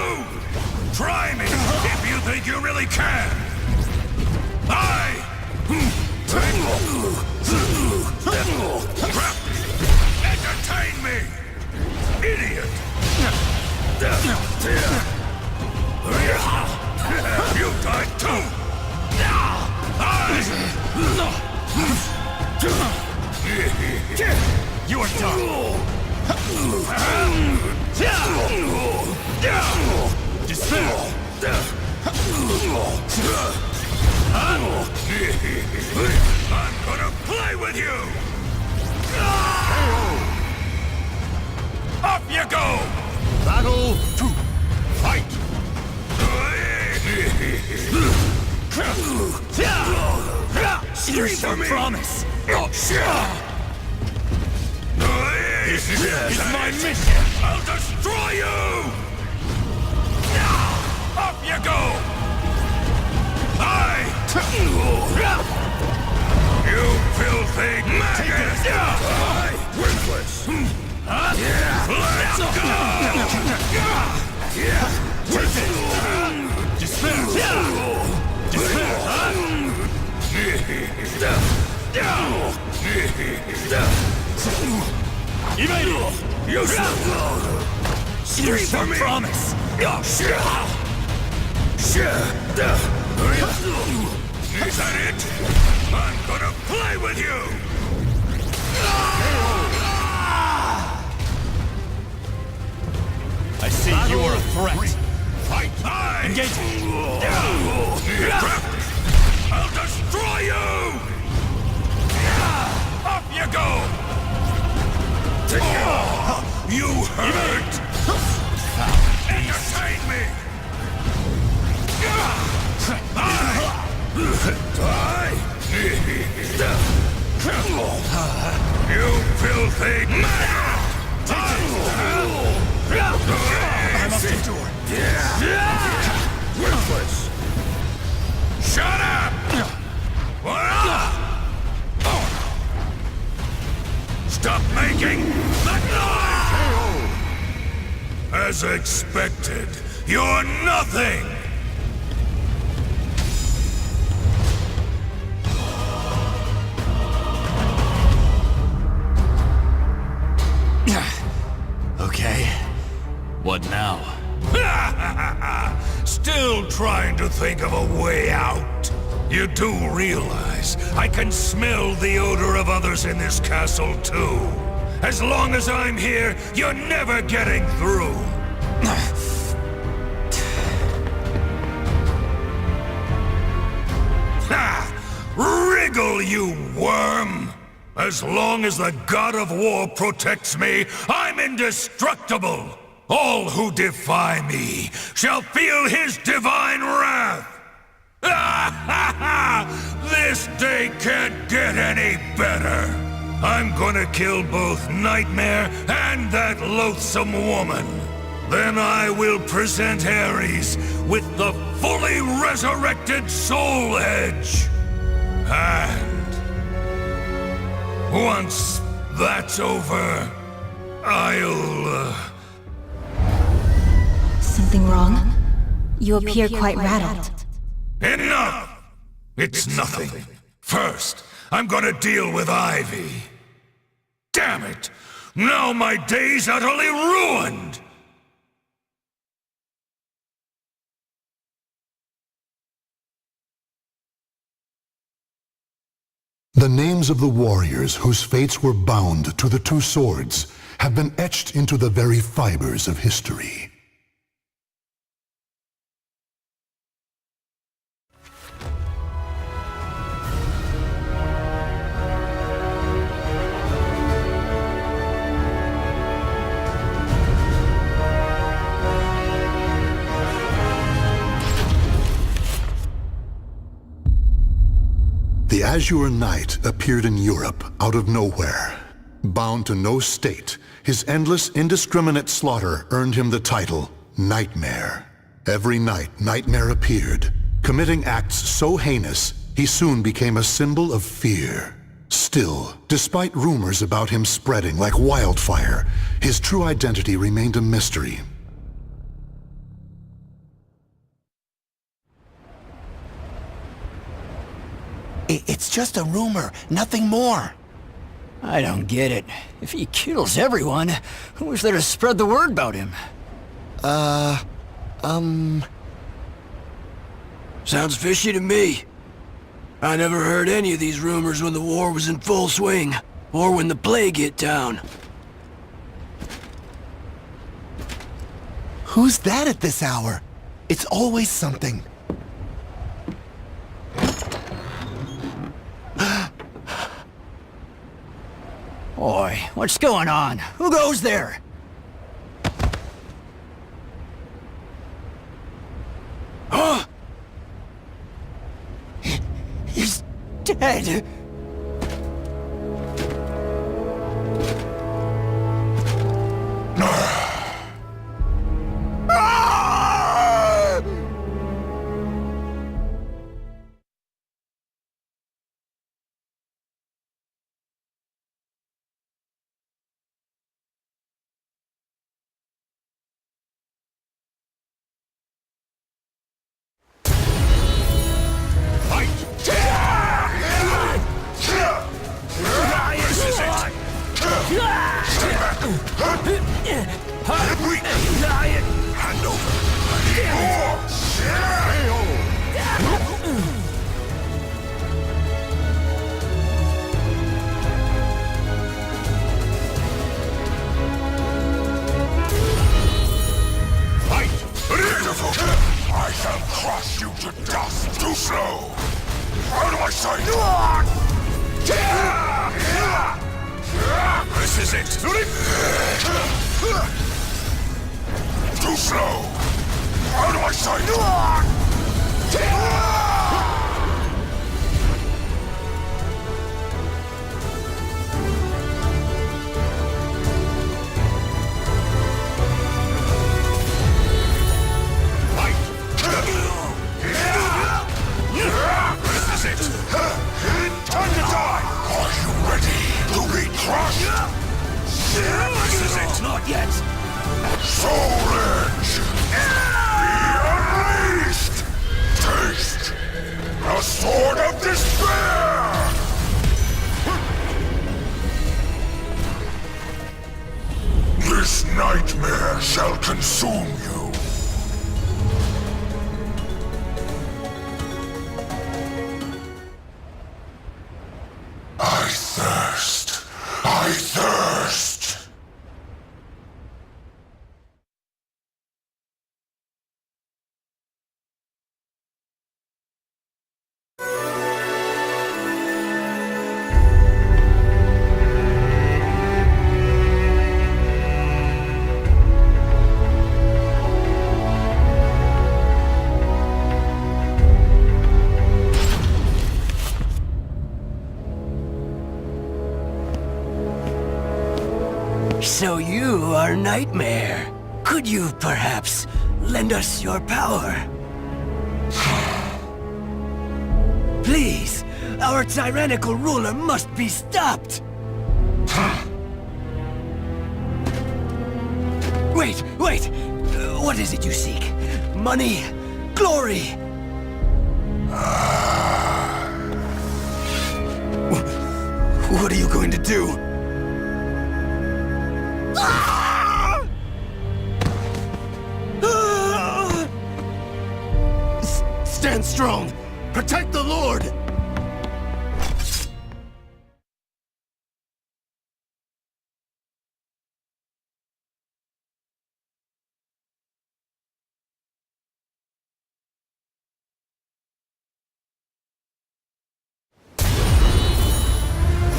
Try me if you think you really can! Entertain me! Idiot! You died too! I'm gonna play with you! Up you go! Battle 2. Fight! Here's your promise. This is my mission! I'll destroy you! Up you go! You filthy maggot! Worthless! Let's go! Despair! Here's your promise! Is that it? I'm gonna play with you! I see you are a threat. Fight! Engage! I'll destroy you! Up you go! You hurt! Entertain me! You filthy maggot! I must endure. Worthless! Shut up! Stop making that noise! As expected, you're nothing! Okay. What now? Still trying to think of a way out? You do realize I can smell the odor of others in this castle too. As long as I'm here, you're never getting through. Ha! Wriggle, you worm! As long as the god of war protects me, I'm indestructible! All who defy me shall feel his divine wrath! This day can't get any better! I'm gonna kill both Nightmare and that loathsome woman! Then I will present Ares with the fully resurrected Soul Edge! And once that's over, I'll... Something wrong? You appear quite rattled. Enough! It's nothing. First, I'm gonna deal with Ivy. Damn it! Now my day's utterly ruined! The names of the warriors whose fates were bound to the two swords have been etched into the very fibers of history. The Azure Knight appeared in Europe out of nowhere. Bound to no state, his endless, indiscriminate slaughter earned him the title Nightmare. Every night, Nightmare appeared, committing acts so heinous, he soon became a symbol of fear. Still, despite rumors about him spreading like wildfire, his true identity remained a mystery. It's just a rumor, nothing more. I don't get it. If he kills everyone, who is there to spread the word about him? Sounds fishy to me. I never heard any of these rumors when the war was in full swing, or when the plague hit town. Who's that at this hour? It's always something. boy. What's going on? Who goes there? Huh? He's dead. Hand over. Fight! Beautiful! I shall crush you to dust. Too slow! Out of my sight! This is it! Too slow! Out of my sight! This is it! Time to die! Are you ready to be crushed? This is it! Not yet! Soul Edge! Be unleashed! Taste the Sword of Despair! This nightmare shall consume you. I thirst. I thirst. So you are Nightmare. Could you perhaps lend us your power? Please, our tyrannical ruler must be stopped. Wait! What is it you seek? Money? Glory? What are you going to do? Stand strong! Protect the Lord!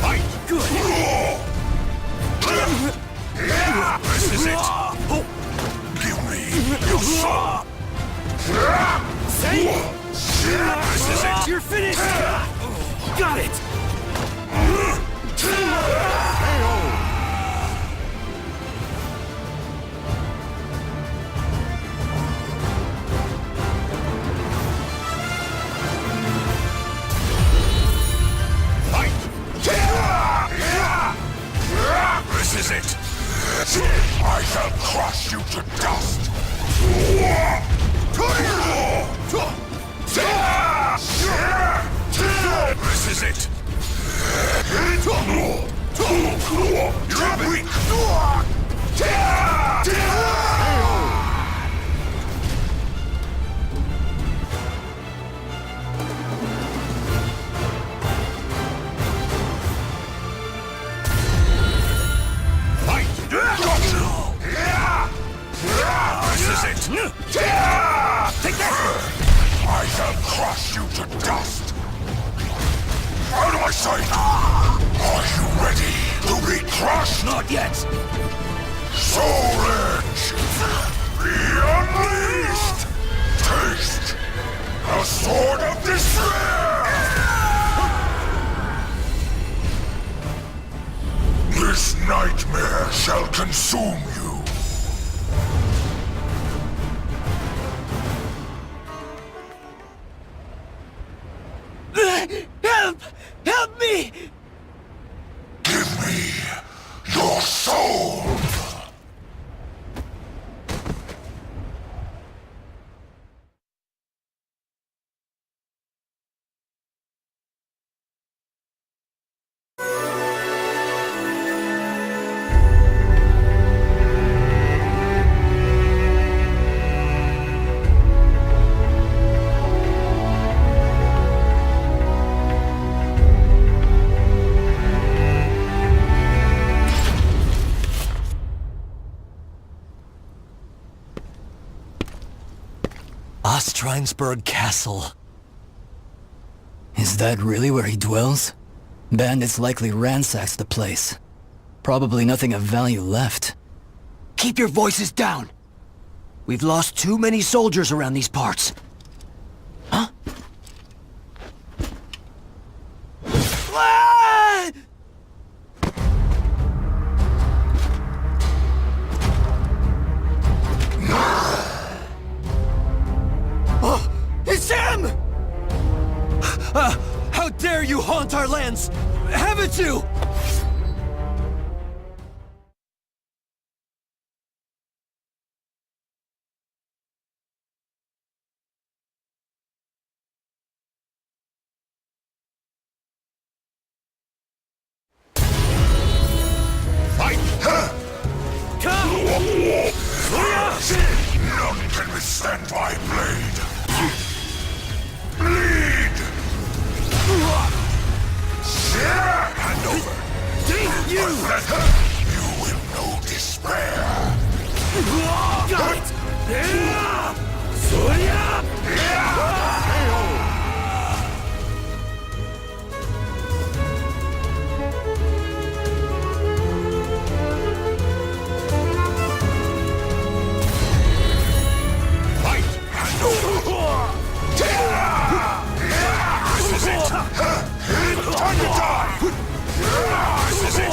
Fight! Good! This is it! Give me your soul! Say This is it! you're finished! Got it! Fight! This is it! I shall crush you to dust! This is it! You're weak! Fight! This is it! Take that! I shall crush you to dust! Out of my sight! Are you ready to be crushed? Not yet! Soul Edge! Be unleashed! Taste the sword of despair! This nightmare shall consume you! Help! Help me! Give me your soul! Ostrinesburg Castle. Is that really where he dwells? Bandits likely ransacked the place. Probably nothing of value left. Keep your voices down! We've lost too many soldiers around these parts. Huh? Ah! Oh, it's him! How dare you haunt our lands! Haven't you? None can withstand my blade. Bleed! Hand over. You will know despair. Got it! This is it! Time to die! This is it!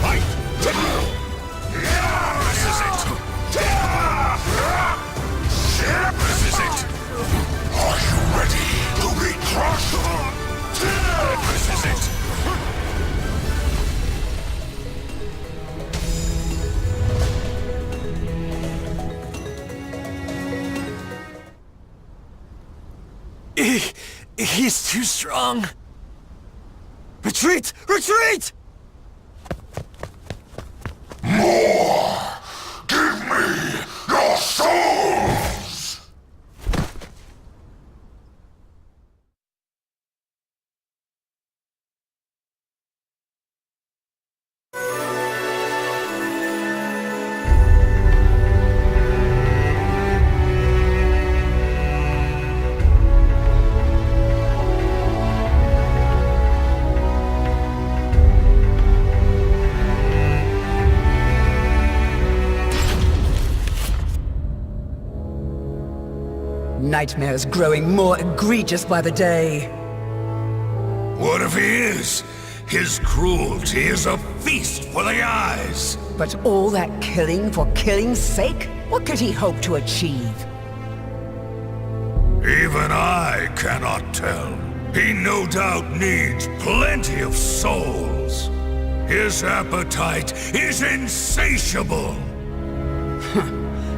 Fight! This is it! This is it! Are you ready to be crushed? This is it! He's too strong. Retreat! Retreat! More! Give me your souls! Nightmares growing more egregious by the day. What if he is? His cruelty is a feast for the eyes. But all that killing for killing's sake? What could he hope to achieve? Even I cannot tell. He no doubt needs plenty of souls. His appetite is insatiable.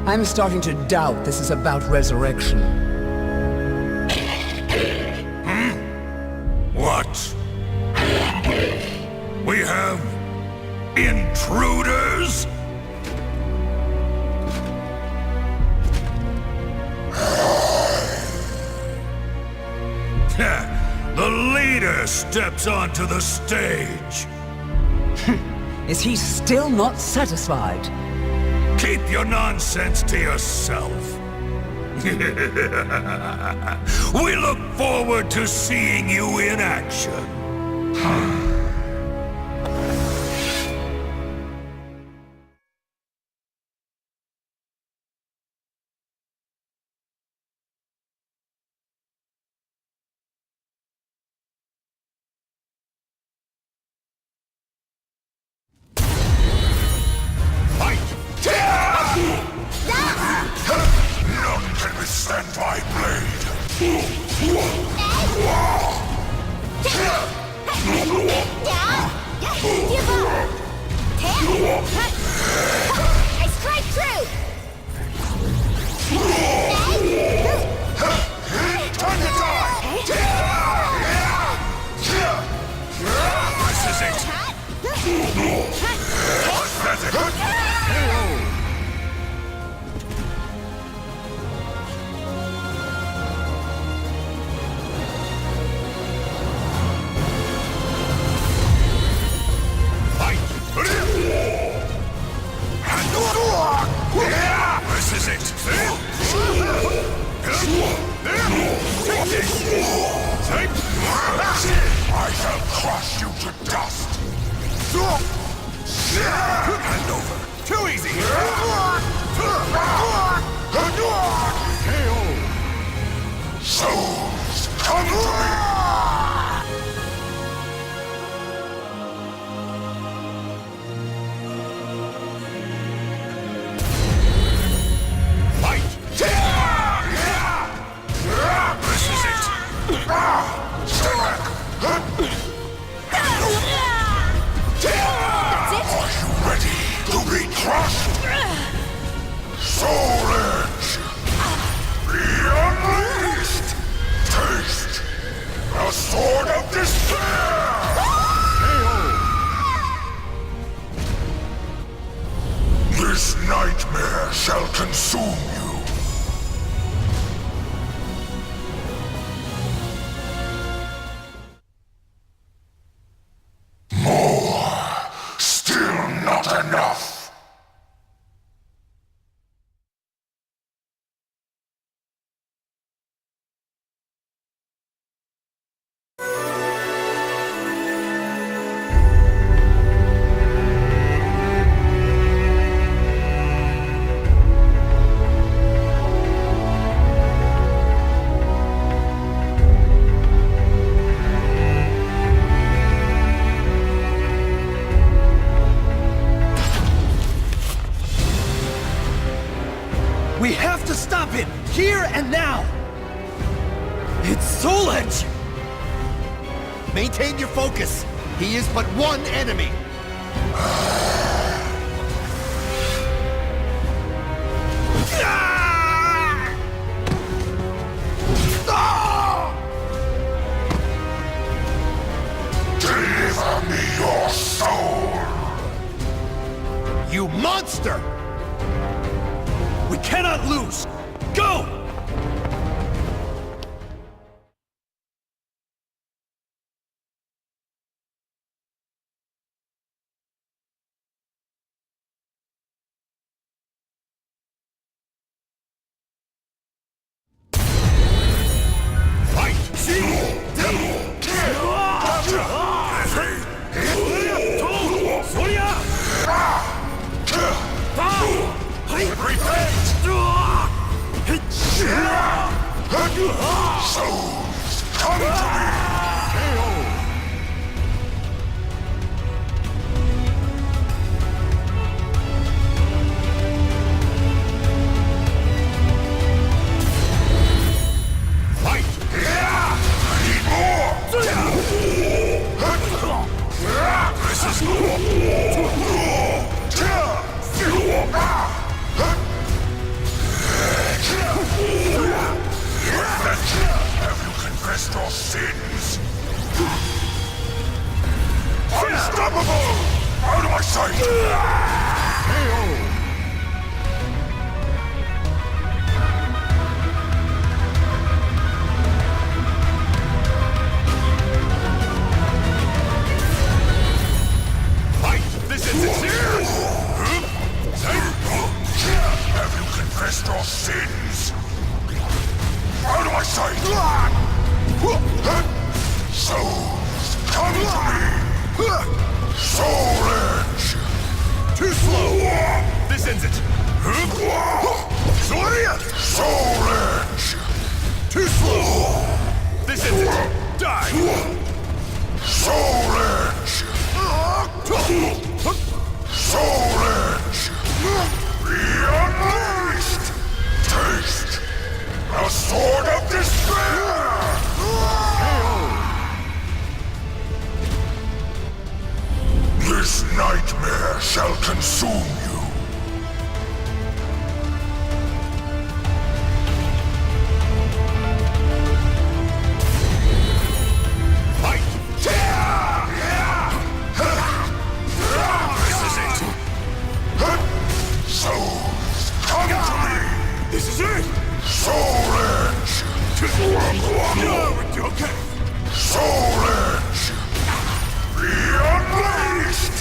I'm starting to doubt this is about resurrection. What? We have intruders? The leader steps onto the stage. Is he still not satisfied? Keep your nonsense to yourself. We look forward to seeing you in action. None can withstand my blade. I strike true! Time to die! This is it! Pathetic! This is it! Take this! I shall crush you to dust! Hand over! Too easy! Souls, come to me! This is it! Stand back! Are you ready to be crushed? Soul Edge! Be unleashed! Taste the sword of despair! This nightmare shall consume you. Still not enough. We have to stop him, here and now! It's Soul Edge! Maintain your focus. He is but one enemy. Deliver me your soul! You monster! We cannot lose! Go! Souls, come to me! Fight! I need more! This is Have you confessed your sins? Unstoppable! Out of my sight! Fight! This is Soul Edge! Too slow! This ends it! Soul Edge! Too slow! This ends it! Die! Soul Edge! Soul Edge! Be unleashed! Taste the Sword of Despair! This nightmare shall consume you. Fight! This is it. Souls, come to me. This is it! Soul Edge. Okay. Soul Edge. Be unleashed.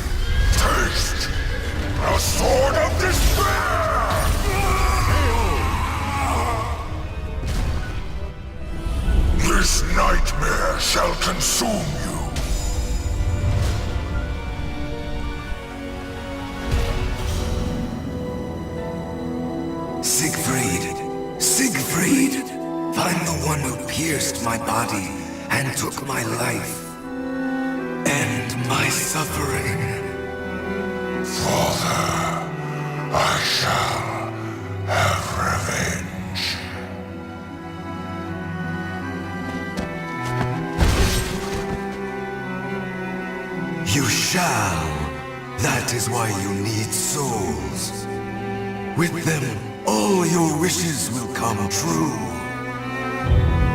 Taste the Sword of Despair. This nightmare shall consume you. Siegfried! Siegfried! I'm the one who pierced my body and took my life. End my suffering. Father, I shall have revenge. You shall. That is why you need souls. With them, all your wishes will come true.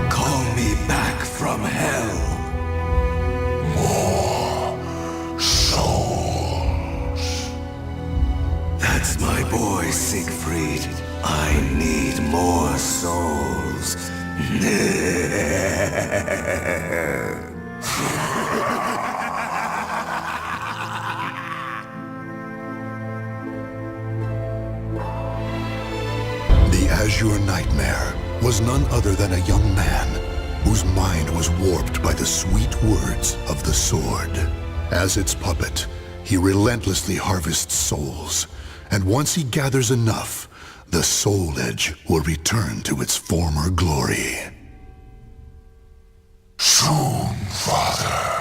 Call me back from hell. More souls. That's my boy, Siegfried. I need more souls. The Azure Nightmare was none other than a young man whose mind was warped by the sweet words of the sword. As its puppet, he relentlessly harvests souls, and once he gathers enough, the Soul Edge will return to its former glory. Soon, Father.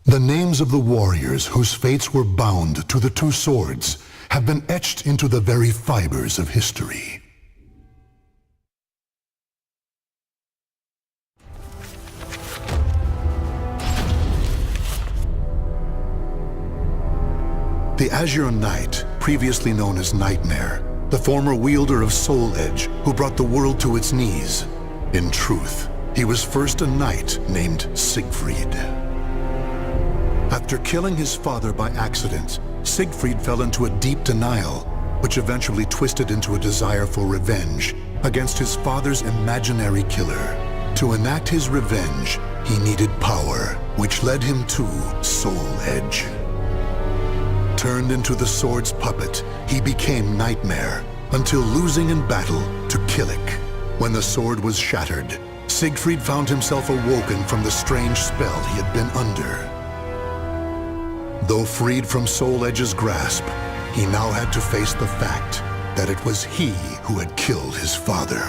The names of the warriors whose fates were bound to the two swords have been etched into the very fibers of history. The Azure Knight, previously known as Nightmare, the former wielder of Soul Edge who brought the world to its knees. In truth, he was first a knight named Siegfried. After killing his father by accident, Siegfried fell into a deep denial, which eventually twisted into a desire for revenge against his father's imaginary killer. To enact his revenge, he needed power, which led him to Soul Edge. Turned into the sword's puppet, he became Nightmare, until losing in battle to Killick. When the sword was shattered, Siegfried found himself awoken from the strange spell he had been under. Though freed from Soul Edge's grasp, he now had to face the fact that it was he who had killed his father.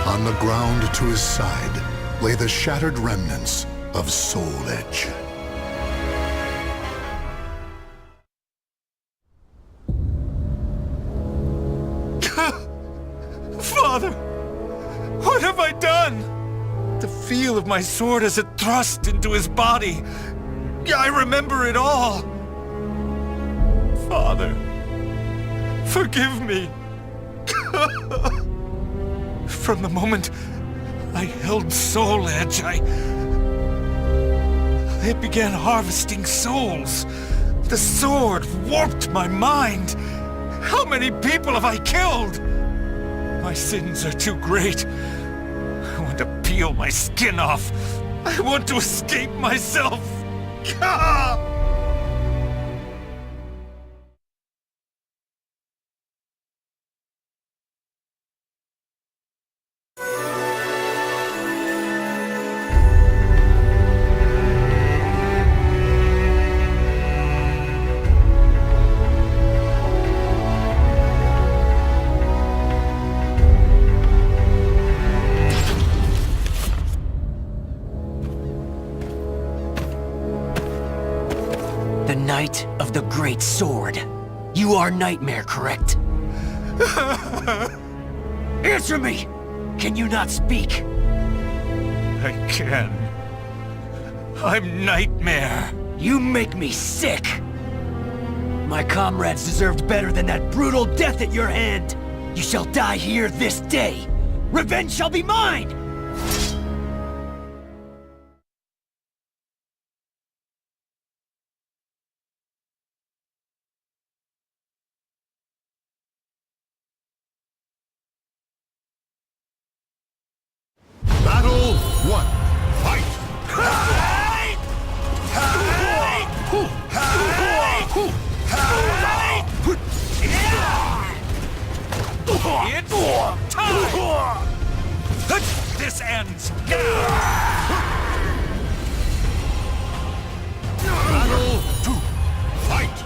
On the ground to his side lay the shattered remnants of Soul Edge. Father! What have I done? The feel of my sword as it thrust into his body. I remember it all. Father, forgive me. From the moment I held Soul Edge, I began harvesting souls. The sword warped my mind. How many people have I killed? My sins are too great. I want to peel my skin off. I want to escape myself. Ah! Knight of the Great Sword. You are Nightmare, correct? Answer me! Can you not speak? I can. I'm Nightmare. You make me sick! My comrades deserved better than that brutal death at your hand! You shall die here this day! Revenge shall be mine! Battle 1. Fight! It's time! This ends now! Battle 2. Fight!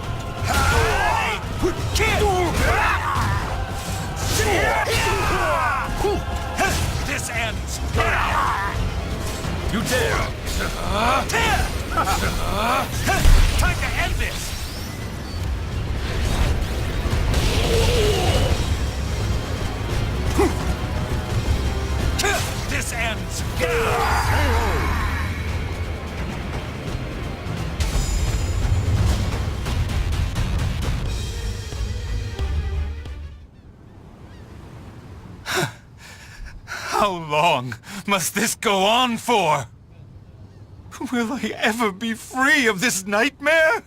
This ends now! You dare! Time to end this! This ends now! How long must this go on for? Will I ever be free of this nightmare?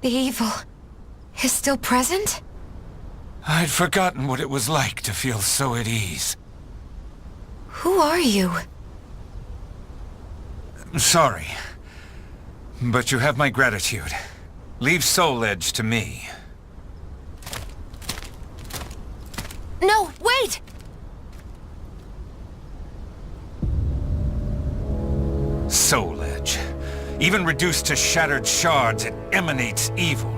The evil is still present? I'd forgotten what it was like to feel so at ease. Who are you? Sorry, but you have my gratitude. Leave Soul Edge to me. No, wait! Soul Edge. Even reduced to shattered shards, it emanates evil.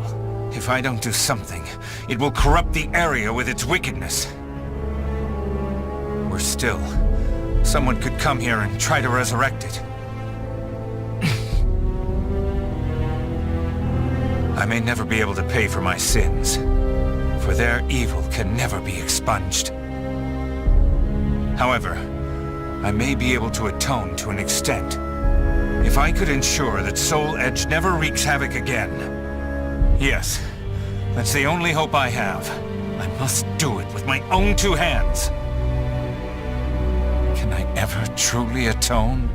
If I don't do something, it will corrupt the area with its wickedness. Worse still, someone could come here and try to resurrect it. I may never be able to pay for my sins, for their evil can never be expunged. However, I may be able to atone to an extent. If I could ensure that Soul Edge never wreaks havoc again. Yes, that's the only hope I have. I must do it with my own two hands. Can I ever truly atone?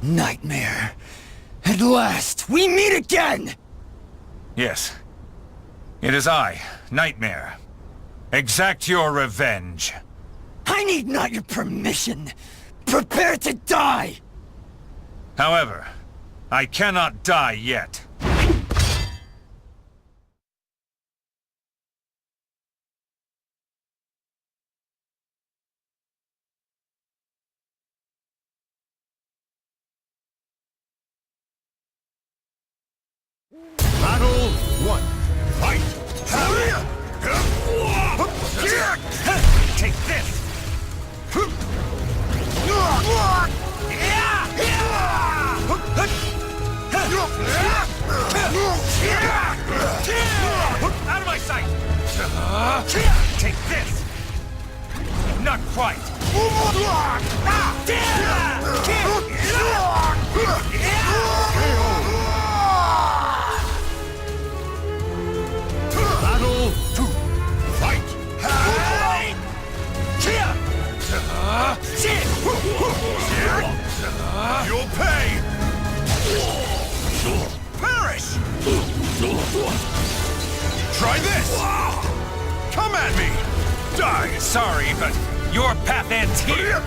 Nightmare. At last, we meet again! Yes. It is I, Nightmare. Exact your revenge. I need not your permission. Prepare to die! However, I cannot die yet. Battle 1. Fight! Take this! Take this! Not quite! Battle to fight! You'll pay! Perish! Try this! Come at me! Die! Sorry, but your path ends here!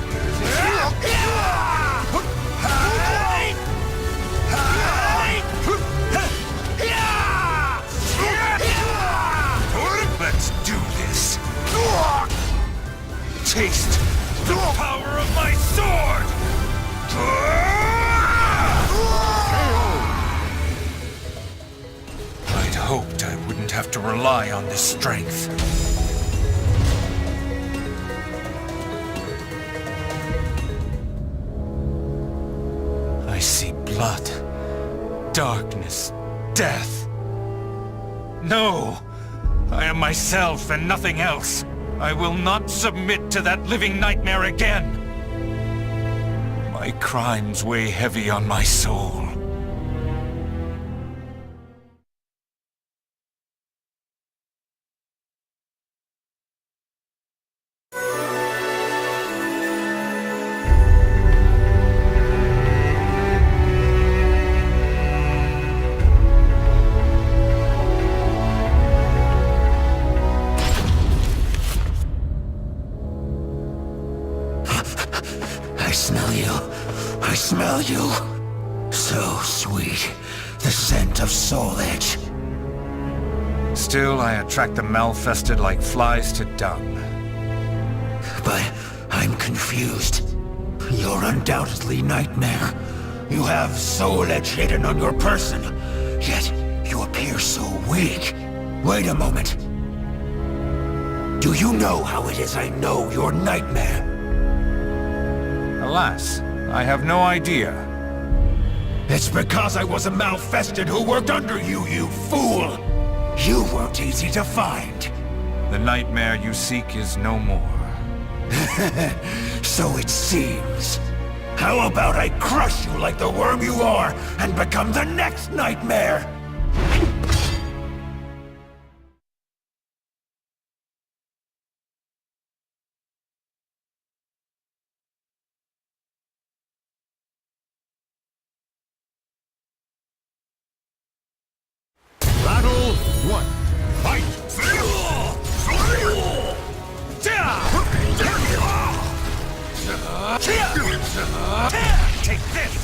Let's do this! Taste the power of my sword! I'd hoped I wouldn't have to rely on this strength. I see blood, darkness, death. No! I am myself and nothing else. I will not submit to that living nightmare again. My crimes weigh heavy on my soul. I smell you. I smell you. So sweet. The scent of soul edge. Still, I attract the malfested like flies to dung. But I'm confused. You're undoubtedly Nightmare. You have soul edge hidden on your person. Yet, you appear so weak. Wait a moment. Do you know how it is I know you're Nightmare? Alas, I have no idea. It's because I was a malfested who worked under you, you fool! You weren't easy to find. The nightmare you seek is no more. So it seems. How about I crush you like the worm you are, and become the next Nightmare? Battle 1. Fight! Take this!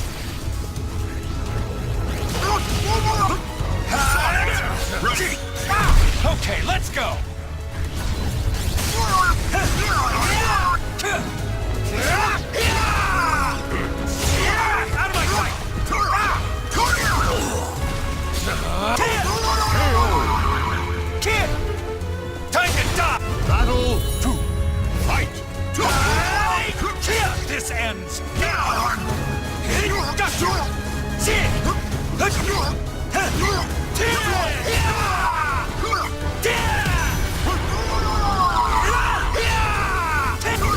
Okay, let's go! Out of my way! Kid! Time to die! Battle 2. Fight! This ends now! Got you!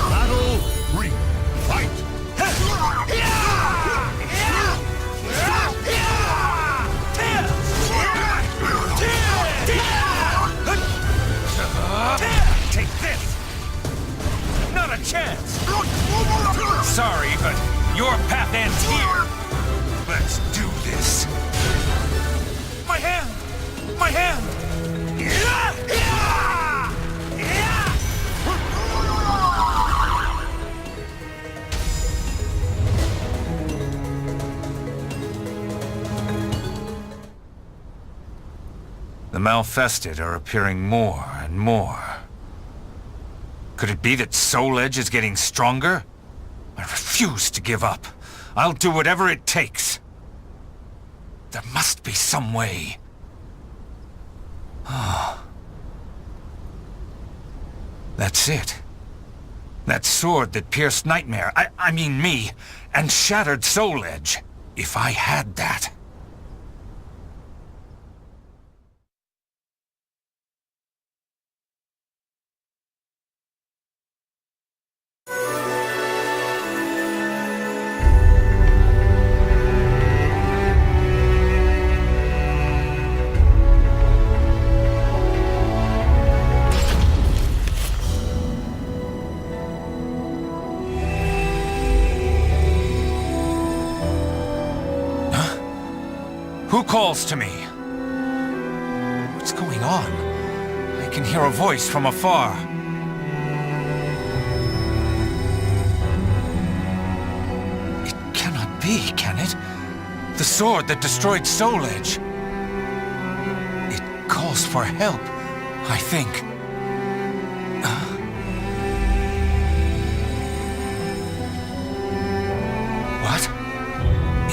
Battle 3. Fight! Take this! Not a chance! Sorry, but your path ends here! Let's do this! My hand! My hand! The malfested are appearing more and more. Could it be that Soul Edge is getting stronger? I refuse to give up. I'll do whatever it takes. There must be some way. That's it. That sword that pierced Nightmare, I mean me, and shattered Soul Edge. If I had that... Who calls to me? What's going on? I can hear a voice from afar. It cannot be, can it? The sword that destroyed Soul Edge. It calls for help, I think. What?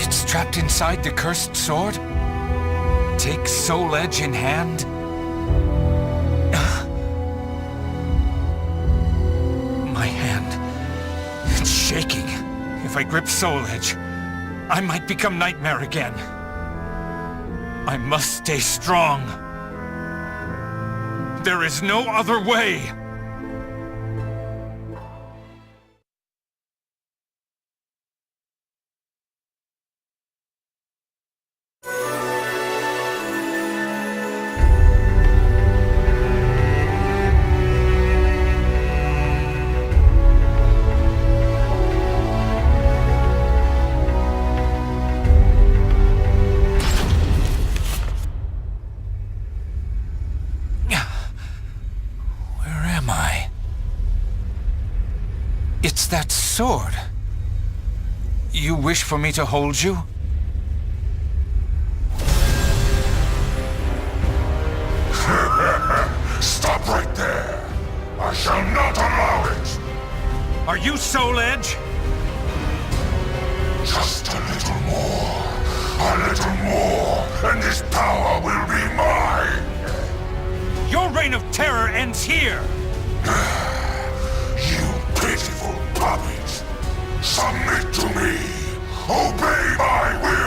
It's trapped inside the cursed sword? Take Soul Edge in hand? My hand. It's shaking. If I grip Soul Edge, I might become Nightmare again. I must stay strong. There is no other way. It's that sword. You wish for me to hold you? Stop right there! I shall not allow it! Are you Soul Edge? Just a little more, and this power will be mine! Your reign of terror ends here! You pitiful puppies! Submit to me! Obey my will!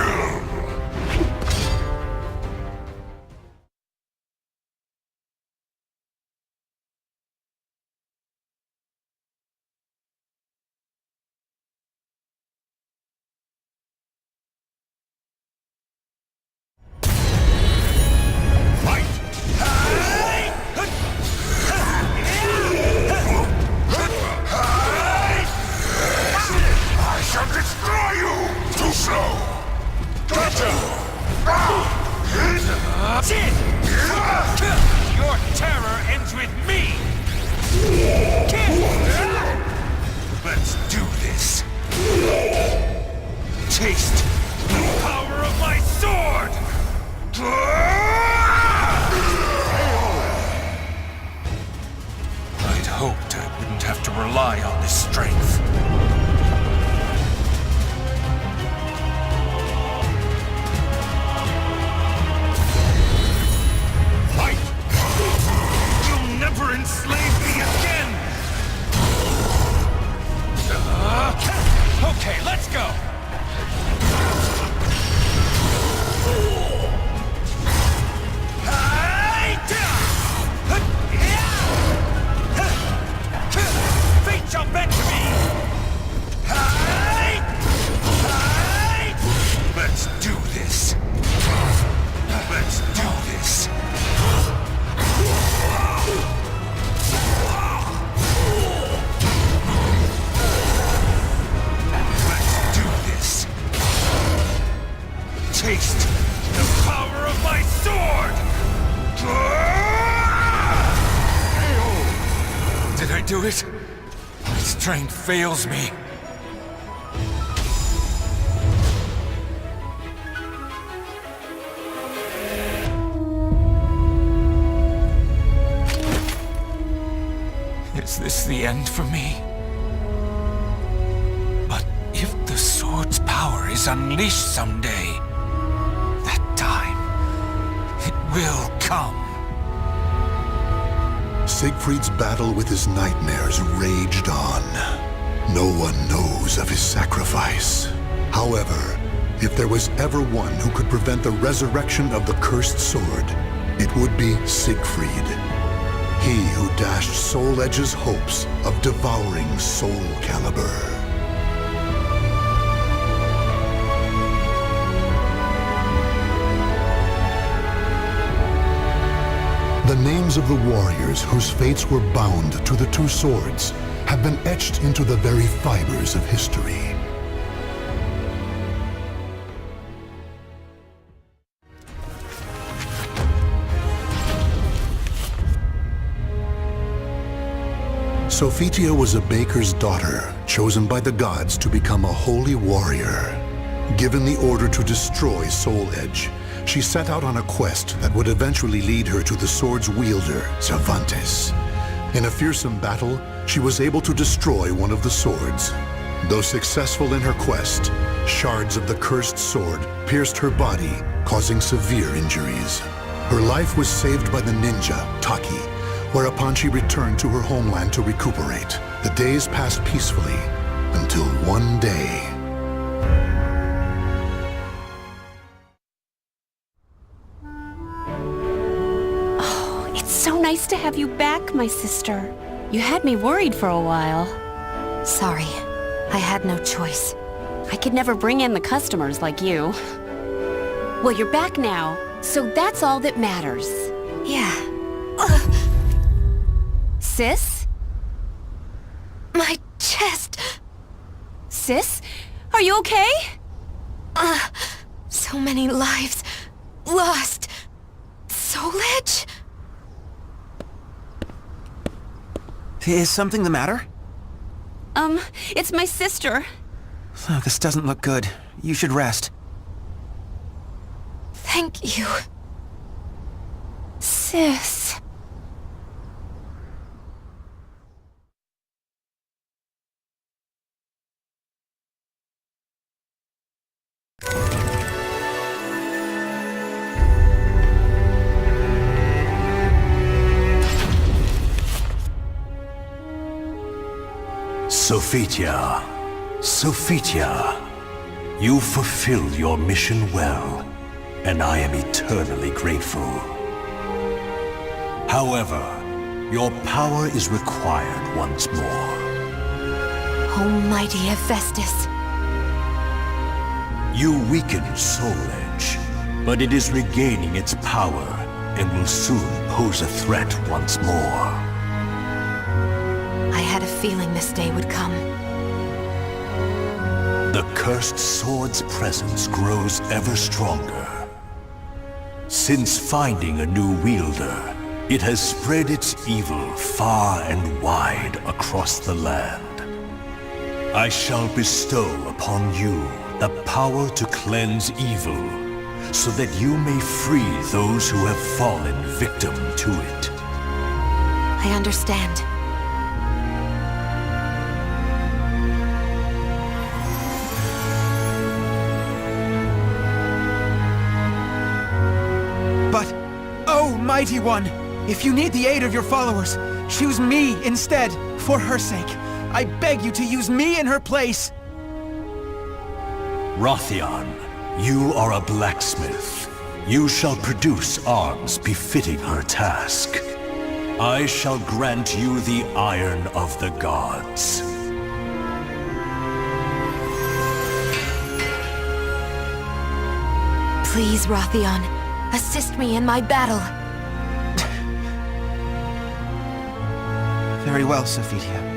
Your terror ends with me! Let's do this! Taste the power of my sword! I'd hoped I wouldn't have to rely on this strength. Never enslave me again! Okay, let's go! Fate shall bend to me! Let's do this! Let's do this! Taste the power of my sword! Did I do it? My strength fails me. Is this the end for me? But if the sword's power is unleashed someday, will come. Siegfried's battle with his nightmares raged on. No one knows of his sacrifice. However, if there was ever one who could prevent the resurrection of the cursed sword, it would be Siegfried. He who dashed Soul Edge's hopes of devouring Soulcalibur. The names of the warriors whose fates were bound to the two swords have been etched into the very fibers of history. Sophitia was a baker's daughter, chosen by the gods to become a holy warrior. Given the order to destroy Soul Edge, she set out on a quest that would eventually lead her to the sword's wielder, Cervantes. In a fearsome battle, she was able to destroy one of the swords. Though successful in her quest, shards of the cursed sword pierced her body, causing severe injuries. Her life was saved by the ninja, Taki, whereupon she returned to her homeland to recuperate. The days passed peacefully until one day. Oh, it's so nice to have you back, my sister. You had me worried for a while. Sorry, I had no choice. I could never bring in the customers like you. Well, you're back now, so that's all that matters. Yeah. Sis? My chest. Sis? Are you okay? So many lives lost. Soul Edge? Is something the matter? It's my sister. Oh, this doesn't look good. You should rest. Thank you. Sis. Sophitia. Sophitia. You fulfilled your mission well, and I am eternally grateful. However, your power is required once more. Almighty Hephaestus. You weakened Soul Edge, but it is regaining its power and will soon pose a threat once more. I had a feeling this day would come. The cursed sword's presence grows ever stronger. Since finding a new wielder, it has spread its evil far and wide across the land. I shall bestow upon you the power to cleanse evil, so that you may free those who have fallen victim to it. I understand. But, oh, Mighty One, if you need the aid of your followers, choose me instead, for her sake. I beg you to use me in her place. Rothion, you are a blacksmith. You shall produce arms befitting her task. I shall grant you the Iron of the Gods. Please, Rothion, assist me in my battle. Very well, Sophitia.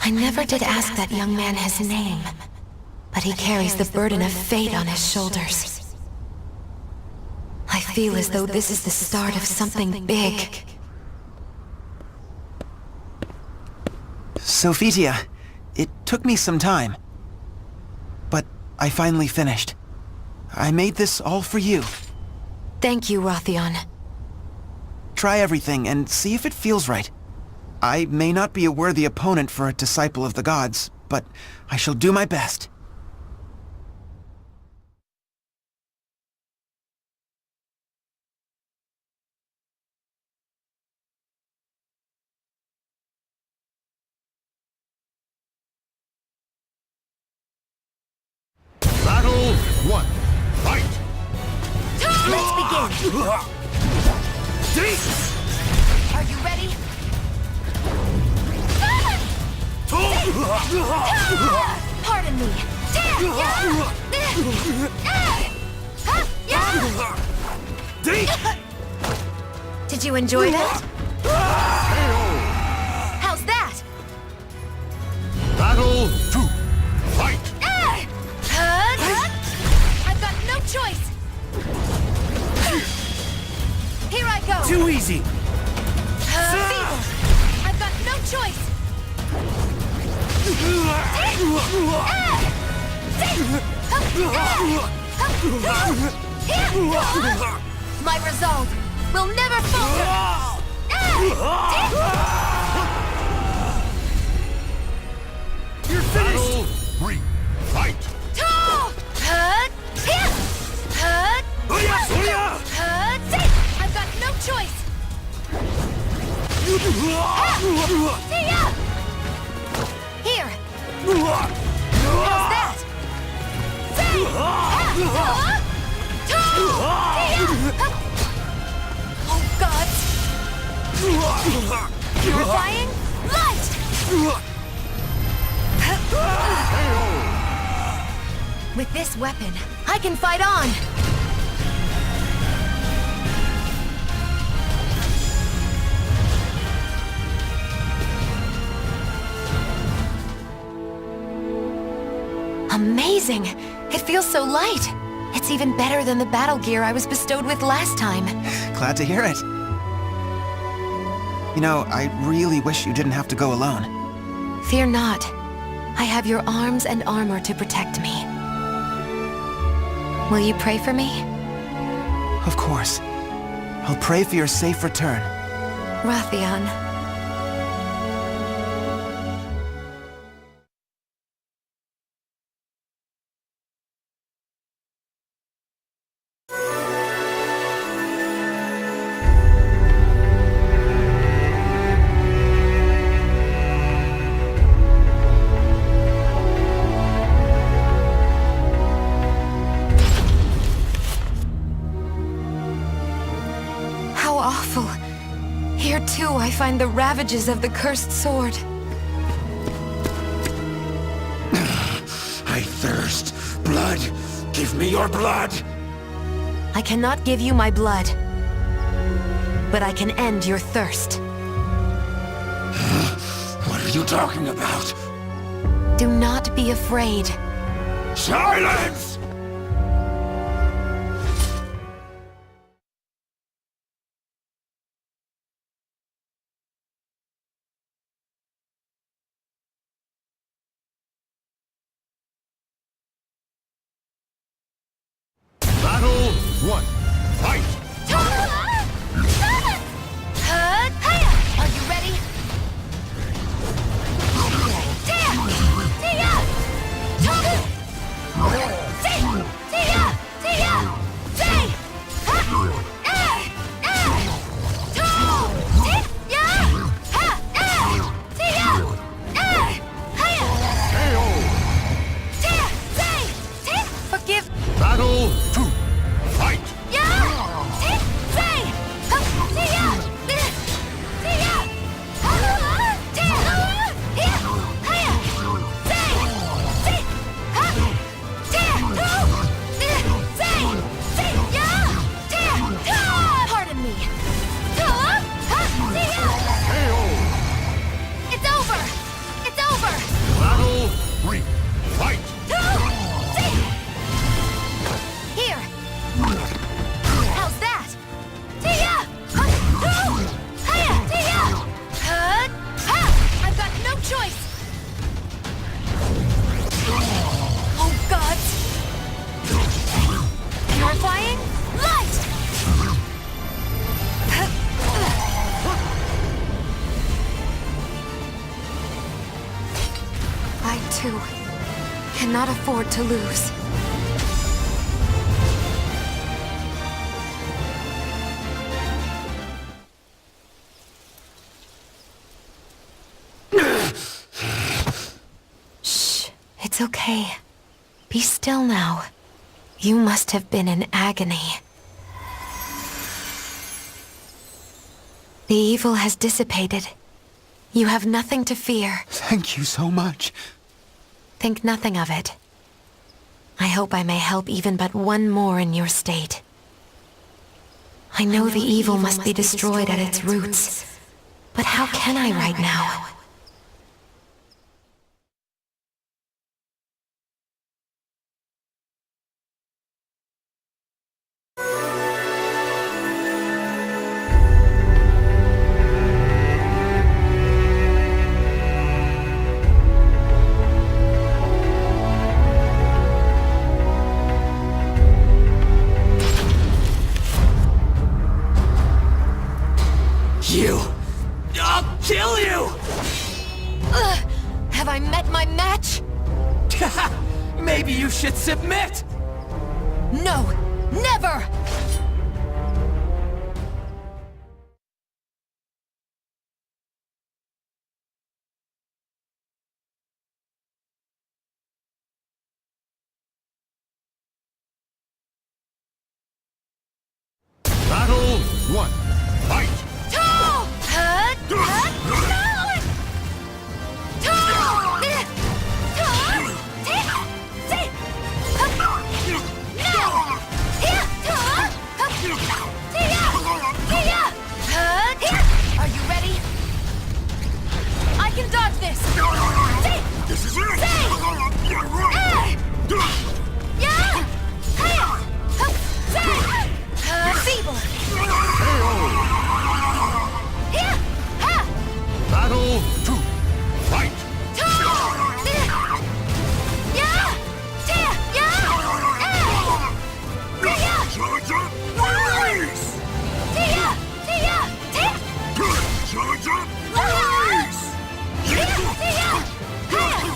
I never did ask that young man his name, but he carries the burden of fate on his shoulders. I feel as though this is the start of something big. Sophitia, it took me some time, but I finally finished. I made this all for you. Thank you, Rothion. Try everything and see if it feels right. I may not be a worthy opponent for a disciple of the gods, but I shall do my best. Battle 1. Fight! Are you ready? Pardon me. Did you enjoy that? How's that? Battle 2. Fight! I've got no choice. Here I go. Too easy. Feeble. I've got no choice. My resolve will never falter. You're finished. Battle 3. Fight! I've got no choice. Here. How's that? Oh, God. Purifying light. With this weapon, I can fight on. Amazing! It feels so light. It's even better than the battle gear I was bestowed with last time. Glad to hear it. You know, I really wish you didn't have to go alone. Fear not. I have your arms and armor to protect me. Will you pray for me? Of course. I'll pray for your safe return. Rathian. Awful. Here too I find the ravages of the cursed sword. I thirst. Blood! Give me your blood! I cannot give you my blood, but I can end your thirst. What are you talking about? Do not be afraid. Silence! Battle 1. Fight! Are you ready? Forgive. Battle 2. Fight! Pardon me. It's over. It's over. Battle 3. Fight! Here. How's that? I've got no choice. Oh, God. Purifying light. I, too, cannot afford to lose. Shh, it's okay. Be still now. You must have been in agony. The evil has dissipated. You have nothing to fear. Thank you so much. Think nothing of it. I hope I may help even but one more in your state. I know the evil must be destroyed at its roots, but how can I right now? I'll kill you! Have I met my match? Maybe you should submit! No! Never! Battle 1. Fight! Are you ready? I can dodge this! This is it! Feeble! Battle 2. Fight!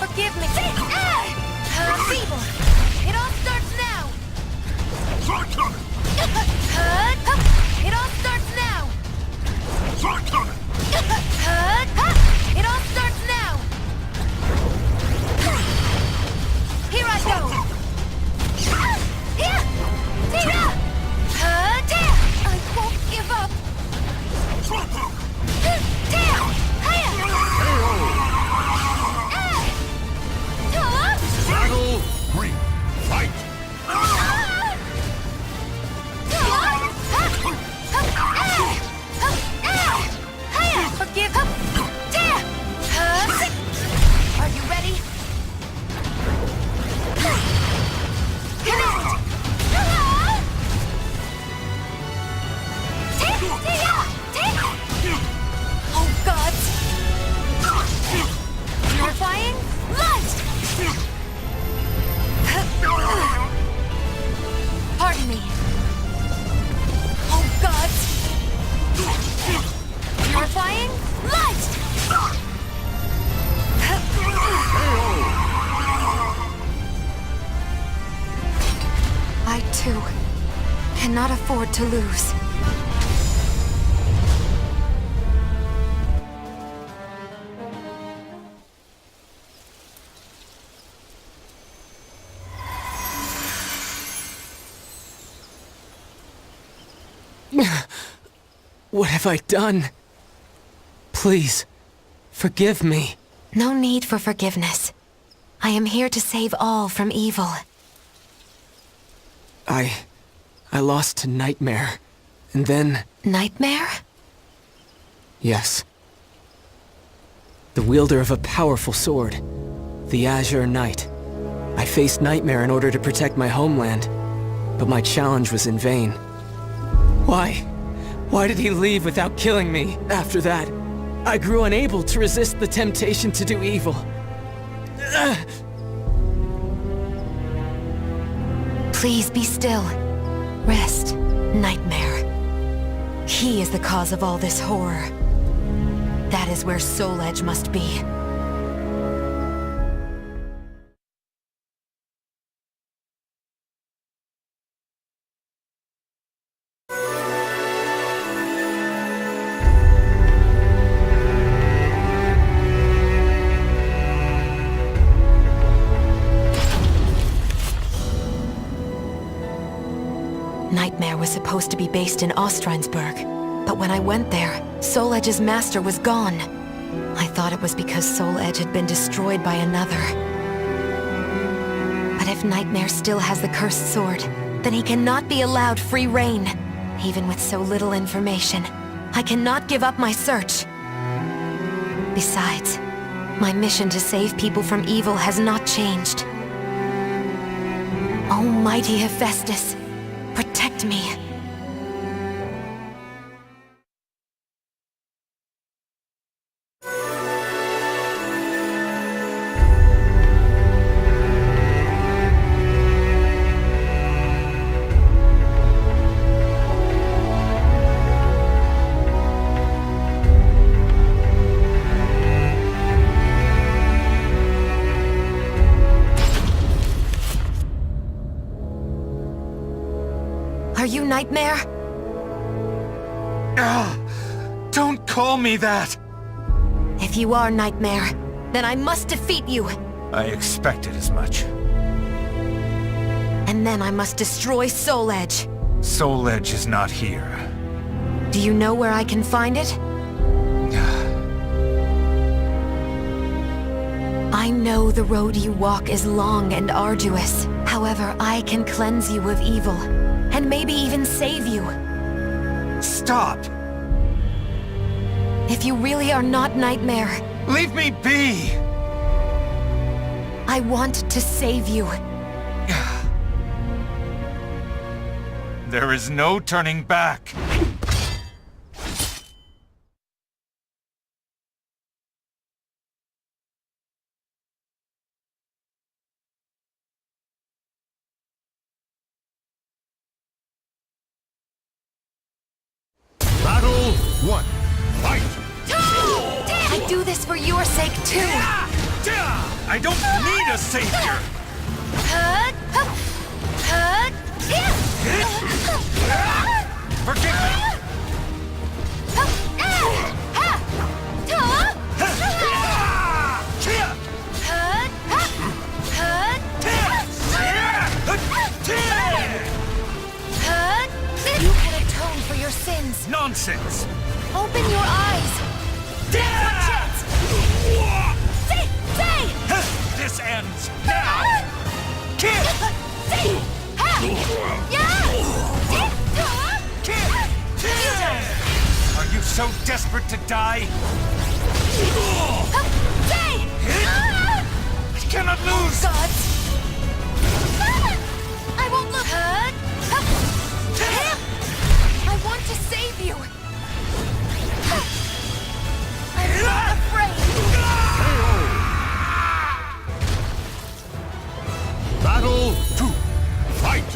Forgive me! Feeble! It all starts now! It all starts now! It all starts now! Here I go! I won't give up! Battle 3. Fight! Forgive. Are you ready? Oh God! Purifying light! Pardon me. Oh God! Purifying light! I too cannot afford to lose. What have I done? Please, forgive me. No need for forgiveness. I am here to save all from evil. I lost to Nightmare, and then... Nightmare? Yes. The wielder of a powerful sword, the Azure Knight. I faced Nightmare in order to protect my homeland, but my challenge was in vain. Why? Why did he leave without killing me? After that, I grew unable to resist the temptation to do evil. Please be still. Rest, Nightmare. He is the cause of all this horror. That is where Soul Edge must be. Nightmare was supposed to be based in Ostrheinsburg, But when I went there, Soul Edge's master was gone. I thought it was because Soul Edge had been destroyed by another. But if Nightmare still has the cursed sword, then he cannot be allowed free reign. Even with so little information, I cannot give up my search. Besides, my mission to save people from evil has not changed. Almighty Hephaestus, protect me. Are you Nightmare? Don't call me that! If you are Nightmare, then I must defeat you. I expected as much. And then I must destroy Soul Edge. Soul Edge is not here. Do you know where I can find it? I know the road you walk is long and arduous. However, I can cleanse you of evil. And maybe even save you. Stop! If you really are not Nightmare... Leave me be! I want to save you. There is no turning back. Battle 1. Fight! I do this for your sake, too! I don't need a savior! Forgive me! You can atone for your sins. Nonsense! Open your eyes! Dance chance! Say! This ends now! Kill! Are you so desperate to die? I cannot lose! Gods! I won't look! I want to save you! I'm not afraid! Battle 2. Fight!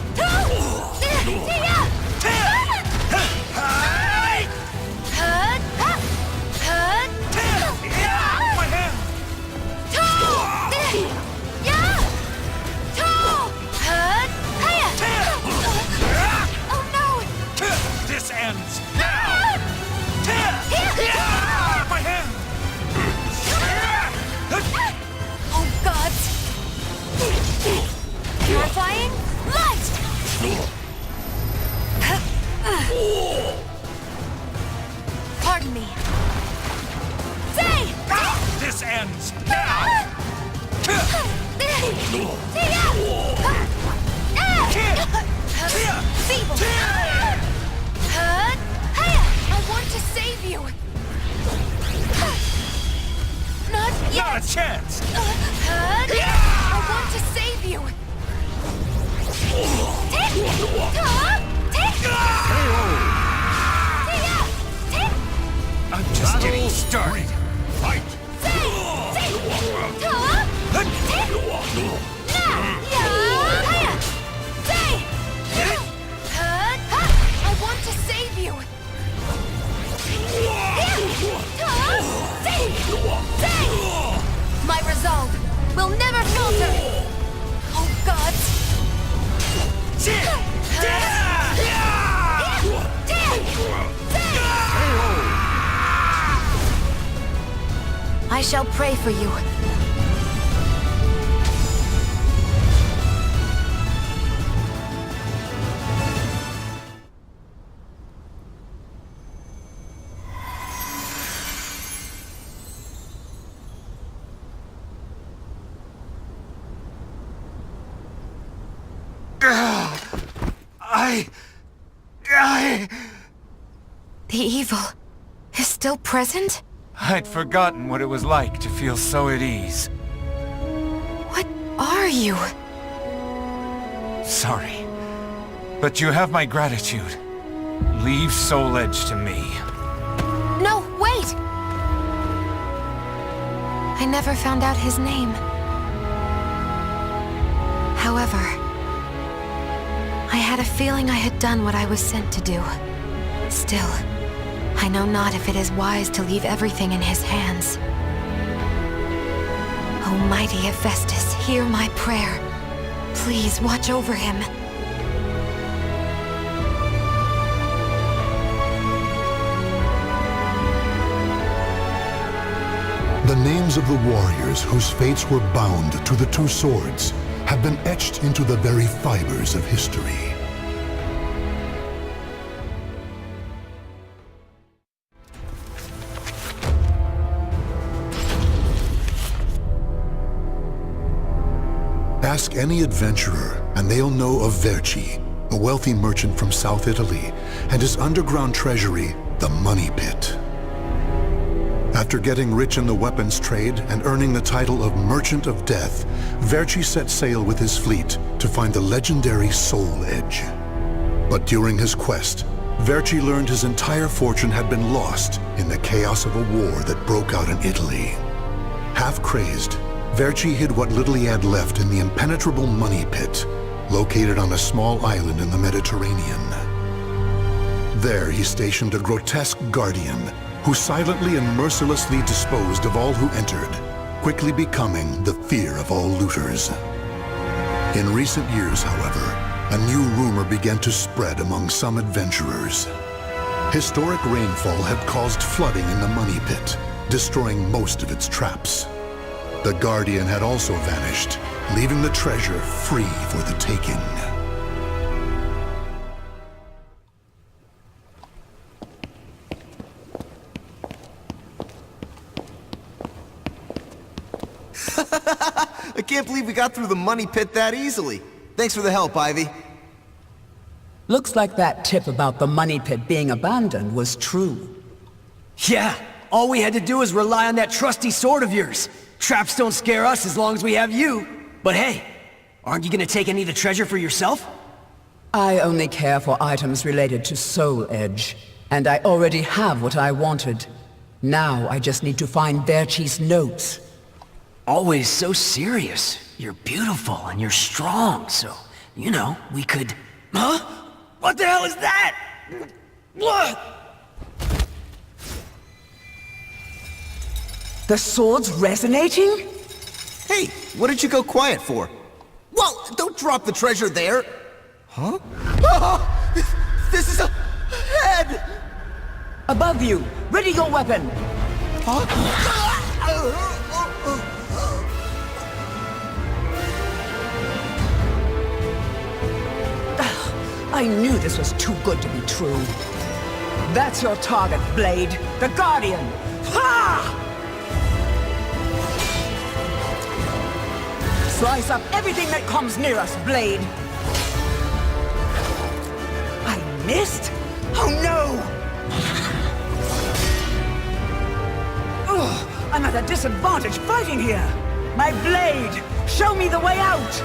My hand! Oh no! This ends now! My hand! Oh gods! Purifying light! Pardon me. Say! This ends now! Feeble! I want to save you! Not yet! Not a chance! I want to save you! I'm just getting started! Fight! I want to save you! My resolve will never falter! Oh gods! I shall pray for you. The evil is still present? I'd forgotten what it was like to feel so at ease. What are you? Sorry, but you have my gratitude. Leave Soul Edge to me. No, wait! I never found out his name. However, I had a feeling I had done what I was sent to do. Still, I know not if it is wise to leave everything in his hands. Almighty Hephaestus, hear my prayer. Please watch over him. The names of the warriors whose fates were bound to the two swords have been etched into the very fibers of history. Ask any adventurer, and they'll know of Verci, a wealthy merchant from South Italy, and his underground treasury, the Money Pit. After getting rich in the weapons trade and earning the title of Merchant of Death, Verci set sail with his fleet to find the legendary Soul Edge. But during his quest, Verci learned his entire fortune had been lost in the chaos of a war that broke out in Italy. Half crazed, Verci hid what little he had left in the impenetrable Money Pit, located on a small island in the Mediterranean. There he stationed a grotesque guardian who silently and mercilessly disposed of all who entered, quickly becoming the fear of all looters. In recent years, however, a new rumor began to spread among some adventurers. Historic rainfall had caused flooding in the Money Pit, destroying most of its traps. The Guardian had also vanished, leaving the treasure free for the taking. I can't believe we got through the Money Pit that easily. Thanks for the help, Ivy. Looks like that tip about the Money Pit being abandoned was true. Yeah, all we had to do was rely on that trusty sword of yours. Traps don't scare us as long as we have you. But hey, aren't you gonna take any of the treasure for yourself? I only care for items related to Soul Edge, and I already have what I wanted. Now I just need to find Verci's notes. Always so serious. You're beautiful and you're strong, so, you know, we could... Huh? What the hell is that? What? The sword's resonating? Hey, what did you go quiet for? Whoa, don't drop the treasure there! Huh? Oh, this is a head! Above you! Ready your weapon! Huh? I knew this was too good to be true. That's your target, Blade. The Guardian! Ha! Slice up everything that comes near us, Blade! I missed? Oh no! Ugh, I'm at a disadvantage fighting here! My blade! Show me the way out!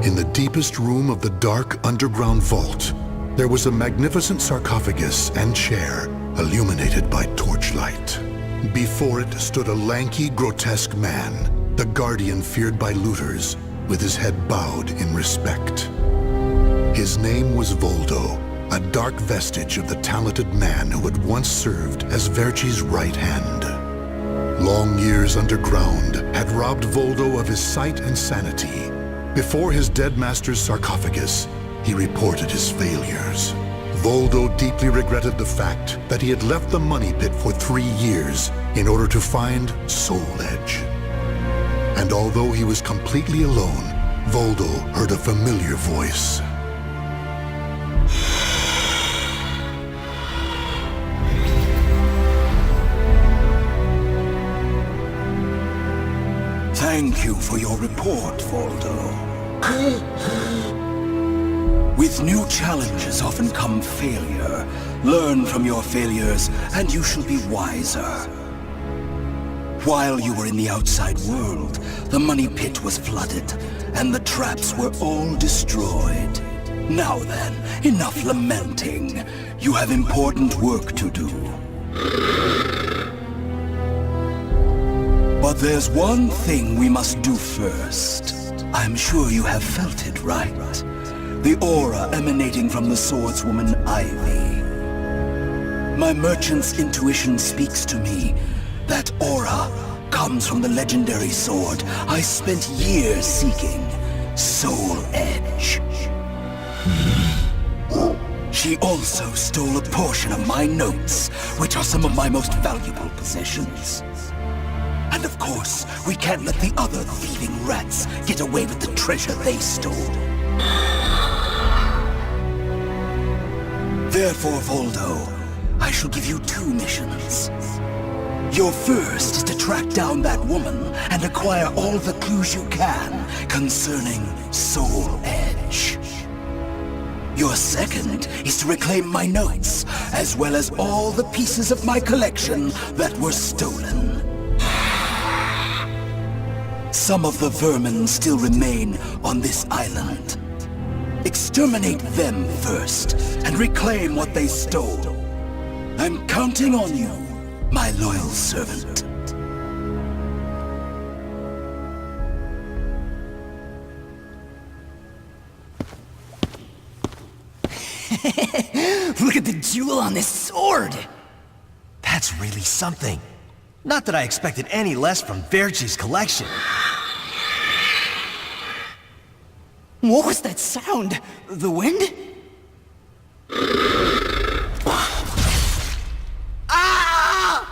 In the deepest room of the dark underground vault, there was a magnificent sarcophagus and chair illuminated by torchlight. Before it stood a lanky, grotesque man, the Guardian feared by looters, with his head bowed in respect. His name was Voldo, a dark vestige of the talented man who had once served as Verci's right hand. Long years underground had robbed Voldo of his sight and sanity. Before his dead master's sarcophagus, he reported his failures. Voldo deeply regretted the fact that he had left the money pit for 3 years in order to find Soul Edge. And although he was completely alone, Voldo heard a familiar voice. Thank you for your report, Voldo. With new challenges often come failure. Learn from your failures, and you shall be wiser. While you were in the outside world, the money pit was flooded, and the traps were all destroyed. Now then, enough lamenting. You have important work to do. But there's one thing we must do first. I'm sure you have felt it, right? The aura emanating from the swordswoman Ivy. My merchant's intuition speaks to me. That aura comes from the legendary sword I spent years seeking, Soul Edge. She also stole a portion of my notes, which are some of my most valuable possessions. And of course, we can't let the other thieving rats get away with the treasure they stole. Therefore, Voldo, I shall give you 2 missions. Your first is to track down that woman and acquire all the clues you can concerning Soul Edge. Your second is to reclaim my notes, as well as all the pieces of my collection that were stolen. Some of the vermin still remain on this island. Exterminate them first, and reclaim what they stole. I'm counting on you, my loyal servant. Look at the jewel on this sword! That's really something. Not that I expected any less from Verci's collection. What was that sound? The wind? Ah!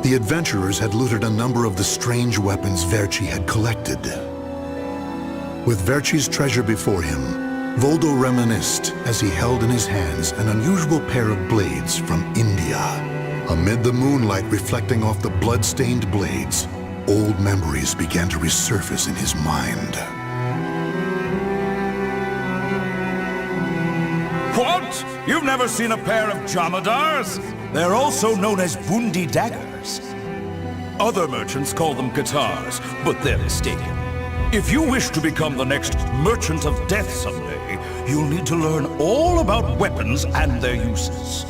The adventurers had looted a number of the strange weapons Verci had collected. With Verci's treasure before him, Voldo reminisced as he held in his hands an unusual pair of blades from India. Amid the moonlight reflecting off the blood-stained blades, old memories began to resurface in his mind. What? You've never seen a pair of Jamadars? They're also known as Bundi daggers. Other merchants call them guitars, but they're mistaken. If you wish to become the next Merchant of Death someday, you'll need to learn all about weapons and their uses.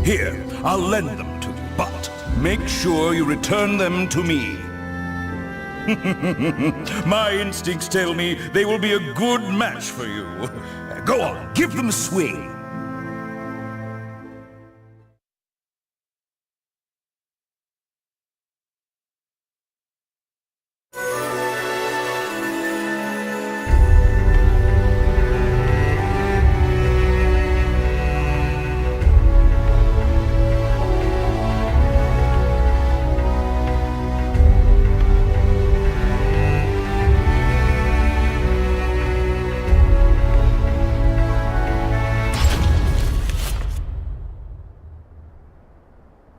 Here, I'll lend them to you, but make sure you return them to me. My instincts tell me they will be a good match for you. Go on, give them a swing.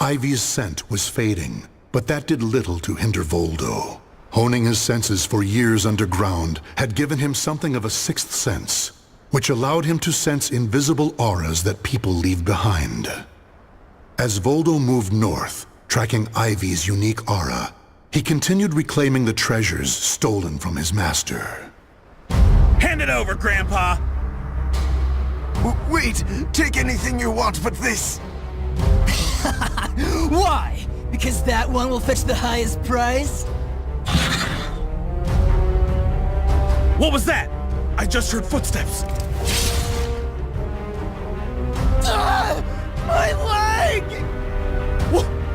Ivy's scent was fading, but that did little to hinder Voldo. Honing his senses for years underground had given him something of a sixth sense, which allowed him to sense invisible auras that people leave behind. As Voldo moved north, tracking Ivy's unique aura, he continued reclaiming the treasures stolen from his master. Hand it over, Grandpa! Wait! Take anything you want but this! Why? Because that one will fetch the highest price? What was that? I just heard footsteps. My leg!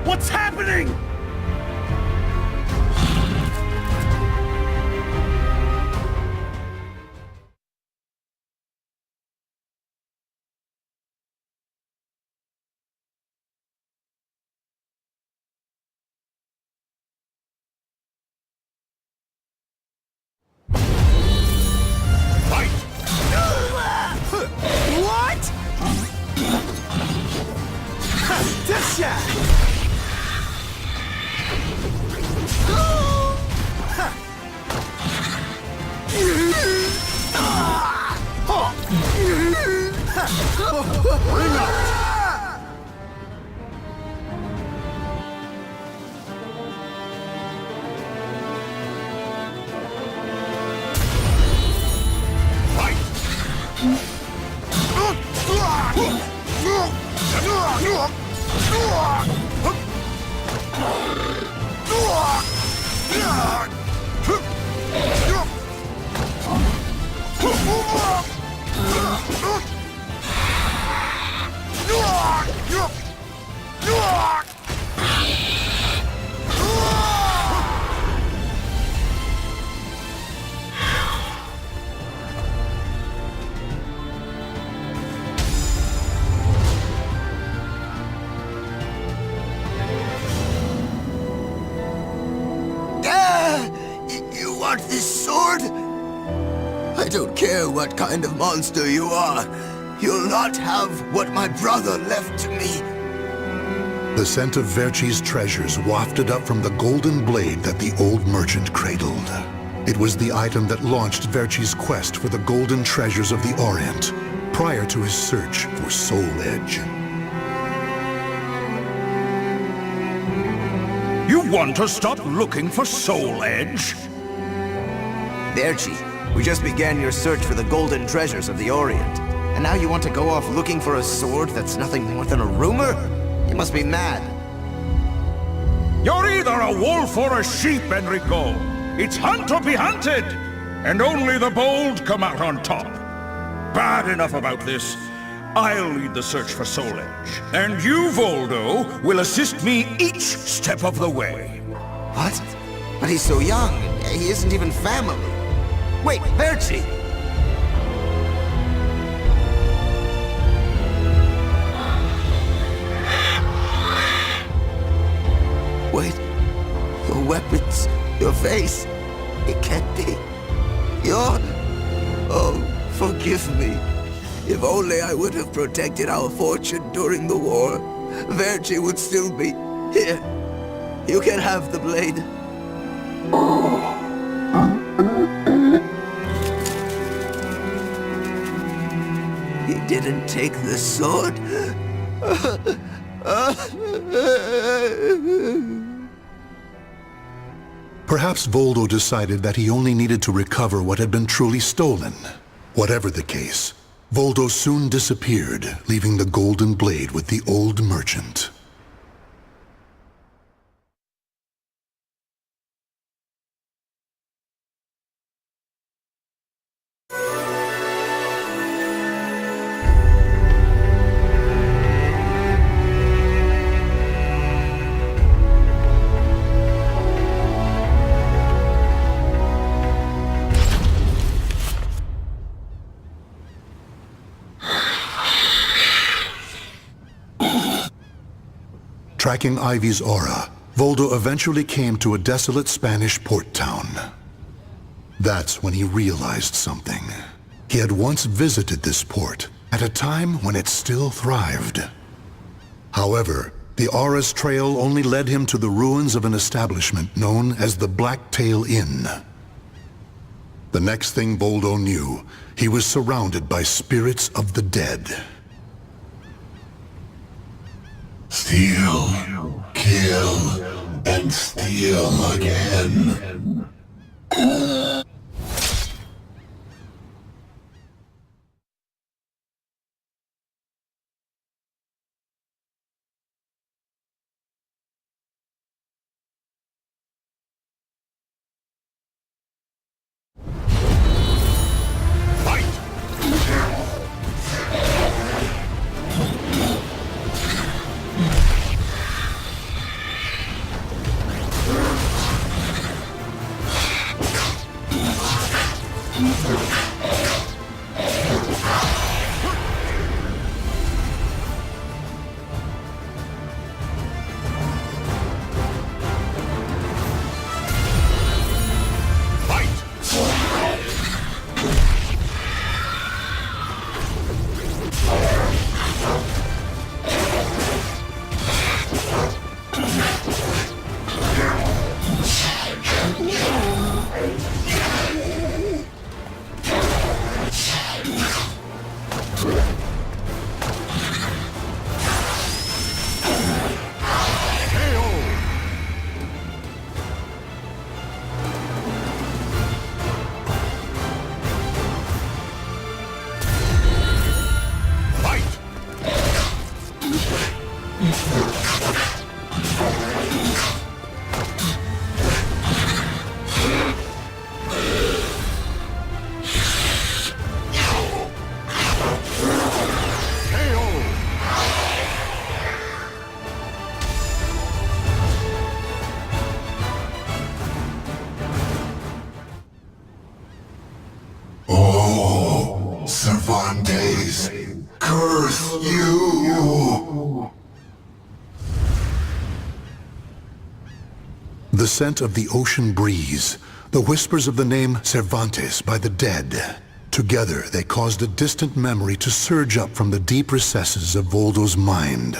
What's happening? What? You want this sword? I don't care what kind of monster you are. You'll not have what my brother left to me. The scent of Verci's treasures wafted up from the golden blade that the old merchant cradled. It was the item that launched Verci's quest for the golden treasures of the Orient, prior to his search for Soul Edge. You want to stop looking for Soul Edge? Verci, we just began your search for the golden treasures of the Orient. And now you want to go off looking for a sword that's nothing more than a rumor? You must be mad. You're either a wolf or a sheep, Enrico. It's hunt or be hunted. And only the bold come out on top. Bad enough about this. I'll lead the search for Soul Edge. And you, Voldo, will assist me each step of the way. What? But he's so young. He isn't even family. Wait, Verci! Wait. Your weapons, your face. It can't be. You're... Oh, forgive me. If only I would have protected our fortune during the war, Verci would still be here. You can have the blade. He didn't take the sword. Perhaps Voldo decided that he only needed to recover what had been truly stolen. Whatever the case, Voldo soon disappeared, leaving the golden blade with the old merchant. Tracking Ivy's aura, Voldo eventually came to a desolate Spanish port town. That's when he realized something. He had once visited this port, at a time when it still thrived. However, the aura's trail only led him to the ruins of an establishment known as the Blacktail Inn. The next thing Voldo knew, he was surrounded by spirits of the dead. Steal, kill, and steal again. Cervantes, curse you! The scent of the ocean breeze, the whispers of the name Cervantes by the dead. Together, they caused a distant memory to surge up from the deep recesses of Voldo's mind.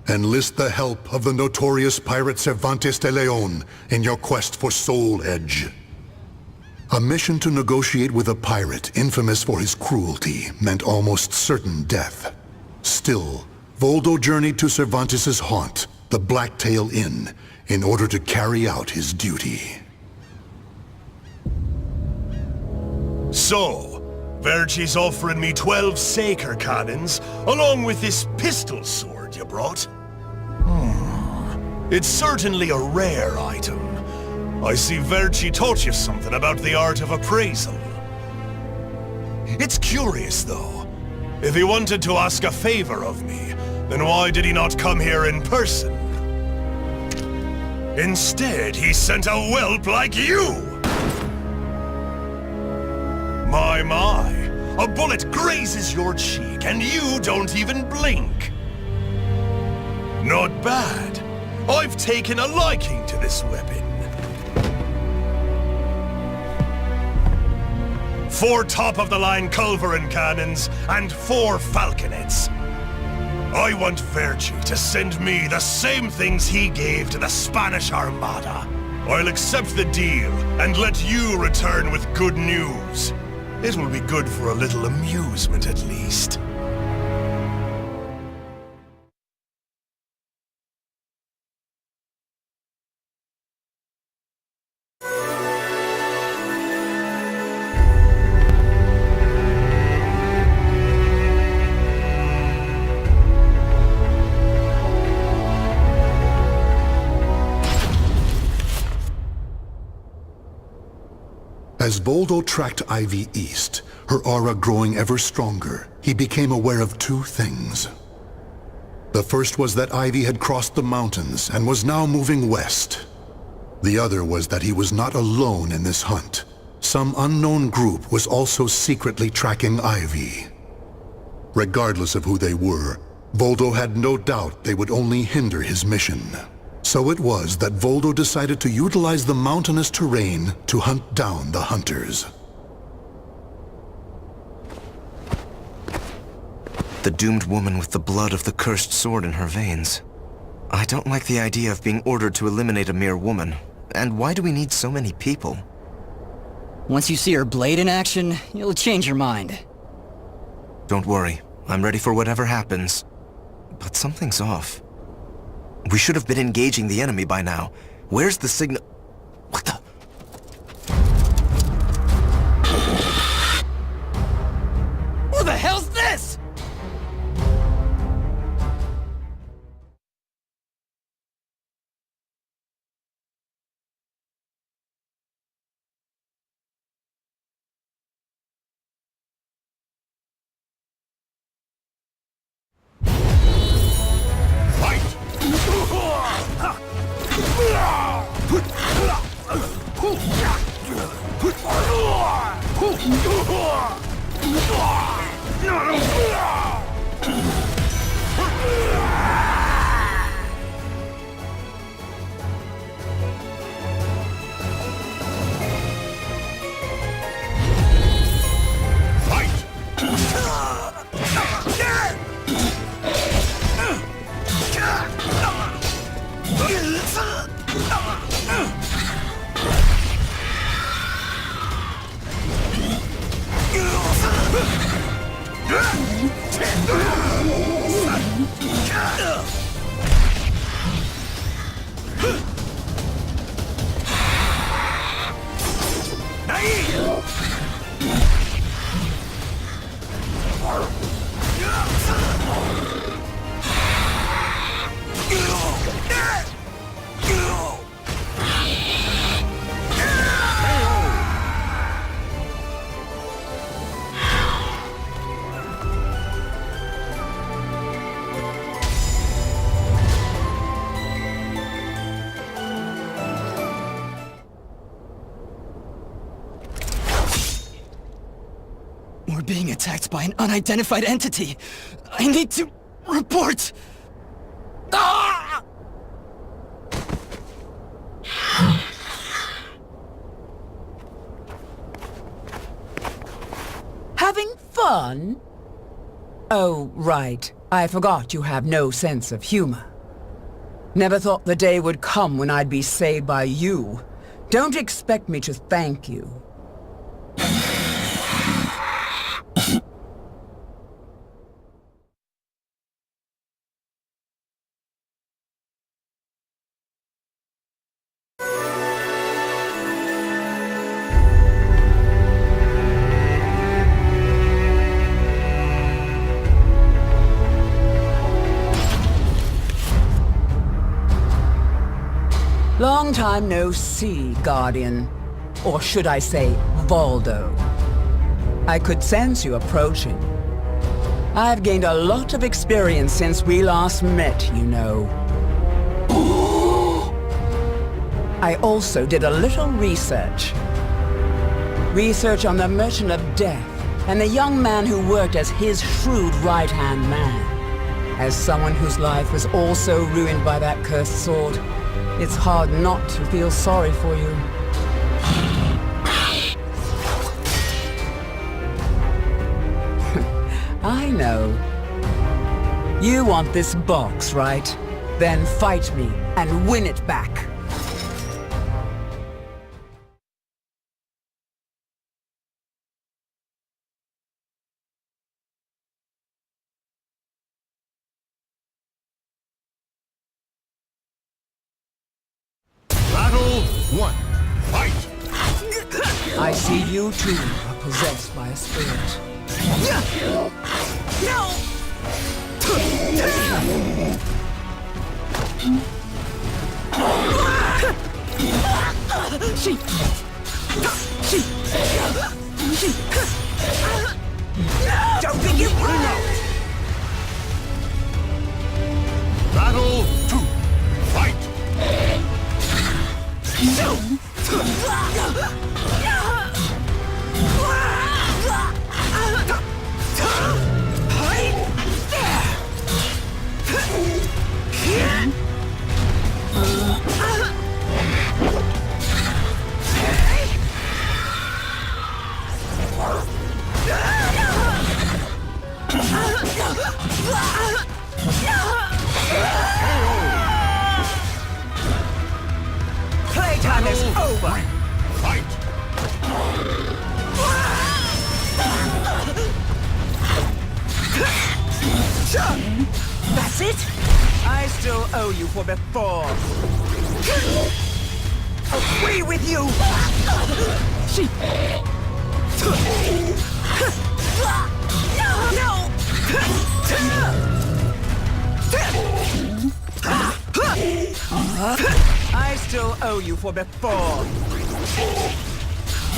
Enlist the help of the notorious pirate Cervantes de Leon in your quest for Soul Edge. A mission to negotiate with a pirate infamous for his cruelty meant almost certain death. Still, Voldo journeyed to Cervantes' haunt, the Blacktail Inn, in order to carry out his duty. So, Verci's offering me 12 Saker cannons, along with this pistol sword you brought. It's certainly a rare item. I see Verci taught you something about the art of appraisal. It's curious, though. If he wanted to ask a favor of me, then why did he not come here in person? Instead, he sent a whelp like you! My, a bullet grazes your cheek and you don't even blink. Not bad. I've taken a liking to this weapon. 4 top-of-the-line culverin cannons and 4 falconets. I want Verci to send me the same things he gave to the Spanish Armada. I'll accept the deal and let you return with good news. It will be good for a little amusement at least. As Voldo tracked Ivy east, her aura growing ever stronger, he became aware of two things. The first was that Ivy had crossed the mountains and was now moving west. The other was that he was not alone in this hunt. Some unknown group was also secretly tracking Ivy. Regardless of who they were, Voldo had no doubt they would only hinder his mission. So it was that Voldo decided to utilize the mountainous terrain to hunt down the hunters. The doomed woman with the blood of the cursed sword in her veins. I don't like the idea of being ordered to eliminate a mere woman. And why do we need so many people? Once you see her blade in action, you'll change your mind. Don't worry, I'm ready for whatever happens. But something's off. We should have been engaging the enemy by now. Where's the signal? What the? Who the hell's this? We're being attacked by an unidentified entity. I need to report. Ah! Having fun? Oh, right. I forgot you have no sense of humor. Never thought the day would come when I'd be saved by you. Don't expect me to thank you. Long time no see, Guardian. Or should I say, Voldo. I could sense you approaching. I've gained a lot of experience since we last met, you know. I also did a little research. Research on the Merchant of Death and the young man who worked as his shrewd right-hand man. As someone whose life was also ruined by that cursed sword, it's hard not to feel sorry for you. I know. You want this box, right? Then fight me and win it back. Battle 1. Fight! I see you too are possessed by a spirit. No! Playtime is over! Fight! That's it? I still owe you for before. Away with you! She... No! I still owe you for before.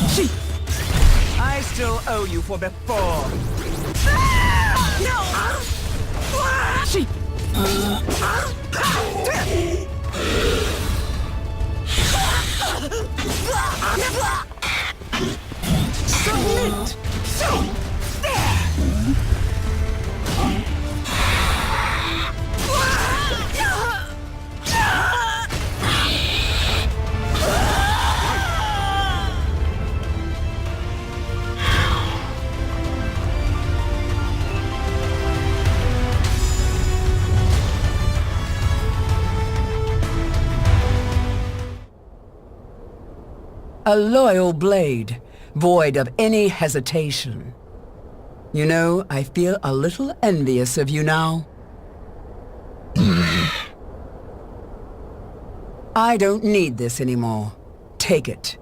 She... I still owe you for before. No! She... Submit! So... A loyal blade, void of any hesitation. You know, I feel a little envious of you now. I don't need this anymore. Take it.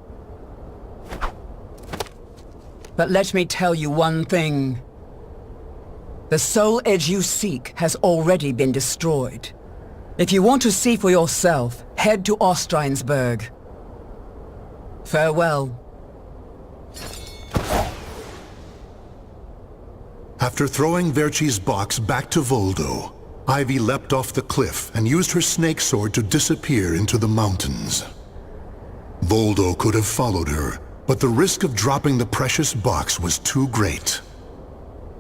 But let me tell you one thing. The soul edge you seek has already been destroyed. If you want to see for yourself, head to Ostrheinsburg. Farewell. After throwing Verci's box back to Voldo, Ivy leapt off the cliff and used her snake sword to disappear into the mountains. Voldo could have followed her, but the risk of dropping the precious box was too great.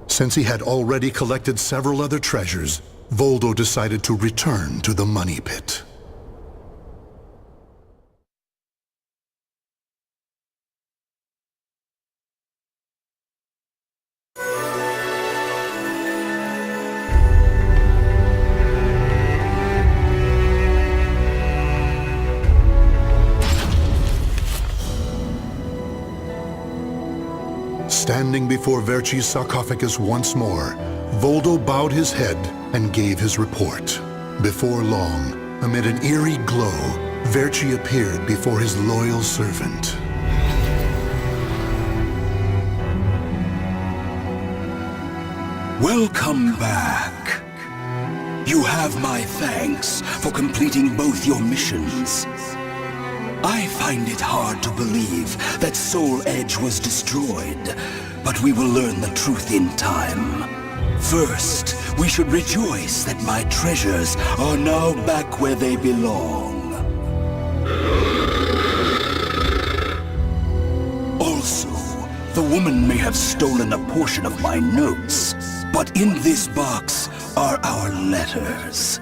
Since he had already collected several other treasures, Voldo decided to return to the money pit. Standing before Verci's sarcophagus once more, Voldo bowed his head and gave his report. Before long, amid an eerie glow, Verci appeared before his loyal servant. Welcome back. You have my thanks for completing both your missions. I find it hard to believe that Soul Edge was destroyed, but we will learn the truth in time. First, we should rejoice that my treasures are now back where they belong. Also, the woman may have stolen a portion of my notes, but in this box are our letters.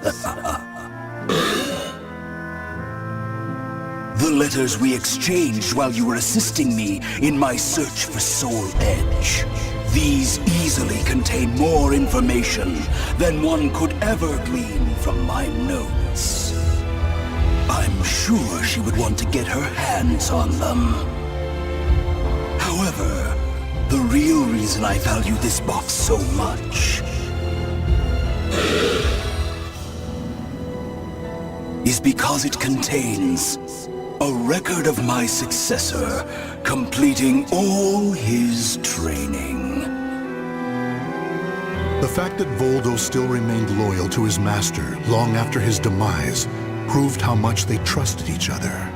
The letters we exchanged while you were assisting me in my search for Soul Edge. These easily contain more information than one could ever glean from my notes. I'm sure she would want to get her hands on them. However, the real reason I value this box so much is because it contains a record of my successor completing all his training. The fact that Voldo still remained loyal to his master long after his demise proved how much they trusted each other.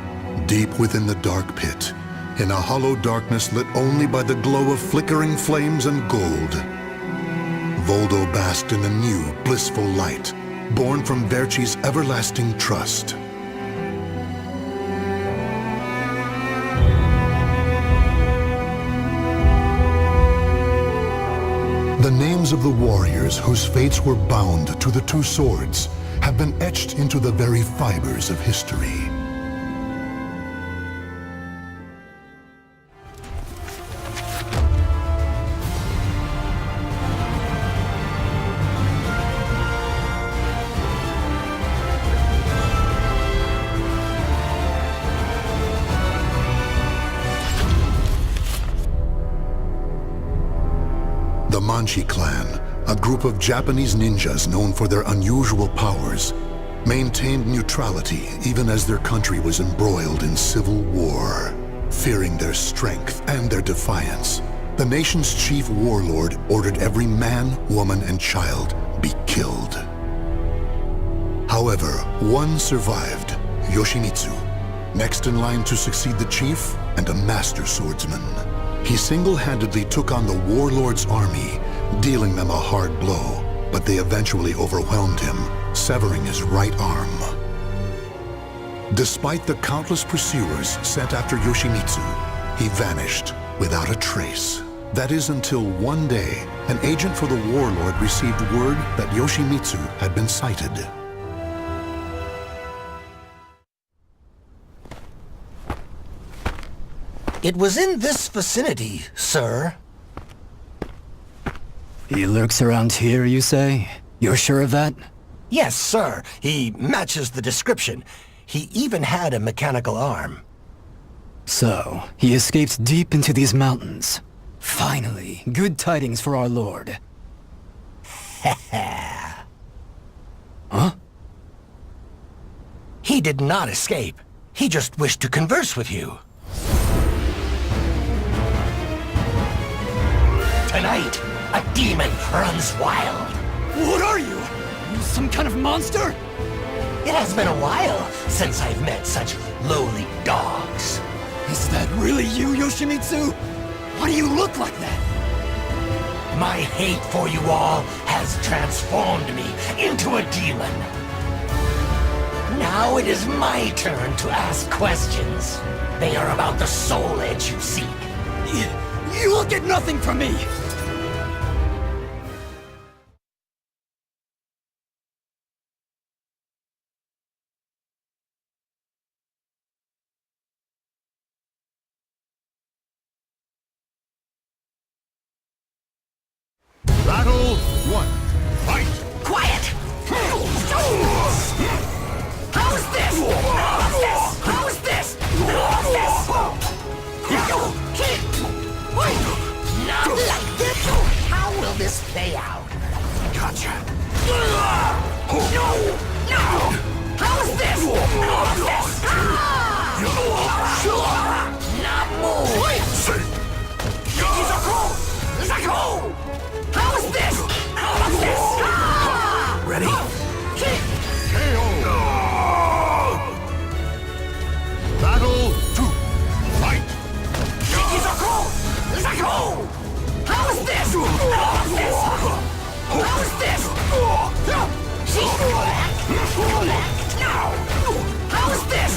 Deep within the dark pit, in a hollow darkness lit only by the glow of flickering flames and gold, Voldo basked in a new, blissful light, born from Verci's everlasting trust. The names of the warriors whose fates were bound to the two swords have been etched into the very fibers of history. The Manchi clan, a group of Japanese ninjas known for their unusual powers, maintained neutrality even as their country was embroiled in civil war. Fearing their strength and their defiance, the nation's chief warlord ordered every man, woman, and child be killed. However, one survived, Yoshimitsu, next in line to succeed the chief and a master swordsman. He single-handedly took on the warlord's army, dealing them a hard blow, but they eventually overwhelmed him, severing his right arm. Despite the countless pursuers sent after Yoshimitsu, he vanished without a trace. That is until one day, an agent for the warlord received word that Yoshimitsu had been sighted. It was in this vicinity, sir. He lurks around here, you say? You're sure of that? Yes, sir. He matches the description. He even had a mechanical arm. So, he escaped deep into these mountains. Finally, good tidings for our lord. Huh? He did not escape. He just wished to converse with you. Tonight, a demon runs wild. What are you? You some kind of monster? It has been a while since I've met such lowly dogs. Is that really you, Yoshimitsu? Why do you look like that? My hate for you all has transformed me into a demon. Now it is my turn to ask questions. They are about the soul edge you seek. You'll get nothing from me! Battle 1. Fight! Quiet! How is this? How is this? Not like this! How will this play out? Gotcha! No! No! How is this? Not move! Zako! How is this? Ready? Battle 2. Fight! Zako! How is this? How is this? No! How is this?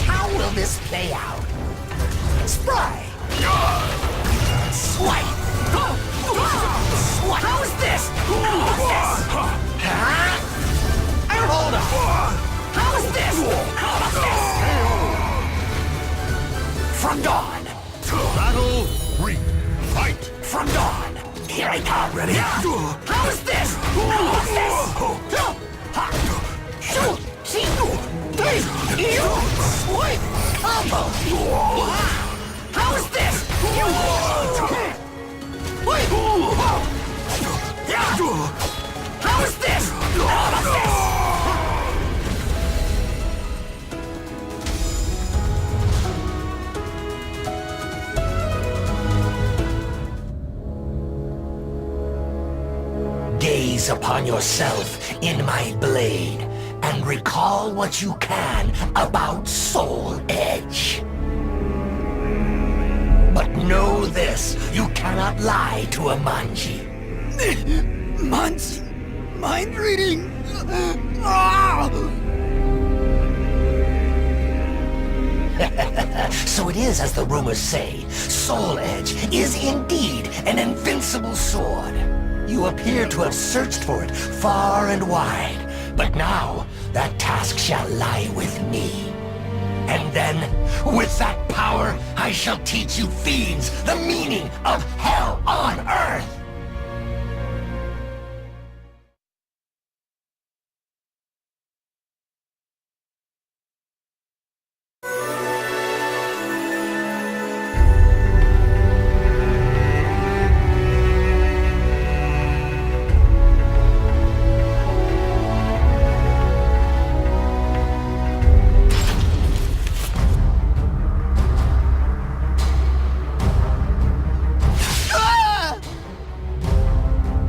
How will this play out? Spry! Swipe! How is this? Hold on! How is this? From dawn! Battle 3. Fight! From dawn! Here I come! Ready? How is this? Combo! How is this? How is this? Gaze upon yourself in my blade and recall what you can about Soul Edge. But know this, you cannot lie to a Manji. Manji? Mind reading? So it is as the rumors say, Soul Edge is indeed an invincible sword. You appear to have searched for it far and wide, but now that task shall lie with me. And then, with that power, I shall teach you fiends the meaning of hell on Earth!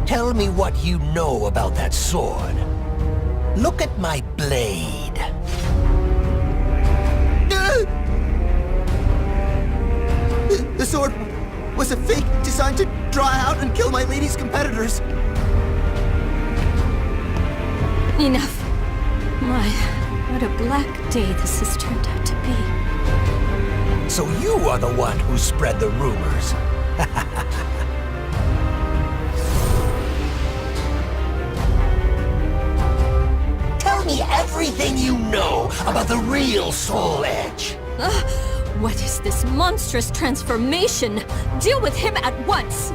Tell me what you know about that sword. Look at my blade. The sword was a fake designed to draw out and kill my lady's competitors. Enough. My, what a black day this has turned out to be. So you are the one who spread the rumors. Tell me everything you know about the real Soul Edge. What is this monstrous transformation? Deal with him at once!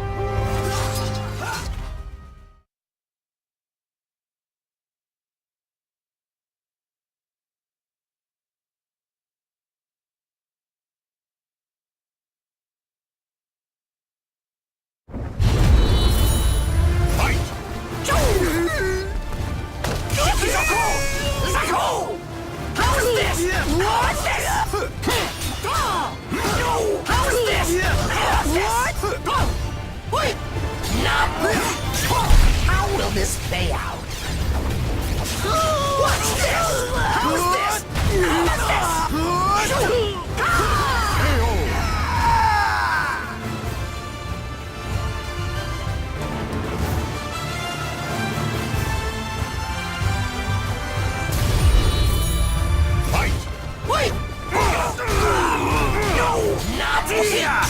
How will this play out? What's this? How's this? Wait! No! Not here!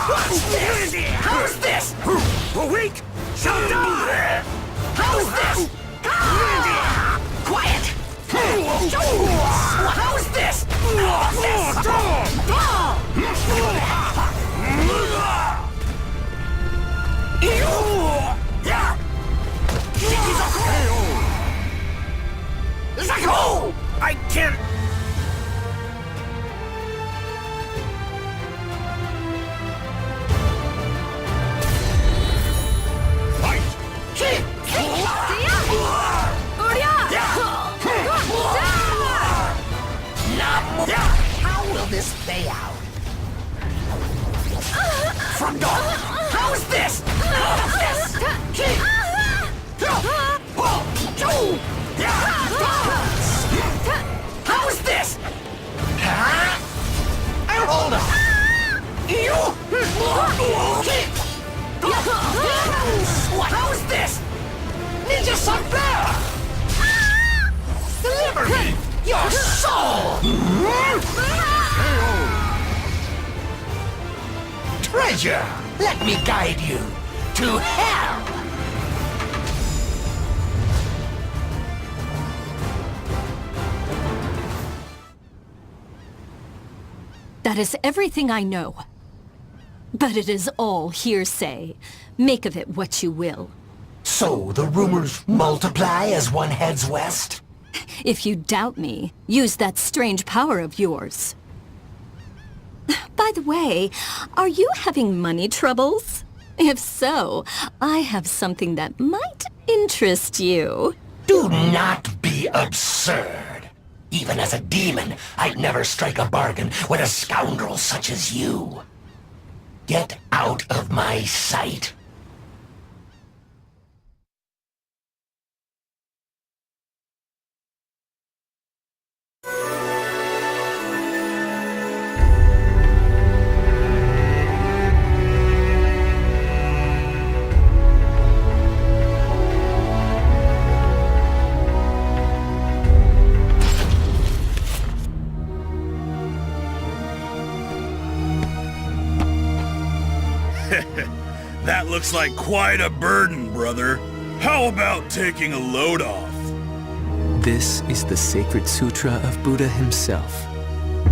What's this? How's this? A weak shall die! How's this? Quiet! How's this? Zako! I can't... How will this play out? From dawn! How's this? How's this? Hold on! How's this? Ninja Sunflower! Deliver me! Your soul! Treasure, let me guide you to hell! That is everything I know. But it is all hearsay. Make of it what you will. So the rumors multiply as one heads west? If you doubt me, use that strange power of yours. By the way, are you having money troubles? If so, I have something that might interest you. Do not be absurd. Even as a demon, I'd never strike a bargain with a scoundrel such as you. Get out of my sight. looks like quite a burden, brother. How about taking a load off? This is the sacred sutra of Buddha himself.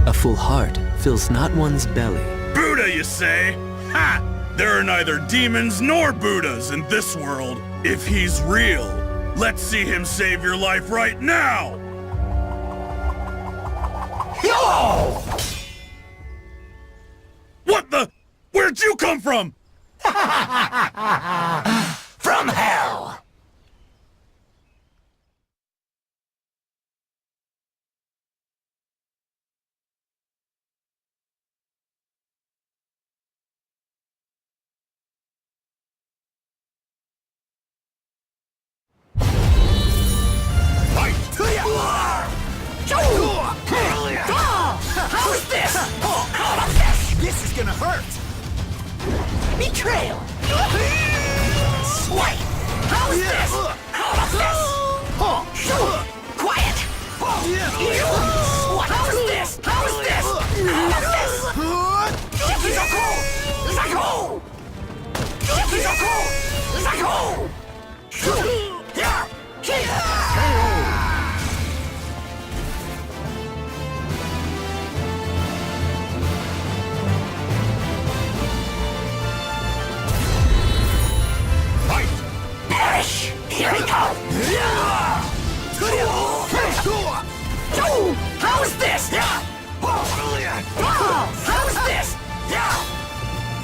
A full heart fills not one's belly. Buddha, you say? Ha! There are neither demons nor Buddhas in this world. If he's real, let's see him save your life right now! Yo! What the? Where'd you come from? From hell! How's this? This is gonna hurt. Betrayal! Swipe! How's this? How's this? Quiet! How's this? How's this? How's this? Perish! Here he comes! How's this? How's this?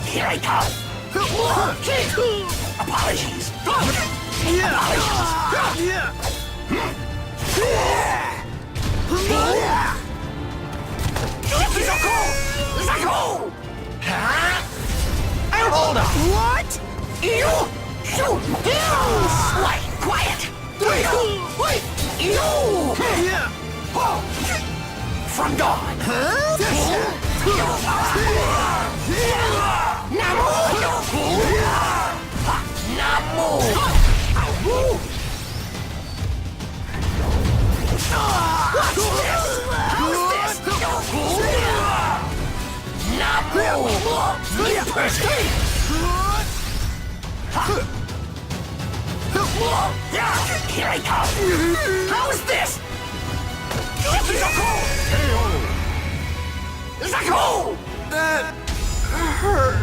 Here he comes! Apologies! Hold on! What? Slight! Quiet! From dawn! Here I come! How is this? That hurt.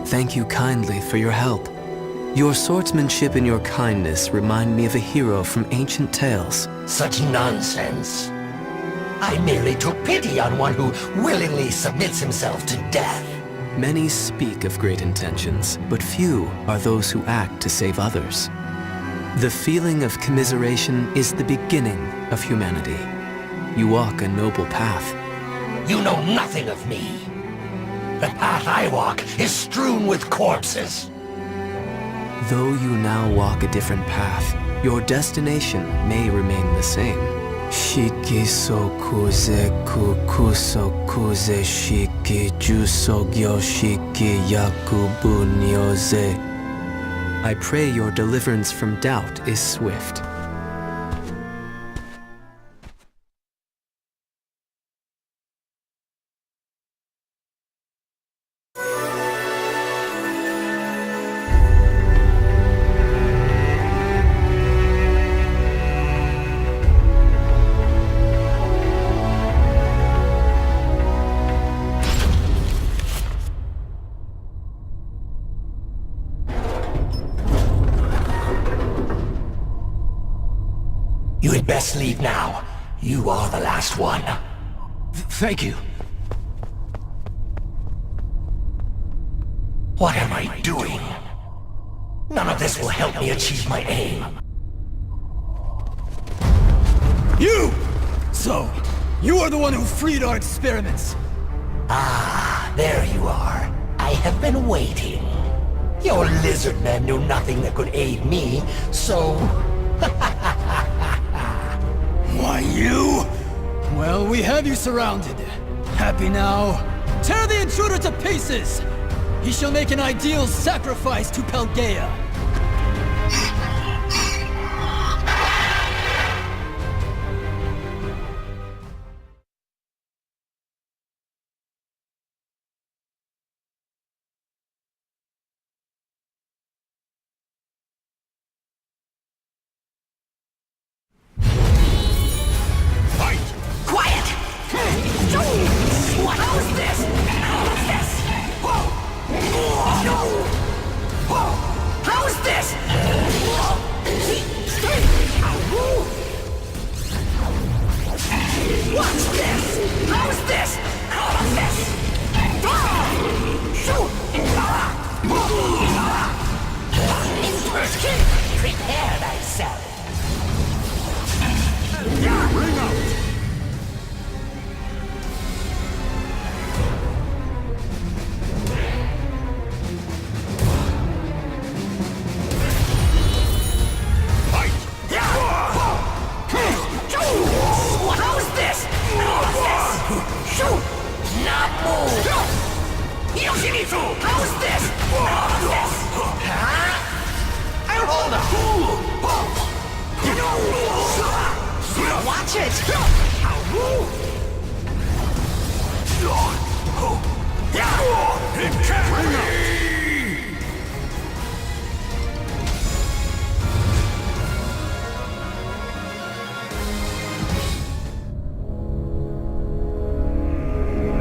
Thank you kindly for your help. Your swordsmanship and your kindness remind me of a hero from ancient tales. Such nonsense. I merely took pity on one who willingly submits himself to death. Many speak of great intentions, but few are those who act to save others. The feeling of commiseration is the beginning of humanity. You walk a noble path. You know nothing of me. The path I walk is strewn with corpses. Though you now walk a different path, your destination may remain the same. Shiki sokuze kukuso kuze shiki jusogyo shiki yakubu nyoze. I pray your deliverance from doubt is swift. You had best leave now. You are the last one. Thank you. What am I doing? None of this will help me achieve my aim. You! So, you are the one who freed our experiments. Ah, there you are. I have been waiting. Your lizard men knew nothing that could aid me, so... Why, you? Well, we have you surrounded. Happy now? Tear the intruder to pieces! He shall make an ideal sacrifice to Paldea. salad. Ring out! How's this? Shoot! Not move! Yoshimitsu! How's this? Huh? Hold on! Watch it!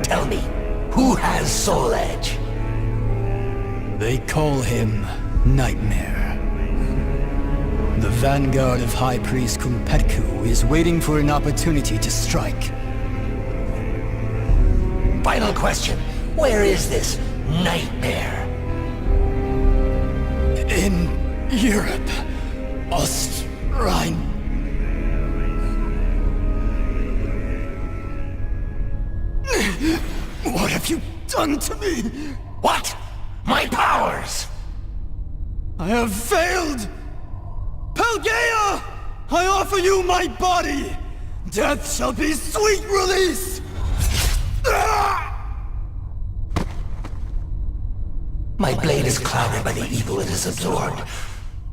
Tell me, who has Soul Edge? They call him Nightmare. The vanguard of High Priest Kumpetku is waiting for an opportunity to strike. Final question. Where is this Nightmare? In Europe. Austrine. What have you done to me? What? My powers! I have failed! Paldea! I offer you my body! Death shall be sweet release! My blade is clouded by the evil it has absorbed.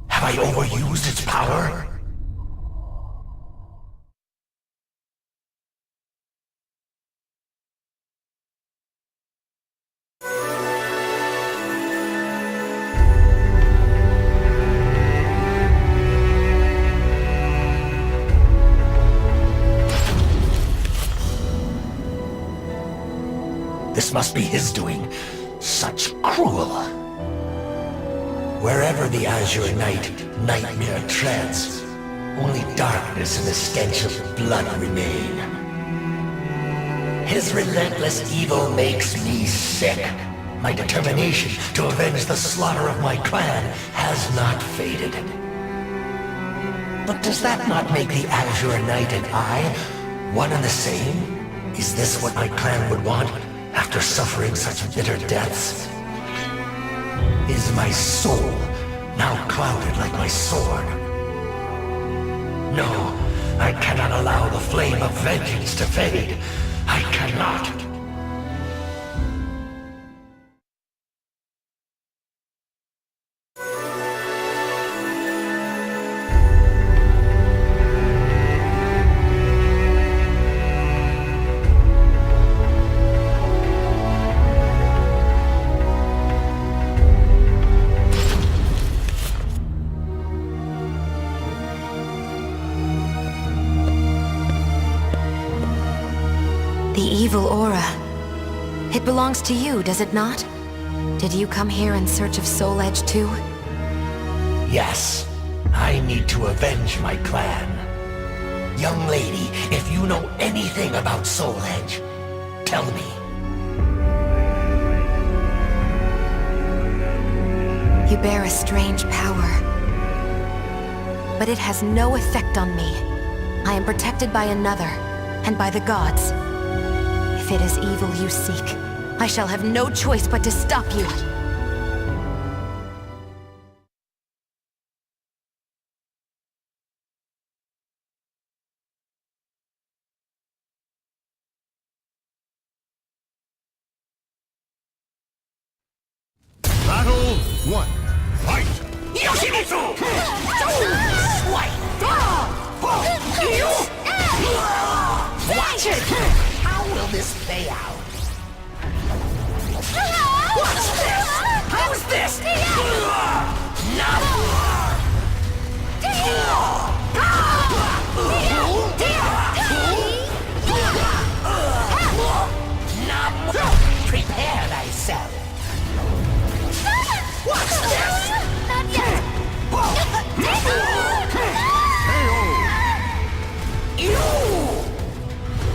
Have I overused its power? This must be his doing. Such cruel. Wherever the Azure Nightmare treads, only darkness and the stench of blood remain. His relentless evil makes me sick. My determination to avenge the slaughter of my clan has not faded. But does that not make the Azure Knight and I one and the same? Is this what my clan would want? After suffering such bitter deaths? Is my soul now clouded like my sword? No, I cannot allow the flame of vengeance to fade. I cannot. The evil aura. It belongs to you, does it not? Did you come here in search of Soul Edge too? Yes, I need to avenge my clan. Young lady, if you know anything about Soul Edge, tell me. You bear a strange power. But it has no effect on me. I am protected by another, and by the gods. If it is evil you seek, I shall have no choice but to stop you. Battle 1. Fight! Yoshimitsu! Watch it! How will this play out? What's this? How's this? Prepare thyself. What's this? Not yet.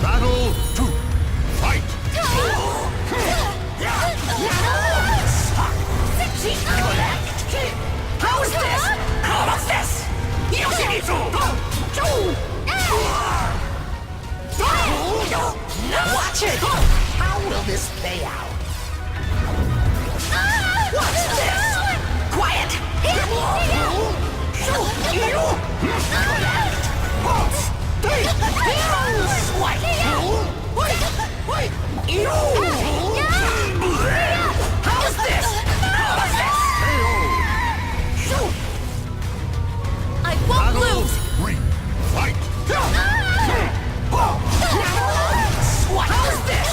Battle 2. Fight! Watch it! How will this play out? What's this? Quiet! How's this? I won't lose! Fight! How's this?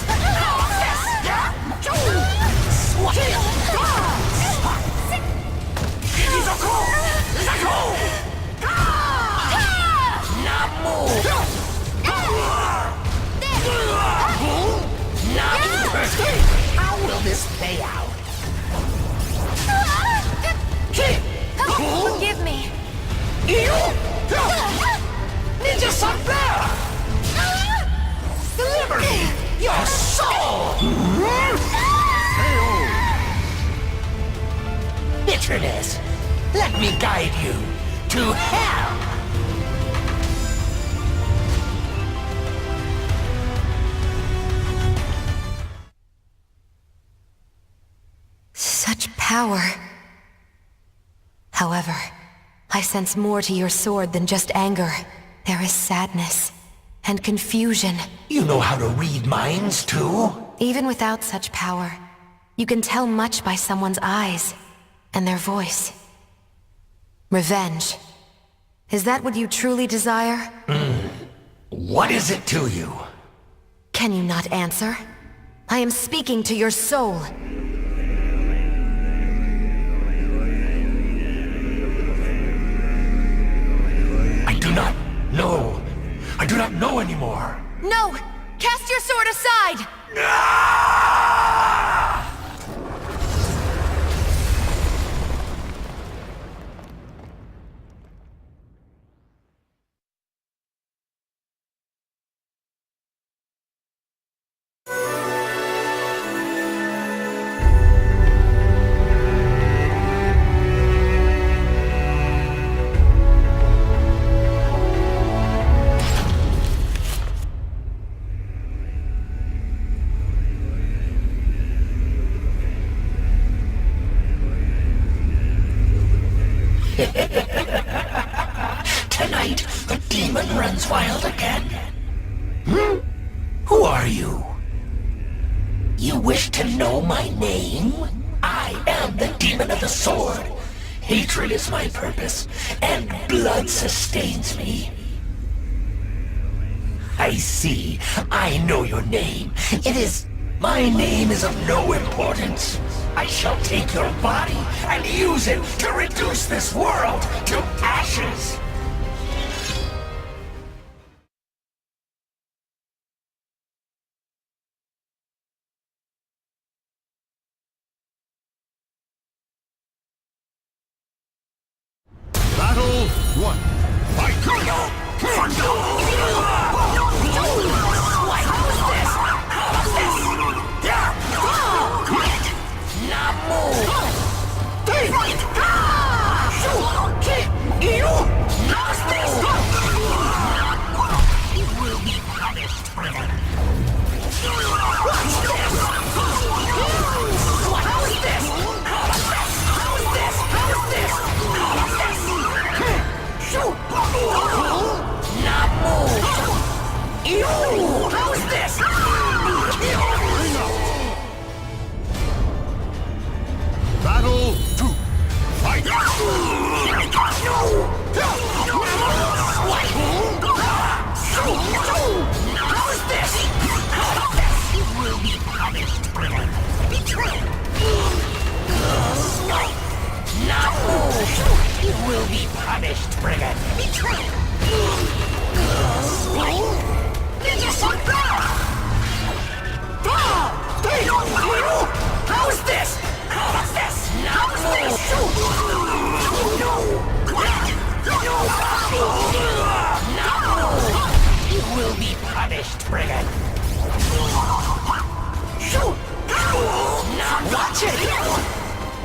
How will this play out? Forgive me. Ninja Sunflower! Deliver me your soul! Bitterness, let me guide you to hell! Such power. However, I sense more to your sword than just anger. There is sadness and confusion. You know how to read minds, too? Even without such power, you can tell much by someone's eyes and their voice. Revenge. Is that what you truly desire? What is it to you? Can you not answer? I am speaking to your soul. I do not know anymore. No! Cast your sword aside! Tonight, the demon runs wild again. Who are you? You wish to know my name? I am the demon of the sword. Hatred is my purpose, and blood sustains me. I see. I know your name. My name is of no importance. I shall take your body and use it to reduce this world to ashes. Battle 1. Fight! Battle 2. Fight! You will be punished, brigand. Ninja Sunflower! How is this? How's this? No! You will be punished, brigand. Now watch it!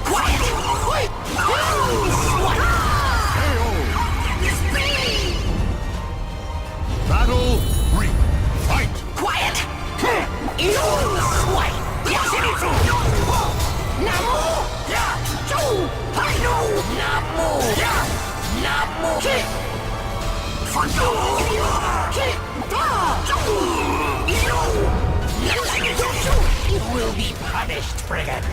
Quiet! Wait! Battle 3. Fight! Quiet! You will be punished, frigate.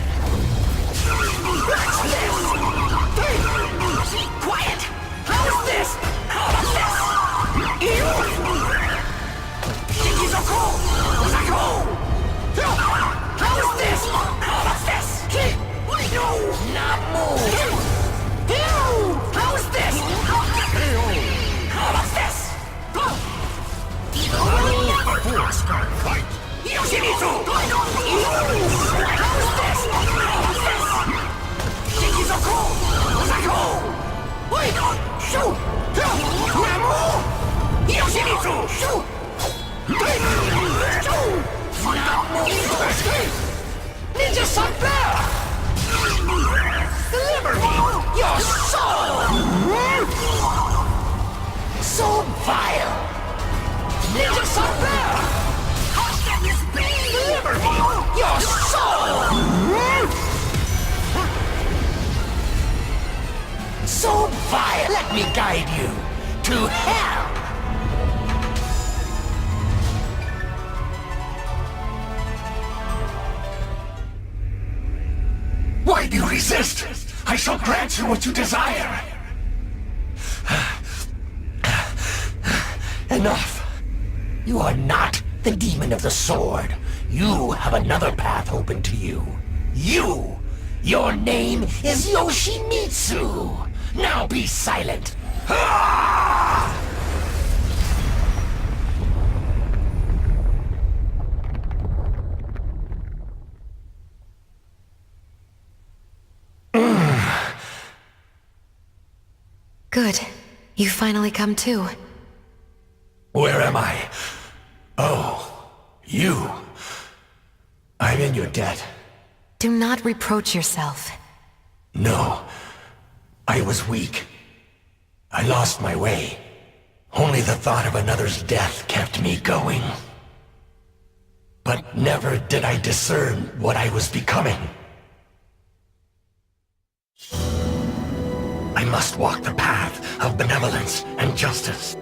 Quiet! How is this? How is this? How is this? How is this? No! Not move! How is this? How is this? Fight! Yoshimitsu! How is this? How is this? Shikizoku! Osako! Wait! Shoot! Namu! Yoshimitsu! Shoot! Ninja Sun Bear! Deliver me your soul! So vile! Ninja Sun Bear! Deliver me your soul! So vile! Let me guide you to hell! Why do you resist? I shall grant you what you desire. Enough. You are not the demon of the sword. You have another path open to you. You! Your name is Yoshimitsu. Now be silent. Good. You finally come to. Where am I? Oh, you. I'm in your debt. Do not reproach yourself. No. I was weak. I lost my way. Only the thought of another's death kept me going. But never did I discern what I was becoming. I must walk the path of benevolence and justice.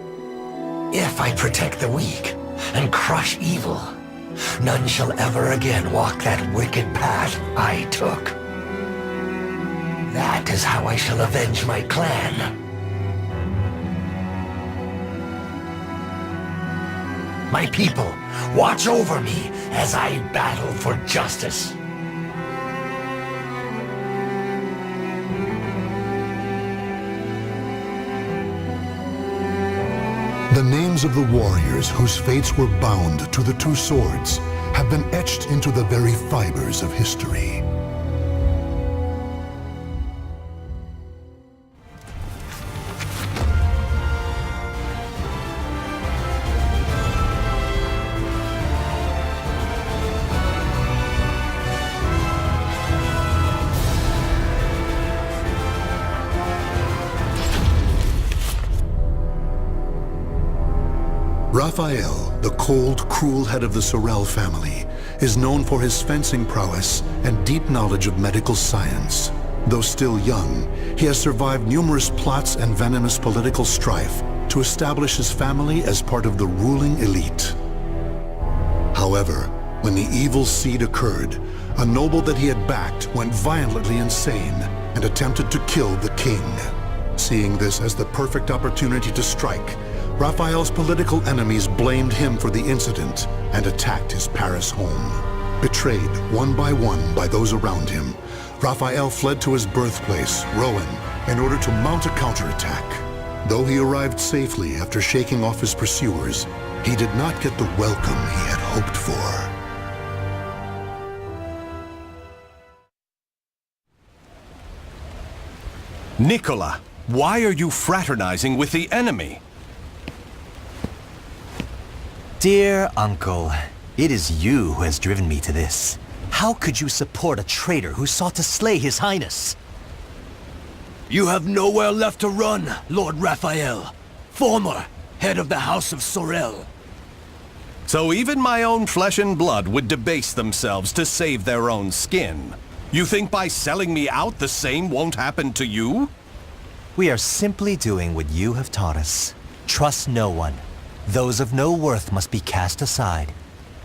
If I protect the weak and crush evil, none shall ever again walk that wicked path I took. That is how I shall avenge my clan. My people, watch over me as I battle for justice. The names of the warriors whose fates were bound to the two swords have been etched into the very fibers of history. Raphael, the cold, cruel head of the Sorel family, is known for his fencing prowess and deep knowledge of medical science. Though still young, he has survived numerous plots and venomous political strife to establish his family as part of the ruling elite. However, when the evil seed occurred, a noble that he had backed went violently insane and attempted to kill the king. Seeing this as the perfect opportunity to strike, Raphael's political enemies blamed him for the incident and attacked his Paris home. Betrayed one by those around him, Raphael fled to his birthplace, Rouen, in order to mount a counterattack. Though he arrived safely after shaking off his pursuers, he did not get the welcome he had hoped for. Nicola, why are you fraternizing with the enemy? Dear Uncle, it is you who has driven me to this. How could you support a traitor who sought to slay His Highness? You have nowhere left to run, Lord Raphael, former head of the House of Sorel. So even my own flesh and blood would debase themselves to save their own skin. You think by selling me out, the same won't happen to you? We are simply doing what you have taught us. Trust no one. Those of no worth must be cast aside,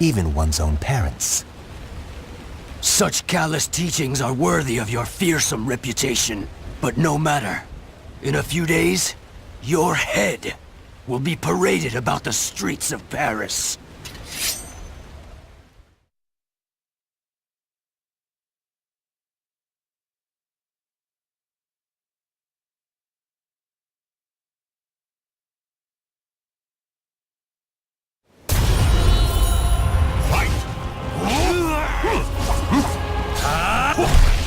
even one's own parents. Such callous teachings are worthy of your fearsome reputation. But no matter. In a few days, your head will be paraded about the streets of Paris.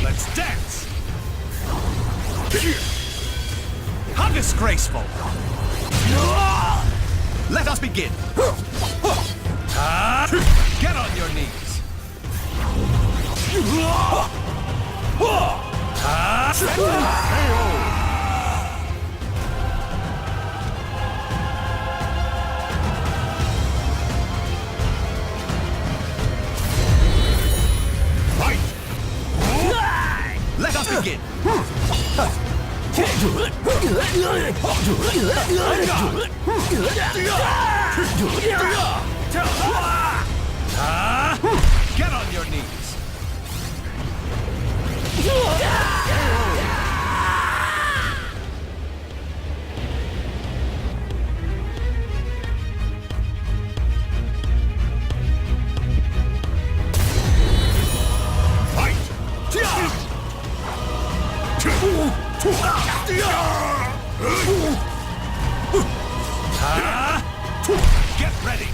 Let's dance! How disgraceful! Let us begin! Get on your knees! Let us begin! Get on your knees! Get ready!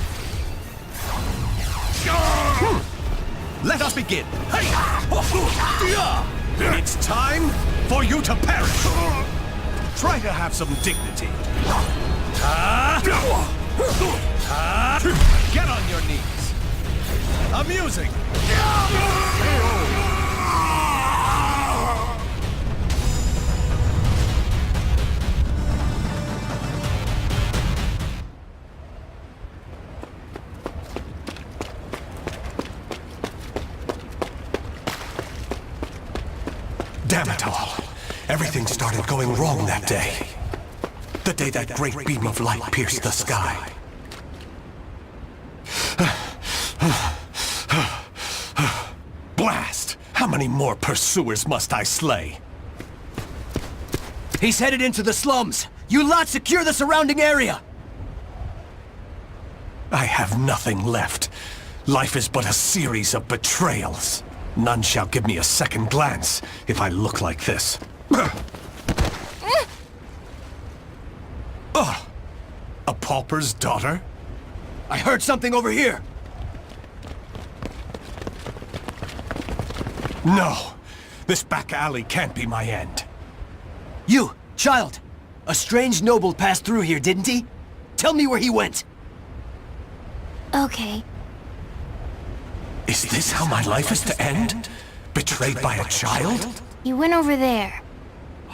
Let us begin! It's time for you to perish! Try to have some dignity. Get on your knees! Amusing! Damn it all. Everything started going wrong that day. The day that great beam of light pierced the sky. Blast! How many more pursuers must I slay? He's headed into the slums! You lot secure the surrounding area! I have nothing left. Life is but a series of betrayals. None shall give me a second glance if I look like this. A pauper's daughter? I heard something over here! No! This back alley can't be my end. You, child! A strange noble passed through here, didn't he? Tell me where he went! Okay. Is this how my life is to end? Betrayed by a child? He went over there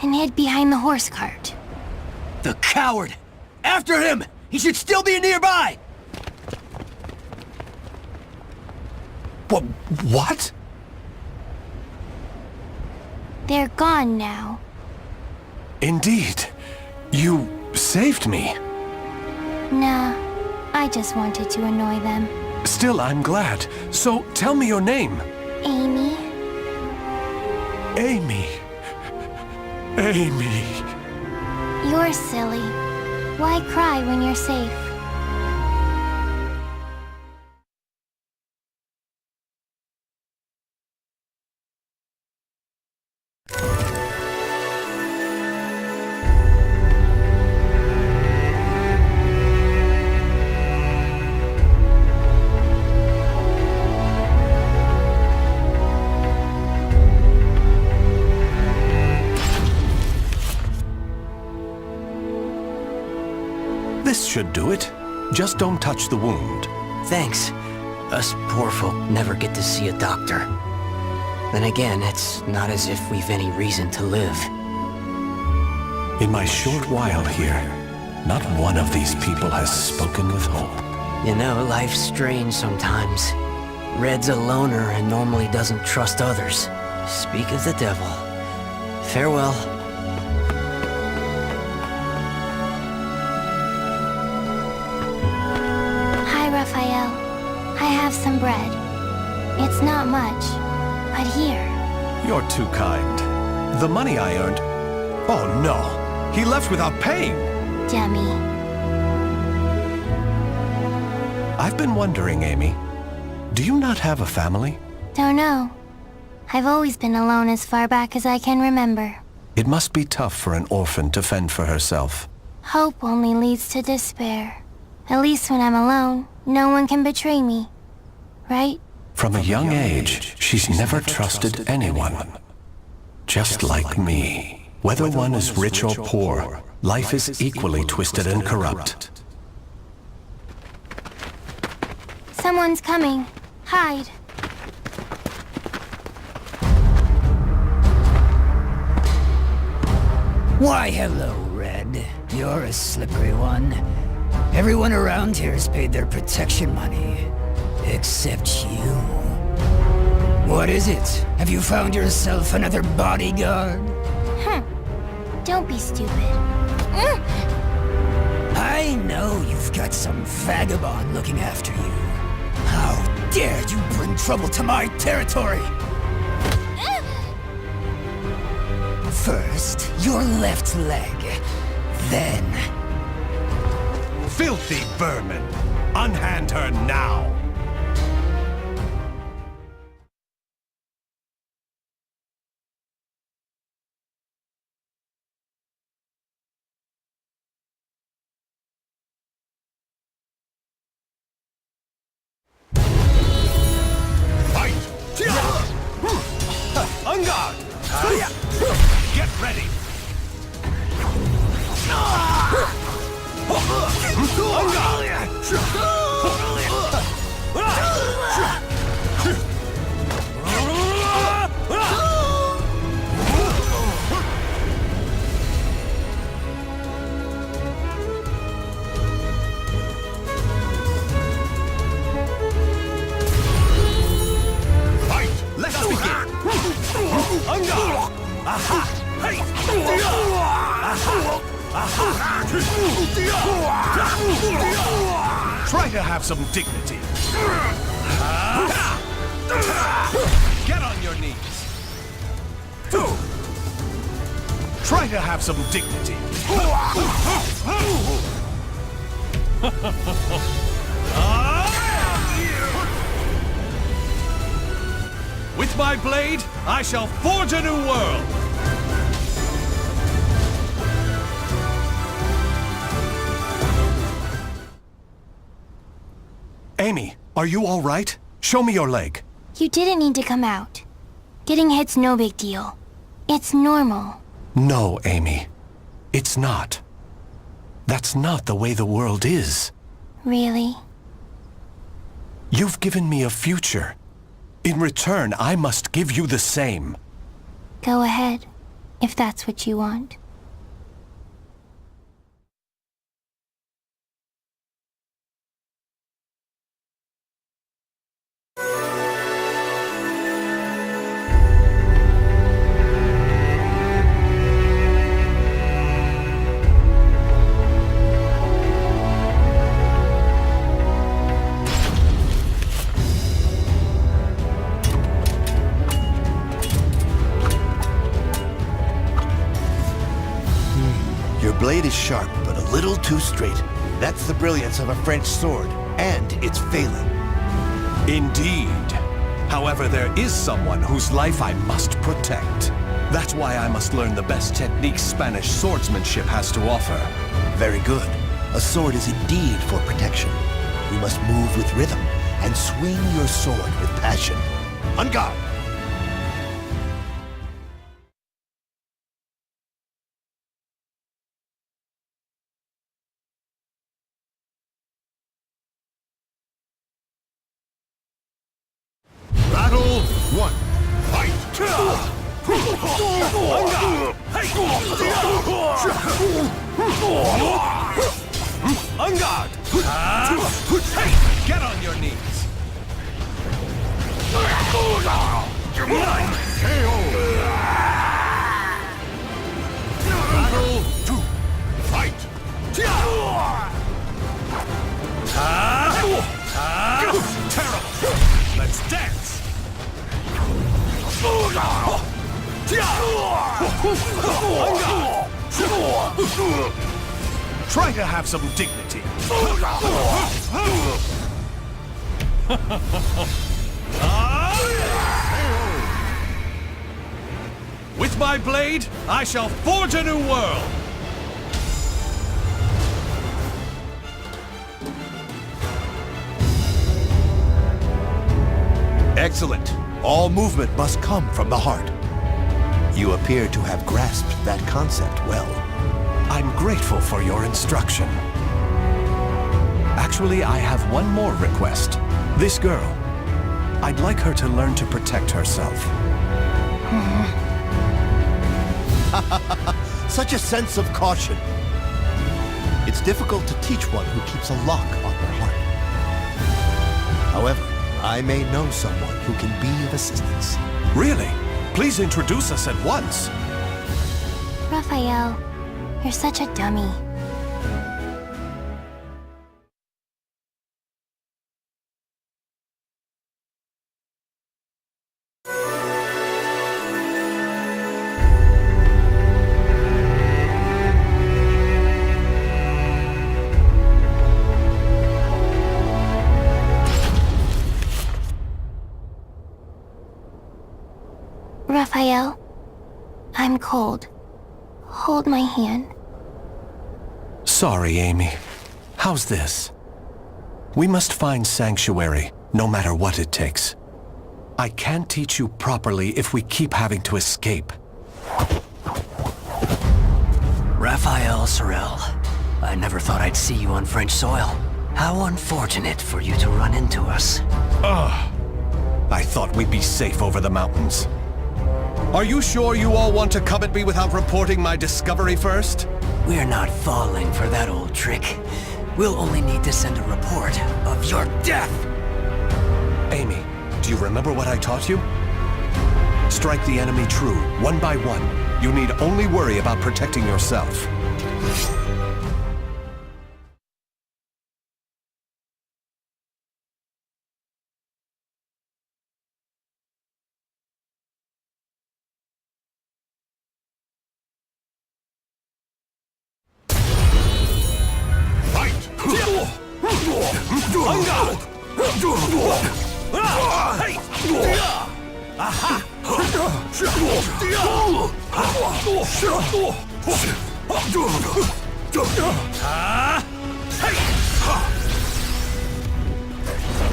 and hid behind the horse cart. The coward! After him! He should still be nearby! What? They're gone now. Indeed. You saved me. Nah, I just wanted to annoy them. Still, I'm glad. So, tell me your name. Amy. Amy. Amy. You're silly. Why cry when you're safe? This should do it. Just don't touch the wound. Thanks. Us poor folk never get to see a doctor. Then again, it's not as if we've any reason to live. In my short while here, not one of these people has spoken with hope. You know, life's strange sometimes. Red's a loner and normally doesn't trust others. Speak of the devil. Farewell. Hi, Raphael. I have some bread. It's not much, but here. You're too kind. The money I earned... Oh no! He left without paying! Dummy. I've been wondering, Amy. Do you not have a family? Don't know. I've always been alone as far back as I can remember. It must be tough for an orphan to fend for herself. Hope only leads to despair. At least when I'm alone, no one can betray me. Right? From a young age, she's never trusted anyone. Just like me. Whether one is rich or poor, life is equally twisted and corrupt. Someone's coming. Hide. Why, hello, Red. You're a slippery one. Everyone around here has paid their protection money. Except you. What is it? Have you found yourself another bodyguard? Don't be stupid. I know you've got some vagabond looking after you. How dare you bring trouble to my territory? First, your left leg. Then... Filthy vermin! Unhand her now! On guard! Get ready! On guard! Let's begin! On guard! Aha! Hey! Aha! Try to have some dignity. Get on your knees. Try to have some dignity. With my blade, I shall forge a new world! Amy, are you all right? Show me your leg. You didn't need to come out. Getting hit's no big deal. It's normal. No, Amy. It's not. That's not the way the world is. Really? You've given me a future. In return, I must give you the same. Go ahead, if that's what you want. Your blade is sharp, but a little too straight. That's the brilliance of a French sword, and it's failing. Indeed. However, there is someone whose life I must protect. That's why I must learn the best techniques Spanish swordsmanship has to offer. Very good. A sword is indeed for protection. You must move with rhythm and swing your sword with passion. On guard! Battle 1. Fight! On guard! Get on your knees! Battle 2. Fight! Terrible! Let's dance! Try to have some dignity. With my blade, I shall forge a new world! Excellent. All movement must come from the heart. You appear to have grasped that concept well. I'm grateful for your instruction. Actually, I have one more request. This girl, I'd like her to learn to protect herself. Such a sense of caution. It's difficult to teach one who keeps a lock on their heart. However, I may know someone who can be of assistance. Really? Please introduce us at once. Raphael, you're such a dummy. Raphael, I'm cold. Hold my hand. Sorry, Amy. How's this? We must find sanctuary, no matter what it takes. I can't teach you properly if we keep having to escape. Raphael Sorel, I never thought I'd see you on French soil. How unfortunate for you to run into us. Ugh. I thought we'd be safe over the mountains. Are you sure you all want to come at me without reporting my discovery first? We're not falling for that old trick. We'll only need to send a report of your death. Amy, do you remember what I taught you? Strike the enemy true, one by one. You need only worry about protecting yourself.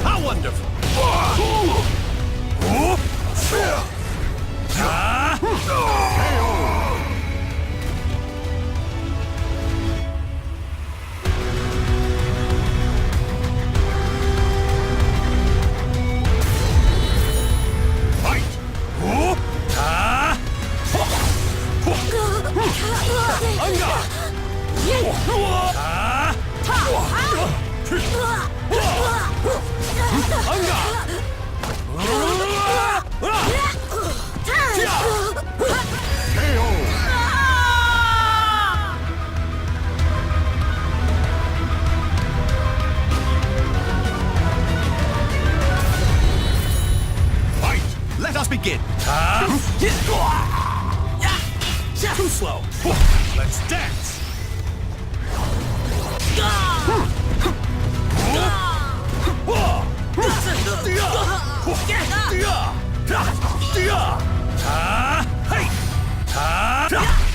How wonderful! Let us begin. Too slow. Let's dance.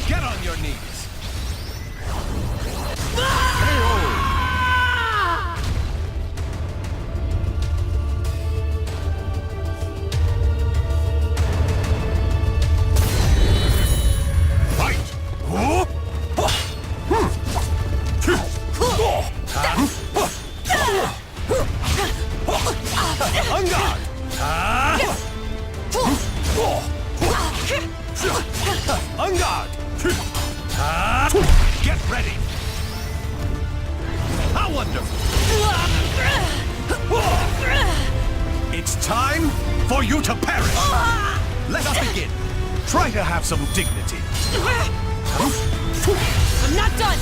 Get on your knees. On guard! On guard! Get ready! How wonderful! It's time for you to perish! Let us begin. Try to have some dignity. I'm not done!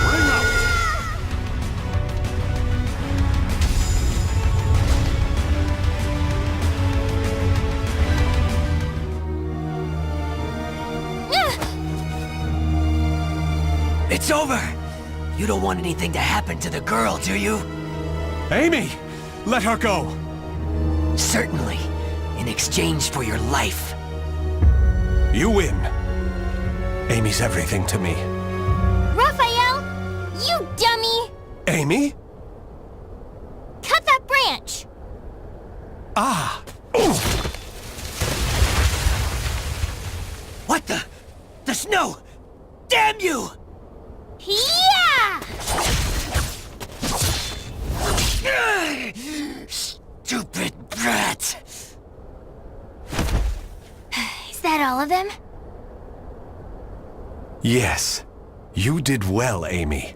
Bring out! It's over! You don't want anything to happen to the girl, do you? Amy! Let her go! Certainly. In exchange for your life. You win. Amy's everything to me. Raphael! You dummy! Amy? Cut that branch! Ah! What the? The snow! Damn you! Yeah! Stupid brat! Is that all of them? Yes. You did well, Amy.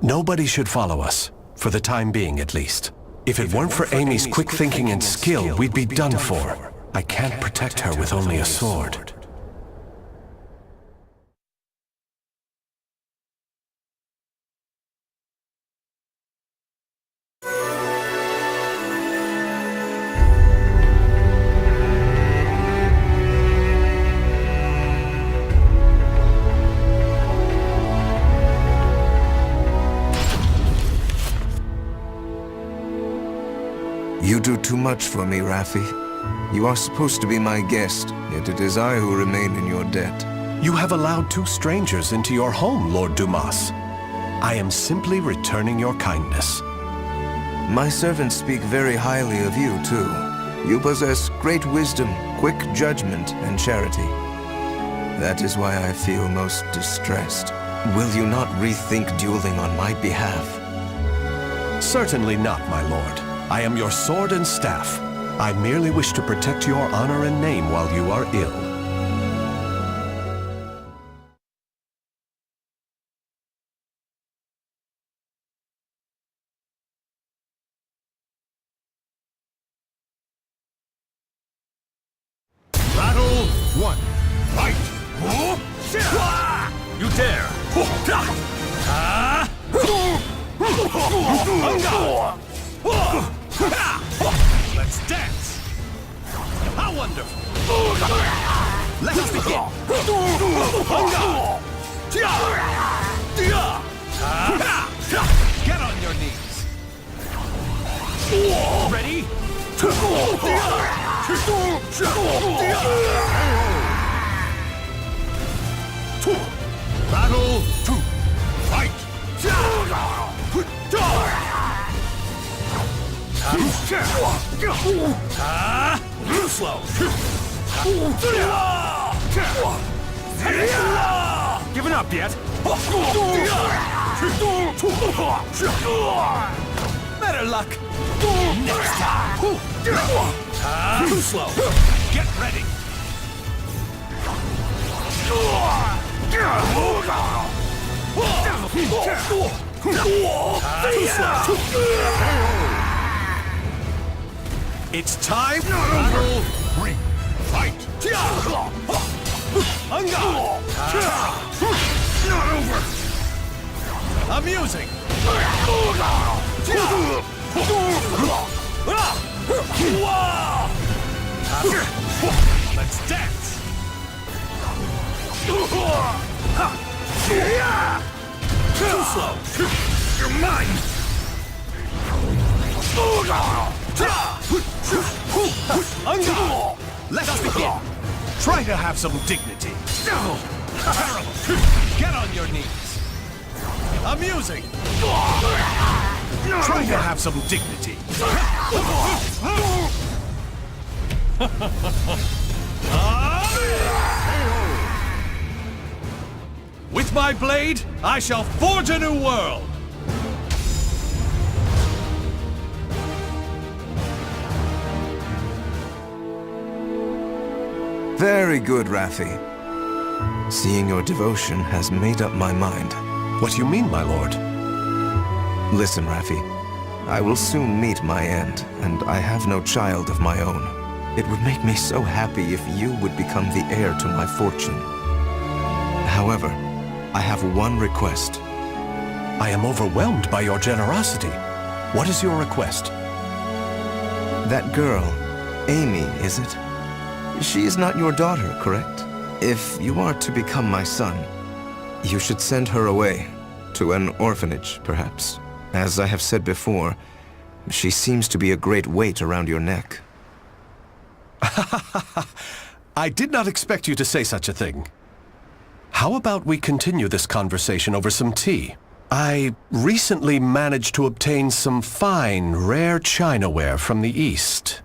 Nobody should follow us, for the time being at least. If it weren't for Amy's quick thinking and skill, we'd be done for. I can't protect her with only a sword. You do too much for me, Raffi. You are supposed to be my guest, yet it is I who remain in your debt. You have allowed 2 strangers into your home, Lord Dumas. I am simply returning your kindness. My servants speak very highly of you, too. You possess great wisdom, quick judgment, and charity. That is why I feel most distressed. Will you not rethink dueling on my behalf? Certainly not, my lord. I am your sword and staff. I merely wish to protect your honor and name while you are ill. Battle 1. Fight! You dare! Let's dance! How wonderful! Let us begin! Get on your knees! Ready? Battle 2. Fight! Slow. Giving up yet? Better luck. Next time. Too slow. Get ready. It's time. Battle 3. Fight. Not over. Amusing. Let's dance. Too slow. You're mine. Let us begin. Try to have some dignity. Terrible. Get on your knees. Amusing. Try to have some dignity. With my blade, I shall forge a new world. Very good, Raffi. Seeing your devotion has made up my mind. What do you mean, my lord? Listen, Raffi. I will soon meet my end, and I have no child of my own. It would make me so happy if you would become the heir to my fortune. However, I have one request. I am overwhelmed by your generosity. What is your request? That girl, Amy, is it? She is not your daughter, correct? If you are to become my son, you should send her away, to an orphanage, perhaps. As I have said before, she seems to be a great weight around your neck. I did not expect you to say such a thing. How about we continue this conversation over some tea? I recently managed to obtain some fine, rare chinaware from the East.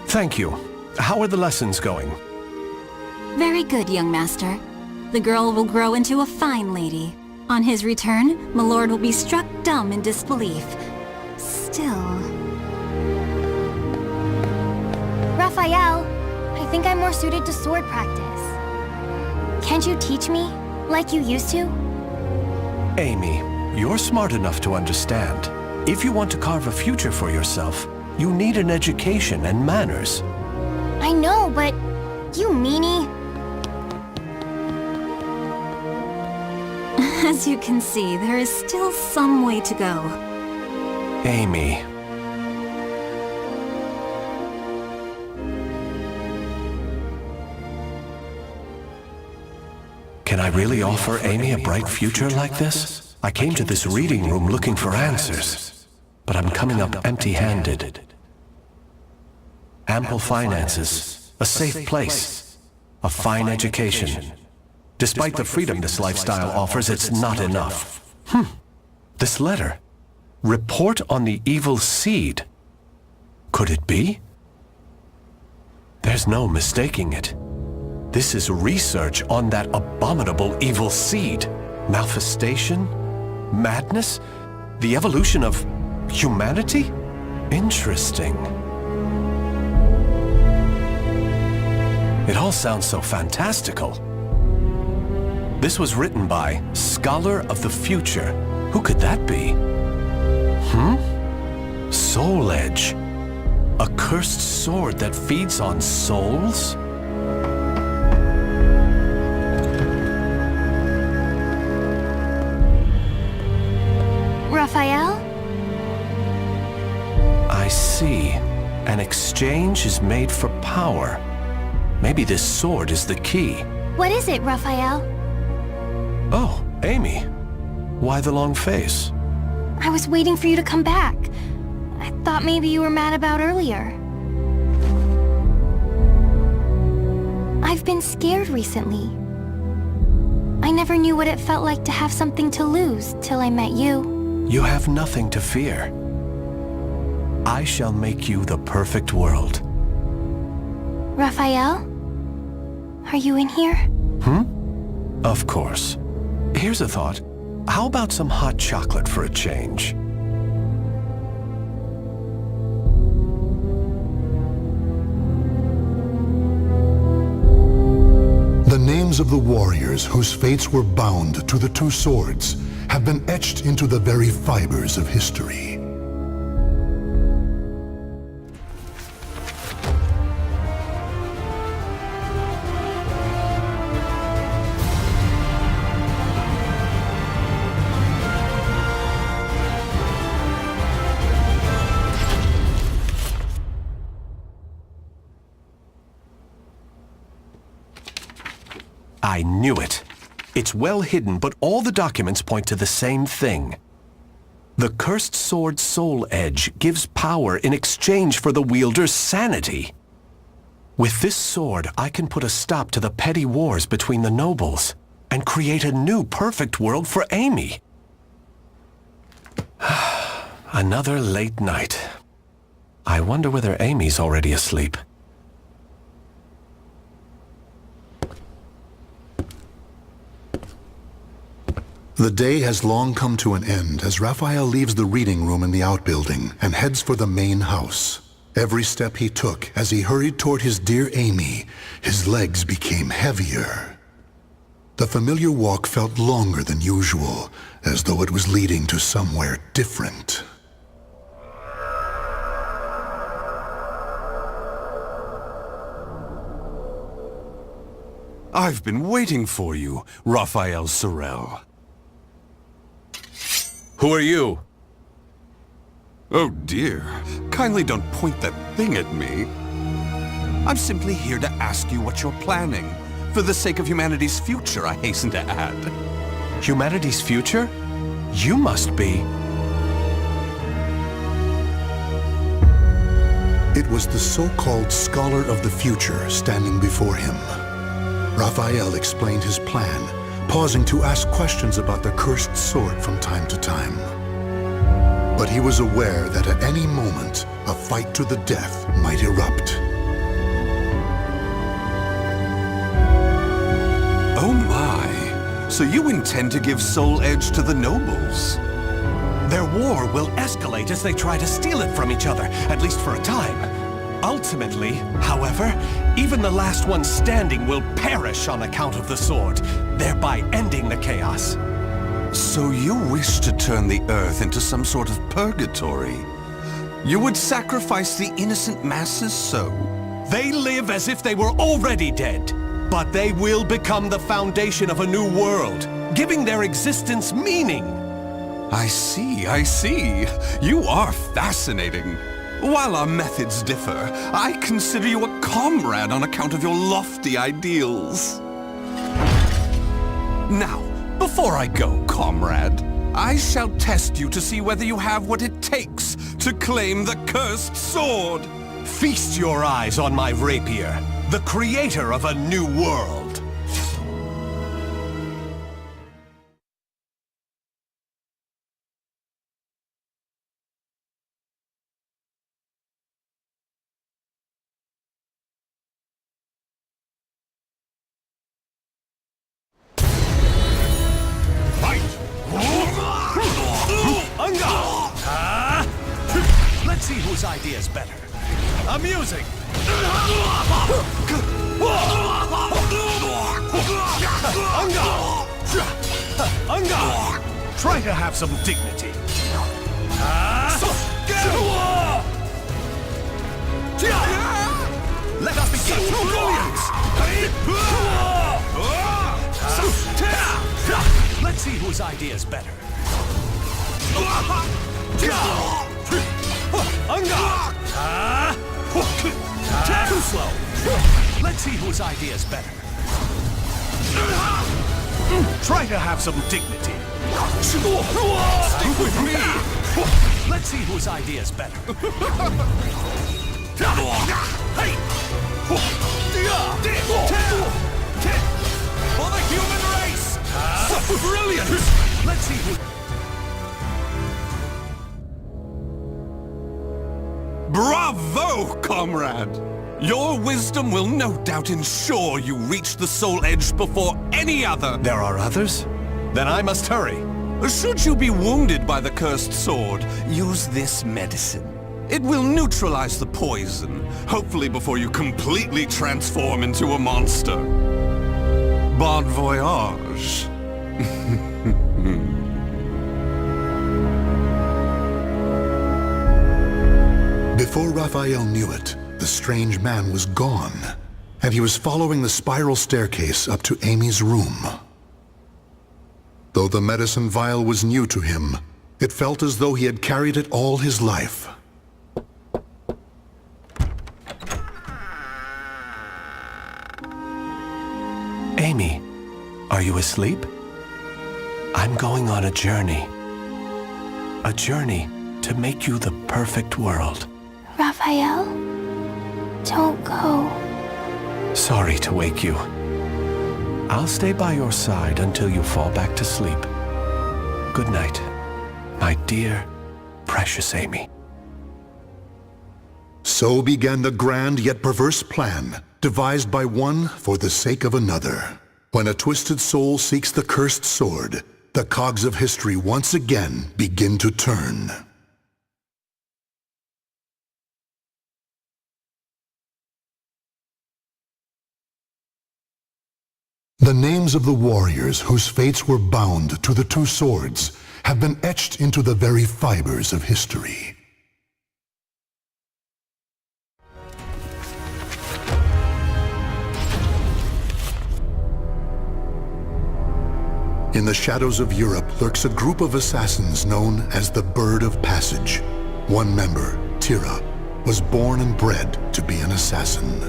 Thank you. How are the lessons going? Very good, young master. The girl will grow into a fine lady. On his return, my lord will be struck dumb in disbelief. Still... Raphael, I think I'm more suited to sword practice. Can't you teach me, like you used to? Amy, you're smart enough to understand. If you want to carve a future for yourself, you need an education and manners. I know, but... you meanie. As you can see, there is still some way to go. Amy. Can I really offer Amy a bright future like this? I came to this reading room looking for answers, but I'm coming up empty-handed. Ample finances, a safe place, a fine education. Despite the freedom this lifestyle offers, it's not enough. This letter. Report on the evil seed. Could it be? There's no mistaking it. This is research on that abominable evil seed. Malfestation? Madness? The evolution of humanity? Interesting. It all sounds so fantastical. This was written by Scholar of the Future. Who could that be? Soul Edge. A cursed sword that feeds on souls? Raphael? I see. An exchange is made for power. Maybe this sword is the key. What is it, Raphael? Oh, Amy. Why the long face? I was waiting for you to come back. I thought maybe you were mad about earlier. I've been scared recently. I never knew what it felt like to have something to lose till I met you. You have nothing to fear. I shall make you the perfect world. Raphael? Are you in here? Of course. Here's a thought. How about some hot chocolate for a change? The names of the warriors whose fates were bound to the two swords have been etched into the very fibers of history. I knew it. It's well hidden, but all the documents point to the same thing. The cursed sword Soul Edge gives power in exchange for the wielder's sanity. With this sword, I can put a stop to the petty wars between the nobles and create a new perfect world for Amy. Another late night. I wonder whether Amy's already asleep. The day has long come to an end as Raphael leaves the reading room in the outbuilding and heads for the main house. Every step he took as he hurried toward his dear Amy, his legs became heavier. The familiar walk felt longer than usual, as though it was leading to somewhere different. I've been waiting for you, Raphael Sorel. Who are you? Oh dear, kindly don't point that thing at me. I'm simply here to ask you what you're planning. For the sake of humanity's future, I hasten to add. Humanity's future? You must be... It was the so-called Scholar of the Future standing before him. Raphael explained his plan, pausing to ask questions about the cursed sword from time to time. But he was aware that at any moment, a fight to the death might erupt. Oh my! So you intend to give Soul Edge to the nobles? Their war will escalate as they try to steal it from each other, at least for a time. Ultimately, however, even the last one standing will perish on account of the sword, thereby ending the chaos. So you wish to turn the Earth into some sort of purgatory? You would sacrifice the innocent masses so? They live as if they were already dead, but they will become the foundation of a new world, giving their existence meaning. I see, I see. You are fascinating. While our methods differ, I consider you a comrade on account of your lofty ideals. Now, before I go, comrade, I shall test you to see whether you have what it takes to claim the cursed sword. Feast your eyes on my rapier, the creator of a new world. Let's see whose idea is better. Amusing! Unga! Try to have some dignity. Let us begin! Brilliance! Let's see whose idea is better. Too slow! Let's see whose idea is better. Try to have some dignity. Stick with me! Let's see whose idea is better. For the human race! Brilliant! Let's see who... Bravo, comrade! Your wisdom will no doubt ensure you reach the Soul Edge before any other. There are others? Then I must hurry. Should you be wounded by the cursed sword, use this medicine. It will neutralize the poison, hopefully before you completely transform into a monster. Bon voyage. Before Raphael knew it, the strange man was gone, and he was following the spiral staircase up to Amy's room. Though the medicine vial was new to him, it felt as though he had carried it all his life. Amy, are you asleep? I'm going on a journey. A journey to make you the perfect world. Raphael, don't go. Sorry to wake you. I'll stay by your side until you fall back to sleep. Good night, my dear, precious Amy. So began the grand yet perverse plan, devised by one for the sake of another. When a twisted soul seeks the cursed sword, the cogs of history once again begin to turn. The names of the warriors whose fates were bound to the two swords have been etched into the very fibers of history. In the shadows of Europe lurks a group of assassins known as the Bird of Passage. One member, Tira, was born and bred to be an assassin.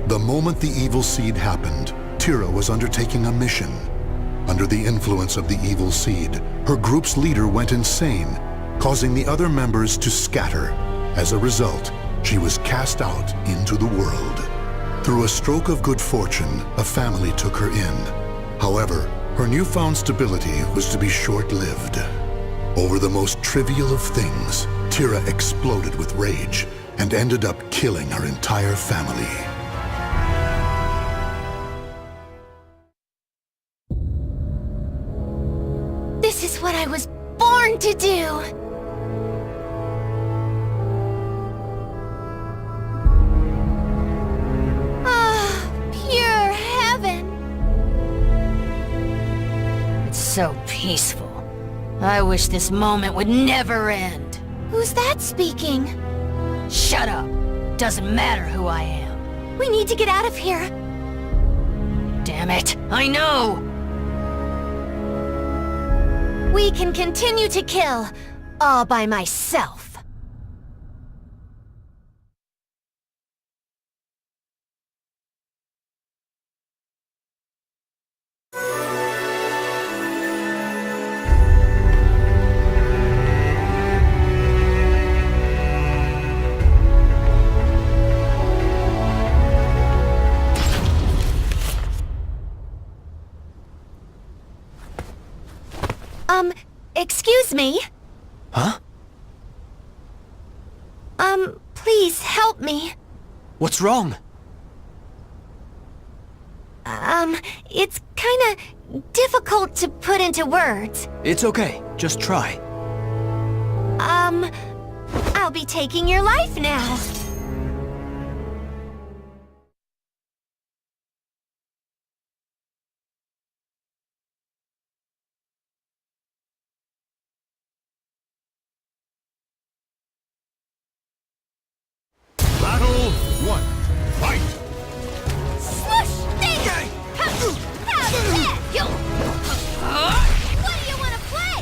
The moment the evil seed happened, Tira was undertaking a mission. Under the influence of the evil seed, her group's leader went insane, causing the other members to scatter. As a result, she was cast out into the world. Through a stroke of good fortune, a family took her in. However, her newfound stability was to be short-lived. Over the most trivial of things, Tira exploded with rage and ended up killing her entire family. This is what I was born to do! So peaceful. I wish this moment would never end. Who's that speaking? Shut up. Doesn't matter who I am. We need to get out of here. Damn it. I know! We can continue to kill, all by myself. Excuse me? Huh? Please help me. What's wrong? It's kinda difficult to put into words. It's okay. Just try. I'll be taking your life now. Battle 1. Fight! Swoosh! Ding! What do you want to play?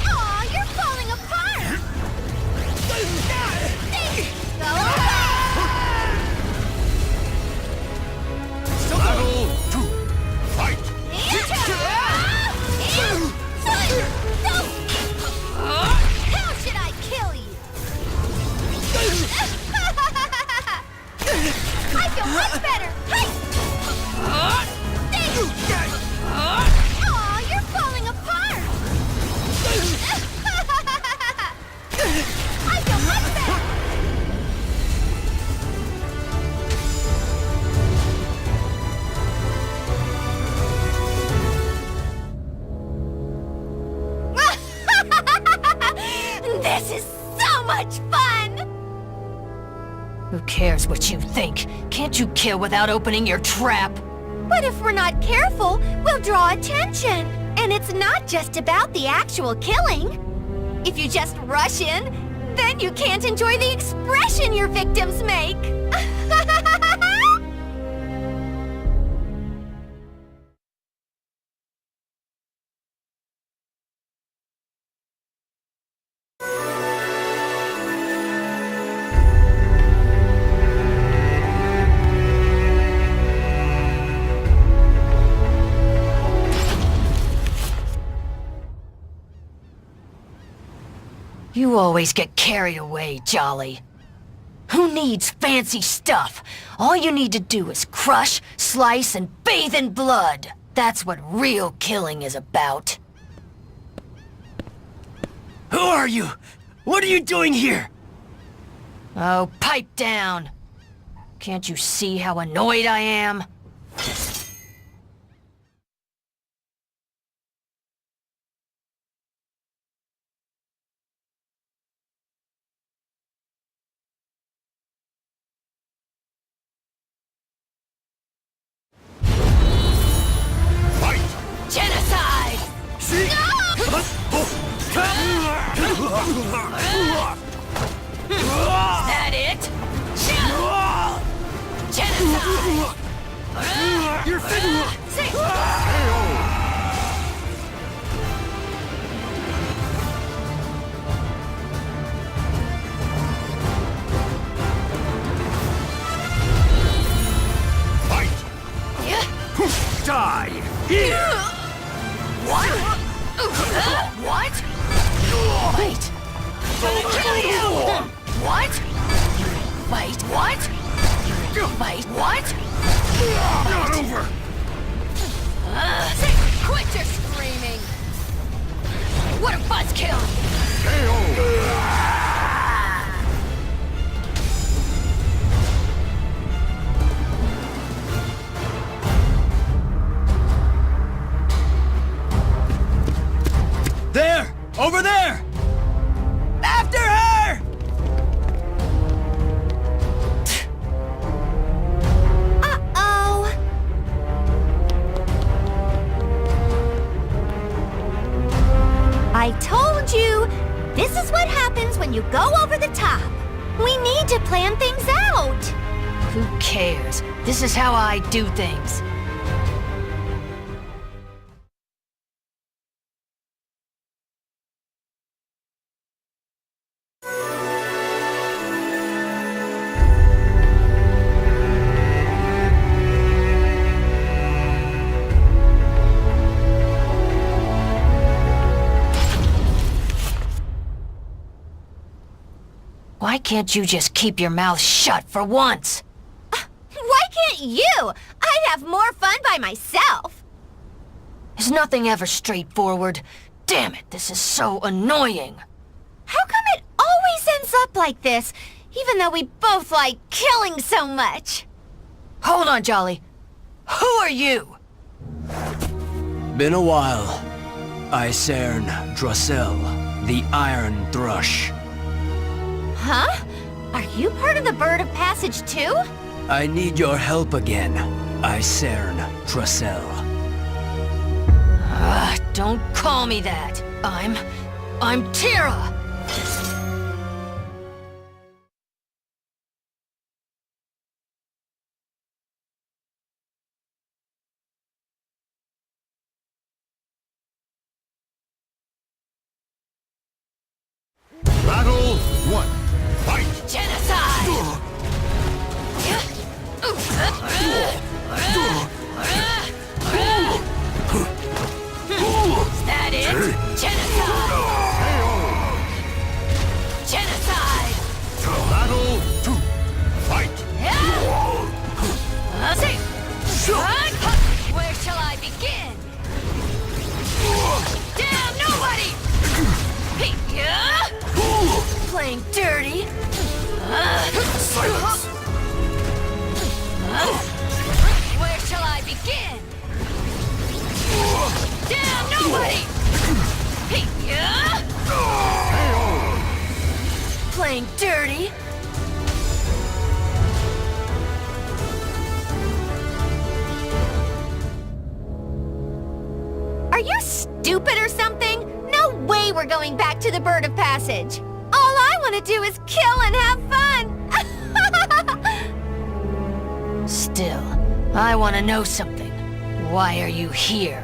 Aw, you're falling apart! Go Battle 2. Fight! How should I kill you? I feel much better! Aw, you're falling apart! I feel much better! This is so much fun! Who cares what you think? Can't you kill without opening your trap? But if we're not careful, we'll draw attention. And it's not just about the actual killing. If you just rush in, then you can't enjoy the expression your victims make. You always get carried away, Jolly. Who needs fancy stuff? All you need to do is crush, slice, and bathe in blood. That's what real killing is about. Who are you? What are you doing here? Oh, pipe down. Can't you see how annoyed I am? Genocide! Is that it? Genocide! You're Die! Here! What? What? Fight! Gonna kill you! What? Fight! What? Fight! What? Not over! Quit your screaming! What a buzzkill! There! Over there! After her! Uh-oh. I told you! This is what happens when you go over the top. We need to plan things out. Who cares? This is how I do things. Why can't you just keep your mouth shut for once? Why can't you? I'd have more fun by myself. Is nothing ever straightforward? Damn it, this is so annoying. How come it always ends up like this, even though we both like killing so much? Hold on, Jolly. Who are you? Been a while. Icern Drossel, the Iron Thrush. Huh? Are you part of the Bird of Passage too? I need your help again, Icern Drossel. Don't call me that. I'm Tira! Battle 1. Fight! Genocide! Is that it? Genocide! Genocide! Battle 2. Fight! Where shall I begin? Damn, nobody! Playing dirty? Silence! Where shall I begin? Damn, nobody! Playing dirty? Are you stupid or something? No way we're going back to the Bird of Passage. All I want to do is kill and have fun. Still, I want to know something. Why are you here?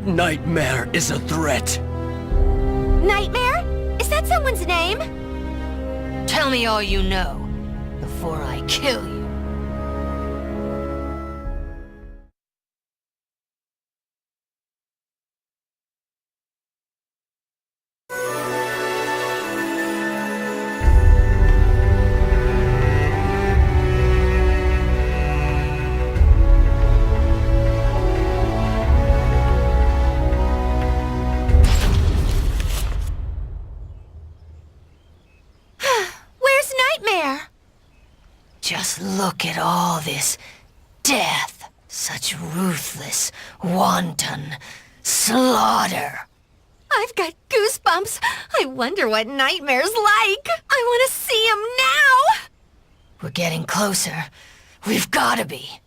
Nightmare is a threat. Nightmare? Is that someone's name? Tell me all you know before I kill you. Where's Just look at all this death. Such ruthless, wanton slaughter. I've got goosebumps. I wonder what Nightmare's like. I want to see him now! We're getting closer. We've gotta be.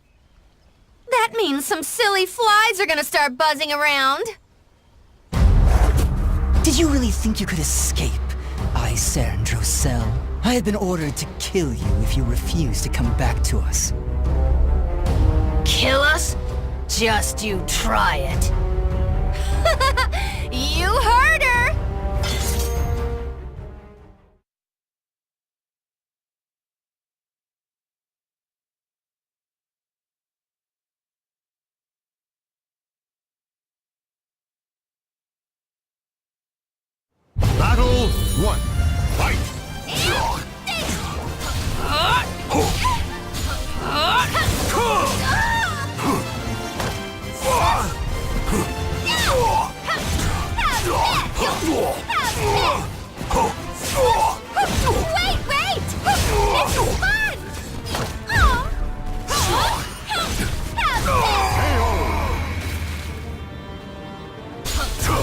That means some silly flies are gonna start buzzing around. Did you really think you could escape, Isern Drosel? I had been ordered to kill you if you refused to come back to us. Kill us? Just you try it. You heard her! Battle 1. Fight! Wait! This is fun!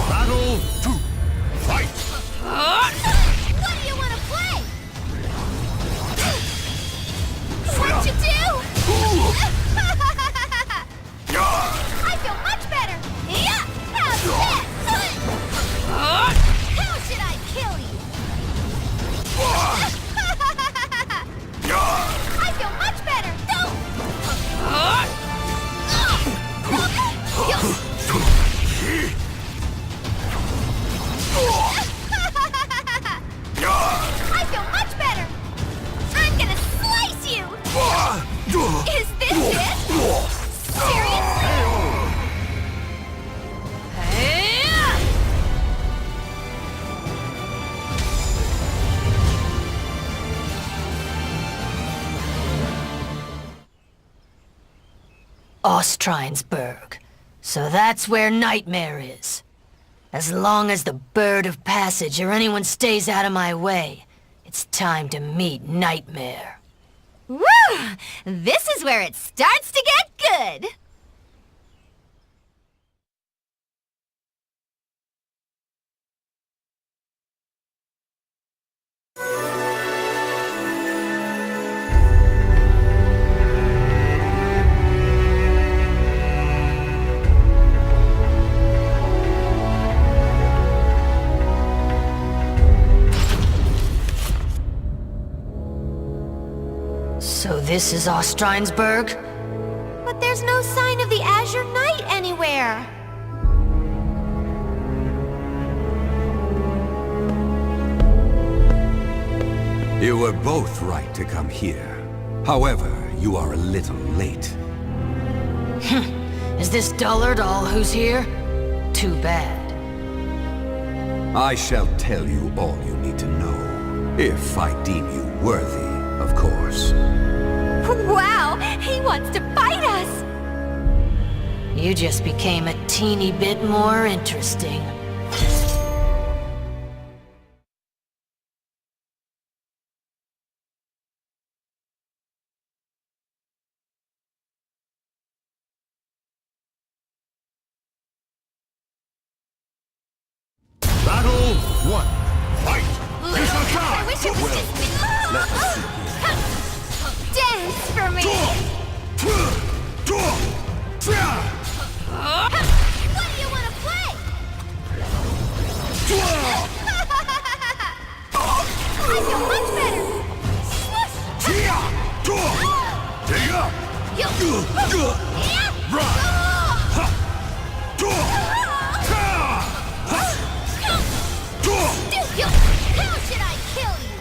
Battle 2. Fight! What do you want to play? What'd you do? I feel much better! How's this? How should I kill you? I feel much better! I feel much better! I'm gonna slice you! Is this it? Seriously? Ostrinesburg. So that's where Nightmare is. As long as the Bird of Passage or anyone stays out of my way, it's time to meet Nightmare. Woo! This is where it starts to get good! So this is Ostrinesburg? But there's no sign of the Azure Knight anywhere. You were both right to come here. However, you are a little late. Is this dullard all who's here? Too bad. I shall tell you all you need to know. If I deem you worthy, of course. Wow! He wants to fight us! You just became a teeny bit more interesting. Battle 1. Fight! I wish it was just me. Dance for me! What do you want to play? I feel much better! Dig up! How should I kill you?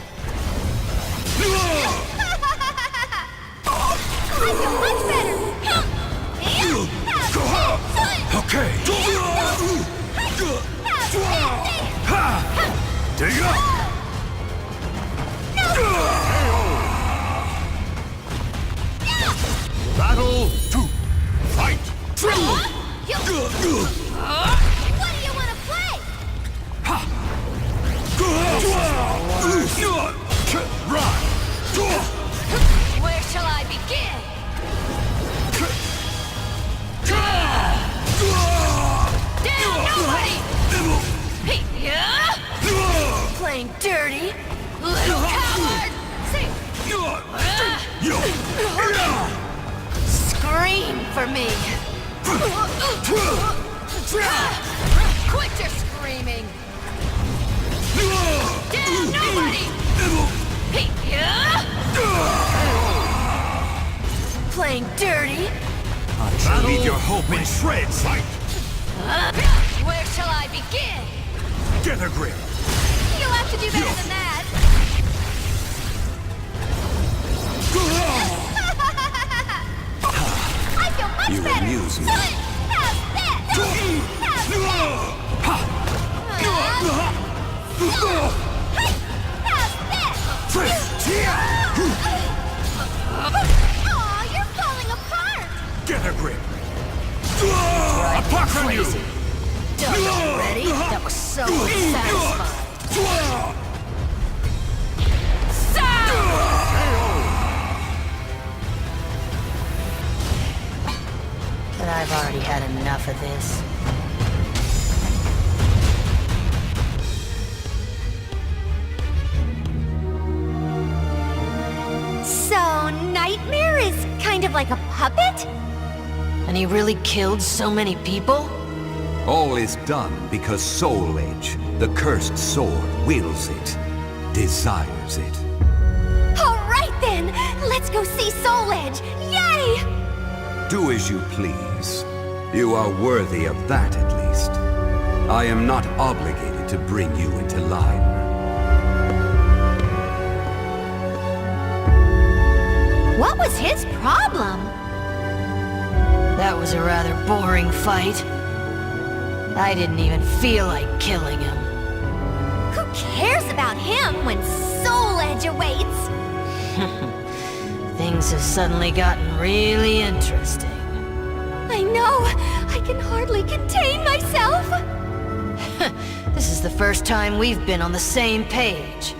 I feel much better! Okay! Dig up! Battle 2. Fight! What do you want to play? Run! Where for me! Quit your screaming! Damn nobody! Playing dirty? I'll leave your hope in shreds! Where shall I begin? Get a grip! You'll have to do better than that! I feel much You better! amuse me. How's this? How's this? Aw, you're falling apart! Get a grip! Apart from you! Done already? That was so unsatisfying. But I've already had enough of this. So, Nightmare is kind of like a puppet? And he really killed so many people? All is done because Soul Edge, the cursed sword, wills it, desires it. Alright then! Let's go see Soul Edge! Yay! Do as you please. You are worthy of that at least. I am not obligated to bring you into line. What was his problem? That was a rather boring fight. I didn't even feel like killing him. Who cares about him when Soul Edge awaits? Things have suddenly gotten really interesting. I know! I can hardly contain myself! This is the first time we've been on the same page.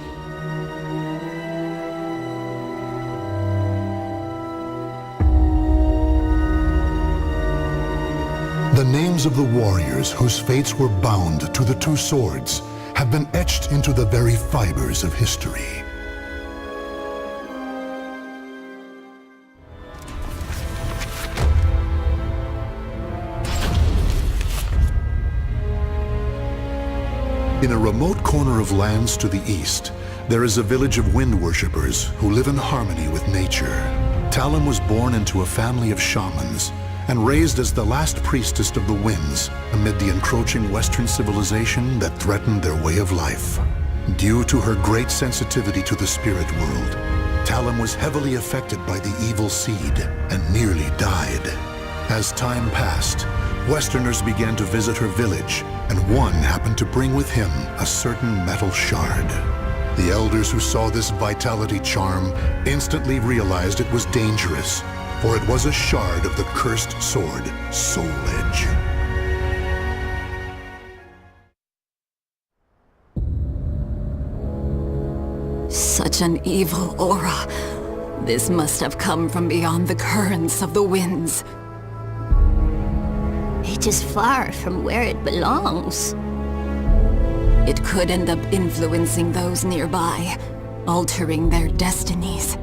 The names of the warriors whose fates were bound to the two swords have been etched into the very fibers of history. In a remote corner of lands to the east, there is a village of wind worshippers who live in harmony with nature. Talim was born into a family of shamans and raised as the last priestess of the winds amid the encroaching Western civilization that threatened their way of life. Due to her great sensitivity to the spirit world, Talim was heavily affected by the evil seed and nearly died. As time passed, Westerners began to visit her village, and one happened to bring with him a certain metal shard. The elders who saw this vitality charm instantly realized it was dangerous, for it was a shard of the cursed sword, Soul Edge. Such an evil aura. This must have come from beyond the currents of the winds. It is far from where it belongs. It could end up influencing those nearby, altering their destinies.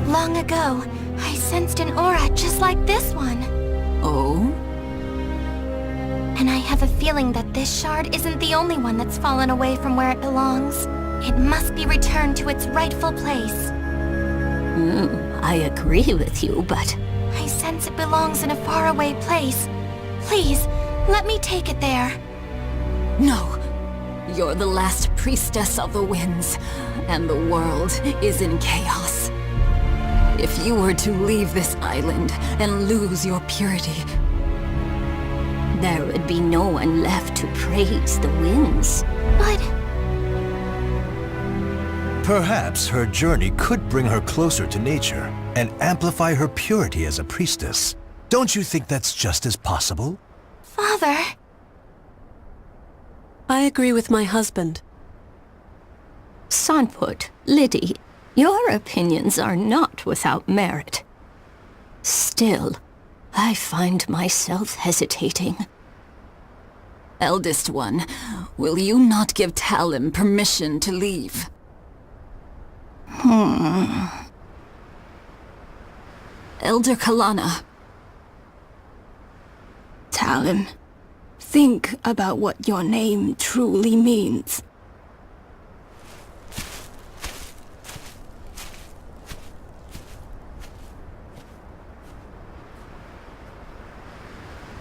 Long ago, I sensed an aura just like this one. Oh? And I have a feeling that this shard isn't the only one that's fallen away from where it belongs. It must be returned to its rightful place. I agree with you, but... I sense it belongs in a faraway place. Please, let me take it there. No. You're the last priestess of the winds, and the world is in chaos. If you were to leave this island and lose your purity... there would be no one left to praise the winds. But... perhaps her journey could bring her closer to nature and amplify her purity as a priestess. Don't you think that's just as possible? Father... I agree with my husband. Sanput, Liddy, your opinions are not without merit. Still, I find myself hesitating. Eldest one, will you not give Talim permission to leave? Hmm... Elder Kalana, Talon, think about what your name truly means.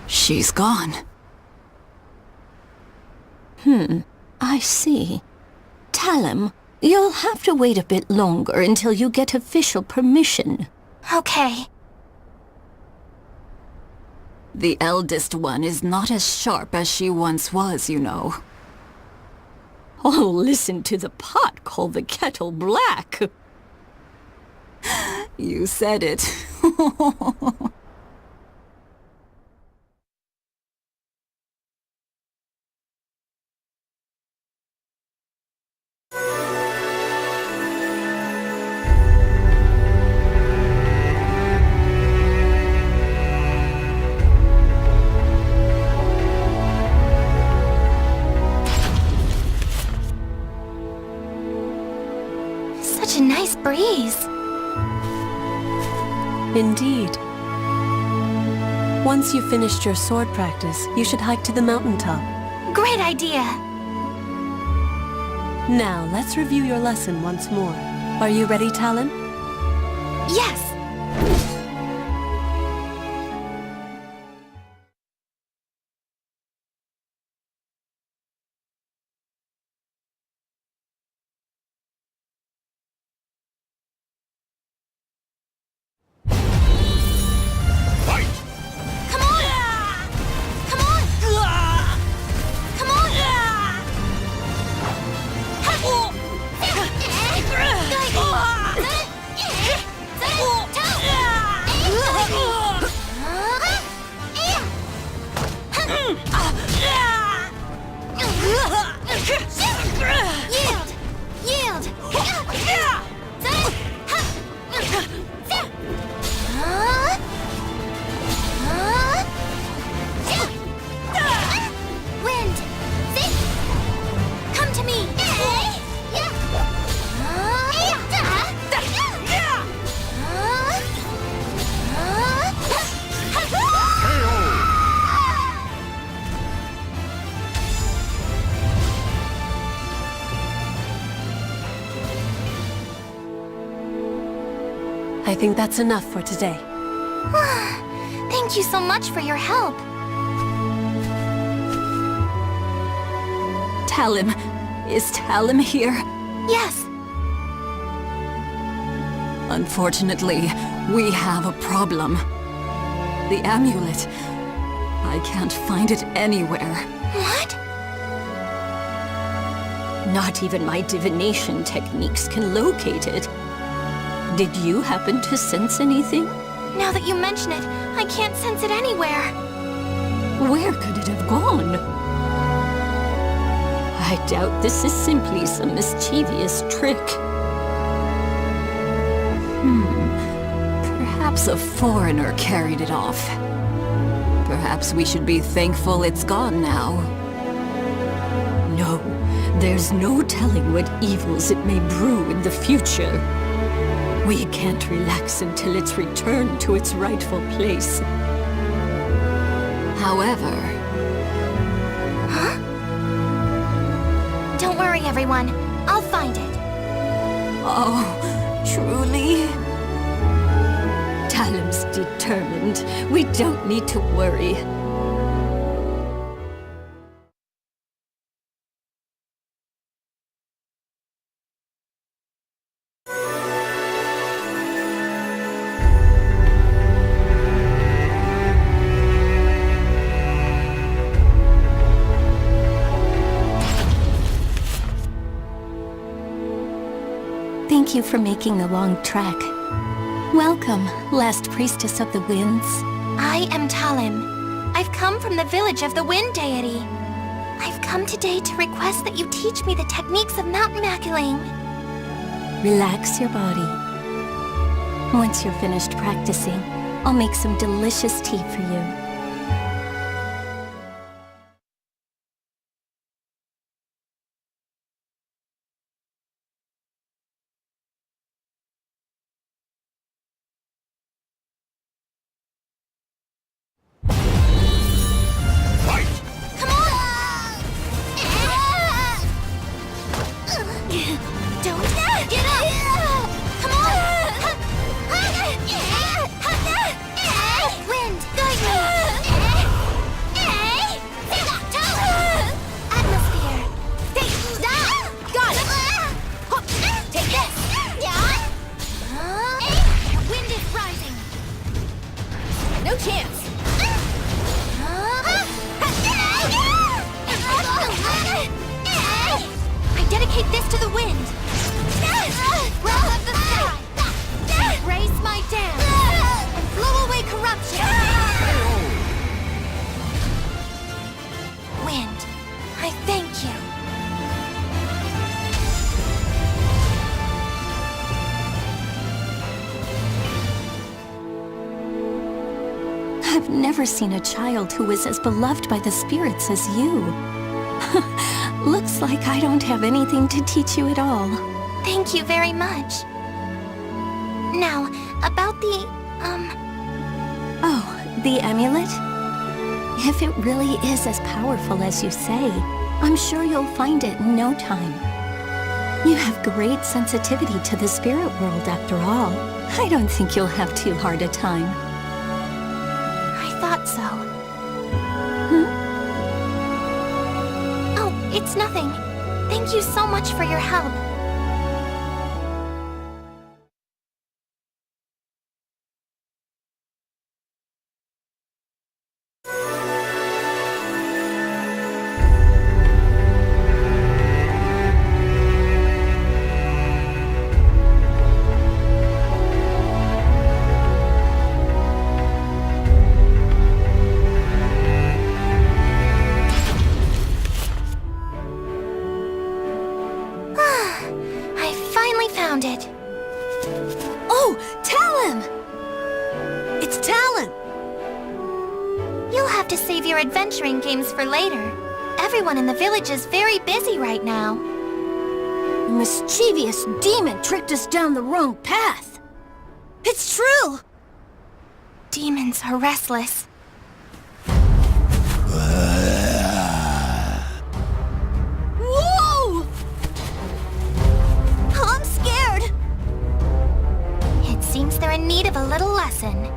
She's gone. I see. Talon, you'll have to wait a bit longer until you get official permission. Okay. The eldest one is not as sharp as she once was, you know. Oh, listen to the pot call the kettle black. You said it. Such a nice breeze. Indeed. Once you've finished your sword practice, you should hike to the mountaintop. Great idea. Now, let's review your lesson once more. Are you ready, Talon? Yes. I think that's enough for today. Thank you so much for your help. Talon, is Talon here? Yes. Unfortunately, we have a problem. The amulet. I can't find it anywhere. What? Not even my divination techniques can locate it. Did you happen to sense anything? Now that you mention it, I can't sense it anywhere. Where could it have gone? I doubt this is simply some mischievous trick. Perhaps a foreigner carried it off. Perhaps we should be thankful it's gone now. No, there's no telling what evils it may brew in the future. We can't relax until it's returned to its rightful place. However... Huh? Don't worry, everyone. I'll find it. Oh, truly? Talon's determined. We don't need to worry. Thank you for making the long trek. Welcome, last priestess of the winds. I am Talon. I've come from the village of the wind deity. I've come today to request that you teach me the techniques of mountain maculing. Relax your body. Once you're finished practicing, I'll make some delicious tea for you. No chance! I dedicate this to the wind. Breath of the sky. Embrace my dance. And blow away corruption. Wind, I thank you. I've never seen a child who is as beloved by the spirits as you. Looks like I don't have anything to teach you at all. Thank you very much. Now, about the, Oh, the amulet? If it really is as powerful as you say, I'm sure you'll find it in no time. You have great sensitivity to the spirit world after all. I don't think you'll have too hard a time. I thought so. Oh, it's nothing. Thank you so much for your help. Oh, Talon! It's Talon! You'll have to save your adventuring games for later. Everyone in the village is very busy right now. A mischievous demon tricked us down the wrong path. It's true! Demons are restless. Whoa! I'm scared! It seems they're in need of a little lesson.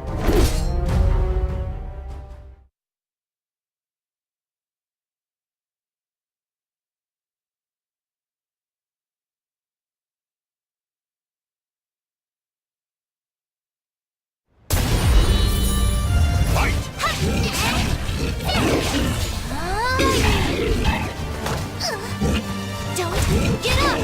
Don't get up!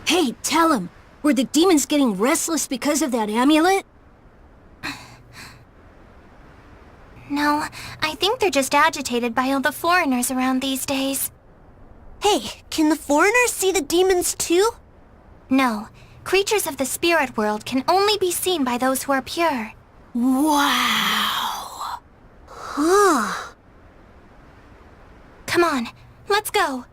Hey, tell him! Were the demons getting restless because of that amulet? No, I think they're just agitated by all the foreigners around these days. Hey, can the foreigners see the demons too? No. Creatures of the spirit world can only be seen by those who are pure. Wow! Huh. Come on, let's go.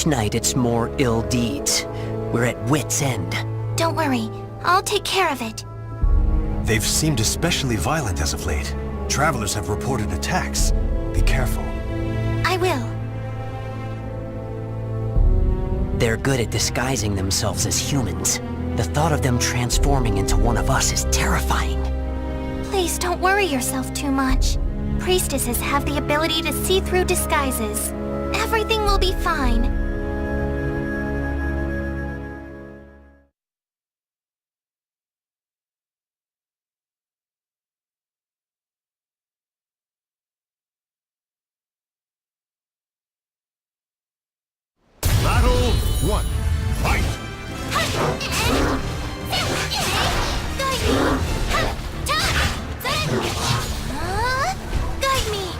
Each night it's more ill deeds. We're at wit's end. Don't worry, I'll take care of it. They've seemed especially violent as of late. Travelers have reported attacks. Be careful. I will. They're good at disguising themselves as humans. The thought of them transforming into one of us is terrifying. Please don't worry yourself too much. Priestesses have the ability to see through disguises. Everything will be fine. Battle 1. Fight! Guide me!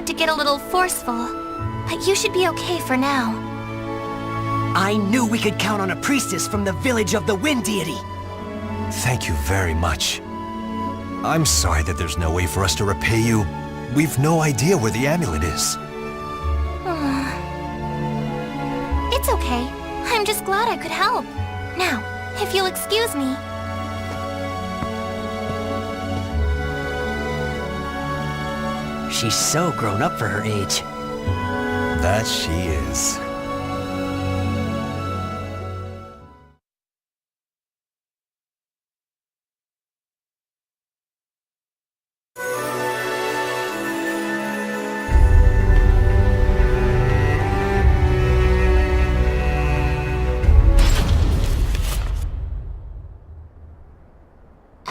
had to get a little forceful, but you should be okay for now. I knew we could count on a priestess from the village of the Wind Deity. Thank you very much. I'm sorry that there's no way for us to repay you. We've no idea where the amulet is. It's okay. I'm just glad I could help. Now, if you'll excuse me. She's so grown up for her age. That she is.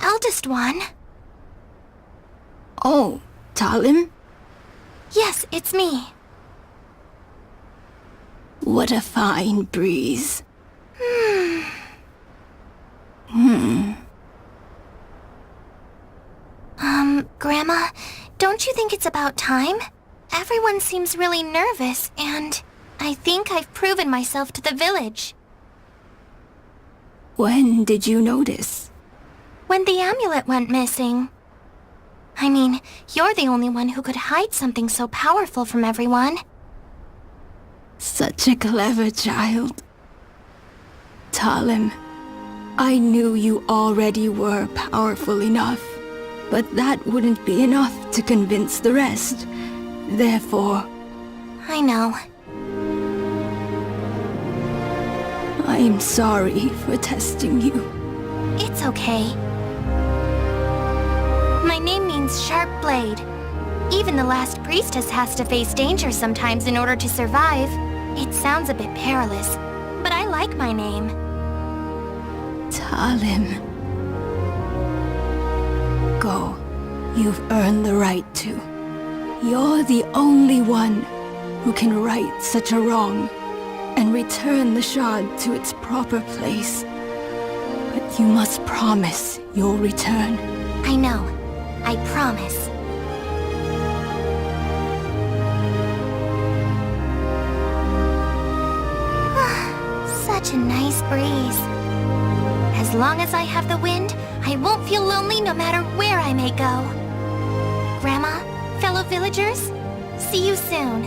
Eldest one? Oh, Talim? Yes, it's me. What a fine breeze. Grandma, don't you think it's about time? Everyone seems really nervous, and I think I've proven myself to the village. When did you notice? When the amulet went missing. I mean, you're the only one who could hide something so powerful from everyone. Such a clever child. Talim, I knew you already were powerful enough, but that wouldn't be enough to convince the rest. Therefore... I know. I'm sorry for testing you. It's okay. My name means Sharp Blade. Even the last priestess has to face danger sometimes in order to survive. It sounds a bit perilous, but I like my name. Talim. Go. You've earned the right to. You're the only one who can right such a wrong and return the shard to its proper place. But you must promise you'll return. I know. I promise. Such a nice breeze. As long as I have the wind, I won't feel lonely no matter where I may go. Grandma, fellow villagers, see you soon.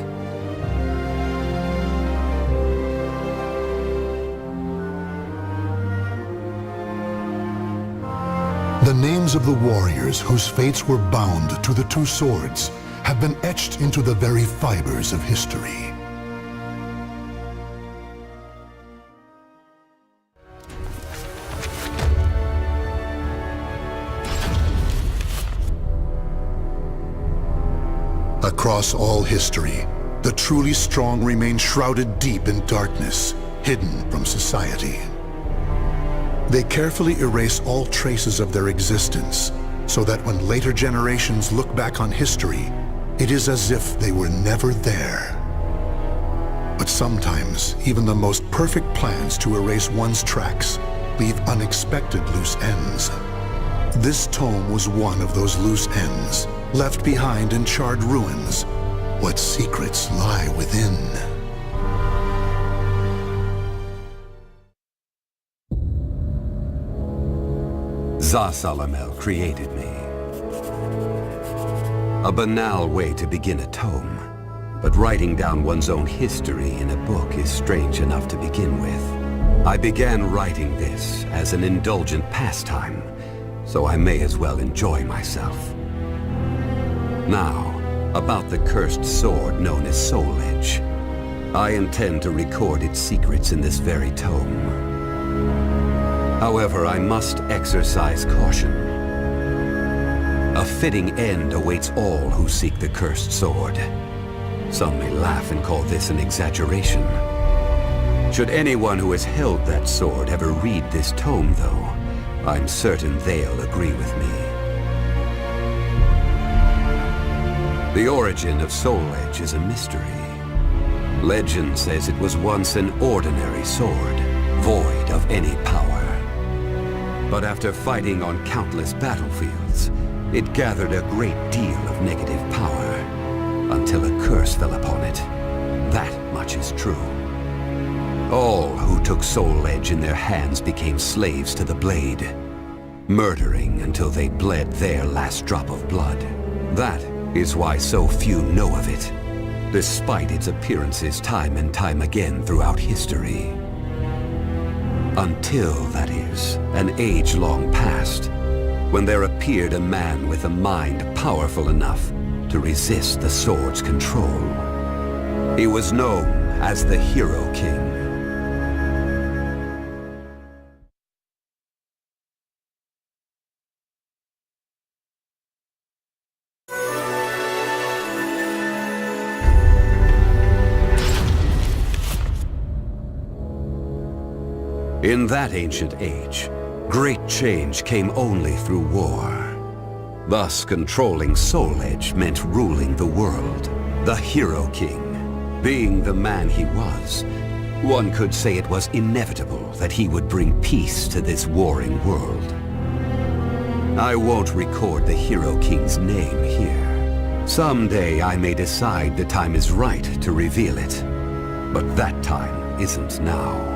The names of the warriors whose fates were bound to the two swords have been etched into the very fibers of history. Across all history, the truly strong remain shrouded deep in darkness, hidden from society. They carefully erase all traces of their existence, so that when later generations look back on history, it is as if they were never there. But sometimes, even the most perfect plans to erase one's tracks leave unexpected loose ends. This tome was one of those loose ends, left behind in charred ruins. What secrets lie within? Soulcalibur created me. A banal way to begin a tome, but writing down one's own history in a book is strange enough to begin with. I began writing this as an indulgent pastime, so I may as well enjoy myself. Now, about the cursed sword known as Soul Edge. I intend to record its secrets in this very tome. However, I must exercise caution. A fitting end awaits all who seek the cursed sword. Some may laugh and call this an exaggeration. Should anyone who has held that sword ever read this tome, though, I'm certain they'll agree with me. The origin of Soul Edge is a mystery. Legend says it was once an ordinary sword, void of any power. But after fighting on countless battlefields, it gathered a great deal of negative power, until a curse fell upon it. That much is true. All who took Soul Edge in their hands became slaves to the blade, murdering until they bled their last drop of blood. That is why so few know of it, despite its appearances time and time again throughout history. Until, that is, an age long past, when there appeared a man with a mind powerful enough to resist the sword's control. He was known as the Hero King. In that ancient age, great change came only through war. Thus, controlling Soul Edge meant ruling the world. The Hero King, being the man he was, one could say it was inevitable that he would bring peace to this warring world. I won't record the Hero King's name here. Someday I may decide the time is right to reveal it, but that time isn't now.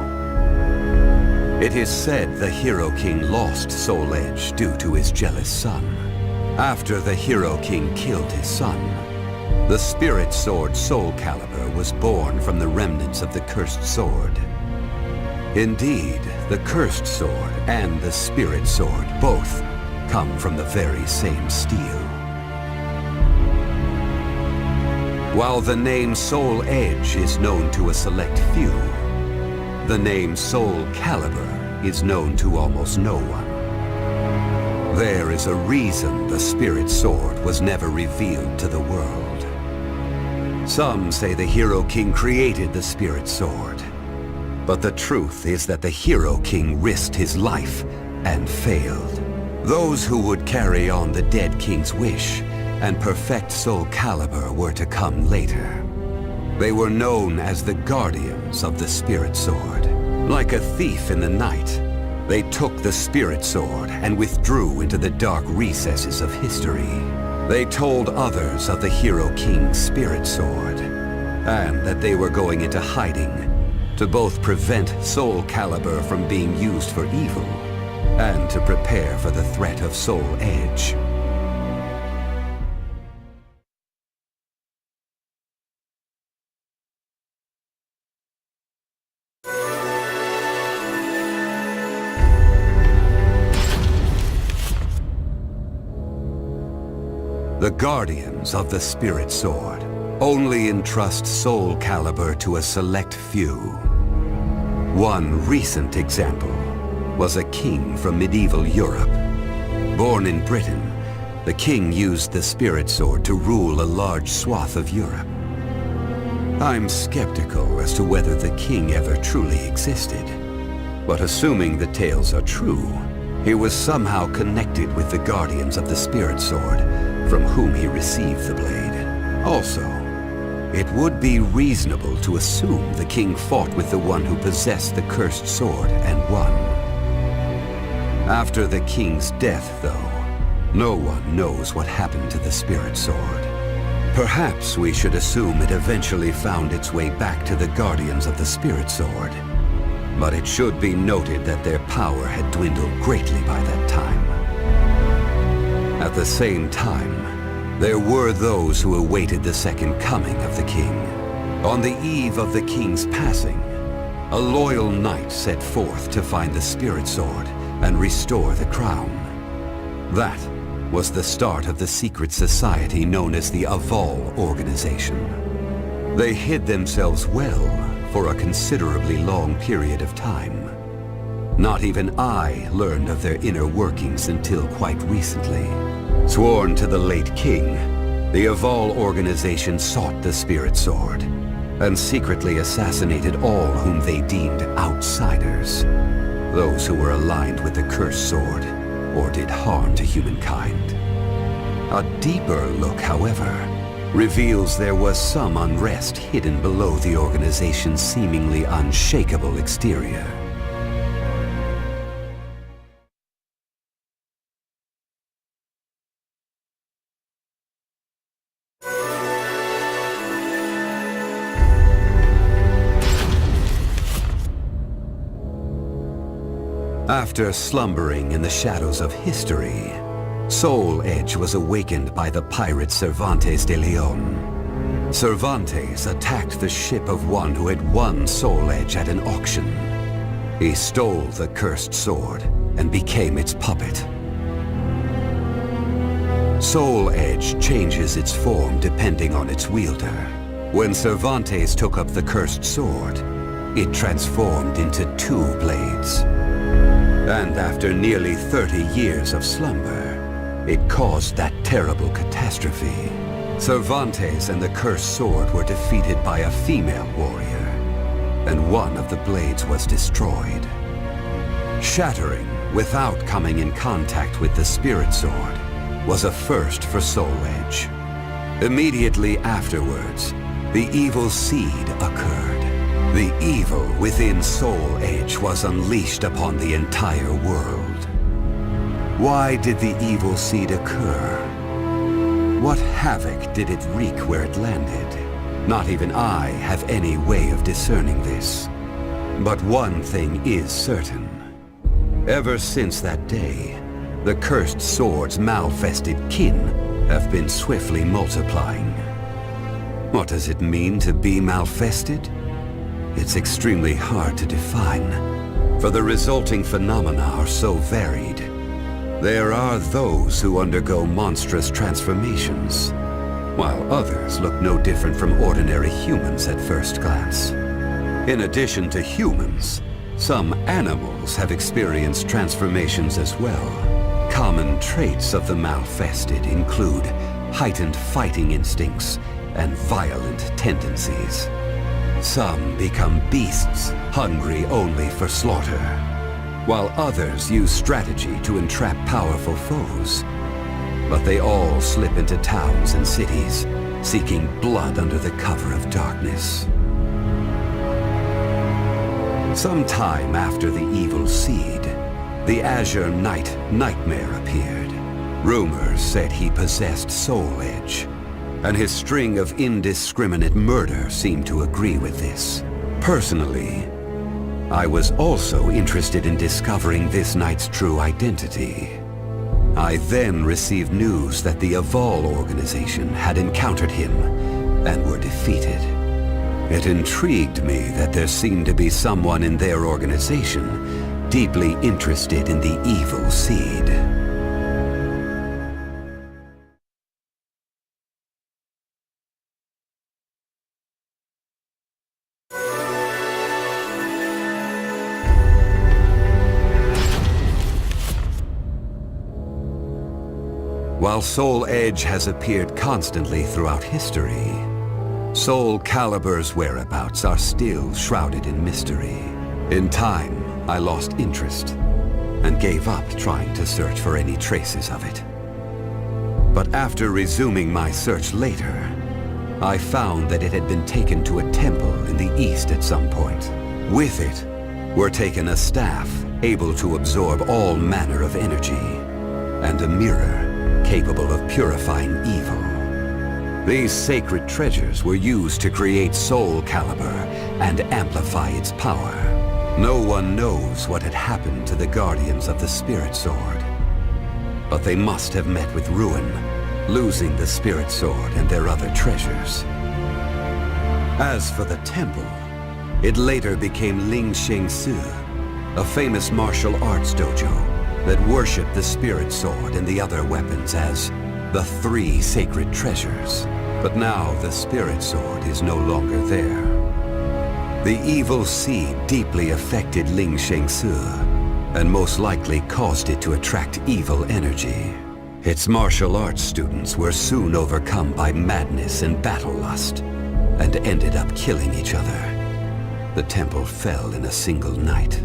It is said the Hero King lost Soul Edge due to his jealous son. After the Hero King killed his son, the spirit sword Soulcalibur was born from the remnants of the cursed sword. Indeed, the cursed sword and the spirit sword both come from the very same steel. While the name Soul Edge is known to a select few, the name Soulcalibur is known to almost no one. There is a reason the Spirit Sword was never revealed to the world. Some say the Hero King created the Spirit Sword. But the truth is that the Hero King risked his life and failed. Those who would carry on the dead king's wish and perfect Soulcalibur were to come later. They were known as the Guardians of the Spirit Sword. Like a thief in the night, they took the Spirit Sword and withdrew into the dark recesses of history. They told others of the Hero King's Spirit Sword, and that they were going into hiding to both prevent Soulcalibur from being used for evil, and to prepare for the threat of Soul Edge. The Guardians of the Spirit Sword only entrust Soulcalibur to a select few. One recent example was a king from medieval Europe. Born in Britain, the king used the Spirit Sword to rule a large swath of Europe. I'm skeptical as to whether the king ever truly existed, but assuming the tales are true, he was somehow connected with the Guardians of the Spirit Sword, from whom he received the blade. Also, it would be reasonable to assume the king fought with the one who possessed the cursed sword and won. After the king's death, though, no one knows what happened to the Spirit Sword. Perhaps we should assume it eventually found its way back to the Guardians of the Spirit Sword. But it should be noted that their power had dwindled greatly by that time. At the same time, there were those who awaited the second coming of the king. On the eve of the king's passing, a loyal knight set forth to find the Spirit Sword and restore the crown. That was the start of the secret society known as the Aval Organization. They hid themselves well for a considerably long period of time. Not even I learned of their inner workings until quite recently. Sworn to the late king, the Aval Organization sought the Spirit Sword and secretly assassinated all whom they deemed outsiders, those who were aligned with the Cursed Sword or did harm to humankind. A deeper look, however, reveals there was some unrest hidden below the organization's seemingly unshakable exterior. After slumbering in the shadows of history, Soul Edge was awakened by the pirate Cervantes de Leon. Cervantes attacked the ship of one who had won Soul Edge at an auction. He stole the cursed sword and became its puppet. Soul Edge changes its form depending on its wielder. When Cervantes took up the cursed sword, it transformed into 2 blades. And after nearly 30 years of slumber, it caused that terrible catastrophe. Cervantes and the cursed sword were defeated by a female warrior, and one of the blades was destroyed. Shattering without coming in contact with the Spirit Sword was a first for Soul Edge. Immediately afterwards, the evil seed occurred. The evil within Soul Edge was unleashed upon the entire world. Why did the evil seed occur? What havoc did it wreak where it landed? Not even I have any way of discerning this. But one thing is certain. Ever since that day, the cursed sword's malfested kin have been swiftly multiplying. What does it mean to be malfested? It's extremely hard to define, for the resulting phenomena are so varied. There are those who undergo monstrous transformations, while others look no different from ordinary humans at first glance. In addition to humans, some animals have experienced transformations as well. common traits of the malfested include heightened fighting instincts and violent tendencies. Some become beasts, hungry only for slaughter, while others use strategy to entrap powerful foes. But they all slip into towns and cities, seeking blood under the cover of darkness. Sometime after the evil seed, the Azure Knight Nightmare appeared. Rumors said he possessed Soul Edge, and his string of indiscriminate murder seemed to agree with this. Personally, I was also interested in discovering this knight's true identity. I then received news that the Aval organization had encountered him and were defeated. It intrigued me that there seemed to be someone in their organization deeply interested in the evil seed. While Soul Edge has appeared constantly throughout history, Soulcalibur's whereabouts are still shrouded in mystery. In time, I lost interest and gave up trying to search for any traces of it. But after resuming my search later, I found that it had been taken to a temple in the east at some point. With it were taken a staff able to absorb all manner of energy, and a mirror capable of purifying evil. These sacred treasures were used to create Soulcalibur and amplify its power. No one knows what had happened to the Guardians of the Spirit Sword, but they must have met with ruin, losing the Spirit Sword and their other treasures. As for the temple, it later became Ling Sheng Su, a famous martial arts dojo that worshipped the Spirit Sword and the other weapons as the three sacred treasures. But now the Spirit Sword is no longer there. The evil seed deeply affected Ling Sheng Su, and most likely caused it to attract evil energy. Its martial arts students were soon overcome by madness and battle lust, and ended up killing each other. The temple fell in a single night.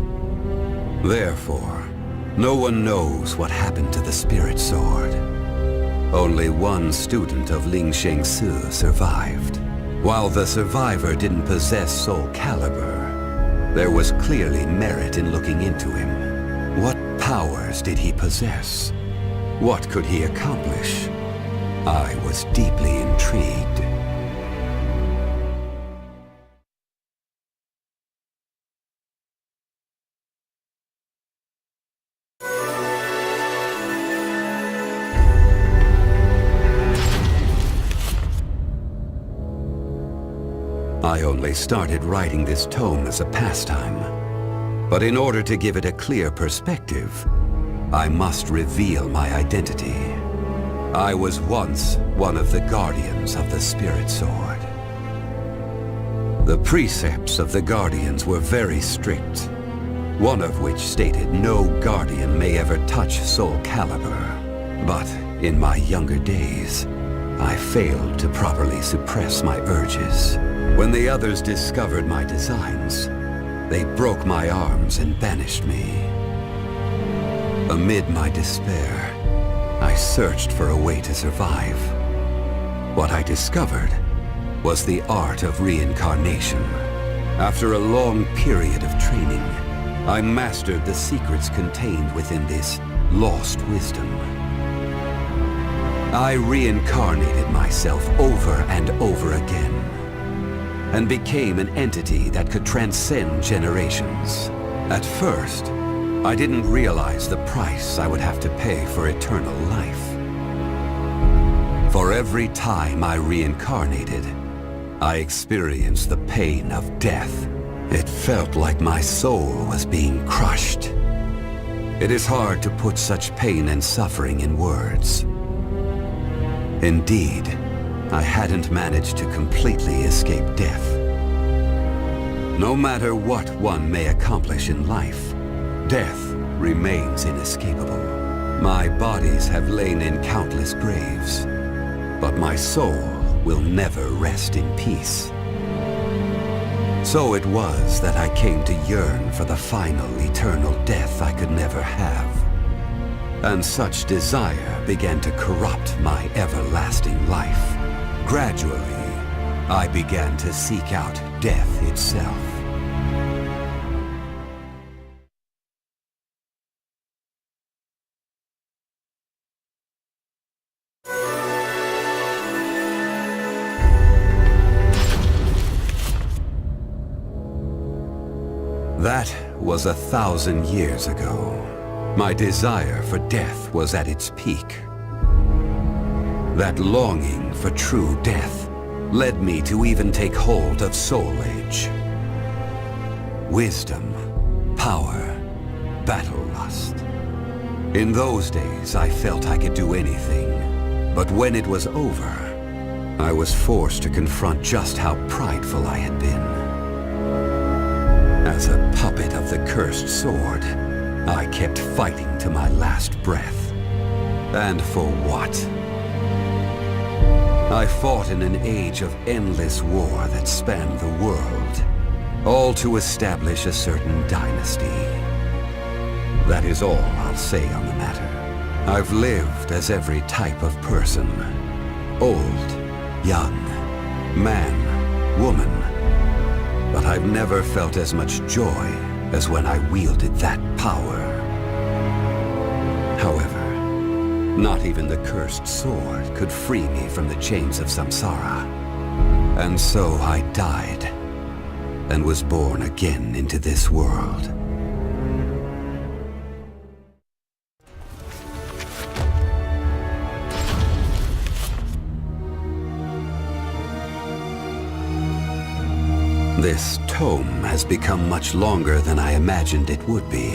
Therefore, no one knows what happened to the Spirit Sword. Only one student of Ling Sheng Su survived. While the survivor didn't possess Soulcalibur, there was clearly merit in looking into him. What powers did he possess? What could he accomplish? I was deeply intrigued. I only started writing this tome as a pastime, but in order to give it a clear perspective, I must reveal my identity. I was once one of the Guardians of the Spirit Sword. The precepts of the Guardians were very strict, one of which stated no Guardian may ever touch Soulcalibur. But in my younger days, I failed to properly suppress my urges. When the others discovered my designs, they broke my arms and banished me. Amid my despair, I searched for a way to survive. What I discovered was the art of reincarnation. After a long period of training, I mastered the secrets contained within this lost wisdom. I reincarnated myself over and over again, and became an entity that could transcend generations. At first, I didn't realize the price I would have to pay for eternal life. For every time I reincarnated, I experienced the pain of death. It felt like my soul was being crushed. It is hard to put such pain and suffering in words. Indeed, I hadn't managed to completely escape death. No matter what one may accomplish in life, death remains inescapable. My bodies have lain in countless graves, but my soul will never rest in peace. So it was that I came to yearn for the final eternal death I could never have. And such desire began to corrupt my everlasting life. Gradually, I began to seek out death itself. That was 1,000 years ago. My desire for death was at its peak. That longing for true death led me to even take hold of Soul Edge. Wisdom, power, battle lust. In those days, I felt I could do anything. But when it was over, I was forced to confront just how prideful I had been. As a puppet of the cursed sword, I kept fighting to my last breath. And for what? I fought in an age of endless war that spanned the world, all to establish a certain dynasty. That is all I'll say on the matter. I've lived as every type of person. Old, young, man, woman. But I've never felt as much joy as when I wielded that power. However, not even the cursed sword could free me from the chains of samsara. And so I died, and was born again into this world. This tome has become much longer than I imagined it would be.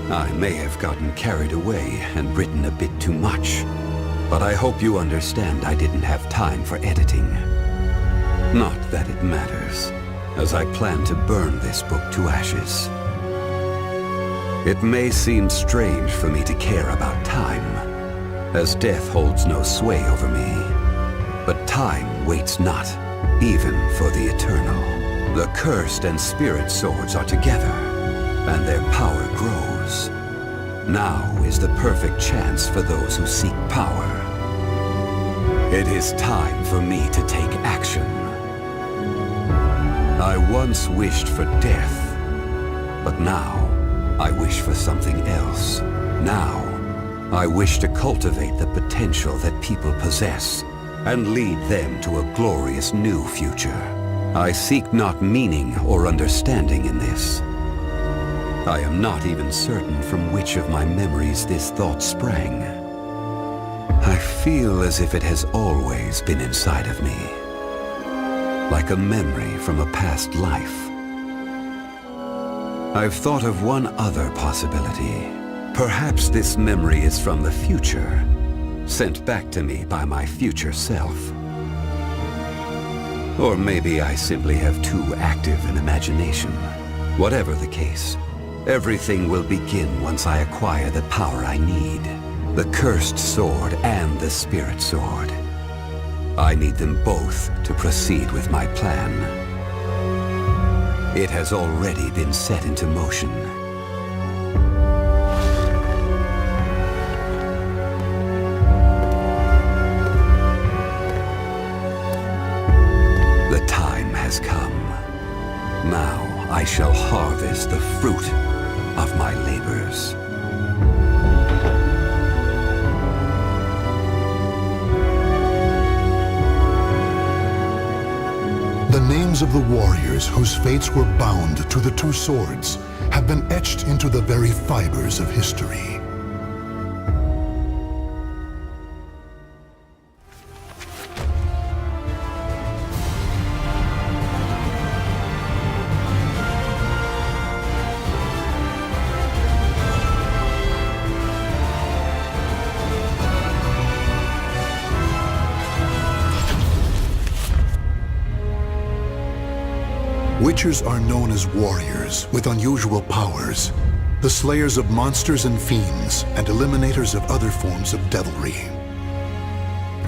I may have gotten carried away and written a bit too much, but I hope you understand I didn't have time for editing. Not that it matters, as I plan to burn this book to ashes. It may seem strange for me to care about time, as death holds no sway over me. But time waits not, even for the eternal. The cursed and spirit swords are together, and their power grows. Now is the perfect chance for those who seek power. It is time for me to take action. I once wished for death, but now I wish for something else. Now, I wish to cultivate the potential that people possess and lead them to a glorious new future. I seek not meaning or understanding in this. I am not even certain from which of my memories this thought sprang. I feel as if it has always been inside of me, like a memory from a past life. I've thought of one other possibility. Perhaps this memory is from the future, sent back to me by my future self. Or maybe I simply have too active an imagination. Whatever the case, everything will begin once I acquire the power I need. The cursed sword and the spirit sword. I need them both to proceed with my plan. It has already been set into motion. The time has come. Now I shall harvest the fruit of my labors. The names of the warriors whose fates were bound to the two swords have been etched into the very fibers of history. Witchers are known as warriors with unusual powers. the slayers of monsters and fiends, and eliminators of other forms of devilry.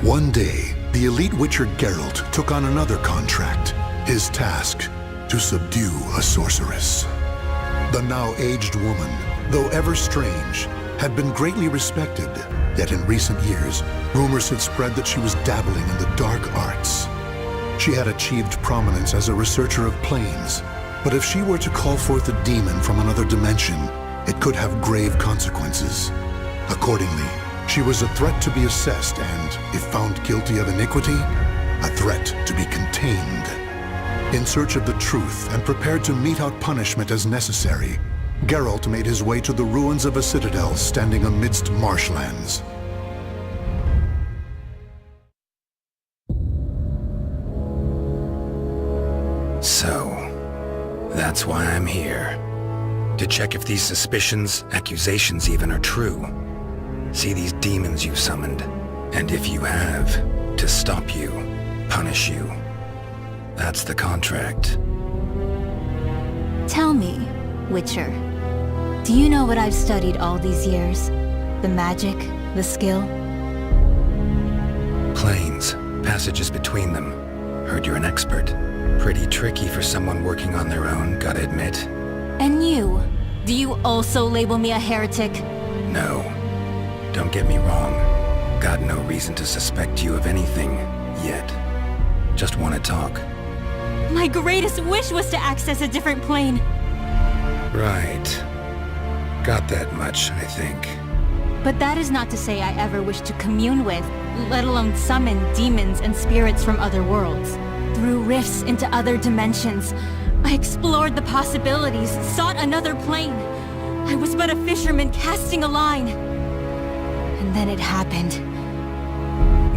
One day, the elite witcher Geralt took on another contract, his task to subdue a sorceress. The now aged woman, though ever strange, had been greatly respected, yet in recent years, rumors had spread that she was dabbling in the dark arts. She had achieved prominence as a researcher of planes, but if she were to call forth a demon from another dimension, it could have grave consequences. Accordingly, she was a threat to be assessed and, if found guilty of iniquity, a threat to be contained. In search of the truth and prepared to mete out punishment as necessary, Geralt made his way to the ruins of a citadel standing amidst marshlands. So, that's why I'm here. To check if these suspicions, accusations even, are true. See these demons you summoned, and if you have, to stop you, punish you. That's the contract. Tell me, Witcher, do you know what I've studied all these years? The magic, the skill? Planes, passages between them. Heard you're an expert. Pretty tricky for someone working on their own, gotta admit. And you? Do you also label me a heretic? No. Don't get me wrong. Got no reason to suspect you of anything, yet. Just want to talk. My greatest wish was to access a different plane. Right. Got that much, I think. But that is not to say I ever wished to commune with, let alone summon demons and spirits from other worlds. Through rifts into other dimensions, I explored the possibilities, sought another plane. I was but a fisherman casting a line. And then it happened.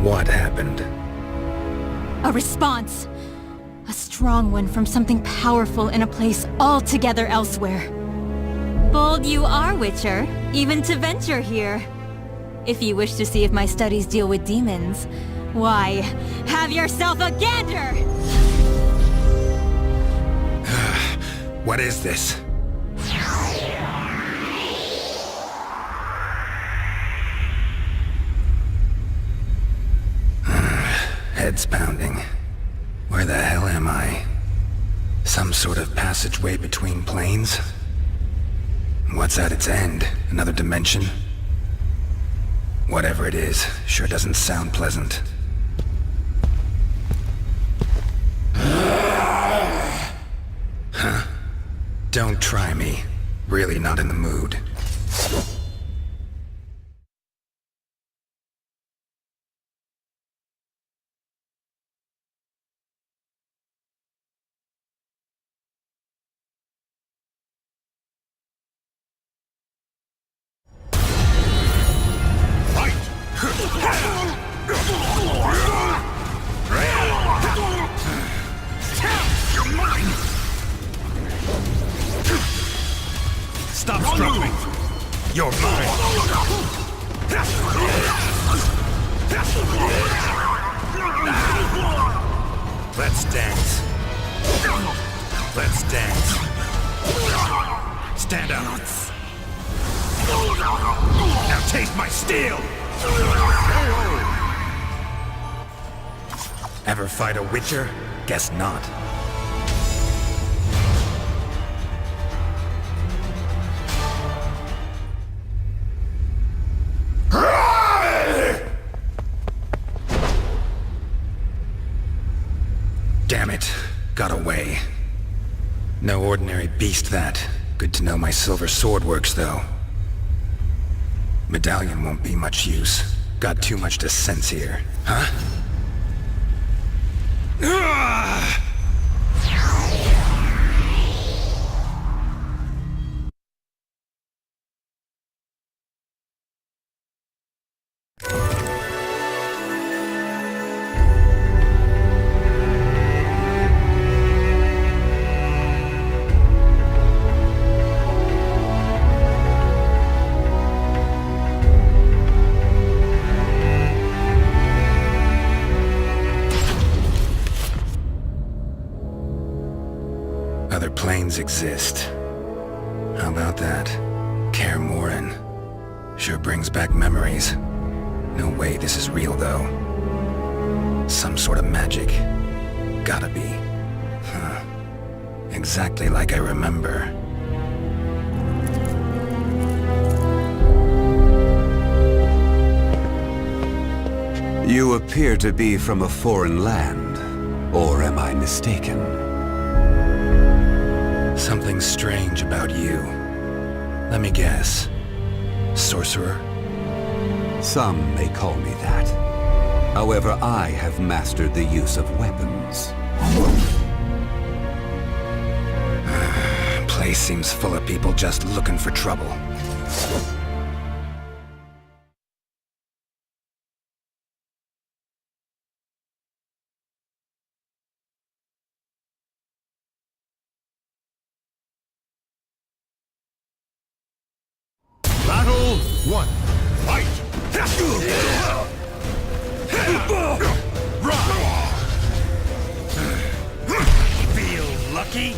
What happened? A response. A strong one from something powerful in a place altogether elsewhere. Bold you are, Witcher, even to venture here. If you wish to see if my studies deal with demons, why, have yourself a gander! What is this? Head's pounding. Where the hell am I? Some sort of passageway between planes? What's at its end? Another dimension? Whatever it is, sure doesn't sound pleasant. Huh? Don't try me. Really not in the mood. You're mine! Stop struggling! You're mine! Let's dance. Let's dance. Stand up. Now taste my steel! Ever fight a Witcher? Guess not. Damn it. Got away. No ordinary beast, that. Good to know my silver sword works, though. Medallion won't be much use. Got too much to sense here. Huh? Other planes exist. How about that? Kaer Morhen. Sure brings back memories. No way this is real, though. Some sort of magic. Gotta be. Huh. Exactly like I remember. You appear to be from a foreign land, or am I mistaken? Something strange about you. Let me guess. Sorcerer? Some may call me that. However, I have mastered the use of weapons. Place seems full of people just looking for trouble. Battle 1. Fight! Feel lucky?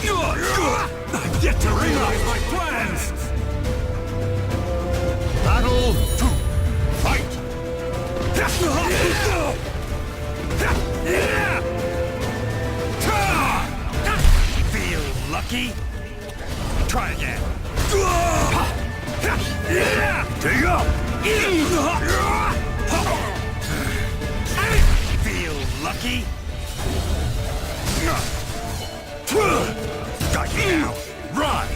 You're mine! I've yet to realize my plans! Battle 2. Fight! Feel lucky? Try again. Take up! Feel lucky? Got you now! Run!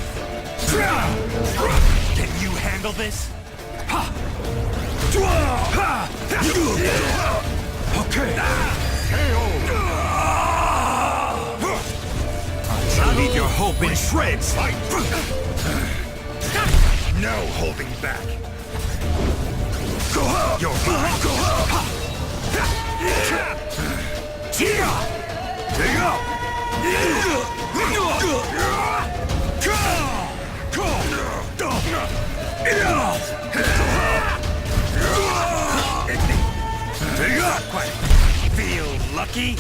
Can you handle this? Okay! I'll leave your hope in shreds! Fight! No holding back! You're mine! Take up! Take Quite. Feel lucky?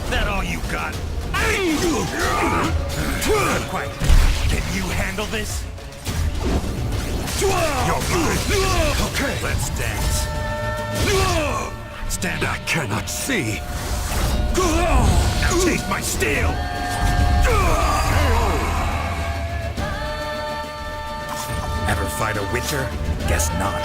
That all you got? Not quite. Can you handle this? You're mine! Okay, let's dance. Stand up. I cannot see! Now taste my steel! Ever fight a witcher? Guess not.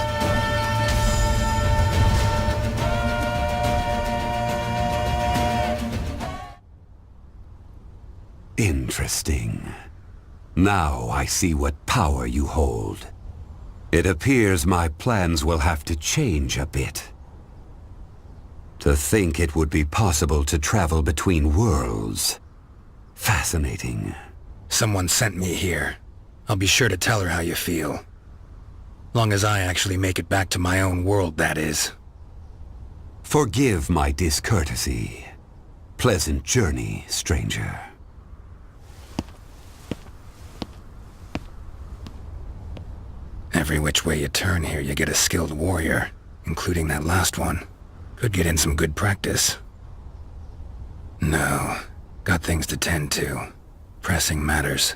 Interesting. Now I see what power you hold. It appears my plans will have to change a bit. To think it would be possible to travel between worlds. Fascinating. Someone sent me here. I'll be sure to tell her how you feel. Long as I actually make it back to my own world, that is. Forgive my discourtesy. Pleasant journey, stranger. Every which way you turn here, you get a skilled warrior, including that last one. Could get in some good practice. No, got things to tend to. Pressing matters.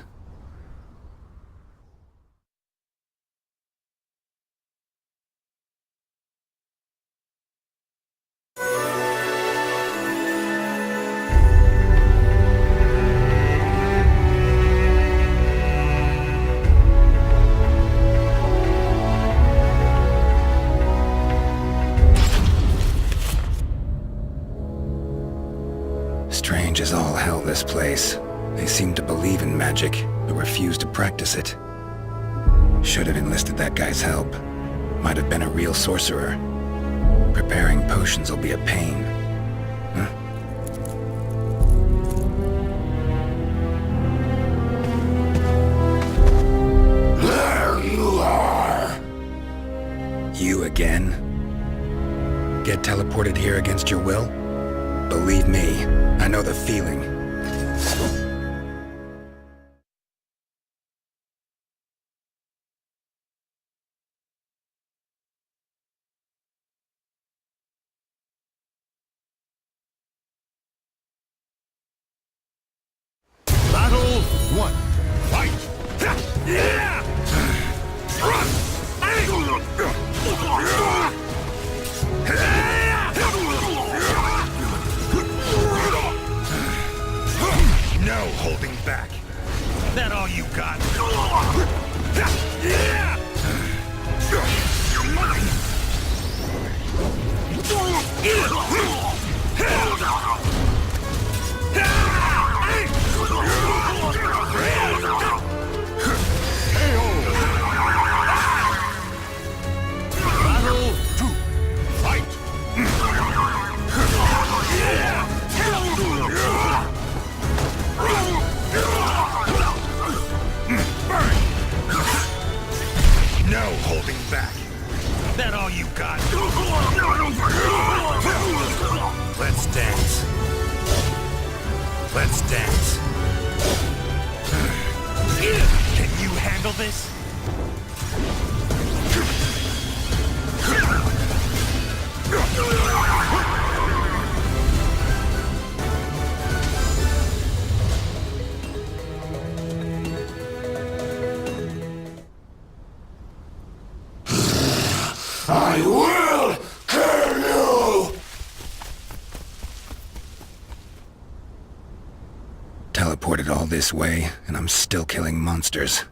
Strange as all hell, this place. They seem to believe in magic, but refuse to practice it. Should have enlisted that guy's help. Might have been a real sorcerer. Preparing potions will be a pain. Huh? There you are! You again? Get teleported here against your will? Believe me, I know the feeling. No holding back. That all you got? You're mine! Battle 2. Fight! No holding back. That all you got? Let's dance. Let's dance. Can you handle this? I will kill you! Teleported all this way, and I'm still killing monsters.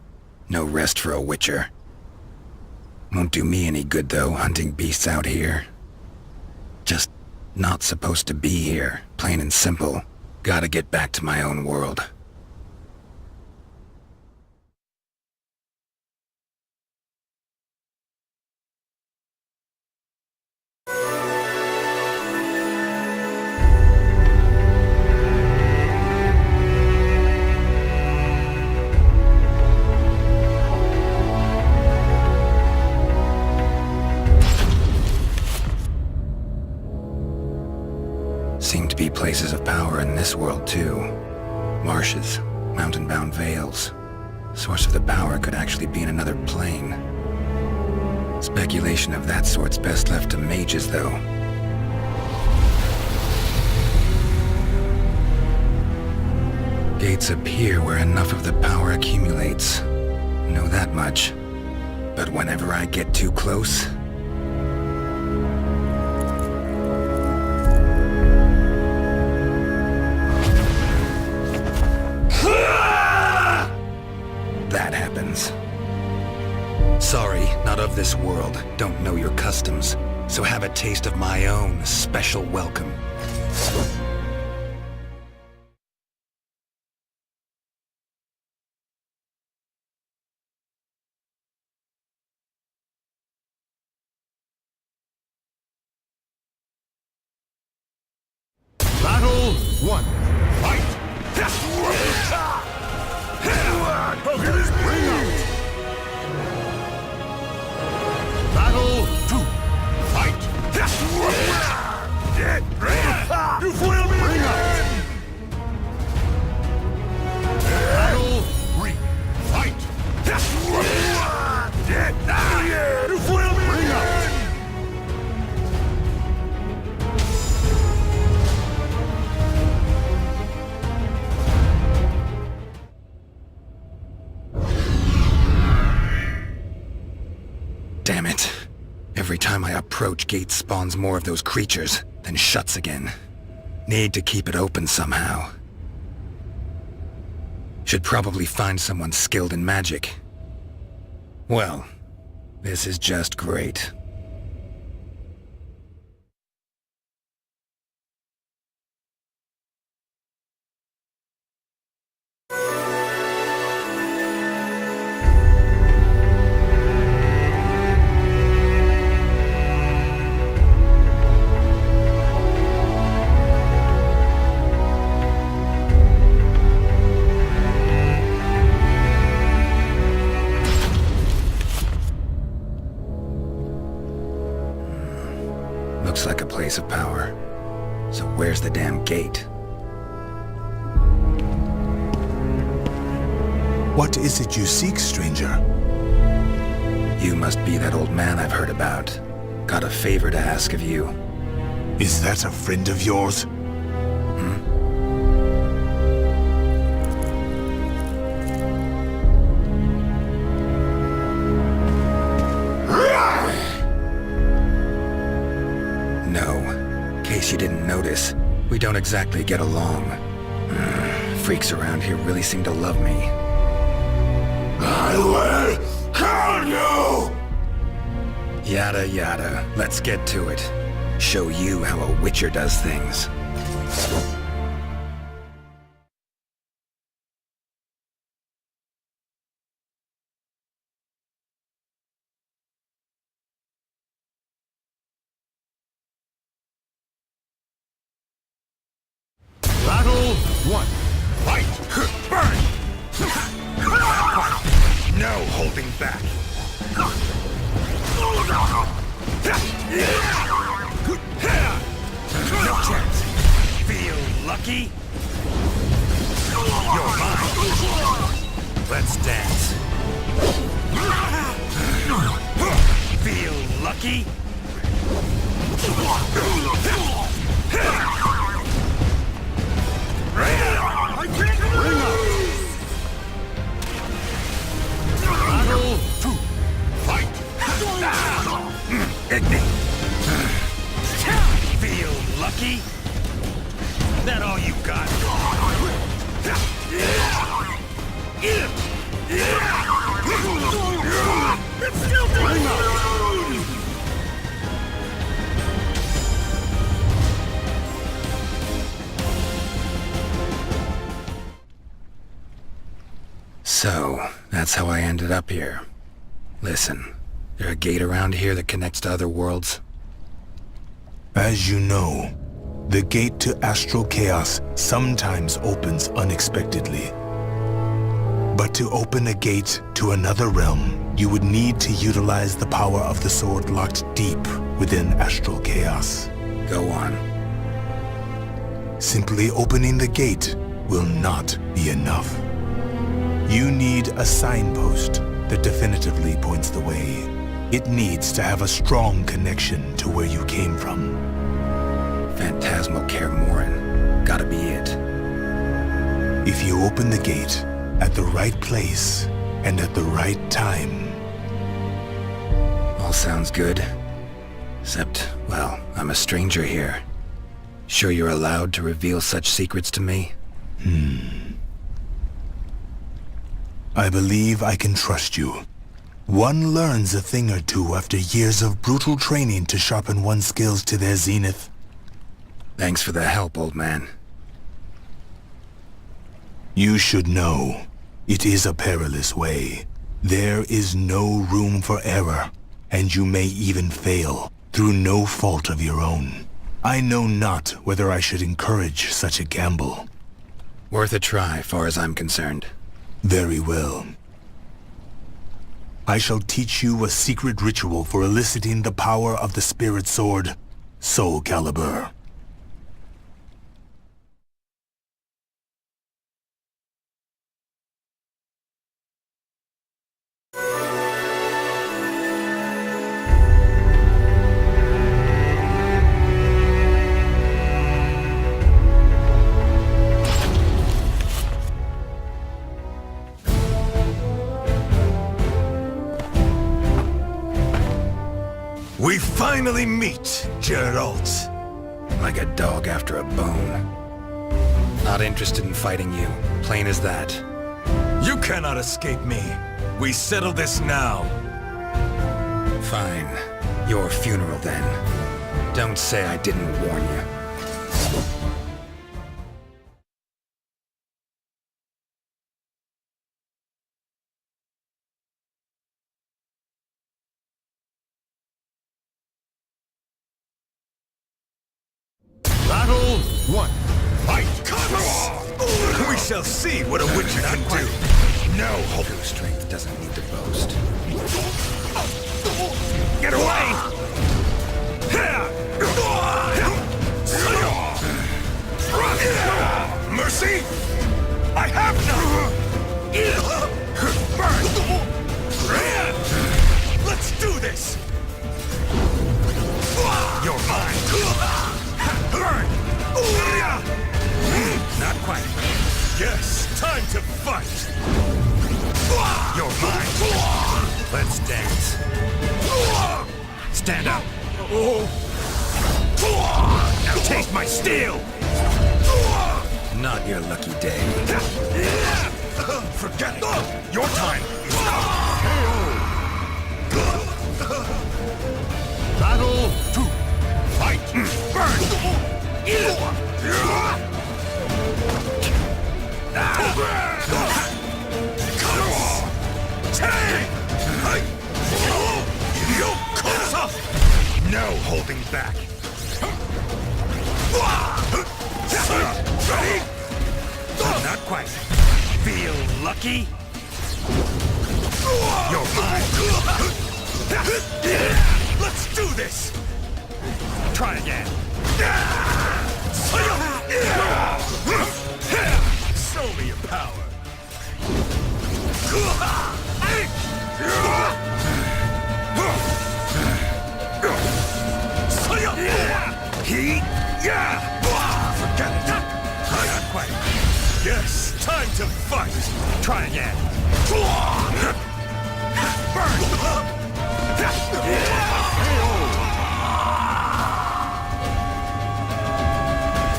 No rest for a witcher. Won't do me any good, though, hunting beasts out here. Just not supposed to be here, plain and simple. Gotta get back to my own world. Seem to be places of power in this world, too. Marshes, mountain-bound vales. Source of the power could actually be in another plane. Speculation of that sort's best left to mages, though. Gates appear where enough of the power accumulates. Know that much. But whenever I get too close, that happens. Sorry, not of this world. Don't know your customs. So have a taste of my own special welcome. Battle 1. Fight! Bring out! Battle 2. Fight! You foiled me! Bring out! Battle 3. Fight! You foiled me! Bring out! Damn it. Every time I approach, Gate spawns more of those creatures, then shuts again. Need to keep it open somehow. Should probably find someone skilled in magic. Well, this is just great. Looks like a place of power. So where's the damn gate? What is it you seek, stranger? You must be that old man I've heard about. Got a favor to ask of you. Is that a friend of yours? No. In case you didn't notice, we don't exactly get along. freaks around here really seem to love me. I will kill you! Yada yada. Let's get to it. Show you how a Witcher does things. Battle 1. Fight! Burn! No holding back. No chance. Feel lucky? You're mine. Let's dance. Feel lucky? Bring up! Battle 2. Fight! Feel lucky? That all you got? It's still bring up! So, that's how I ended up here. Listen, there a gate around here that connects to other worlds? As you know, the gate to astral chaos sometimes opens unexpectedly. But to open a gate to another realm, you would need to utilize the power of the sword locked deep within astral chaos. Go on. Simply opening the gate will not be enough. You need a signpost that definitively points the way. It needs to have a strong connection to where you came from. Phantasmal Kaer Morhen. Gotta be it. If you open the gate at the right place and at the right time... All sounds good. Except, well, I'm a stranger here. Sure you're allowed to reveal such secrets to me? I believe I can trust you. One learns a thing or two after years of brutal training to sharpen one's skills to their zenith. Thanks for the help, old man. You should know, it is a perilous way. There is no room for error, and you may even fail, through no fault of your own. I know not whether I should encourage such a gamble. Worth a try, far as I'm concerned. Very well. I shall teach you a secret ritual for eliciting the power of the spirit sword, Soulcalibur. We finally meet, Geralt. Like a dog after a bone. Not interested in fighting you. Plain as that. You cannot escape me. We settle this now. Fine. Your funeral, then. Don't say I didn't warn you. Battle 1. Fight! We shall see what a Witcher can do. No hope. True strength doesn't need to boast. Get away! Mercy? I have none! Burn! Let's do this! You're mine! Burn! Not quite. Yes, time to fight! You're mine! Let's dance. Stand up! Now taste my steel! not your lucky day. Forget it! Your time is now! Battle 2! Fight! Burn! No holding back! Ready? Not quite. Feel lucky? You're mine. Let's do this! Try again. Show me your power. Forget it. Not quite. Yes, time to fight. Try again. Burn.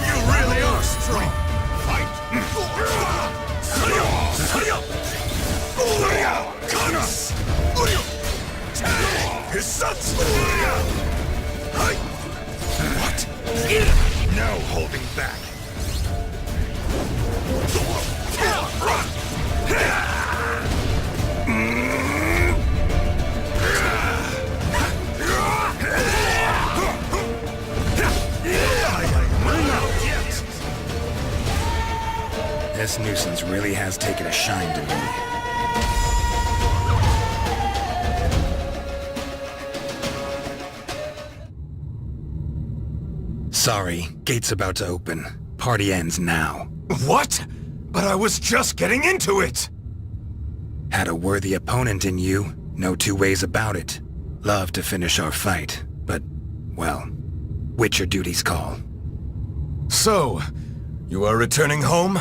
You really are strong. Fight. What? No holding back. This nuisance really has taken a shine to me. Sorry, gate's about to open. Party ends now. What? But I was just getting into it! Had a worthy opponent in you, no two ways about it. Love to finish our fight, but, well, Witcher duties call. So, you are returning home?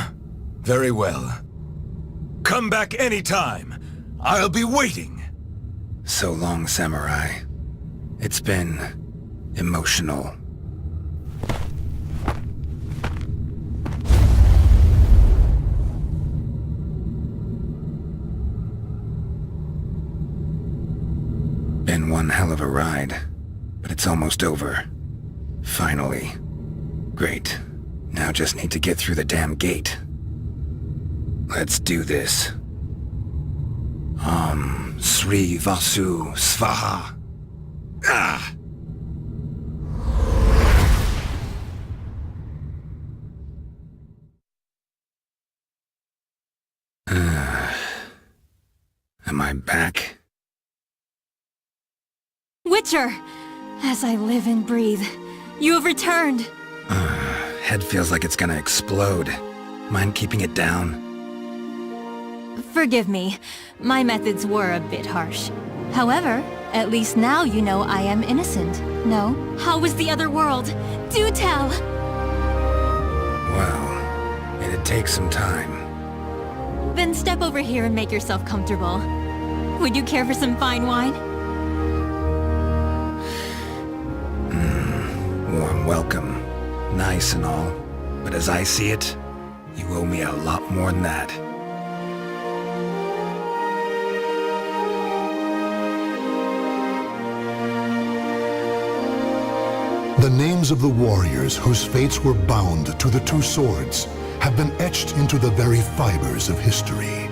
Very well. Come back anytime. I'll be waiting. So long, Samurai. It's been emotional. Been one hell of a ride, but it's almost over. Finally. Great. Now just need to get through the damn gate. Let's do this. Sri Vasu Svaha. Ah! Am I back? Witcher! As I live and breathe, you have returned! Head feels like it's gonna explode. Mind keeping it down? Forgive me, my methods were a bit harsh. However, at least now you know I am innocent, no? How was the other world? Do tell! Well, it'd take some time. Then step over here and make yourself comfortable. Would you care for some fine wine? Warm welcome. Nice and all. But as I see it, you owe me a lot more than that. The names of the warriors whose fates were bound to the two swords have been etched into the very fibers of history.